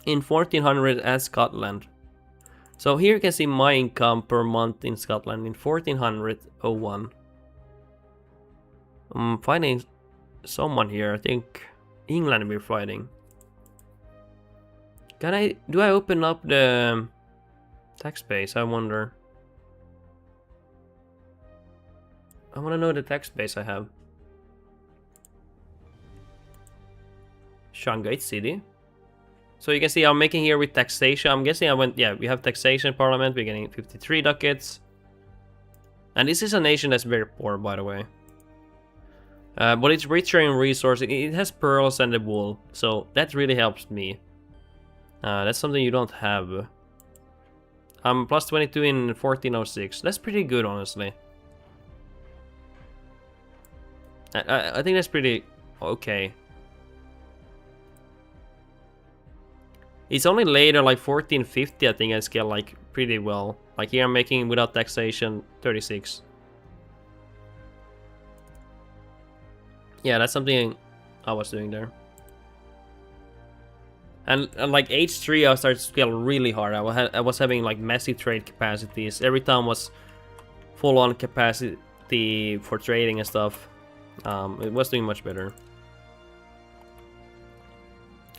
in 1400 at Scotland. So here you can see my income per month in Scotland in 1401. I'm finding someone here. I think England we're fighting. Do I open up the tax base? I wonder. I want to know the tax base I have. Shanghai City. So you can see I'm making here with taxation. I'm guessing yeah, we have taxation parliament. We're getting 53 ducats. And this is a nation that's very poor, by the way. But it's richer in resources. It has pearls and the wool. So that really helps me. That's something you don't have. I'm plus 22 in 1406. That's pretty good, honestly. I think that's pretty okay. It's only later, like 1450, I think I scale like pretty well. Like here I'm making without taxation 36. Yeah, that's something I was doing there. And like H3 I started to scale really hard. I was having like massive trade capacities. Every time was full on capacity for trading and stuff. It was doing much better.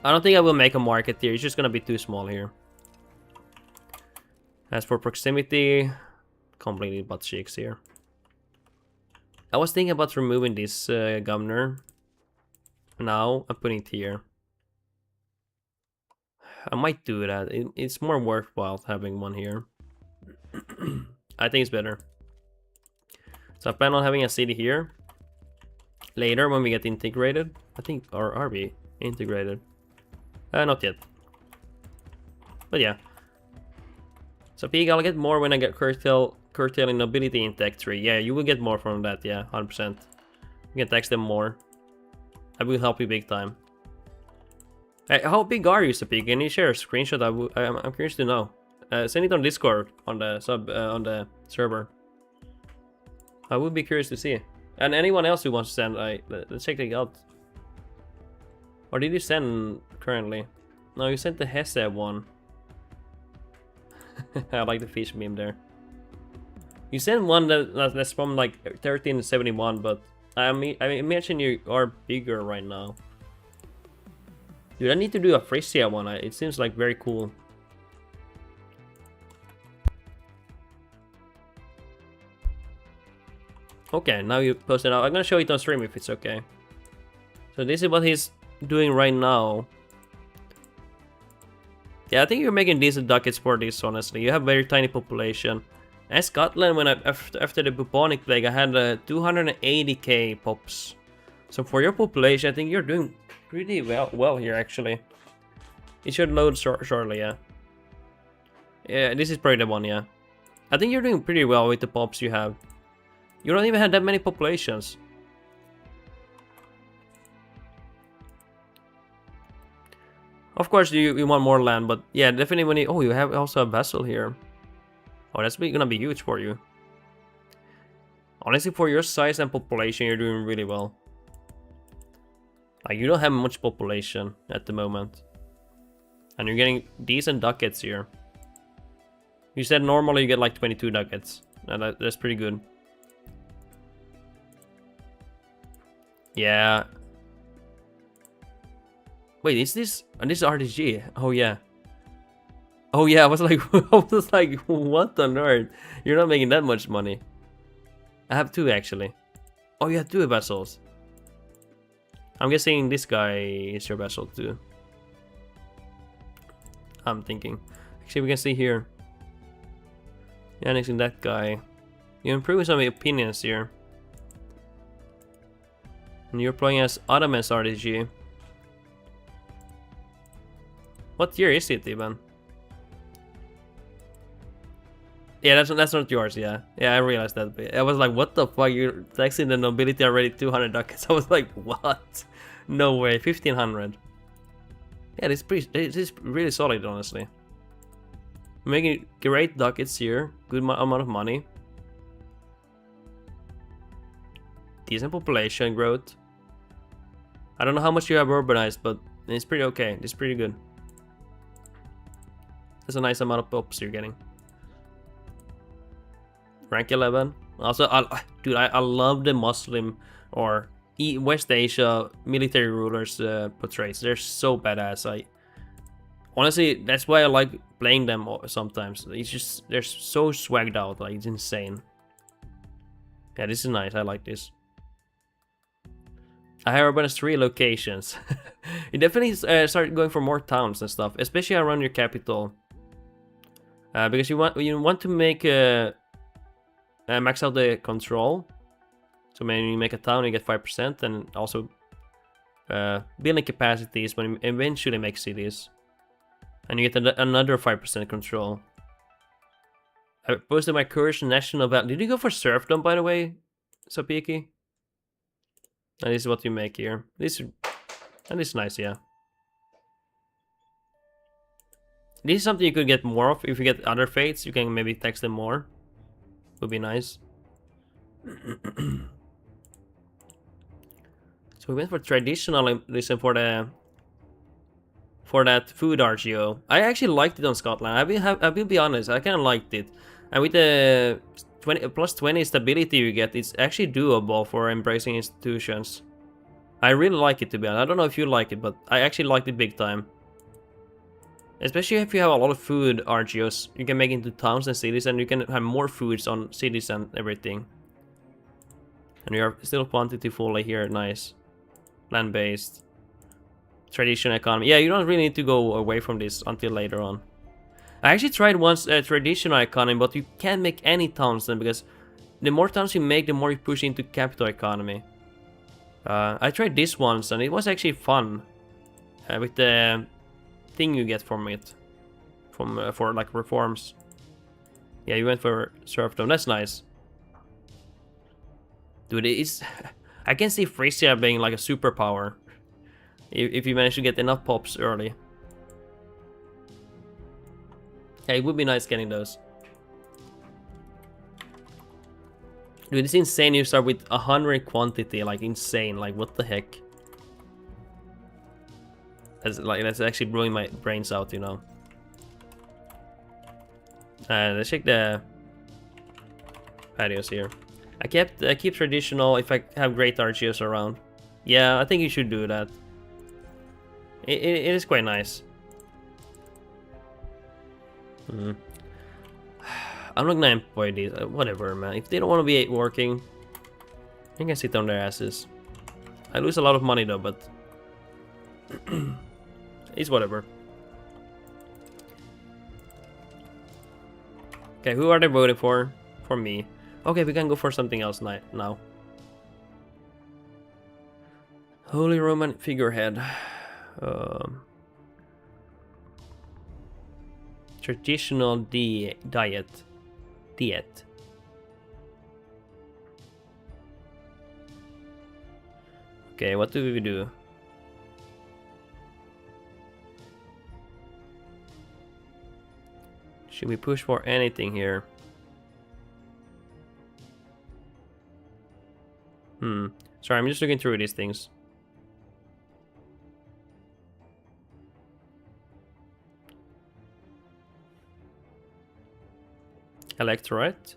I don't think I will make a market here. It's just gonna be too small here. As for proximity, completely butt cheeks here. I was thinking about removing this governor. Now I'm putting it here. I might do that. It's more worthwhile having one here. I think it's better. So I plan on having a city here. Later when we get integrated. I think, or are we integrated? Not yet. But yeah. So Pig, I'll get more when I get curtailing nobility in Tech 3. Yeah, you will get more from that, yeah, 100%. You can tax them more. I will help you big time. Hey, how big are you, Pig? Can you share a screenshot? I'm curious to know. Send it on Discord on the on the server. I would be curious to see. And anyone else who wants to send, let's check it out. Or did you send currently? No, you sent the Hesse one. I like the fish meme there. You sent one that's from like 1371, but I imagine you are bigger right now. Dude, I need to do a Frisia one. It seems like very cool. Okay, now you post it out. I'm gonna show it on stream if it's okay. So this is what he's doing right now. Yeah, I think you're making decent ducats for this, honestly. You have very tiny population. As Scotland, when after the bubonic plague, I had 280k pops. So for your population, I think you're doing pretty well here, actually. It should load shortly, yeah. Yeah, this is probably the one, yeah. I think you're doing pretty well with the pops you have. You don't even have that many populations. Of course, you want more land, but yeah, definitely when you... Oh, you have also a vessel here. Oh, that's gonna be huge for you. Honestly, for your size and population, you're doing really well. Like, you don't have much population at the moment. And you're getting decent ducats here. You said normally you get like 22 ducats. And that's pretty good. Yeah. Wait, is this... And this is RTG? Oh, yeah. Oh, yeah, I was like, what on earth? You're not making that much money. I have two, actually. Oh, you have two vessels. I'm guessing this guy is your vessel, too. I'm thinking. Actually, we can see here. Annexing that guy. You're improving some opinions here. And you're playing as Ottoman's RTG. What year is it even? Yeah, that's not yours. Yeah, yeah, I realized that. But I was like, what the fuck? You're taxing the nobility already 200 ducats. I was like, what? No way, 1500. Yeah, this is really solid, honestly. Making great ducats here, good amount of money. Decent population growth. I don't know how much you have urbanized, but it's pretty okay. It's pretty good. That's a nice amount of pops you're getting. Rank 11. Also, dude, I love the Muslim or West Asia military rulers portraits. They're so badass. Honestly, that's why I like playing them sometimes. It's just, they're so swagged out, like, it's insane. Yeah, this is nice. I like this. I have urbanized 3 locations. You definitely start going for more towns and stuff, especially around your capital. Because you want to make max out the control. So when you make a town, you get 5%, and also building capacities when you eventually make cities. And you get another 5% control. I posted my Courage National Battle. Did you go for serfdom, by the way, Sapiki? And this is what you make here. This is nice, yeah. This is something you could get more of. If you get other fates, you can maybe tax them more. Would be nice. So we went for traditionalism for that food RGO. I actually liked it on Scotland. I will be honest, I kind of liked it. And with the plus 20 stability you get, it's actually doable for embracing institutions. I really like it, to be honest. I don't know if you like it, but I actually liked it big time. Especially if you have a lot of food RGOs, you can make it into towns and cities, and you can have more foods on cities and everything. And we are still quantity fully here, nice. Land-based. Traditional economy. Yeah, you don't really need to go away from this until later on. I actually tried once a traditional economy, but you can't make any towns then, because the more towns you make, the more you push into capital economy. I tried this once, and it was actually fun. With the thing you get from it. For like reforms. Yeah, you went for serfdom. That's nice. Dude, it's... I can see Frisia being like a superpower. If you manage to get enough pops early. Yeah, it would be nice getting those. Dude, it's insane you start with 100 quantity, like insane, like what the heck. That's actually blowing my brains out, you know. Let's check the patios here. I keep traditional if I have great RGOs around. Yeah, I think you should do that. It is quite nice. I'm not gonna employ these. Whatever, man. If they don't want to be working, they can sit on their asses. I lose a lot of money though, but it's whatever. Okay, who are they voting for? For me. Okay, we can go for something else now. Holy Roman figurehead. Traditional diet. Okay, what do we do? Should we push for anything here? Sorry, I'm just looking through these things. Electorate.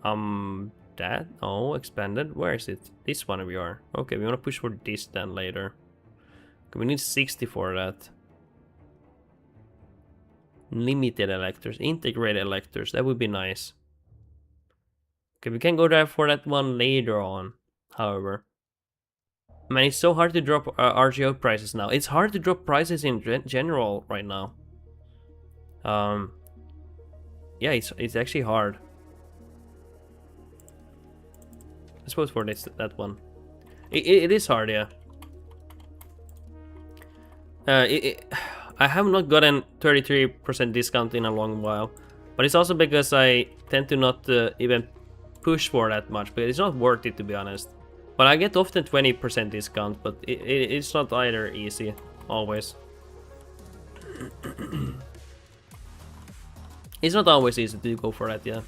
That? Oh, expanded. Where is it? This one we are. Okay, we want to push for this then later. Okay, we need 60 for that. Limited electors, integrated electors. That would be nice. Okay, we can go there for that one later on. However, man, it's so hard to drop RGO prices now. It's hard to drop prices in general right now. Yeah, it's actually hard. I suppose for that one, it is hard, yeah. I have not gotten 33% discount in a long while, but it's also because I tend to not even push for that much, but it's not worth it, to be honest. But I get often 20% discount, but it's not either easy, always. It's not always easy to go for that, yeah.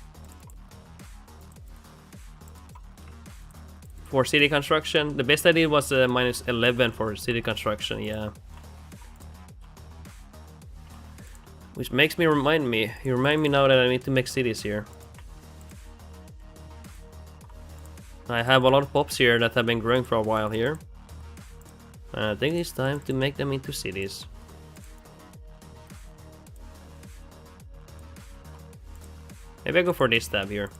For city construction, the best I did was minus 11 for city construction, yeah. Which makes me remind me, you remind me now that I need to make cities here. I have a lot of pops here that have been growing for a while here. And I think it's time to make them into cities. Maybe I go for this tab here.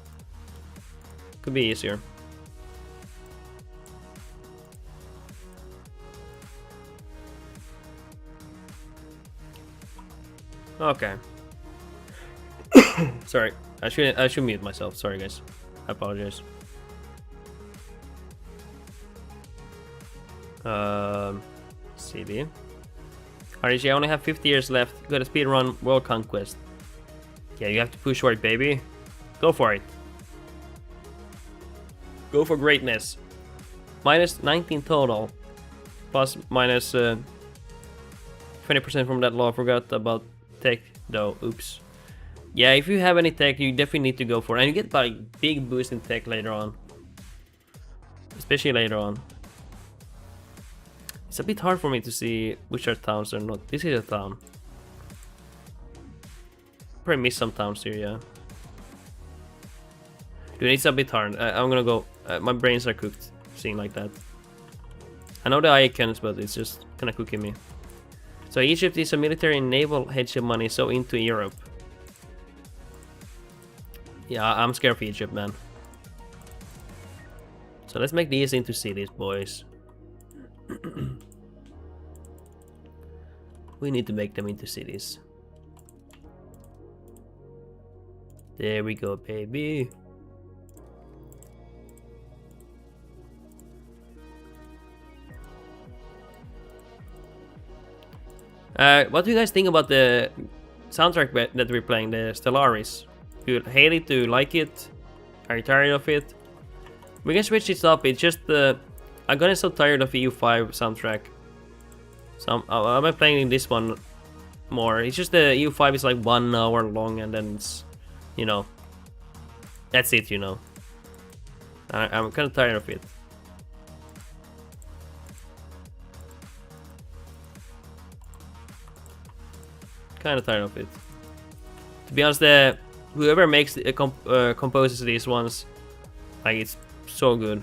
Could be easier. Okay. Sorry, I should mute myself. Sorry, guys. I apologize. CD. Harish, I only have 50 years left. Got a speedrun World Conquest. Yeah, you have to push for it, baby. Go for it. Go for greatness. Minus 19 total. Plus minus 20% from that law. Forgot about tech though. Oops. Yeah, if you have any tech, you definitely need to go for it. And you get like big boost in tech later on. Especially later on. It's a bit hard for me to see which are towns or not. This is a town. Probably miss some towns here, yeah. Dude, it's a bit hard. I'm gonna go. My brains are cooked seeing like that. I know the icons, but it's just kinda cooking me. So Egypt is a military and naval hegemony, so into Europe. Yeah, I'm scared of Egypt, man. So let's make these into cities, boys. We need to make them into cities. There we go, baby. What do you guys think about the soundtrack that we're playing, the Stellaris? Do you hate it? Do you like it? Are you tired of it? We can switch this up. It's just I'm getting so tired of the EU5 soundtrack. So I'm playing this one more. It's just the EU5 is like 1 hour long, and then it's, you know, that's it, you know. I'm kind of tired of it. Kind of tired of it. To be honest, whoever makes composes these ones, like, it's so good.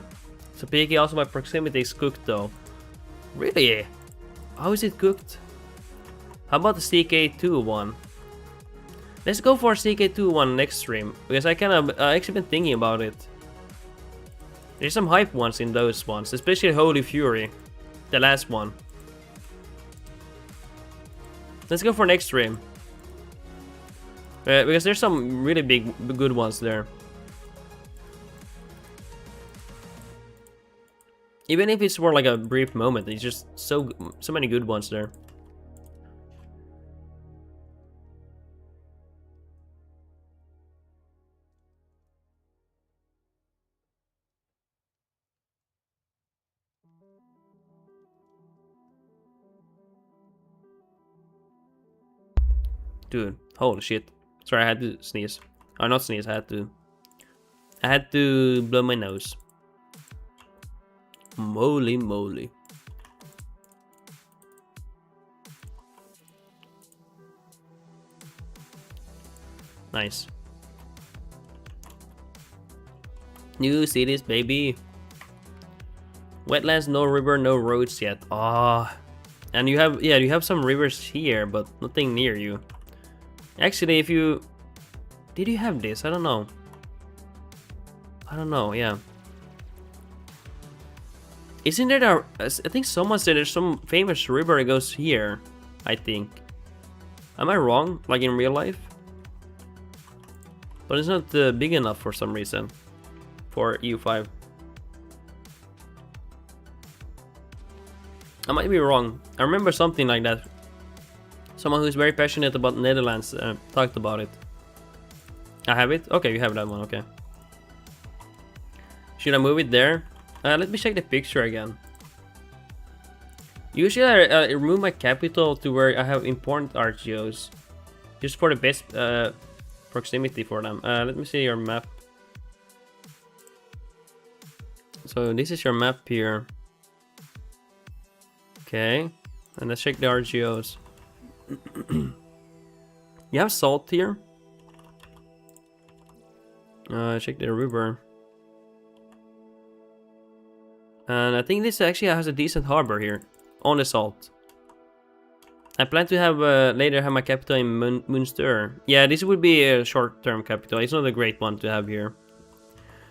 So Piki, also my proximity is cooked though. Really? How is it cooked? How about the CK2 one? Let's go for CK2 one next stream, because I actually been thinking about it. There's some hype ones in those ones, especially Holy Fury, the last one. Let's go for next stream. Because there's some really good ones there. Even if it's for like a brief moment, it's just so many good ones there. Dude, holy shit. Sorry, I had to sneeze. Or not sneeze, I had to blow my nose. Moly moly. Nice. New cities, baby. Wetlands, no river, no roads yet. Ah. And you have some rivers here, but nothing near you. Actually, if you... Did you have this? I don't know. Yeah. Isn't there I think someone said there's some famous river that goes here, I think. Am I wrong? Like in real life? But it's not big enough for some reason. For EU5. I might be wrong. I remember something like that. Someone who's very passionate about Netherlands talked about it. I have it? Okay, you have that one, okay. Should I move it there? Let me check the picture again. Usually I remove my capital to where I have important RGOs. Just for the best proximity for them. Let me see your map. So this is your map here. Okay. And let's check the RGOs. You have salt here. Check the river. And I think this actually has a decent harbor here. On the salt. I plan to have later have my capital in Münster. Yeah, this would be a short-term capital. It's not a great one to have here.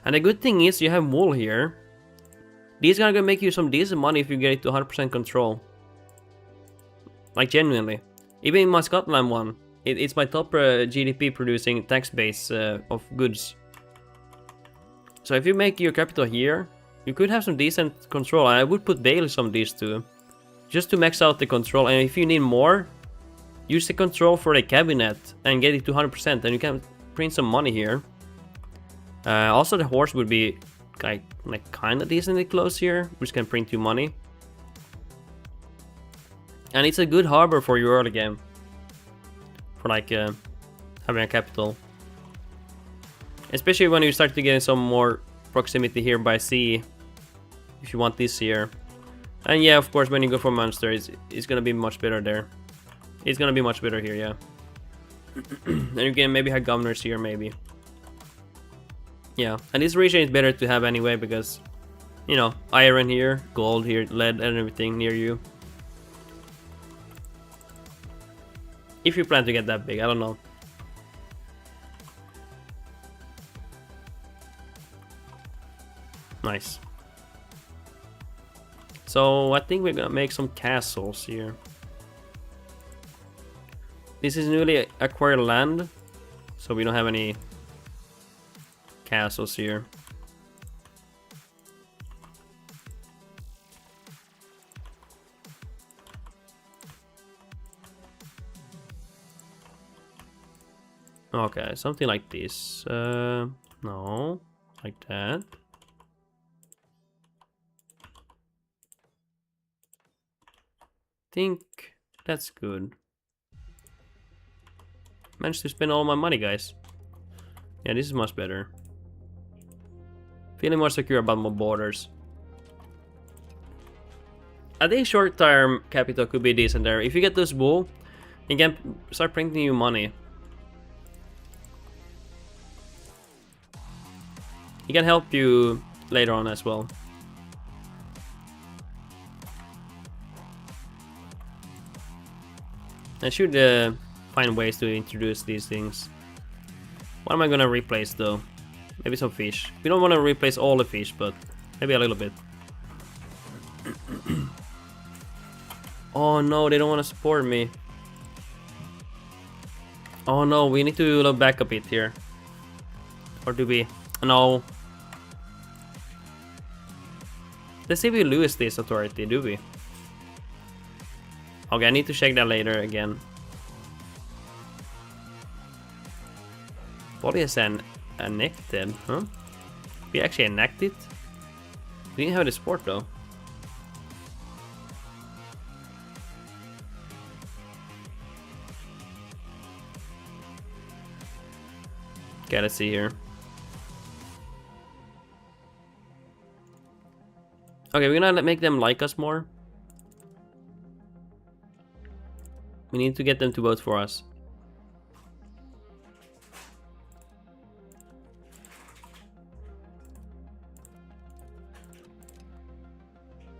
And the good thing is you have wool here. These are gonna make you some decent money if you get it to 100% control. Like genuinely. Even in my Scotland one, it's my top GDP producing tax base of goods. So if you make your capital here, you could have some decent control. I would put bales on these two. Just to max out the control, and if you need more, use the control for the cabinet and get it to 100%, and you can print some money here. Also, the horse would be like kind of decently close here, which can print you money. And it's a good harbor for your early game. For like having a capital. Especially when you start to get some more proximity here by sea. If you want this here. And yeah, of course, when you go for Munster, it's gonna be much better there. It's gonna be much better here, yeah. And you can maybe have governors here, maybe. Yeah, and this region is better to have anyway, because, you know, iron here, gold here, lead and everything near you. If you plan to get that big, I don't know. Nice. So I think we're gonna make some castles here. This is newly acquired land, so we don't have any castles here. Okay, something like this. No, like that. Think that's good. Managed to spend all my money, guys. Yeah, this is much better. Feeling more secure about my borders. I think short-term capital could be decent there. If you get this wool, you can start printing you money. It can help you later on as well. I should find ways to introduce these things. What am I gonna replace though? Maybe some fish. We don't want to replace all the fish, but maybe a little bit. Oh no, they don't want to support me. Oh no, we need to look back a bit here. Or do we? No. Let's see if we lose this authority, do we? Okay, I need to check that later again. What is annexed, huh? We actually annexed it? We didn't have the support though. Okay, let's see here. Okay, we're gonna make them like us more. We need to get them to vote for us.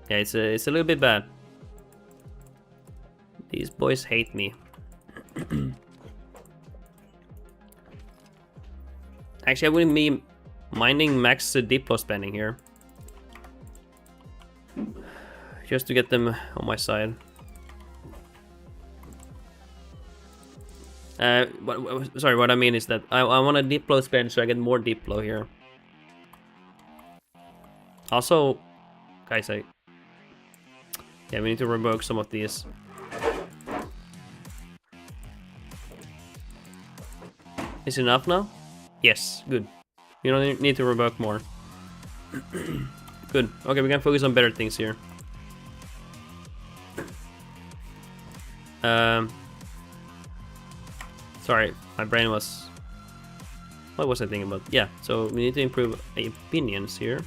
Yeah, it's a little bit bad. These boys hate me. Actually, I wouldn't be minding max Diplo spending here. Just to get them on my side. Sorry, what I mean is that I want a Diplo spend so I get more Diplo here. Also, guys, yeah, we need to revoke some of these. Is it enough now? Yes, good. You don't need to rework more. Good. Okay, we can focus on better things here. Sorry, my brain was... What was I thinking about? Yeah, so we need to improve opinions here.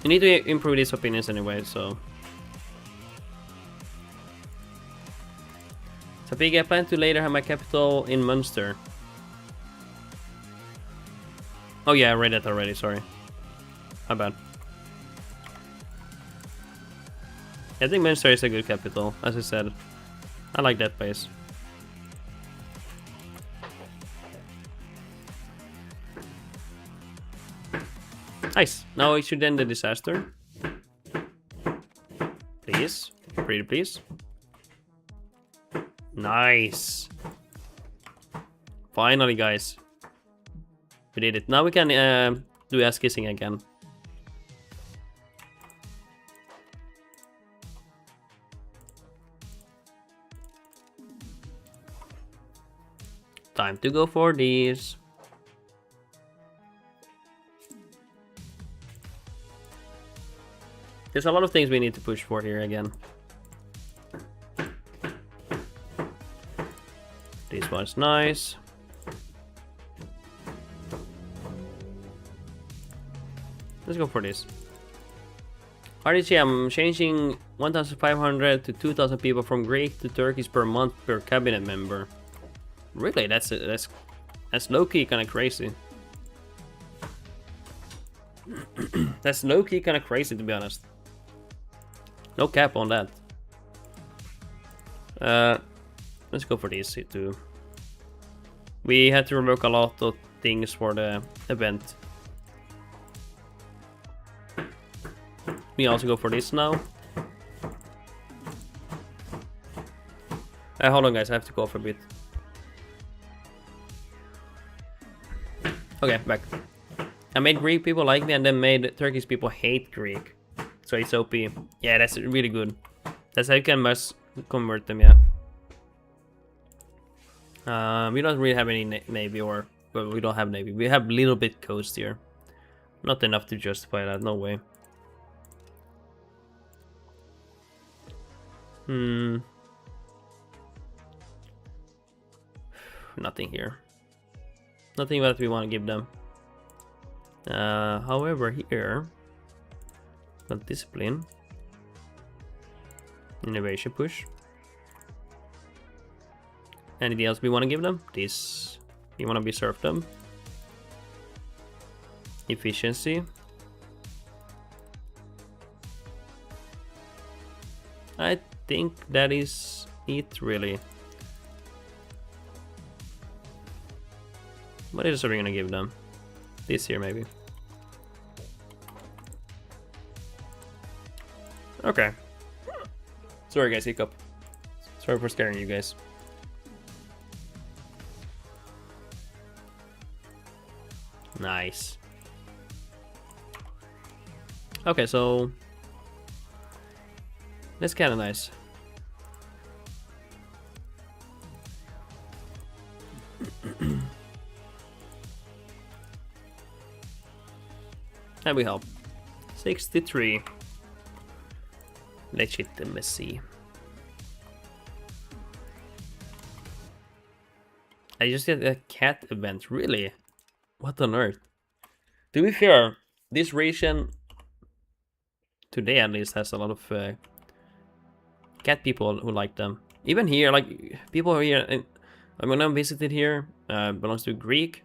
We need to improve these opinions anyway, so... So big, I plan to later have my capital in Munster. Oh yeah, I read that already, sorry. My bad. I think Munster is a good capital, as I said. I like that place. Nice. Now we should end the disaster. Please. Pretty please. Nice. Finally, guys. We did it. Now we can do ass kissing again. Time to go for these. There's a lot of things we need to push for here again. This one's nice. Let's go for this. RDC, I'm changing 1,500 to 2,000 people from Greek to Turkish per month per cabinet member. Really, that's low-key kind of crazy. That's low-key kind of crazy, to be honest. No cap on that. Let's go for these too. We had to revoke a lot of things for the event. We also go for this now. Hold on, guys, I have to go for a bit. Okay, back. I made Greek people like me and then made Turkish people hate Greek. So it's OP. Yeah, that's really good. That's how you can mass convert them, yeah. We don't really have any navy, or... Well, we don't have navy. We have little bit coast here. Not enough to justify that, no way. Nothing here. Nothing that we want to give them. However, here, got discipline, innovation push. Anything else we want to give them? This, you want to be served them. Efficiency. I think that is it, really. What else are we gonna give them? This here, maybe. Okay. Sorry, guys, hiccup. Sorry for scaring you guys. Nice. Okay, so that's kind of nice. And we help. 63. Legitimacy. I just did a cat event, really? What on earth? To be fair, this region today at least has a lot of cat people who like them. Even here, like people here, when I visited here, belongs to Greek.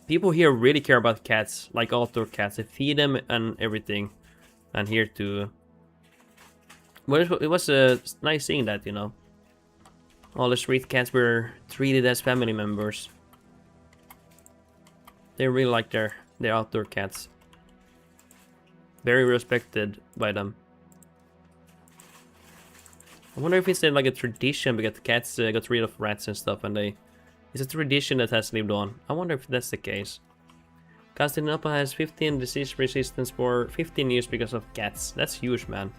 People here really care about cats, like outdoor cats. They feed them and everything. And here too. But it was nice seeing that, you know. All the street cats were treated as family members. They really like their outdoor cats. Very respected by them. I wonder if it's like a tradition because the cats got rid of rats and stuff, and it's a tradition that has lived on. I wonder if that's the case. Constantinople has 15 disease resistance for 15 years because of cats. That's huge, man.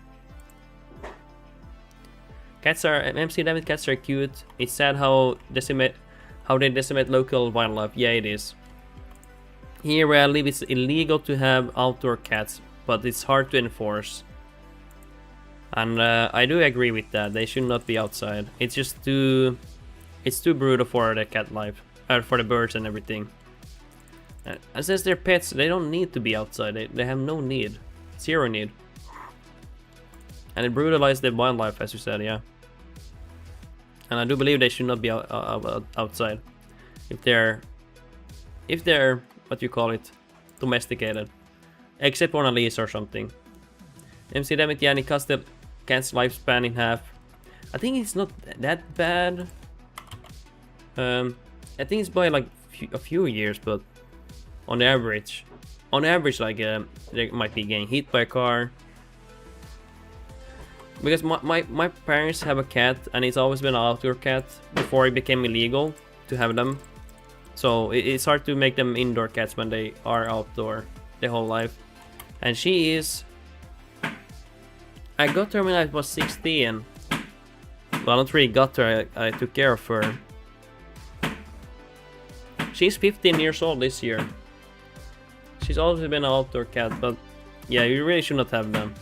Cats are MC David cats are cute. It's sad how they decimate local wildlife. Yeah, it is. Here where I live, it's illegal to have outdoor cats, but it's hard to enforce. And I do agree with that. They should not be outside. It's just too brutal for the cat life, for the birds and everything. And since they're pets, they don't need to be outside. They have no need, zero need. And it brutalized the wildlife, as you said, yeah. And I do believe they should not be outside if they're what you call it, domesticated, except on a leash or something. MC Dammit Yanni cuts the cat's lifespan in half. I think it's not that bad. I think it's by like a few years, but on average, like they might be getting hit by a car. Because my parents have a cat, and it's always been an outdoor cat before it became illegal to have them. So it's hard to make them indoor cats when they are outdoor their whole life. And she is... I got her when I was 16. Well, not really got her, I took care of her. She's 15 years old this year. She's always been an outdoor cat, but yeah, you really should not have them.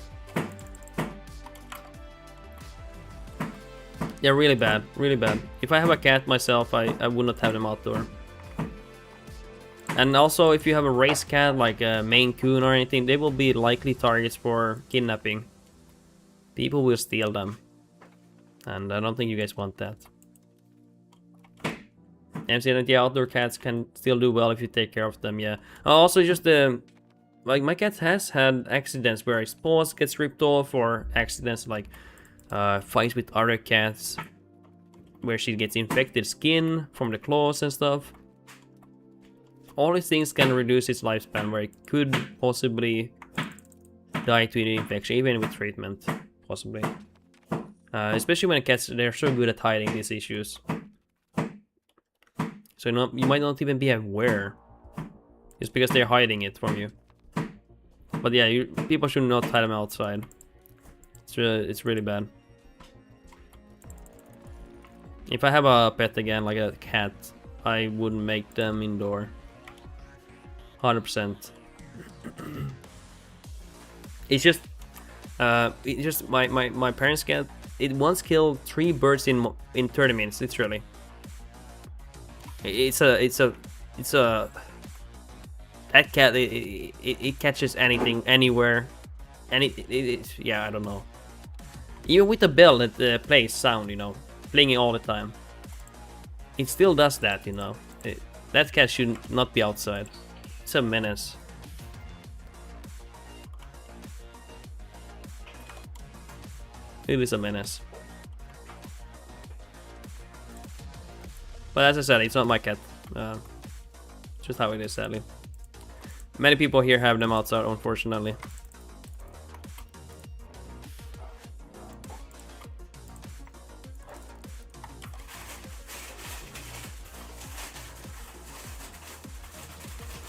They're really bad, really bad. If I have a cat myself, I would not have them outdoor. And also, if you have a race cat, like a Maine Coon or anything, they will be likely targets for kidnapping. People will steal them. And I don't think you guys want that. I'm saying that the outdoor cats can still do well if you take care of them, yeah. Also, just like my cat has had accidents where his paws gets ripped off, or accidents like fights with other cats where she gets infected skin from the claws and stuff. All these things can reduce its lifespan, where it could possibly die to the infection, even with treatment, possibly. Especially when cats, they're so good at hiding these issues. So you might not even be aware, just because they're hiding it from you. But yeah, people should not hide them outside. It's really bad. If I have a pet again, like a cat, I wouldn't make them indoor. 100%. It's just my parents' cat. It once killed 3 birds in 30 minutes, literally. It's a that cat. It catches anything, anywhere, yeah, I don't know. Even with the bell that plays sound, you know, playing it all the time, it still does that, you know. That cat should not be outside. It's a menace. It is a menace. But as I said, it's not my cat. Just how it is, sadly. Many people here have them outside, unfortunately.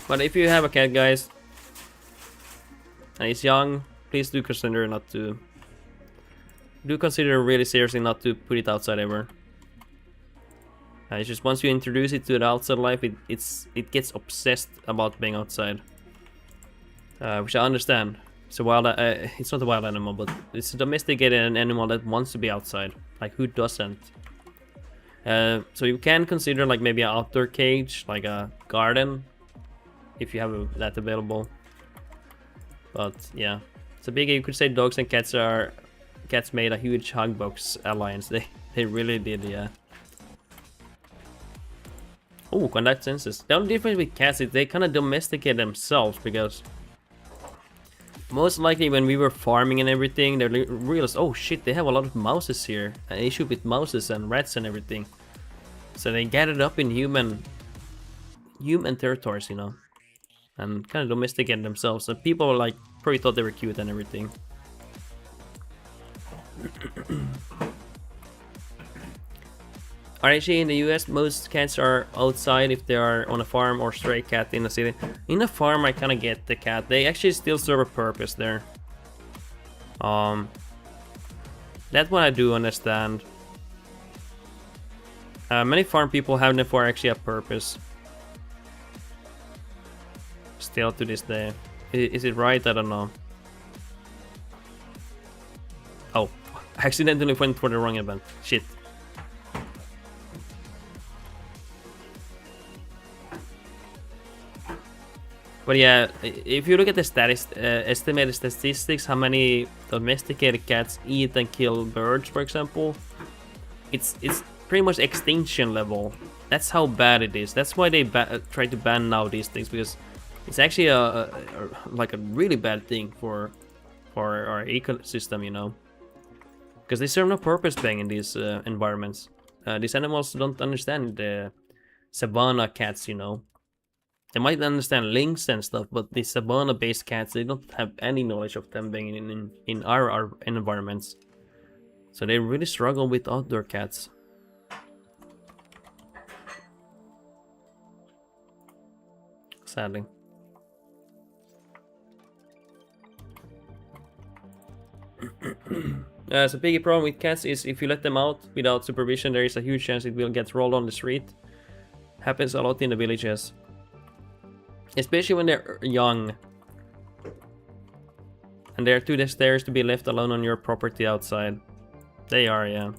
But if you have a cat, guys, and it's young, please do consider not to. Do consider really seriously not to put it outside ever. It's just once you introduce it to the outside life, it gets obsessed about being outside, which I understand. It's a wild, it's not a wild animal, but it's a domesticated animal that wants to be outside. Like, who doesn't? So you can consider like maybe an outdoor cage, like a garden, if you have that available. But yeah, it's a big. You could say dogs and cats made a huge Hugbox alliance. They really did, yeah. Oh, conduct census. The only difference with cats is they kind of domesticate themselves, because most likely when we were farming and everything, they realized, oh shit, they have a lot of mouses here. An issue with mouses and rats and everything. So they gathered up in human territories, you know, and kind of domesticated themselves. And people like probably thought they were cute and everything. Actually, in the US, most cats are outside if they are on a farm, or stray cat in a city. In a farm, I kind of get the cat. They actually still serve a purpose there. That one I do understand. Many farm people have them for actually a purpose. Still to this day. Is it right? I don't know. Oh, I accidentally went for the wrong event. Shit. But yeah, if you look at the estimated statistics, how many domesticated cats eat and kill birds, for example, it's pretty much extinction level. That's how bad it is. That's why they try to ban now these things, because it's actually like a really bad thing for our ecosystem, you know. Because they serve no purpose being in these environments. These animals don't understand the savanna cats, you know. They might understand lynx and stuff, but the savanna-based cats, they don't have any knowledge of them being in our environments. So they really struggle with outdoor cats. Sadly. So big problem with cats is if you let them out without supervision, there is a huge chance it will get rolled on the street. Happens a lot in the villages. Especially when they're young. And they're too desperate to be left alone on your property outside. They are, yeah.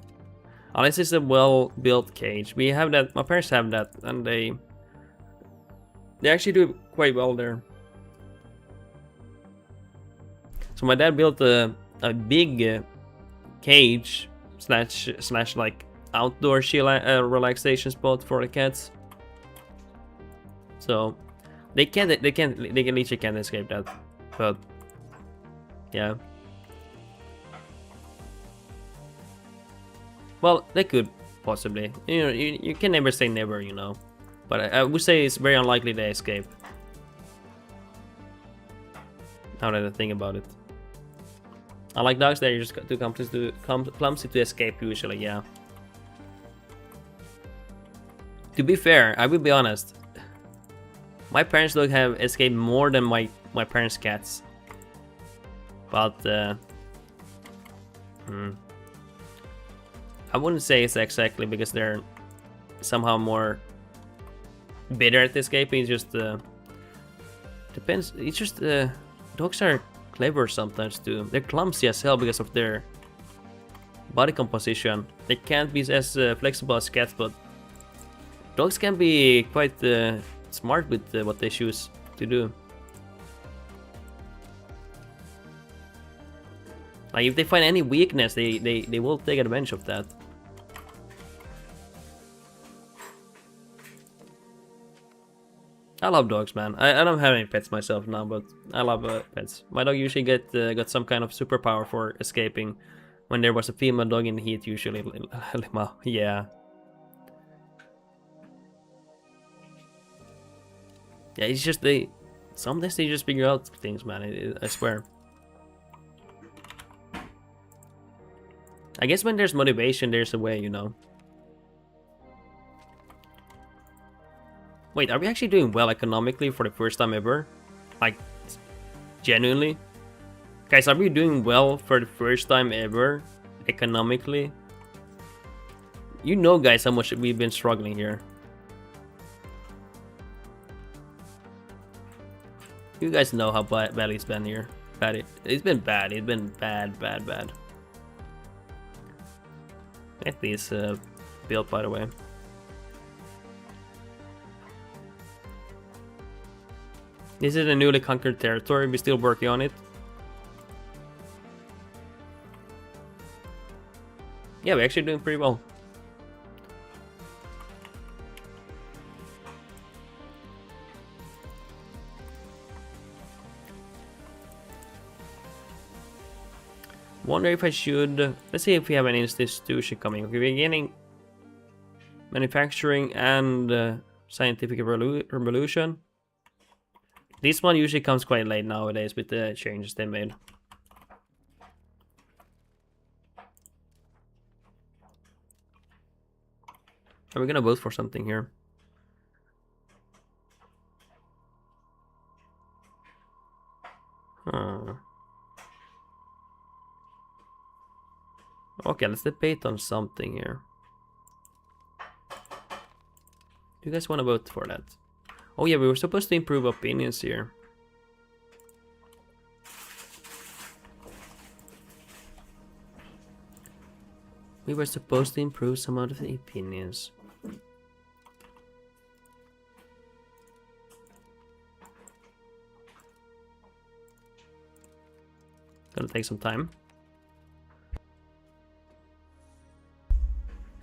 Unless it's a well-built cage. We have that, my parents have that, and they actually do quite well there. So my dad built a big cage slash like outdoor relaxation spot for the cats. So they literally can't escape that, but yeah. Well, they could possibly. You know, you can never say never, you know. But I would say it's very unlikely they escape. Now that I think about it. Unlike dogs, they're just too clumsy to escape usually, yeah. To be fair, I will be honest. My parents' dog have escaped more than my parents' cats. But I wouldn't say it's exactly because they're somehow more better at escaping. It's just depends. It's just dogs are clever sometimes too. They're clumsy as hell because of their body composition. They can't be as flexible as cats, but dogs can be quite smart with what they choose to do. Like if they find any weakness, they will take advantage of that. I love dogs, man. I don't have any pets myself now, but I love pets. My dog usually got some kind of superpower for escaping when there was a female dog in the heat, usually. Yeah. Yeah, it's just sometimes they just figure out things, man. I swear. I guess when there's motivation, there's a way, you know. Wait, are we actually doing well economically for the first time ever? Like, genuinely? Guys, are we doing well for the first time ever economically? You know, guys, how much we've been struggling here. You guys know how bad it's been here. It's been bad. It's been bad. Get these built, by the way. This is a newly conquered territory. We're still working on it. Yeah, we're actually doing pretty well. Wonder if I should. Let's see if we have any institution coming. Okay, we're getting manufacturing and scientific revolution. This one usually comes quite late nowadays with the changes they made. Are we gonna vote for something here? Huh. Okay, let's debate on something here. Do you guys want to vote for that? Oh yeah, we were supposed to improve opinions here. We were supposed to improve some of the opinions. Gonna take some time.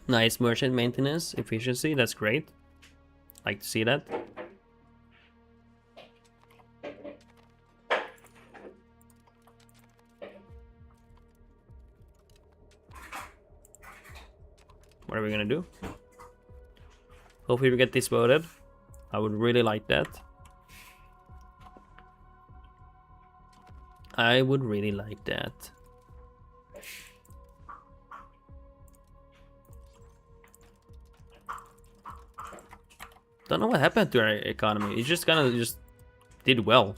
Nice merchant maintenance, efficiency, that's great. Like to see that. What are we gonna do? Hopefully we get this voted. I would really like that. I would really like that. Don't know what happened to our economy. It just kind of just did well.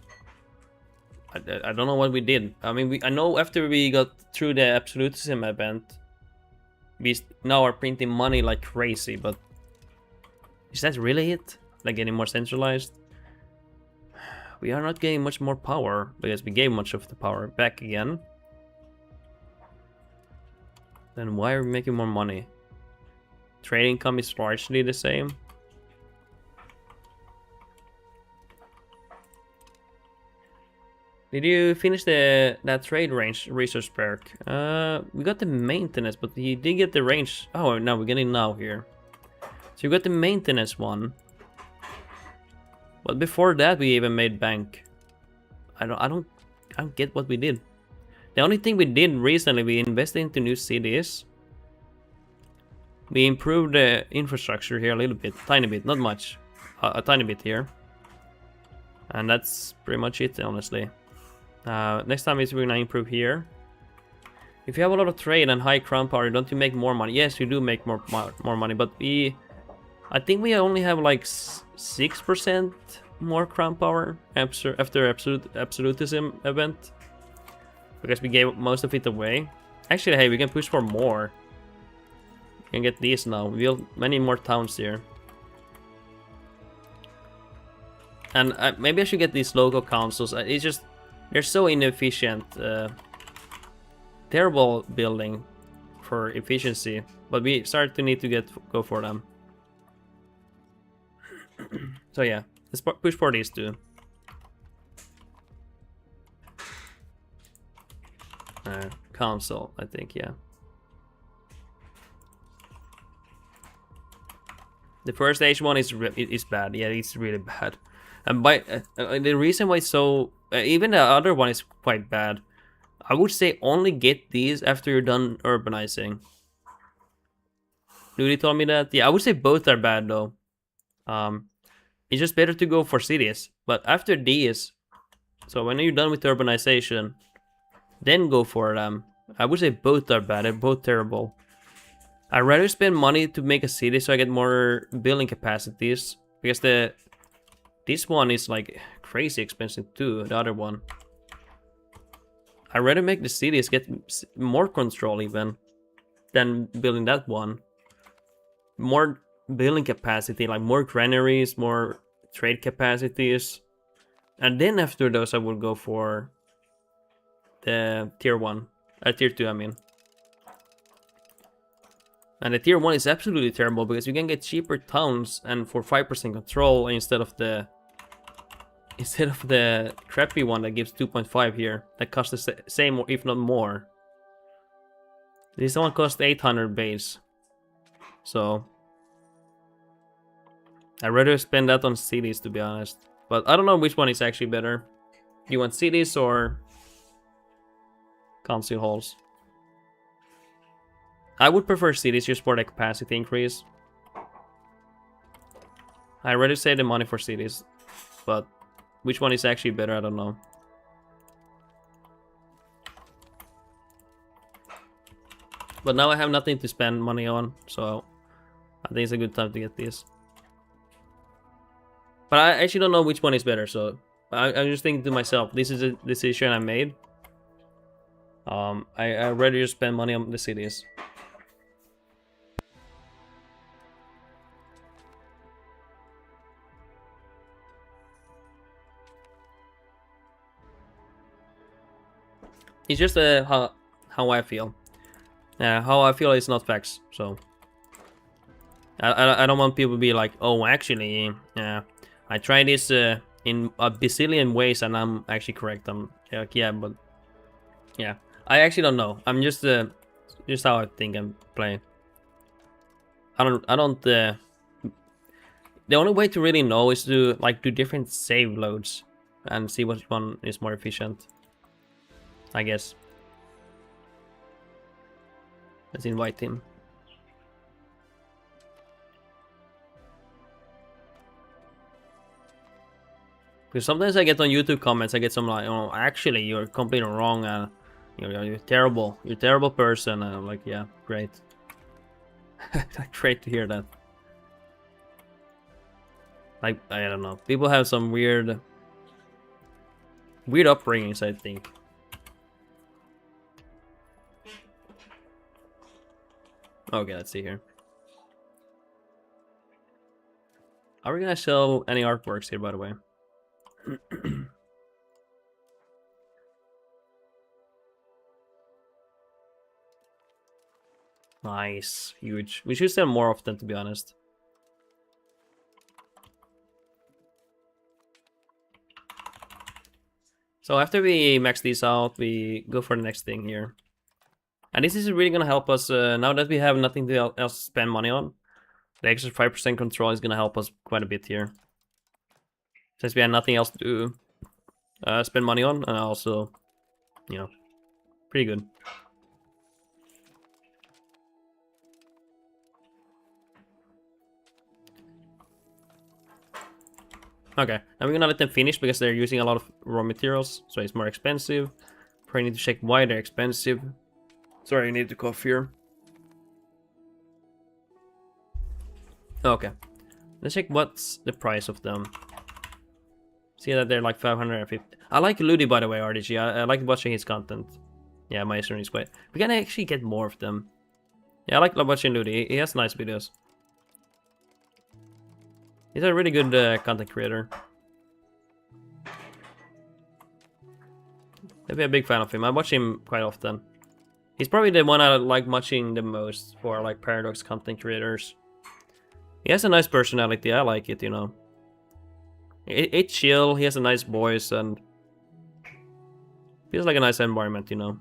I don't know what we did. I mean, I know after we got through the absolutism event, we now are printing money like crazy, but is that really it? Like getting more centralized? We are not getting much more power because we gave much of the power back again. Then why are we making more money? Trade income is largely the same. Did you finish that trade range research perk? We got the maintenance, but he did get the range. Oh no, we're getting now here. So you got the maintenance one. But before that, we even made bank. I don't get what we did. The only thing we did recently, we invested into new cities. We improved the infrastructure here a little bit, tiny bit, not much, a tiny bit here. And that's pretty much it, honestly. Next time is we're gonna improve here. If you have a lot of trade and high crown power, don't you make more money? Yes, you do make more money, but I think we only have like 6% more crown power after absolutism event, because we gave most of it away. Actually, hey, we can push for more. We can get these now. We have many more towns here. And maybe I should get these local councils. It's just, they're so inefficient. Terrible building for efficiency, but we start to need to go for them. So yeah, let's push for these two. Council, I think, yeah. The first H1 is bad. Yeah, it's really bad. And by the reason why it's so, even the other one is quite bad. I would say only get these after you're done urbanizing. Duty told me that. Yeah, I would say both are bad though. It's just better to go for cities. But after these, so when you're done with urbanization, then go for them. I would say both are bad. They're both terrible. I'd rather spend money to make a city so I get more building capacities, because this one is like crazy expensive too, the other one. I'd rather make the cities get more control even than building that one. More building capacity, like more granaries, more trade capacities. And then after those I would go for the tier 1. Tier 2 I mean. And the tier 1 is absolutely terrible because you can get cheaper towns and for 5% control instead of the crappy one that gives 2.5 here. That costs the same or if not more. This one costs 800 base. So I'd rather spend that on cities, to be honest. But I don't know which one is actually better. Do you want cities or council halls? I would prefer cities just for the capacity increase. I'd rather save the money for cities, but which one is actually better, I don't know. But now I have nothing to spend money on, so I think it's a good time to get these. But I actually don't know which one is better, so I'm just thinking to myself, this is a decision I made. I rather just spend money on the cities. It's just how I feel. How I feel is not facts, so I don't want people to be like, oh, actually, I tried this in a bazillion ways and I'm actually correct. I'm like, yeah, but yeah, I actually don't know. I'm just how I think I'm playing. I don't. The only way to really know is to like do different save loads and see which one is more efficient, I guess. Let's invite him. Because sometimes I get on YouTube comments, I get some like, oh, actually, you're completely wrong, you're terrible, you're a terrible person, and I'm like, yeah, great. Great to hear that. Like, I don't know, people have some weird upbringings, I think. Okay, let's see here. Are we gonna sell any artworks here, by the way? Nice, huge. We should sell more often, to be honest. So after we max these out, we go for the next thing here. And this is really gonna help us, now that we have nothing else to spend money on. The extra 5% control is gonna help us quite a bit here. Since we had nothing else to spend money on, and also, you know, pretty good. Okay, now we're gonna let them finish because they're using a lot of raw materials, so it's more expensive. Probably need to check why they're expensive. Sorry, I need to cough here. Okay, let's check what's the price of them. See that they're like 550. I like Ludi, by the way, RDG. I like watching his content. Yeah, my stream is quite. We can actually get more of them. Yeah, I like watching Ludi. He has nice videos. He's a really good content creator. I'd be a big fan of him. I watch him quite often. He's probably the one I like watching the most for like Paradox content creators. He has a nice personality. I like it, you know. It's chill. He has a nice voice and feels like a nice environment, you know.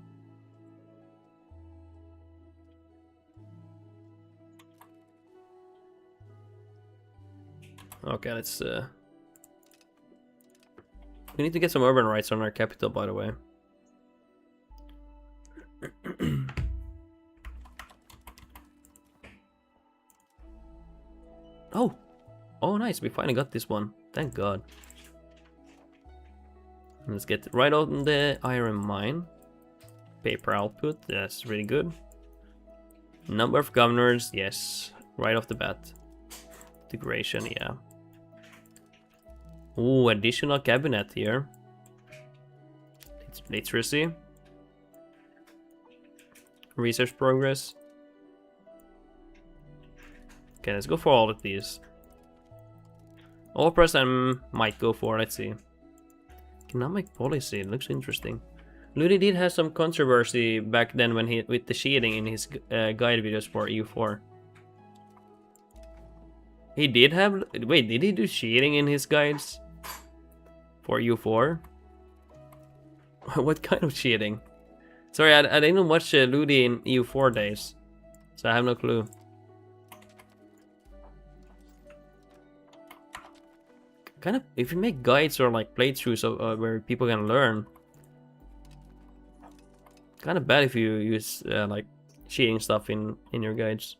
Okay, let's we need to get some urban rights on our capital, by the way. Oh, nice. We finally got this one. Thank God. Let's get right on the iron mine. Paper output, that's really good. Number of governors, yes. Right off the bat. Integration, yeah. Ooh, additional cabinet here. It's literacy. Research progress. Okay, let's go for all of these. All press I might go for, let's see. Economic policy, it looks interesting. Ludi did have some controversy back then when with the cheating in his guide videos for EU4. He did have... Wait, did he do cheating in his guides? For EU4? What kind of cheating? Sorry, I didn't watch Ludi in EU4 days. So I have no clue. Kind of, if you make guides or like playthroughs of, where people can learn, kind of bad if you use like cheating stuff in your guides.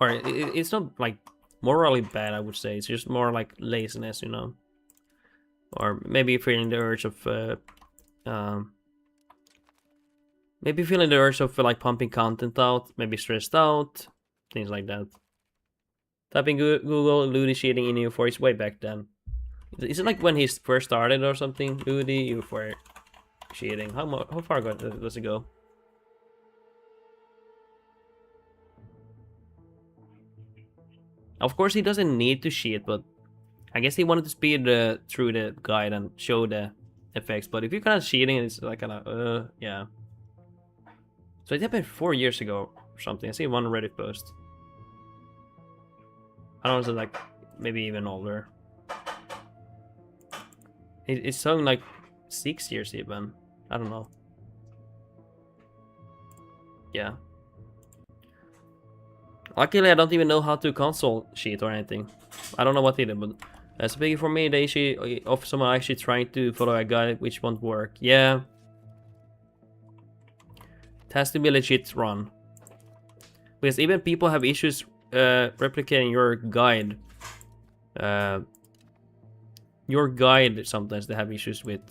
Or it's not like morally bad, I would say. It's just more like laziness, you know. Or maybe feeling the urge of maybe feeling the urge of like pumping content out, maybe stressed out, things like that. Typing Google Ludi cheating in EU4 is way back then. Is it like when he first started or something? Ludi EU4 cheating. How far does it go? Of course, he doesn't need to cheat, but I guess he wanted to speed through the guide and show the effects. But if you're kind of cheating, it's like kind of yeah. So it happened 4 years ago or something. I see one Reddit post. I don't know, like maybe even older. It's something like 6 years even. I don't know. Yeah. Luckily, I don't even know how to console cheat or anything. I don't know what either, but speaking for me, the issue of someone actually trying to follow a guide which won't work. Yeah. It has to be a legit run. Because even people have issues replicating your guide. Your guide sometimes they have issues with.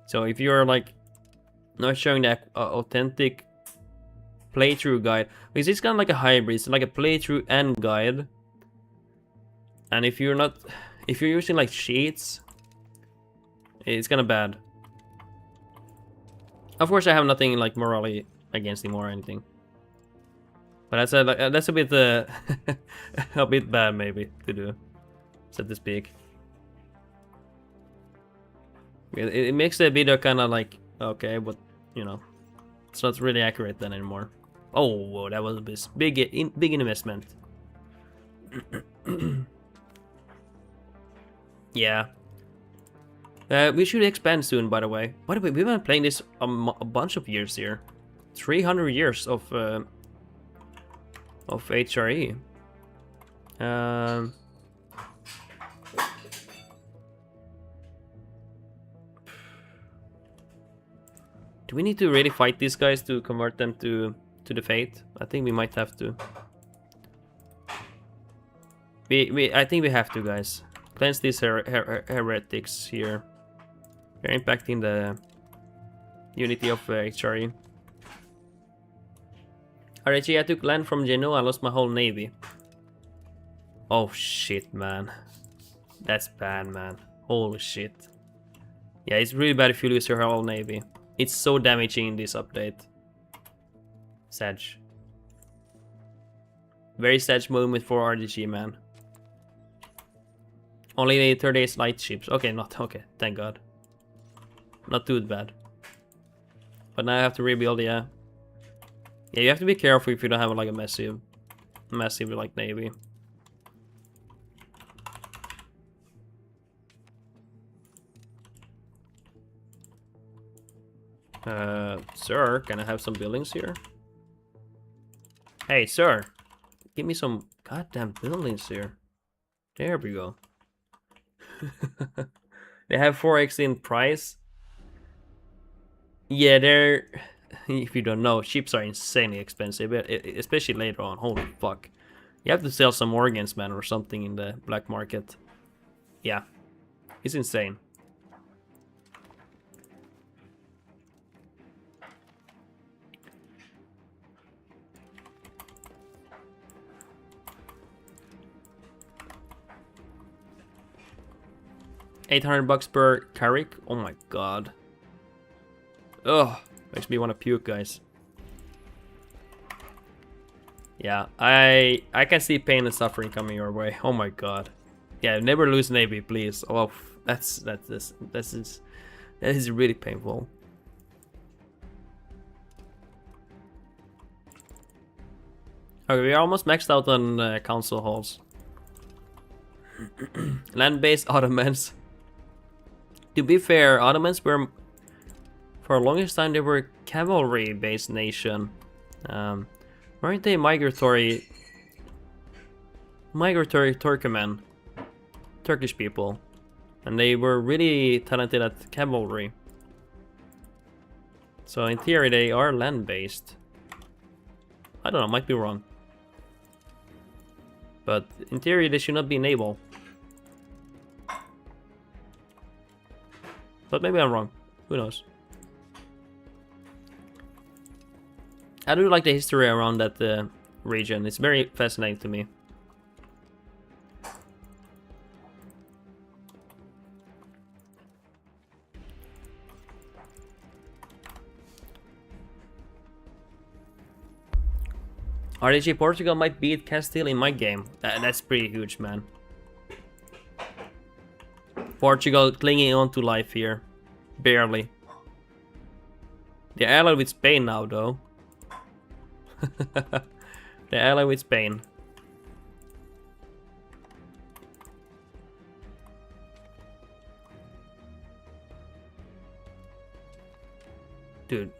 So if you're like not showing that authentic playthrough guide, because it's kind of like a hybrid, it's like a playthrough and guide. And if you're using like cheats, it's kind of bad. Of course, I have nothing like morally against him or anything, but that's a bit a bit bad maybe to do, so to speak. It makes the video kind of like okay, but you know, it's not really accurate then anymore. Oh, whoa, that was a big investment. Yeah. We should expand soon, by the way. By the way, we've been playing this a bunch of years here. 300 years of HRE. Do we need to really fight these guys to convert them to the Fate? I think we might have to. I think we have to, guys. Cleanse these heretics here. They're impacting the unity of HRE. RHE, I took land from Genoa, I lost my whole navy. Oh shit, man. That's bad, man. Holy shit. Yeah, it's really bad if you lose your whole navy. It's so damaging in this update. Sad. Very sad moment for RDG, man. Only the 38 light ships. Okay, not okay. Thank God. Not too bad. But now I have to rebuild. Yeah. Yeah, you have to be careful if you don't have like a massive like navy. Sir, can I have some buildings here? Hey, sir, give me some goddamn buildings here. There we go. They have 4x in price. Yeah, they're... If you don't know, ships are insanely expensive, especially later on. Holy fuck. You have to sell some organs, man, or something in the black market. Yeah. It's insane. $800 per carrick? Oh my god. Ugh. Makes me want to puke, guys. Yeah, I can see pain and suffering coming your way. Oh my god. Yeah, never lose navy, please. Oh, that is really painful. Okay, we are almost maxed out on council halls. Land-based Ottomans. To be fair, Ottomans were, for the longest time, they were a cavalry-based nation. Weren't they migratory Turkmen? Turkish people. And they were really talented at cavalry. So in theory, they are land-based. I don't know, might be wrong. But in theory, they should not be naval. But maybe I'm wrong. Who knows? I do like the history around that region. It's very fascinating to me. RDG Portugal might beat Castile in my game. That's pretty huge, man. Portugal clinging on to life here. Barely. They're allied with Spain now, though. They're allied with Spain. Dude,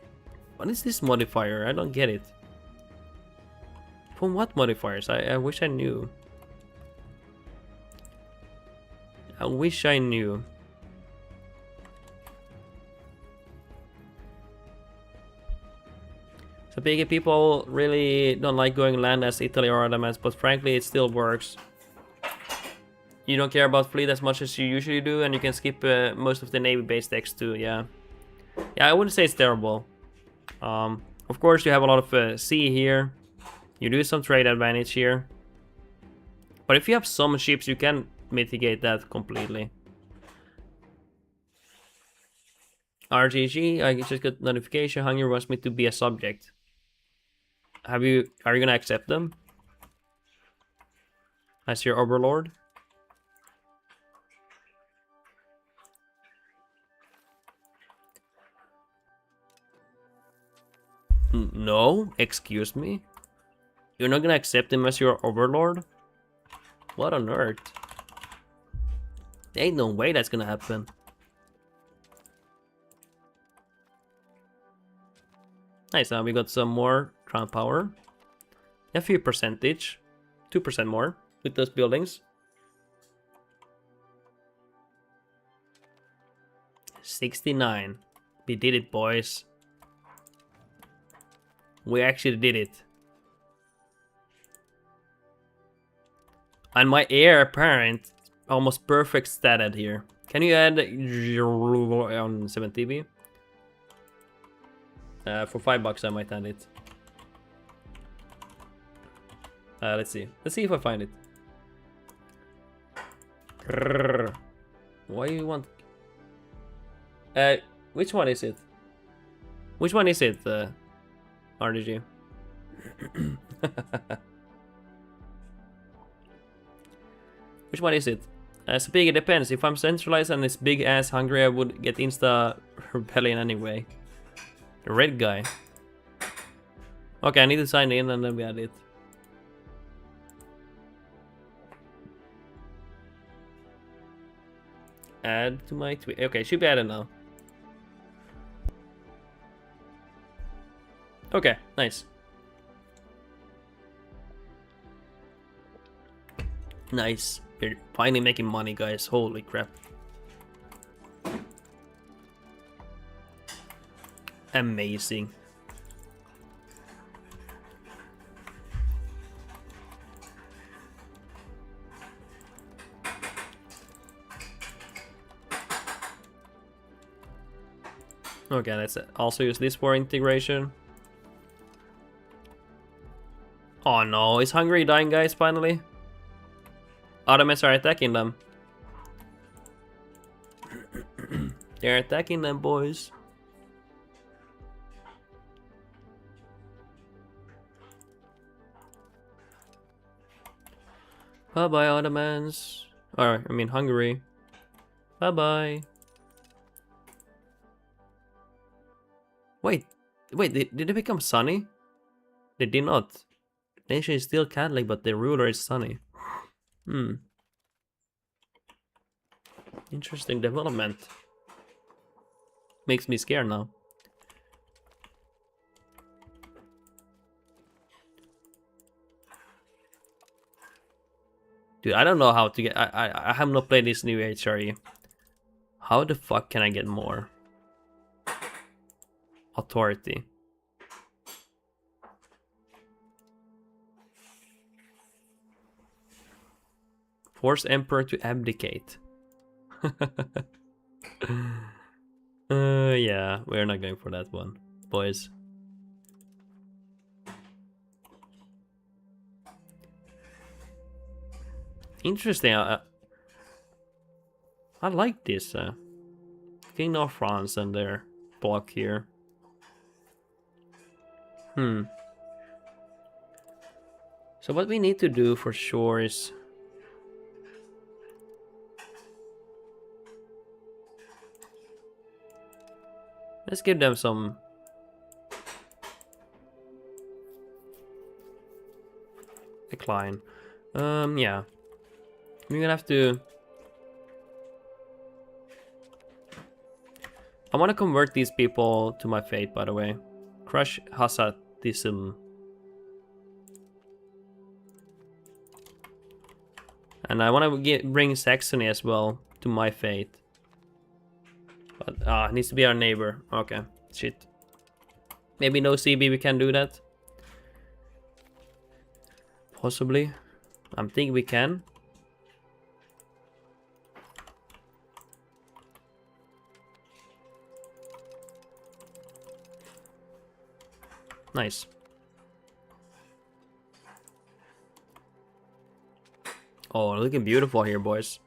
what is this modifier? I don't get it. From what modifiers? I wish I knew. I wish I knew. So big people really don't like going land as Italy or Ottomans, but frankly it still works. You don't care about fleet as much as you usually do, and you can skip most of the navy-based decks too, yeah. Yeah, I wouldn't say it's terrible. Of course you have a lot of sea here. You do some trade advantage here. But if you have some ships, you can mitigate that completely. RGG, I just got notification. Hungary wants me to be a subject. Are you gonna accept them? As your overlord? No? Excuse me? You're not gonna accept him as your overlord? What on earth? There ain't no way that's gonna happen. Nice, now we got some more crown power. A few percentage. 2% more with those buildings. 69. We did it, boys. We actually did it. And my heir apparent almost perfect statted here. Can you add on 7TV? For $5 I might add it. Let's see. Let's see if I find it. Grrr. Why do you want? Which one is it? Which one is it? RDG. Which one is it? So big, it depends. If I'm centralized and it's big ass Hungary, I would get insta rebellion anyway. The red guy. Okay, I need to sign in and then we add it. Add to my tweet. Okay, should be added now. Okay, nice. Nice. We're finally making money, guys. Holy crap. Amazing. Okay, let's also use this for integration. Oh no, is Hungary dying, guys, finally? Ottomans are attacking them. They're attacking them, boys. Bye-bye, Ottomans. Or, I mean, Hungary. Bye-bye. Wait, did they become sunny? They did not. The nation is still Catholic, but the ruler is sunny. Interesting development. Makes me scared now. Dude, I don't know how to get... I have not played this new HRE. How the fuck can I get more? Authority. Force Emperor to abdicate. Yeah, we're not going for that one, boys. Interesting. I like this. King of France and their block here. So what we need to do for sure is... let's give them some... decline. Yeah. We're gonna have to... I want to convert these people to my faith, by the way. Crush Hasatism. And I want to bring Saxony as well to my faith. But, it needs to be our neighbor. Okay, shit. Maybe no CB, we can do that. Possibly. I'm thinking we can. Nice. Oh, looking beautiful here, boys.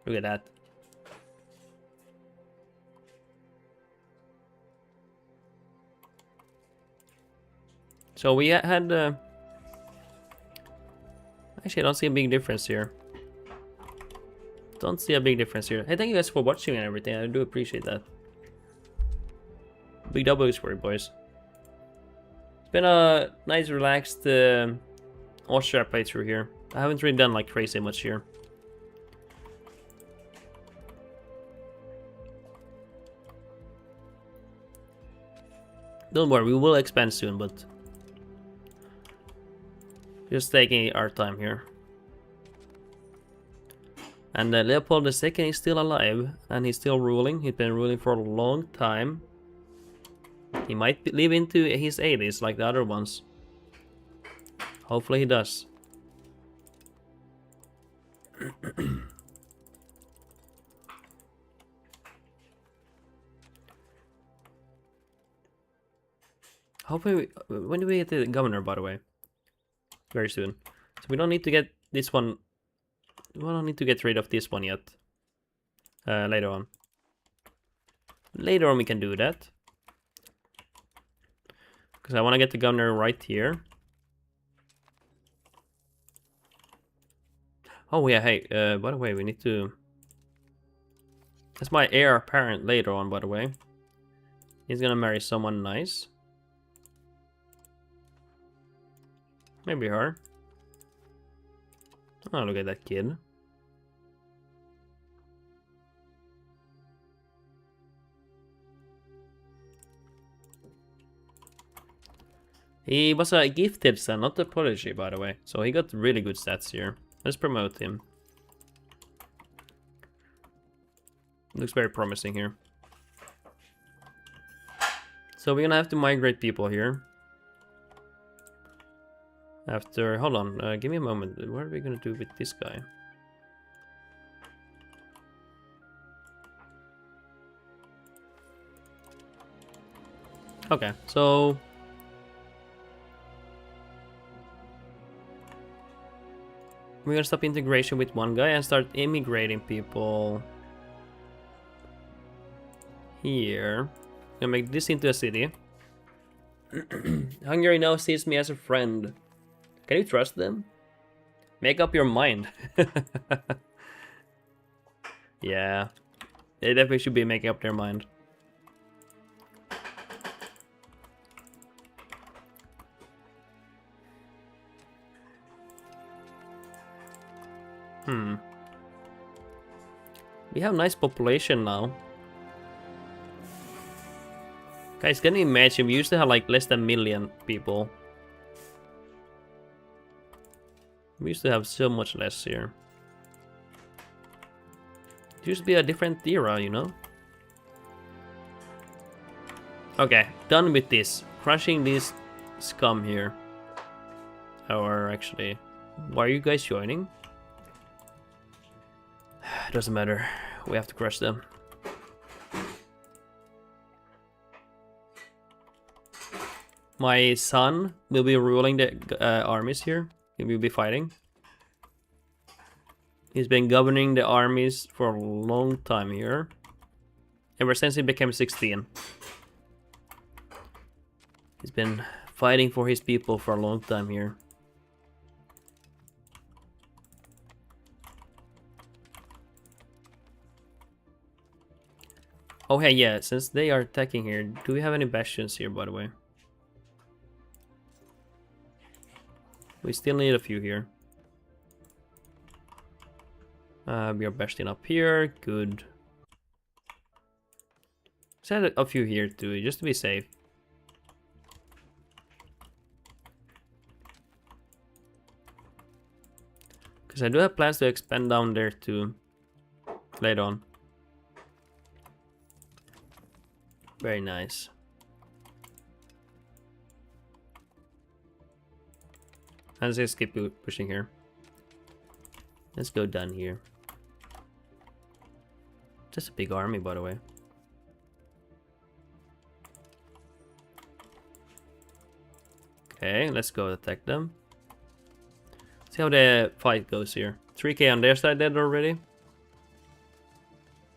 Look at that. So we had... actually, I don't see a big difference here. Don't see a big difference here. Hey, thank you guys for watching and everything. I do appreciate that. Big W for you, boys. It's been a nice, relaxed Austria playthrough here. I haven't really done like crazy much here. Don't worry, we will expand soon, but just taking our time here. And Leopold II is still alive, and he's still ruling. He's been ruling for a long time. He might live into his 80s like the other ones. Hopefully he does. Hopefully, when do we get the governor, by the way? Very soon. So we don't need to get this one. We don't need to get rid of this one yet. Later on. Later on we can do that. Because I want to get the governor right here. Oh yeah, hey, by the way, we need to... That's my heir apparent later on, by the way. He's gonna marry someone nice. Maybe her. Oh, look at that kid. He was a gifted son, not a prodigy, by the way. So he got really good stats here. Let's promote him. Looks very promising here. So we're gonna have to migrate people here. After, hold on, give me a moment. What are we gonna do with this guy? Okay, so we're gonna stop integration with one guy and start immigrating people here. Gonna make this into a city. Hungary now sees me as a friend. Can you trust them? Make up your mind. Yeah, they definitely should be making up their mind. We have nice population now. Guys, can you imagine? We used to have like less than a million people. We used to have so much less here. It used to be a different era, you know? Okay, done with this. Crushing this scum here. Or actually, why are you guys joining? Doesn't matter. We have to crush them. My son will be ruling the armies here. He will be fighting. He's been governing the armies for a long time here. Ever since he became 16. He's been fighting for his people for a long time here. Oh hey, yeah, since they are attacking here, do we have any bastions here, by the way? We still need a few here. We are bastion up here, good. Set a few here too, just to be safe. Because I do have plans to expand down there too, later on. Very nice. Let's just keep pushing here. Let's go down here. Just a big army, by the way. Okay, let's go attack them. See how the fight goes here. 3k on their side dead already.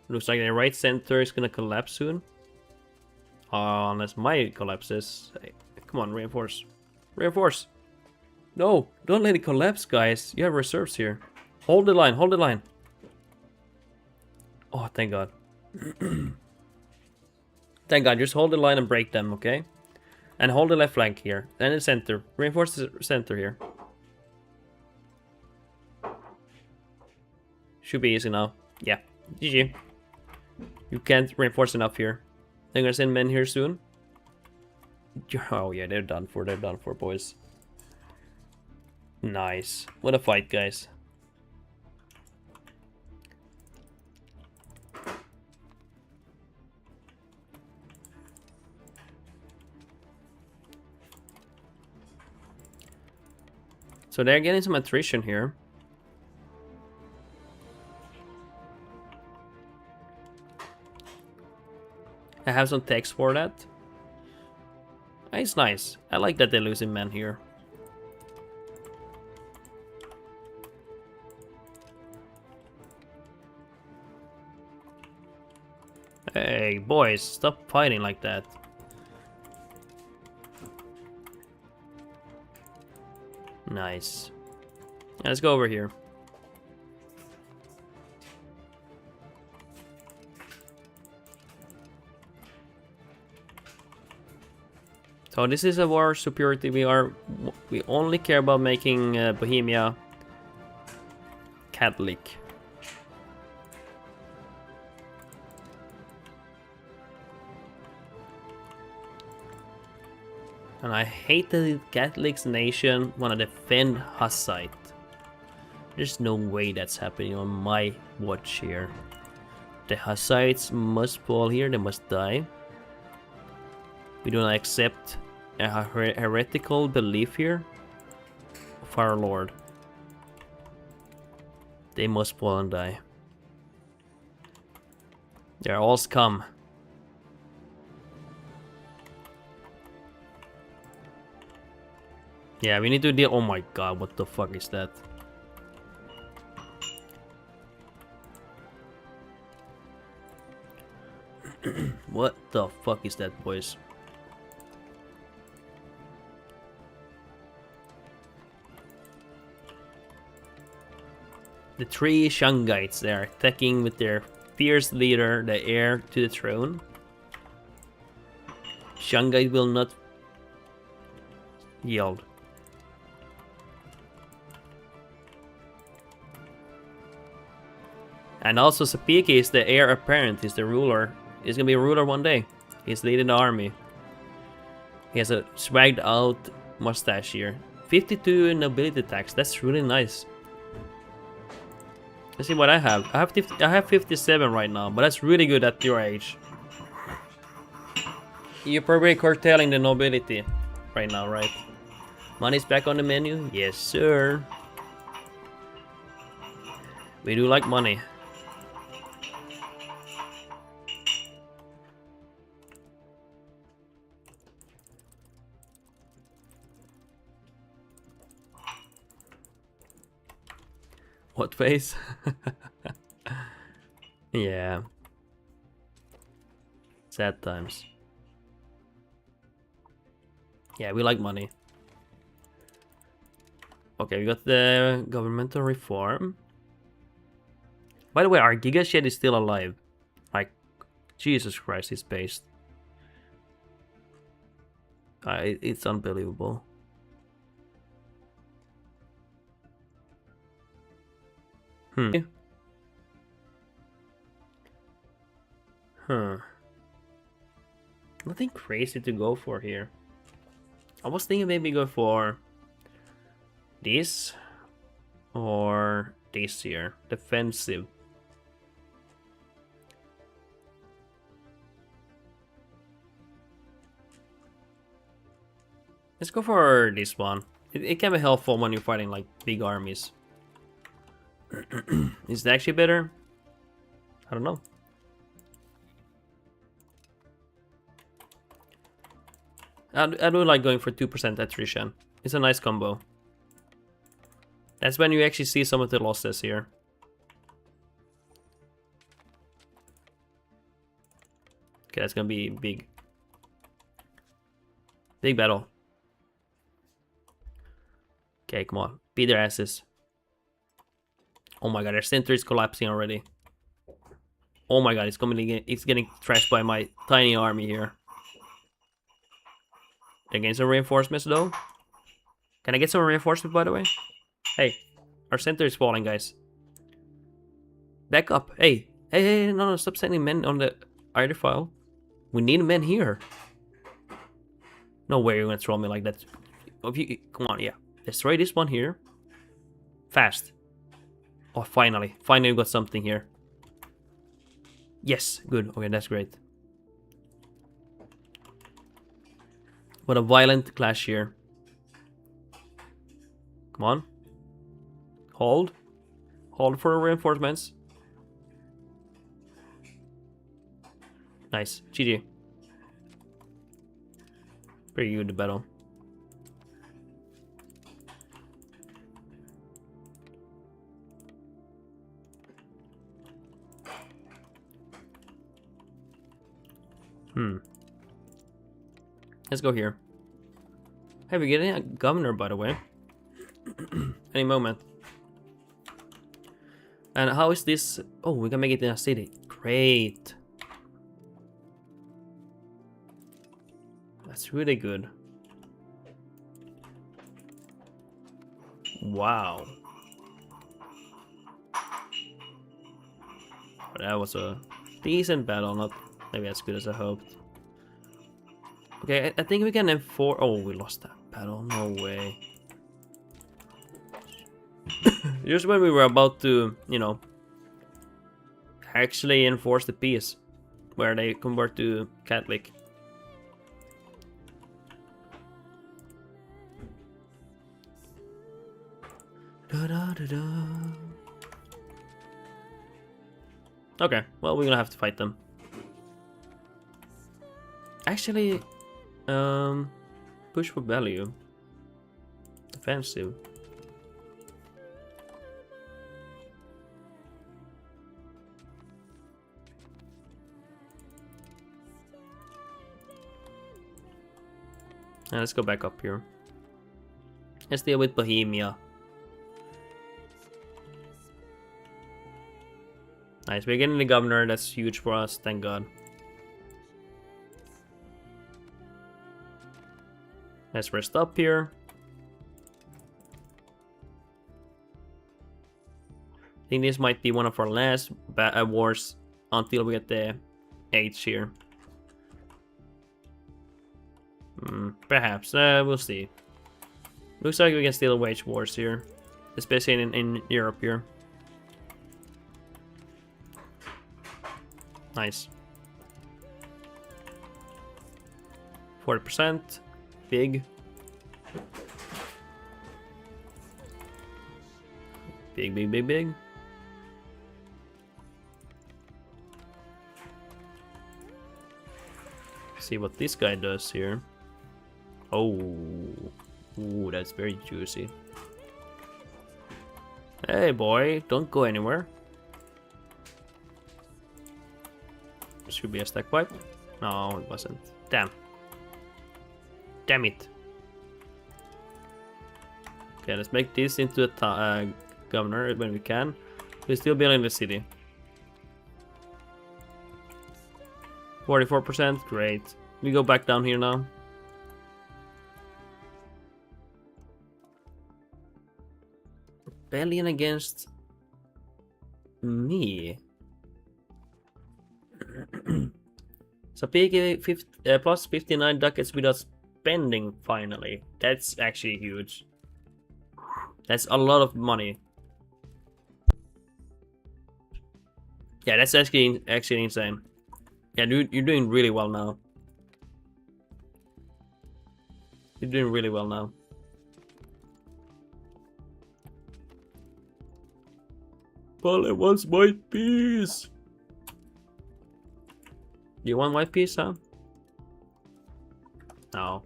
Looks like the right center is gonna collapse soon. Unless my collapses. Hey, come on, reinforce. Reinforce! No, don't let it collapse, guys. You have reserves here. Hold the line, hold the line. Oh, thank God. Thank God, just hold the line and break them, okay? And hold the left flank here. And the center. Reinforce the center here. Should be easy now. Yeah, GG. You can't reinforce enough here. They're gonna send men here soon. Oh yeah, they're done for, boys. Nice. What a fight, guys. So they're getting some attrition here. I have some text for that. It's nice. I like that they're losing men here. Hey, boys, stop fighting like that. Nice. Let's go over here. So this is a war superiority. We only care about making Bohemia Catholic. And I hate that the Catholics nation wanna defend Hussite. There's no way that's happening on my watch here. The Hussites must fall here, they must die. We do not accept a heretical belief here of our Lord. They must fall and die. They're all scum. Yeah, we need to deal. Oh my God, what the fuck is that? What the fuck is that, boys? The three Shungites, they are attacking with their fierce leader, the heir to the throne. Shungite will not yield. And also Sapiki is the heir apparent, he's the ruler. He's gonna be a ruler one day. He's leading the army. He has a swagged out mustache here. 52 nobility tax, that's really nice. Let's see what I have. I have 57 right now, but that's really good at your age. You're probably curtailing the nobility right now, right? Money's back on the menu? Yes, sir. We do like money. What face? Yeah. Sad times. Yeah, we like money. Okay, we got the governmental reform. By the way, our Giga Shed is still alive. Like, Jesus Christ, he's based. It's unbelievable. Huh. Nothing crazy to go for here. I was thinking maybe go for this or this here. Defensive. Let's go for this one. It can be helpful when you're fighting like big armies. Is it actually better? I don't know. I do like going for 2% attrition. It's a nice combo. That's when you actually see some of the losses here. Okay, that's gonna be big. Big battle. Okay, come on. Beat their asses. Oh my god, their center is collapsing already. Oh my god, it's getting trashed by my tiny army here. They're getting some reinforcements though. Can I get some reinforcements by the way? Hey, our center is falling, guys. Back up. Hey, no, stop sending men on the either file. We need men here. No way you're gonna throw me like that. Come on, yeah. Destroy this one here. Fast. Oh, finally we got something here. Yes, good. Okay, that's great. What a violent clash here. Come on. Hold. Hold for reinforcements. Nice. GG. Pretty good, the battle. Let's go here. Hey, we're getting a governor, by the way. Any moment. And how is this? Oh, we can make it in a city. Great. That's really good. Wow. That was a decent battle, not maybe as good as I hoped. Okay, I think we can enforce. Oh, we lost that battle. No way. Just when we were about to, you know, actually enforce the peace, where they convert to Catholic. Okay, well, we're gonna have to fight them. Actually, push for value. Defensive. Let's go back up here. Let's deal with Bohemia. Nice, we're getting the governor. That's huge for us, thank God. Let's rest up here. I think this might be one of our last wars until we get the H here. Perhaps, we'll see. Looks like we can still wage wars here, especially in Europe here. Nice. 40%. Big. Big. See what this guy does here. Oh. Ooh, that's very juicy. Hey boy, don't go anywhere. Should be a stack pipe. No, it wasn't. Damn. Damn it. Okay, let's make this into a governor when we can. We're still building the city. 44%, great. We go back down here now. Rebellion against me. So PK plus 59 ducats without spending finally. That's actually huge. That's a lot of money. Yeah, that's actually insane. Yeah, dude, you're doing really well now. You're doing really well now. Paul wants white peas. You want white peas, huh? No.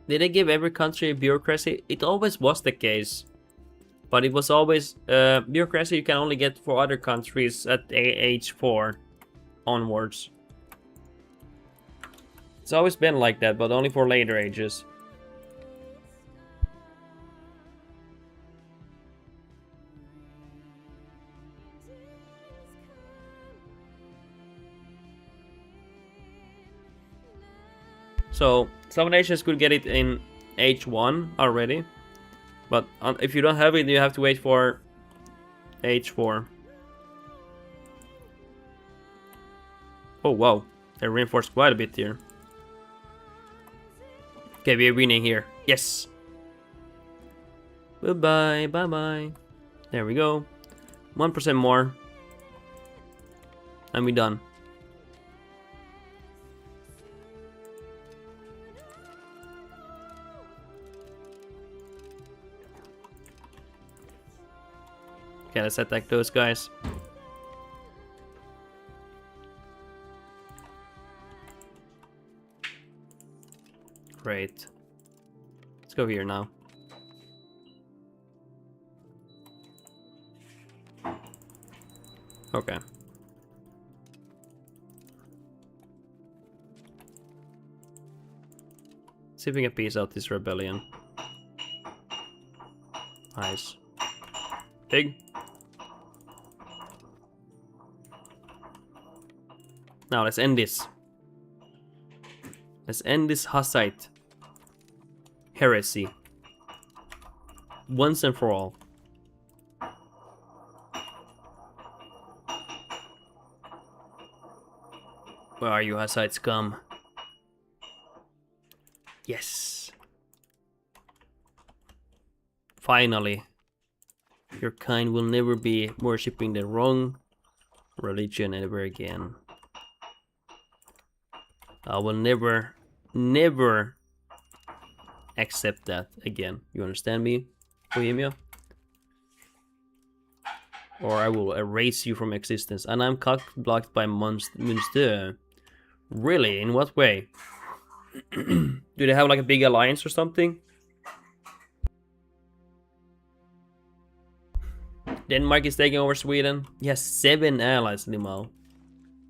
Did they give every country a bureaucracy? It always was the case. But it was always bureaucracy you can only get for other countries at age 4 onwards. It's always been like that, but only for later ages. So some nations could get it in age 1 already. But if you don't have it, you have to wait for age 4. Oh wow, they reinforced quite a bit here. Okay, we're winning here. Yes. Goodbye, bye bye. There we go. 1% more. And we're done. Okay, let's attack those guys. Great. Let's go here now. Okay. See if we can piece out this rebellion. Nice. Pig. Now let's end this. Let's end this Hussite heresy. Once and for all. Where are you, Hussites? Come. Yes. Finally. Your kind will never be worshipping the wrong religion ever again. I will never accept that again. You understand me, Bohemia? Or I will erase you from existence. And I'm cock-blocked by Münster. Really? In what way? Do they have like a big alliance or something? Denmark is taking over Sweden. He has 7 allies, Limau.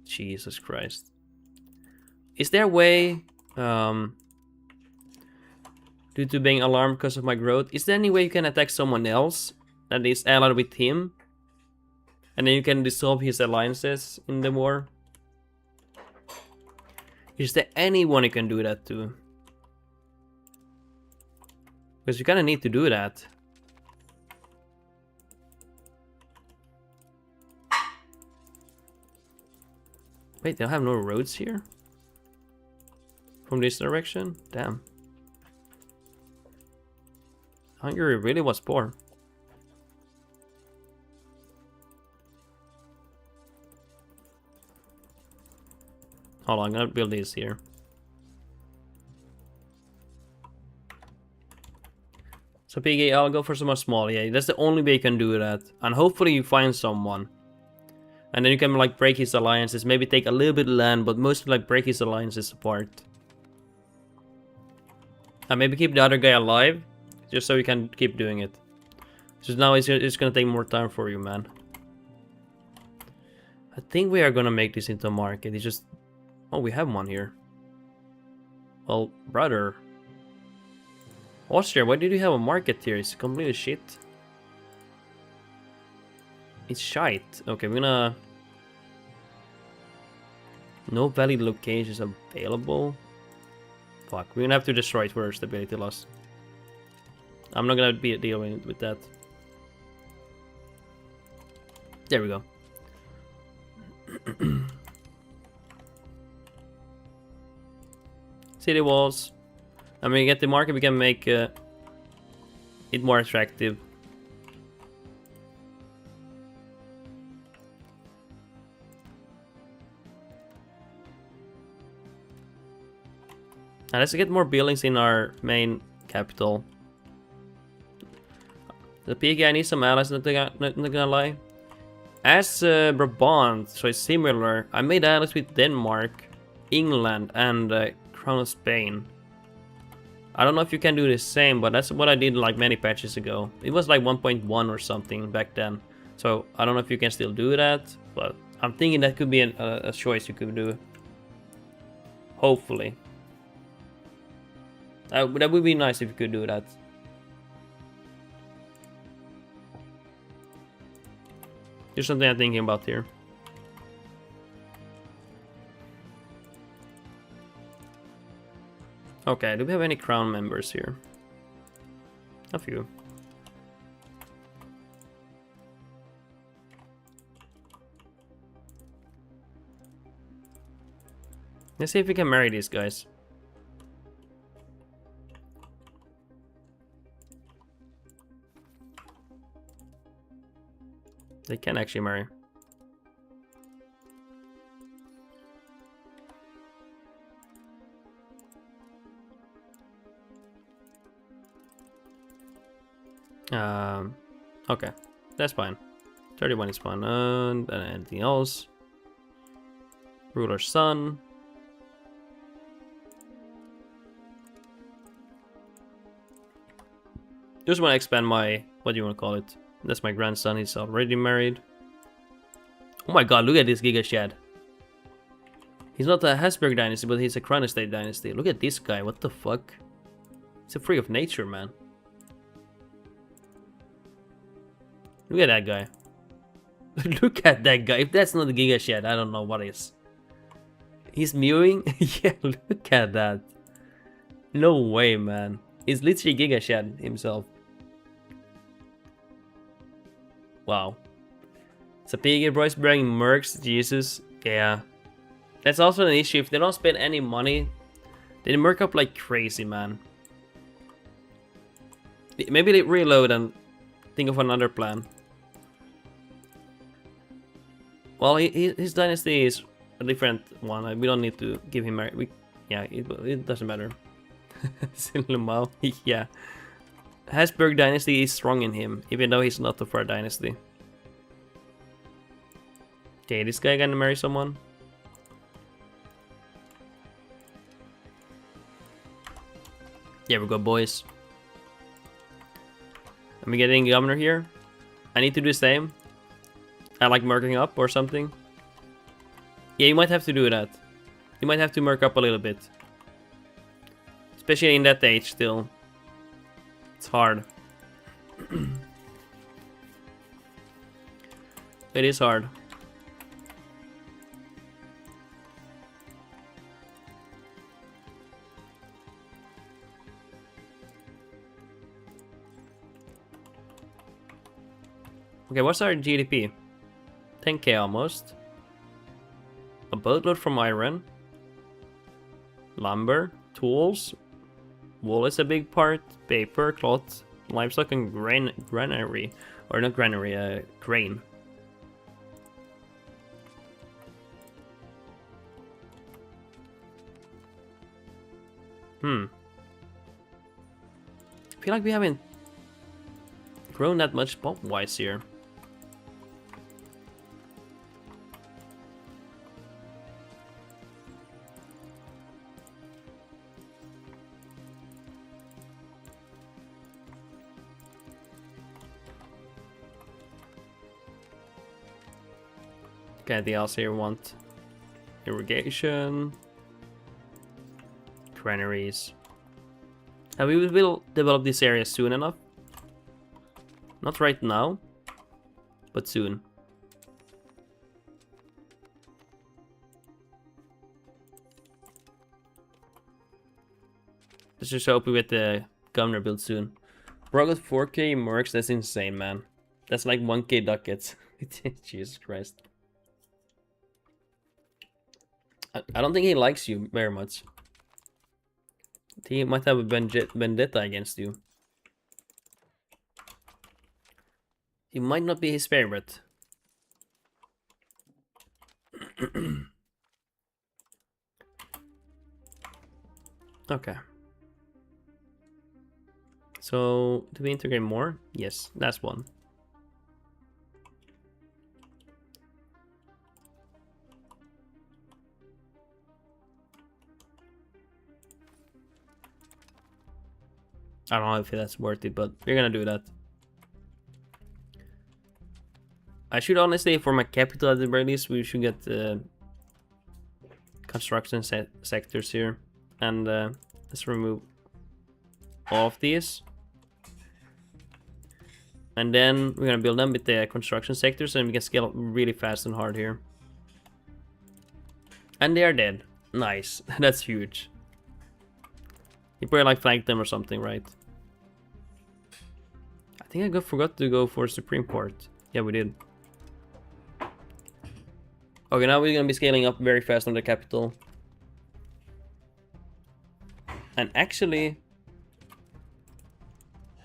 Jesus Christ. Is there a way, due to being alarmed because of my growth, is there any way you can attack someone else that is allied with him? And then you can dissolve his alliances in the war? Is there anyone you can do that to? Because you kinda need to do that. Wait, they have no roads here? From this direction? Damn. Hungary really was poor. Hold on, I'm gonna build these here. So PG, I'll go for some more small. Yeah, that's the only way you can do that. And hopefully you find someone. And then you can like break his alliances, maybe take a little bit of land, but mostly like break his alliances apart. And maybe keep the other guy alive, just so you can keep doing it. So now it's gonna take more time for you, man. I think we are gonna make this into a market. It's just... Oh, we have one here. Well, brother. Austria, why did you have a market here? It's completely shit. It's shite. Okay, we're gonna No valid locations available. Fuck, we're gonna have to destroy it for stability loss. I'm not gonna be dealing with that. There we go. City walls. I mean, get the market, we can make it more attractive. And let's get more buildings in our main capital. The PK, I need some allies, not gonna lie. As Brabant, so it's similar. I made allies with Denmark, England, and Crown of Spain. I don't know if you can do the same, but that's what I did like many patches ago. It was like 1.1 or something back then. So I don't know if you can still do that, but I'm thinking that could be a choice you could do. Hopefully. That would be nice if you could do that. There's something I'm thinking about here. Okay, do we have any crown members here? A few. Let's see if we can marry these guys. They can actually marry. Okay, that's fine. 31 is fine. And anything else? Ruler's son. Just want to expand my, what do you want to call it? That's my grandson, he's already married. Oh my god, look at this Giga Shad. He's not a Habsburg dynasty, but he's a Crown Estate dynasty. Look at this guy, what the fuck? He's a freak of nature, man. Look at that guy. Look at that guy. If that's not a Giga Shad, I don't know what is. He's mewing? Yeah, look at that. No way, man. He's literally Giga Shad himself. Wow. So PG Bros bringing mercs, Jesus. Yeah. That's also an issue. If they don't spend any money, they merc up like crazy, man. Maybe they reload and think of another plan. Well, his dynasty is a different one. We don't need to give him... yeah, it doesn't matter. Silumau, yeah. Habsburg dynasty is strong in him, even though he's not of our dynasty. Okay, this guy gonna marry someone? Here we go, boys. Am I getting governor here? I need to do the same. I like merking up or something. Yeah, you might have to do that. You might have to merc up a little bit. Especially in that age still. It's hard. It is hard. Okay, what's our GDP? 10k almost. A boatload from iron. Lumber, tools. Wool is a big part. Paper, cloth, livestock, and granary. Or not granary, grain. I feel like we haven't grown that much pop-wise here. Okay, anything else here? Want irrigation, granaries. And we will develop this area soon enough. Not right now, but soon. Let's just hope we get the governor built soon. Bro got 4k mercs, that's insane, man. That's like 1k ducats. Jesus Christ. I don't think he likes you very much. He might have a vendetta against you. You might not be his favorite. Okay. So, do we integrate more? Yes, that's one. I don't know if that's worth it, but we're gonna do that. I should honestly, for my capital at the very least, we should get construction sectors here. And let's remove all of these. And then we're gonna build them with the construction sectors and we can scale up really fast and hard here. And they are dead. Nice. That's huge. You probably like flanked them or something, right? I think I forgot to go for Supreme Court. Yeah, we did. Okay, now we're gonna be scaling up very fast on the capital. And actually...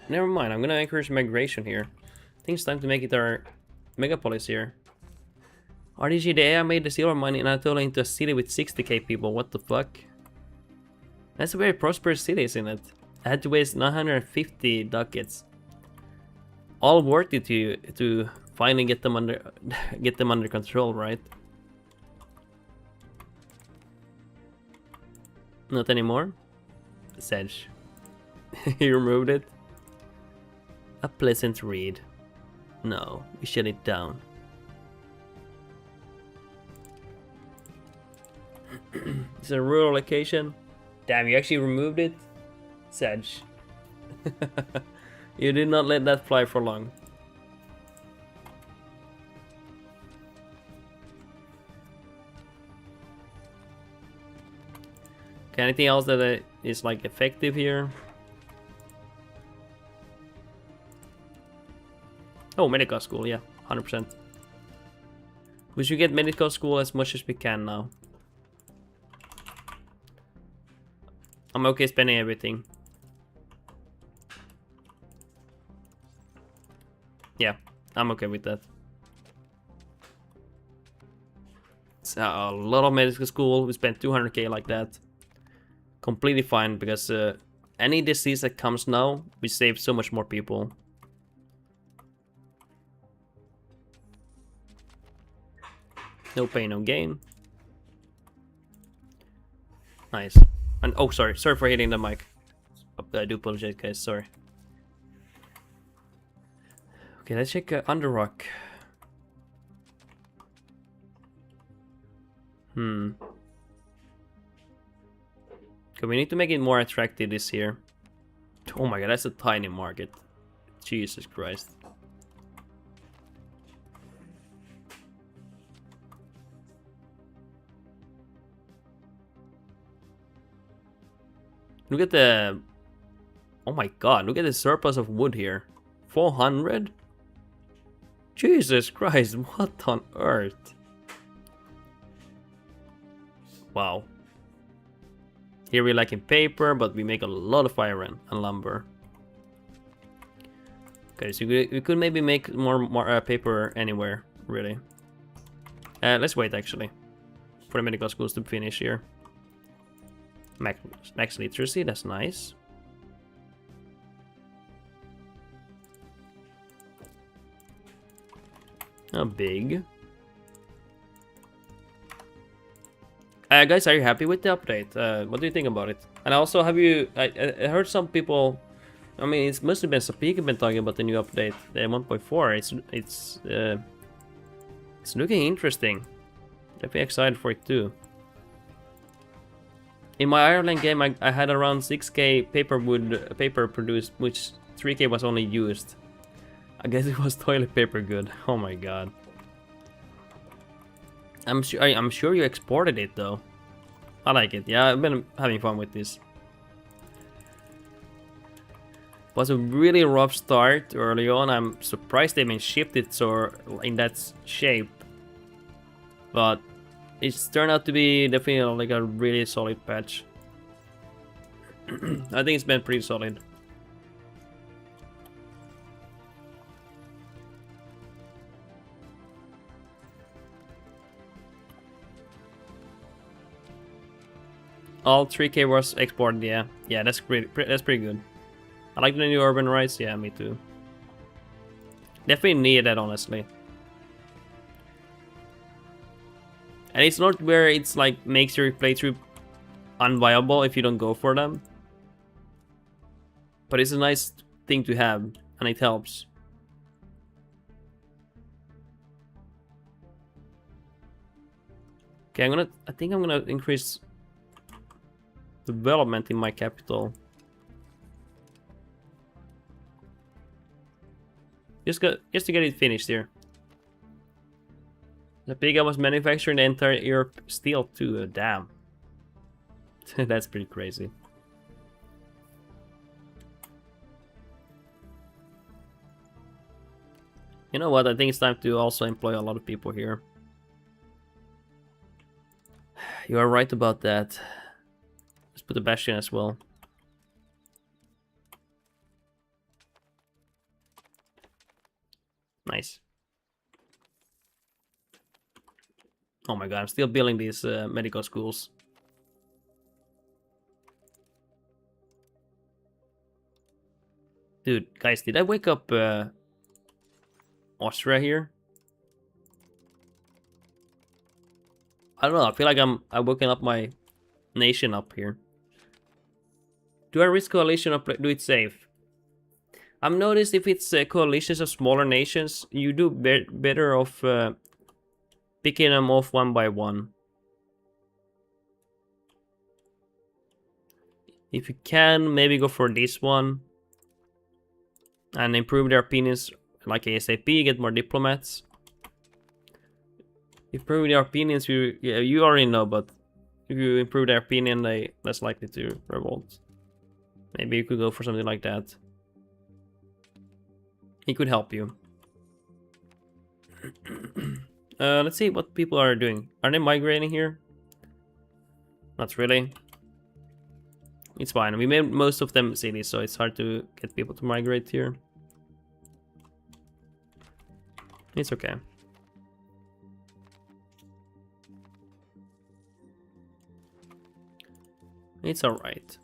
Never mind, I'm gonna encourage migration here. I think it's time to make it our megapolis here. RDG, the AI made the silver mine in Anatolia into a city with 60k people. What the fuck? That's a very prosperous city, isn't it? I had to waste 950 ducats. All worth it to finally get them under control, right? Not anymore. Sedge. He removed it. A pleasant read. No, we shut it down. It's a rural location. Damn, you actually removed it? Sedge. You did not let that fly for long. Okay, anything else that is like effective here? Oh, medical school, yeah, 100%. We should get medical school as much as we can now. I'm okay spending everything. Yeah, I'm okay with that. It's a lot of medical school. We spent 200k like that. Completely fine, because any disease that comes now, we save so much more people. No pain, no gain. Nice. And oh, sorry for hitting the mic. I do apologize, guys. Sorry. Okay, let's check Underrock. Okay, we need to make it more attractive this year. Oh my god, that's a tiny market. Jesus Christ. Look at the... Oh my god, look at the surplus of wood here. 400? Jesus Christ, what on earth? Wow. Here we lack in paper, but we make a lot of iron and lumber. Okay, so we could maybe make more paper anywhere, really. Let's wait, actually, for the medical schools to finish here. Max literacy, that's nice. How big? Guys, are you happy with the update? What do you think about it? And also, have you... I heard some people... I mean, it must have been some people been talking about the new update, the 1.4. It's looking interesting. Definitely excited for it too. In my Ireland game, I had around 6k paper produced, which 3k was only used. I guess it was toilet paper good. Oh my god. I'm sure you exported it though. I like it. Yeah, I've been having fun with this. Was a really rough start early on. I'm surprised they even shipped it so in that shape. But it's turned out to be definitely like a really solid patch. I think it's been pretty solid. All 3K was exported, yeah. Yeah, that's pretty good. I like the new urban rights, yeah, me too. Definitely need that, honestly. And it's not where it's like makes your playthrough unviable if you don't go for them. But it's a nice thing to have, and it helps. Okay, I think I'm gonna increase development in my capital. Just to get it finished here. The Piga was manufacturing the entire Europe steel too. Damn. That's pretty crazy. You know what? I think it's time to also employ a lot of people here. You are right about that. Let's put the Bastion as well. Nice. Oh my god, I'm still building these medical schools. Dude, guys, did I wake up Austria here? I don't know, I feel like I'm waking up my nation up here. Do I risk coalition or do it safe? I've noticed if it's coalitions of smaller nations, you do better off picking them off one by one. If you can, maybe go for this one. And improve their opinions like ASAP, get more diplomats. Improve their opinions, you already know, but if you improve their opinion, they're less likely to revolt. Maybe you could go for something like that. He could help you. Let's see what people are doing. Are they migrating here? Not really. It's fine. We made most of them cities, so it's hard to get people to migrate here. It's okay. It's alright.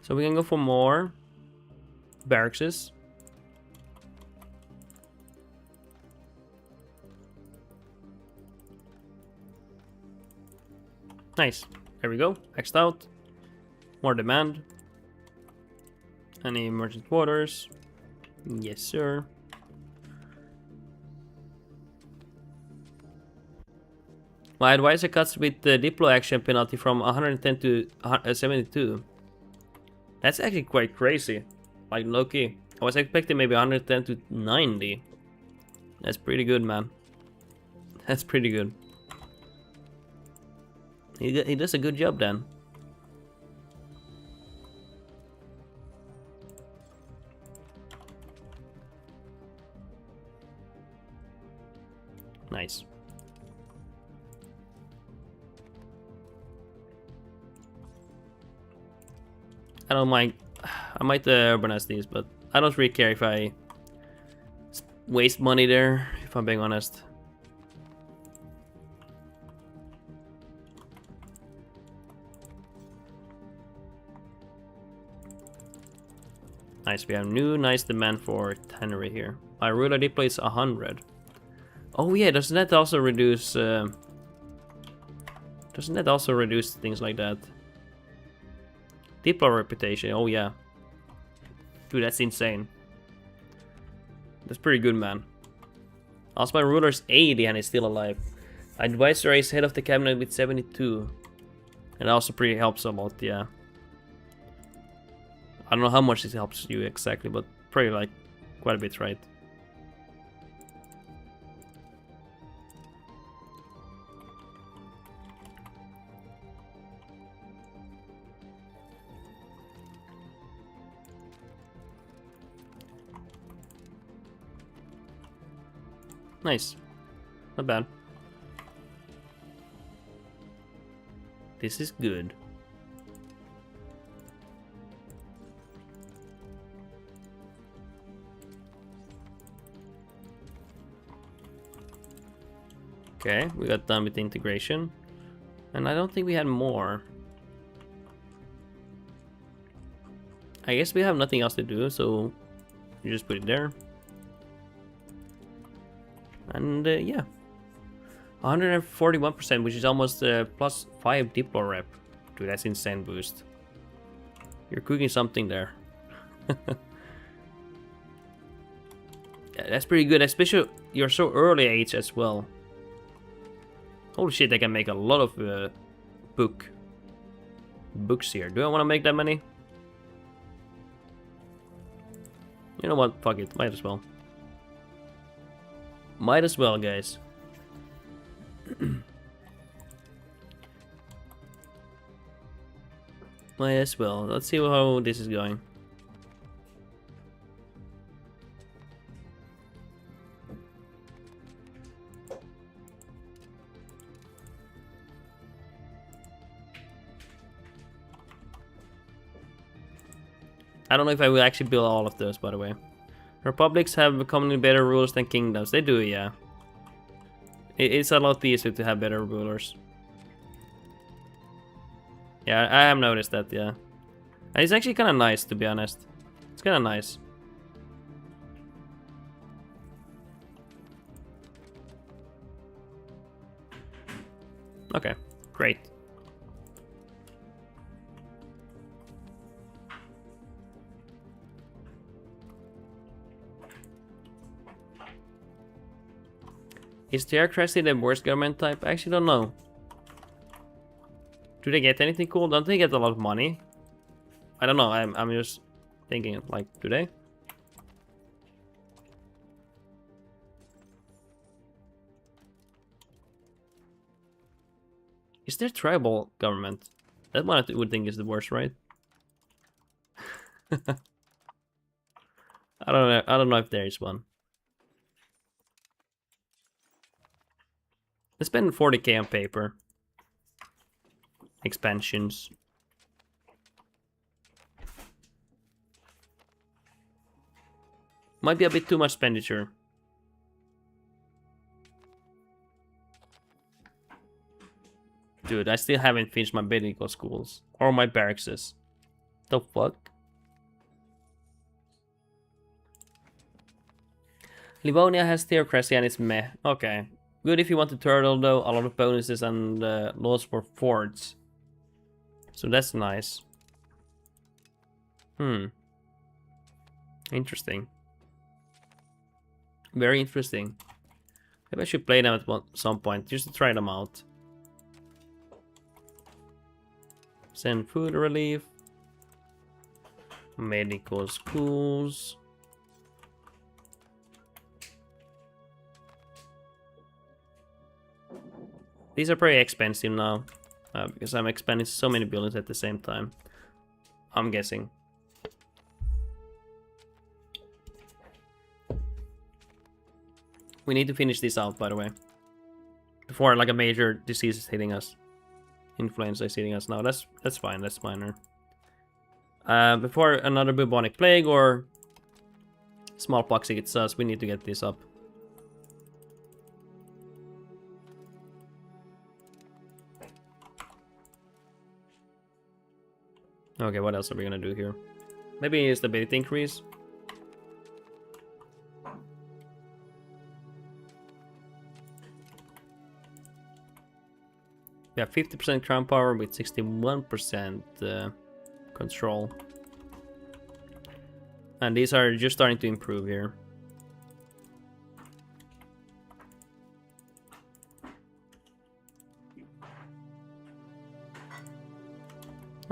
So we can go for more barracks. Nice. There we go. X'd out. More demand. Any merchant quarters? Yes, sir. My advisor cuts with the deploy action penalty from 110 to 72. That's actually quite crazy. Like, low-key. I was expecting maybe 110 to 90. That's pretty good, man. That's pretty good. He does a good job then. Nice. I don't mind. I might urbanize these, but I don't really care if I waste money there, if I'm being honest. Nice, we have new nice demand for tannery here. My ruler deploy is 100. Oh yeah, doesn't that also reduce things like that? Diplo reputation, oh yeah. Dude, that's insane. That's pretty good, man. Also, my ruler's 80 and he's still alive. Advisor is head of the cabinet with 72. And that also pretty helps a lot, yeah. I don't know how much it helps you exactly, but probably like quite a bit, right? Nice. Not bad. This is good. Okay, we got done with the integration. And I don't think we had more. I guess we have nothing else to do, so you just put it there. And yeah. 141%, which is almost plus 5 Diplo rep. Dude, that's insane boost. You're cooking something there. Yeah, that's pretty good, especially you're so early age as well. Holy shit, I can make a lot of books here. Do I want to make that many? You know what? Fuck it. Might as well. Might as well, guys. Might as well. Let's see how this is going. I don't know if I will actually build all of those, by the way. Republics have become better rulers than kingdoms. They do, yeah. It's a lot easier to have better rulers. Yeah, I have noticed that, yeah. And it's actually kind of nice, to be honest. It's kind of nice. Okay, great. Is theocracy the worst government type? I actually don't know. Do they get anything cool? Don't they get a lot of money? I don't know. I'm just thinking, like, do they? Is there tribal government? That one I would think is the worst, right? I don't know. I don't know if there is one. Let's spend 40k on paper. Expansions. Might be a bit too much expenditure. Dude, I still haven't finished my medical schools. Or my barracks. The fuck? Livonia has theocracy and it's meh. Okay. Good if you want to turtle though. A lot of bonuses and laws for forts. So that's nice. Interesting. Very interesting. Maybe I should play them at some point, just to try them out. Send food relief. Medical schools. These are pretty expensive now. Because I'm expanding so many buildings at the same time. I'm guessing. We need to finish this out, by the way. Before like a major disease is hitting us. Influenza is hitting us now. That's fine, that's minor. Before another bubonic plague or smallpox hits us, we need to get this up. Okay, what else are we gonna do here? Maybe stability increase. We have 50% crown power with 61% control. And these are just starting to improve here.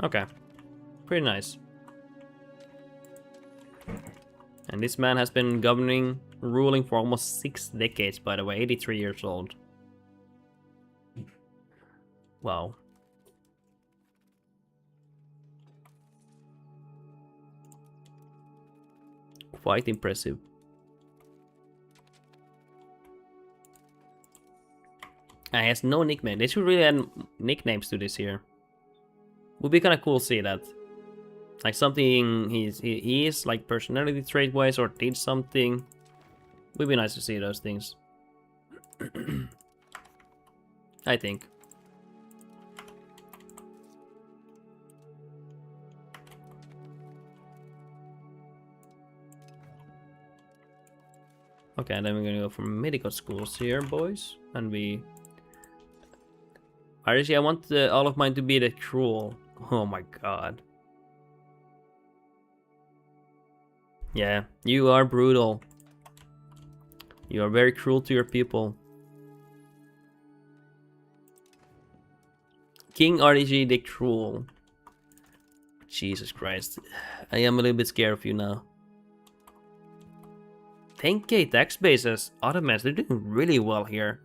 Okay. Pretty nice. And this man has been ruling for almost 6 decades, by the way, 83 years old. Wow. Quite impressive. He has no nickname. They should really add nicknames to this here. Would be kind of cool to see that. Like something he is like personality trait wise or did something. Would be nice to see those things. I think. Okay, and then we're gonna go for medical schools here, boys. And we... Actually, I want all of mine to be the cruel. Oh my god. Yeah, you are brutal. You are very cruel to your people. King RDG the Cruel. Jesus Christ. I am a little bit scared of you now. 10k tax bases. Ottomans, they're doing really well here.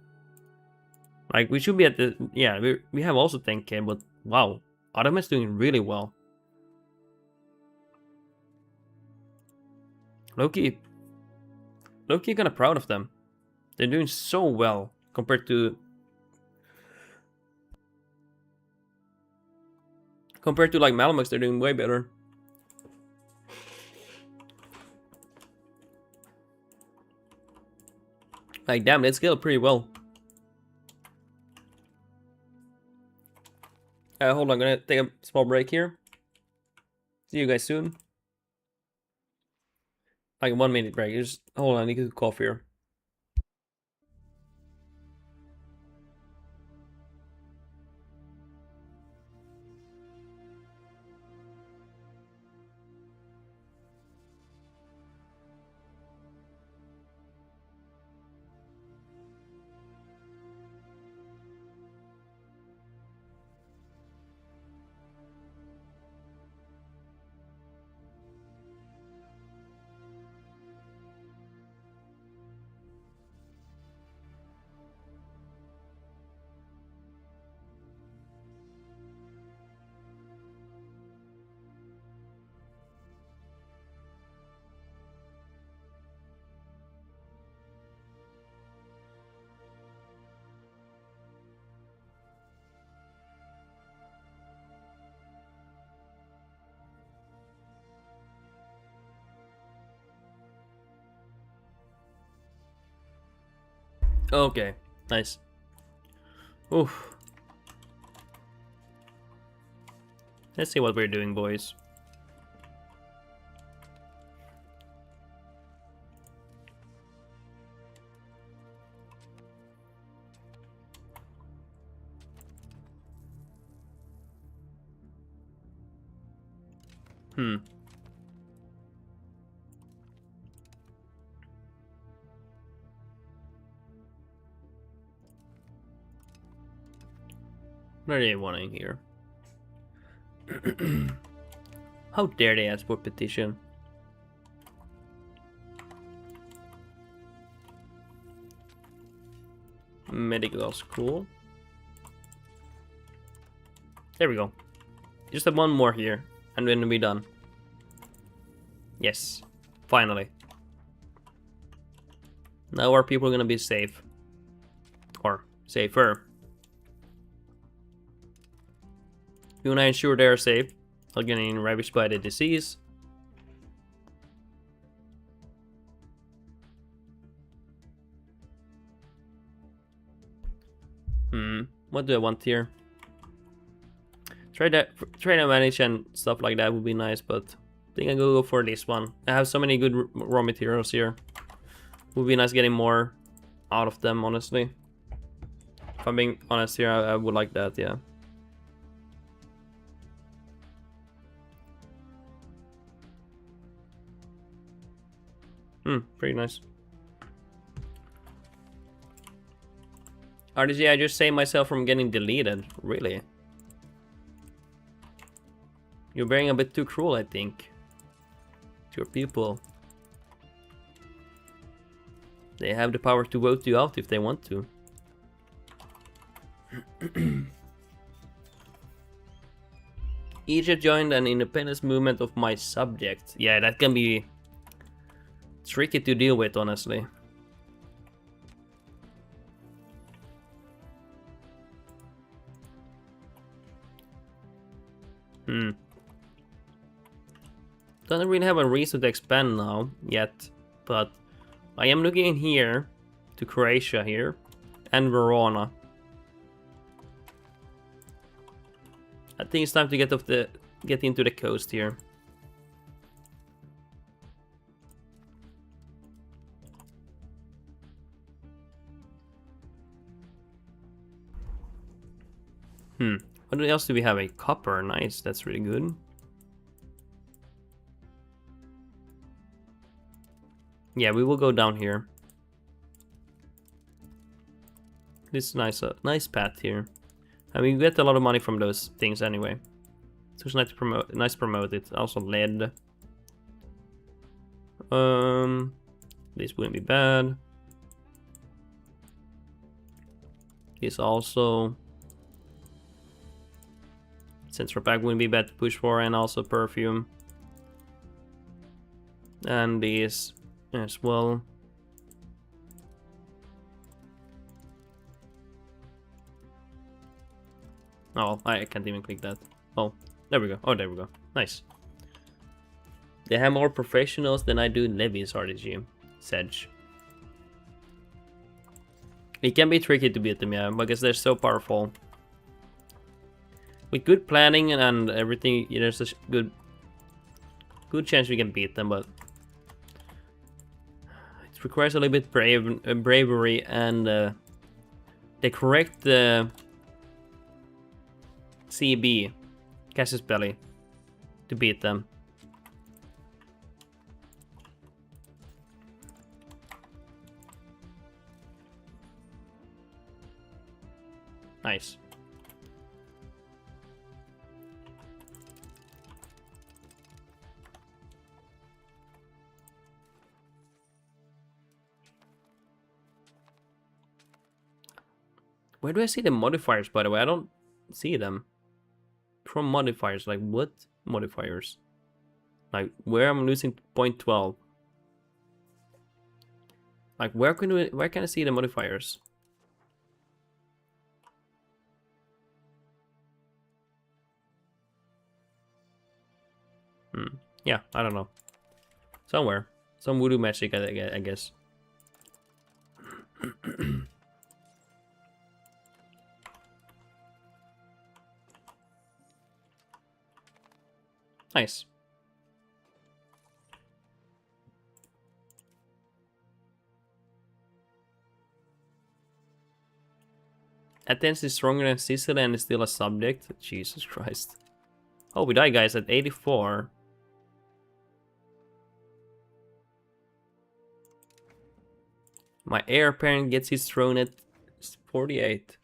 Like, we should be at the... Yeah, we have also 10k, but wow. Ottomans doing really well. Low-key kind of proud of them. They're doing so well compared to... Compared to like Malamux, they're doing way better. Like, damn, they scale pretty well. Hold on, I'm gonna take a small break here. See you guys soon. Like a 1 minute break. Just hold on, I need to cough here. Okay, nice. Oof. Let's see what we're doing, boys. What are they wanting here? How dare they ask for petition? Medical school. There we go. Just have one more here, and then we'll be done. Yes, finally. Now our people are gonna be safe. Or safer. We wanna ensure they're safe, not getting ravaged by the disease. What do I want here? Try to manage and stuff like that would be nice, but I think I'm gonna go for this one. I have so many good raw materials here. Would be nice getting more out of them, honestly. If I'm being honest here, I would like that, yeah. Pretty nice. RDG, I just saved myself from getting deleted. Really? You're being a bit too cruel, I think. To your people. They have the power to vote you out if they want to. Egypt joined an independence movement of my subject. Yeah, that can be tricky to deal with, honestly. don't really have a reason to expand now yet, but I am looking in here to Croatia here and Verona. I think it's time to get into the coast here. What else do we have? A copper, nice, that's really good. Yeah, we will go down here. This nice, nice path here. I mean, we get a lot of money from those things anyway. So it's nice to promote. Nice to promote it. Also lead. This wouldn't be bad. This also. Central pack wouldn't be bad to push for, and also perfume. And these as well. Oh, I can't even click that. Oh, there we go. Oh, there we go. Nice. They have more professionals than I do in Levy's RTG. Sedge. It can be tricky to beat them, yeah, because they're so powerful. With good planning and everything, there's a good chance we can beat them, but it requires a little bit bravery and the correct CB, Casus Belli, to beat them. Nice. Where do I see the modifiers, by the way? I don't see them. From modifiers, like what modifiers? Like where I'm losing 0.12. Like where can I see the modifiers? Yeah, I don't know. Somewhere. Some voodoo magic, I guess. Nice. Athens is stronger than Sicily and is still a subject. Jesus Christ. Oh, we die, guys, at 84. My heir apparent gets his throne at 48.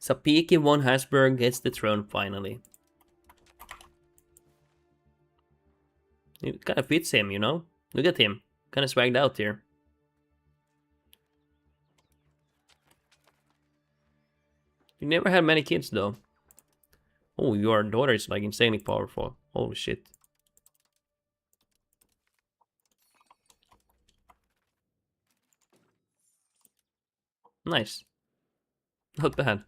Sapiki von Habsburg gets the throne finally. It kind of fits him, you know? Look at him. Kind of swagged out here. You never had many kids, though. Oh, your daughter is like insanely powerful. Holy shit. Nice. Not bad.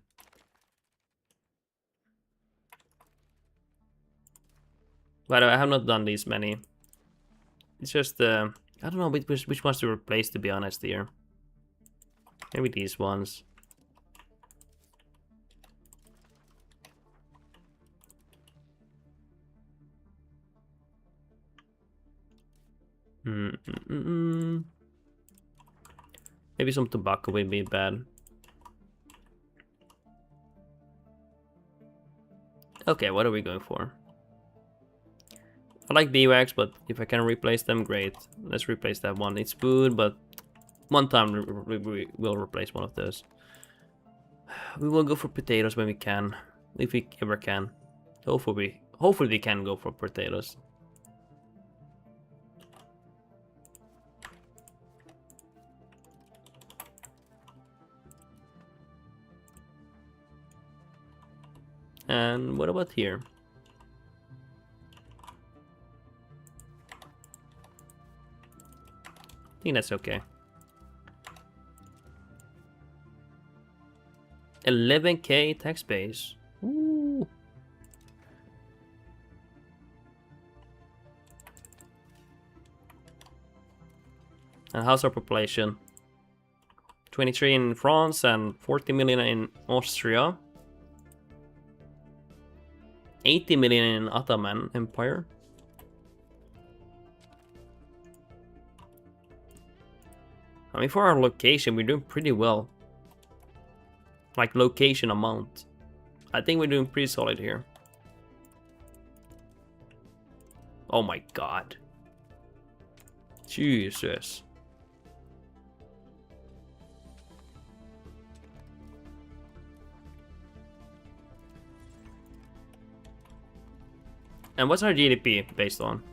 By the way, I have not done these many. It's just, I don't know which ones to replace, to be honest, here. Maybe these ones. Maybe some tobacco would be bad. Okay, what are we going for? I like BWAGs, but if I can replace them, great. Let's replace that one. It's food, but one time we will replace one of those. We will go for potatoes when we can, if we ever can. Hopefully we can go for potatoes. And what about here? I think that's okay. 11k tax base. Ooh. And how's our population? 23 in France and 40 million in Austria. 80 million in Ottoman Empire. I mean, for our location, we're doing pretty well. Like, location amount. I think we're doing pretty solid here. Oh my god. Jesus. And what's our GDP based on?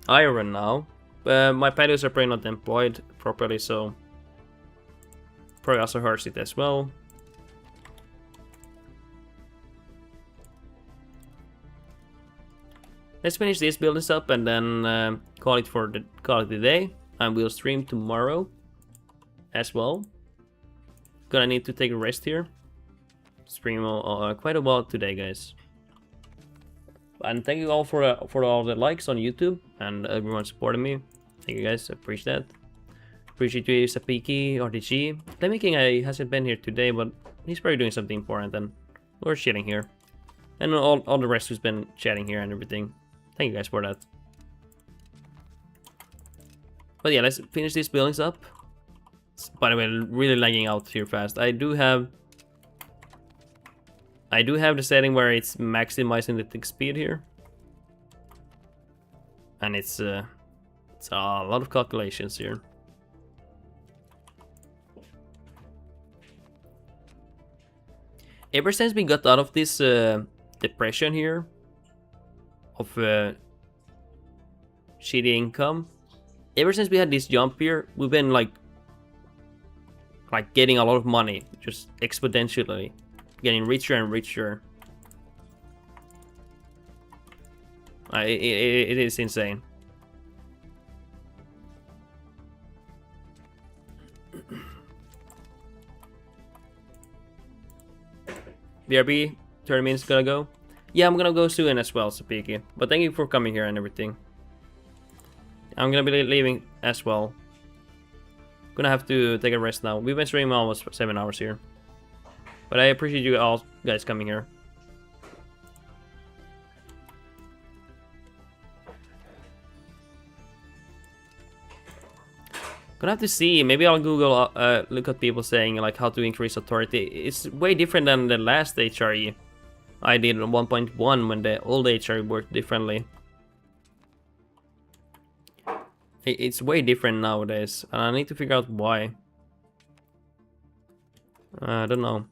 Iron now. My patios are probably not employed properly, so probably also hurts it as well. Let's finish these buildings up and then call it the day, and we'll stream tomorrow as well. Gonna need to take a rest here. Stream quite a while today, guys. And thank you all for all the likes on YouTube and everyone supporting me. Thank you guys, appreciate that. Appreciate you, Sapiki, RTG. Lemmy King hasn't been here today, but he's probably doing something important, and we're chilling here. And all the rest who's been chatting here and everything. Thank you guys for that. But yeah, let's finish these buildings up. By the way, really lagging out here fast. I do have the setting where it's maximizing the tick speed here. And it's a lot of calculations here. Ever since we got out of this depression here of shitty income, ever since we had this jump here, we've been like getting a lot of money, just exponentially, getting richer and richer. It is insane. BRB, 30 minutes gonna go. Yeah, I'm gonna go soon as well, Sapiki. But thank you for coming here and everything. I'm gonna be leaving as well. Gonna have to take a rest now. We've been streaming almost 7 hours here. But I appreciate you all guys coming here. Gonna have to see. Maybe I'll Google, look at people saying like how to increase authority. It's way different than the last HRE I did on 1.1 when the old HRE worked differently. It's way different nowadays, and I need to figure out why. I don't know.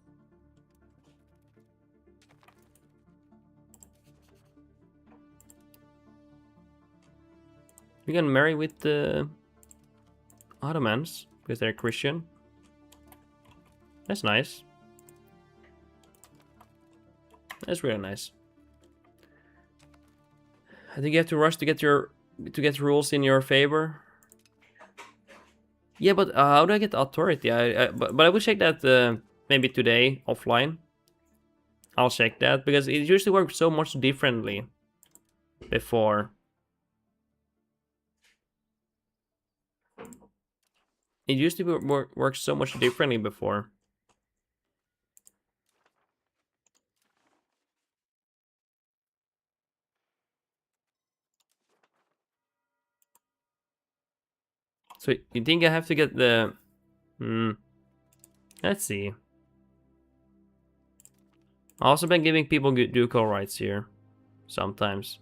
We can marry with the Ottomans because they're Christian. That's nice. That's really nice. I think you have to rush to get rules in your favor. Yeah, but how do I get authority? But I will check that maybe today offline. I'll check that because it usually works so much differently before. It used to work so much differently before. So you think I have to get the... Let's see. I've also been giving people ducal rights here. Sometimes.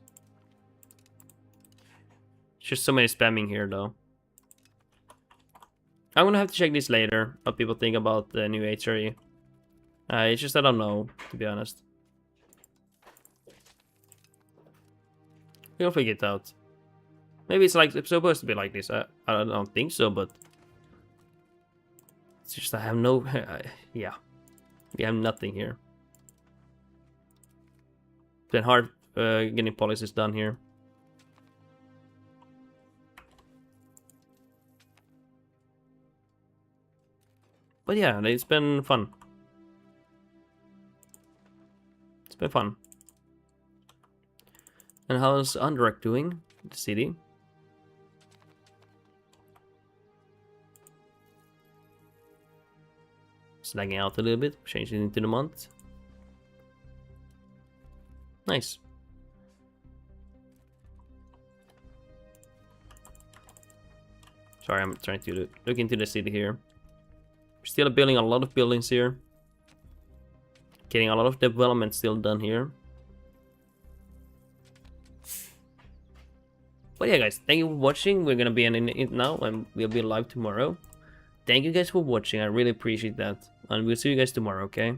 It's just so many spamming here though. I'm gonna have to check this later, what people think about the new HRE. It's just I don't know, to be honest. We'll figure it out. Maybe it's like it's supposed to be like this. I don't think so, but it's just I have no. Yeah, we have nothing here. It's been hard getting policies done here. But yeah, it's been fun. It's been fun. And how's Anderlecht doing? The city? It's lagging out a little bit. Change it into the month. Nice. Sorry, I'm trying to look into the city here. We're still building a lot of buildings here. Getting a lot of development still done here. But yeah, guys, thank you for watching. We're gonna be ending it now, and we'll be live tomorrow. Thank you guys for watching. I really appreciate that. And we'll see you guys tomorrow, okay?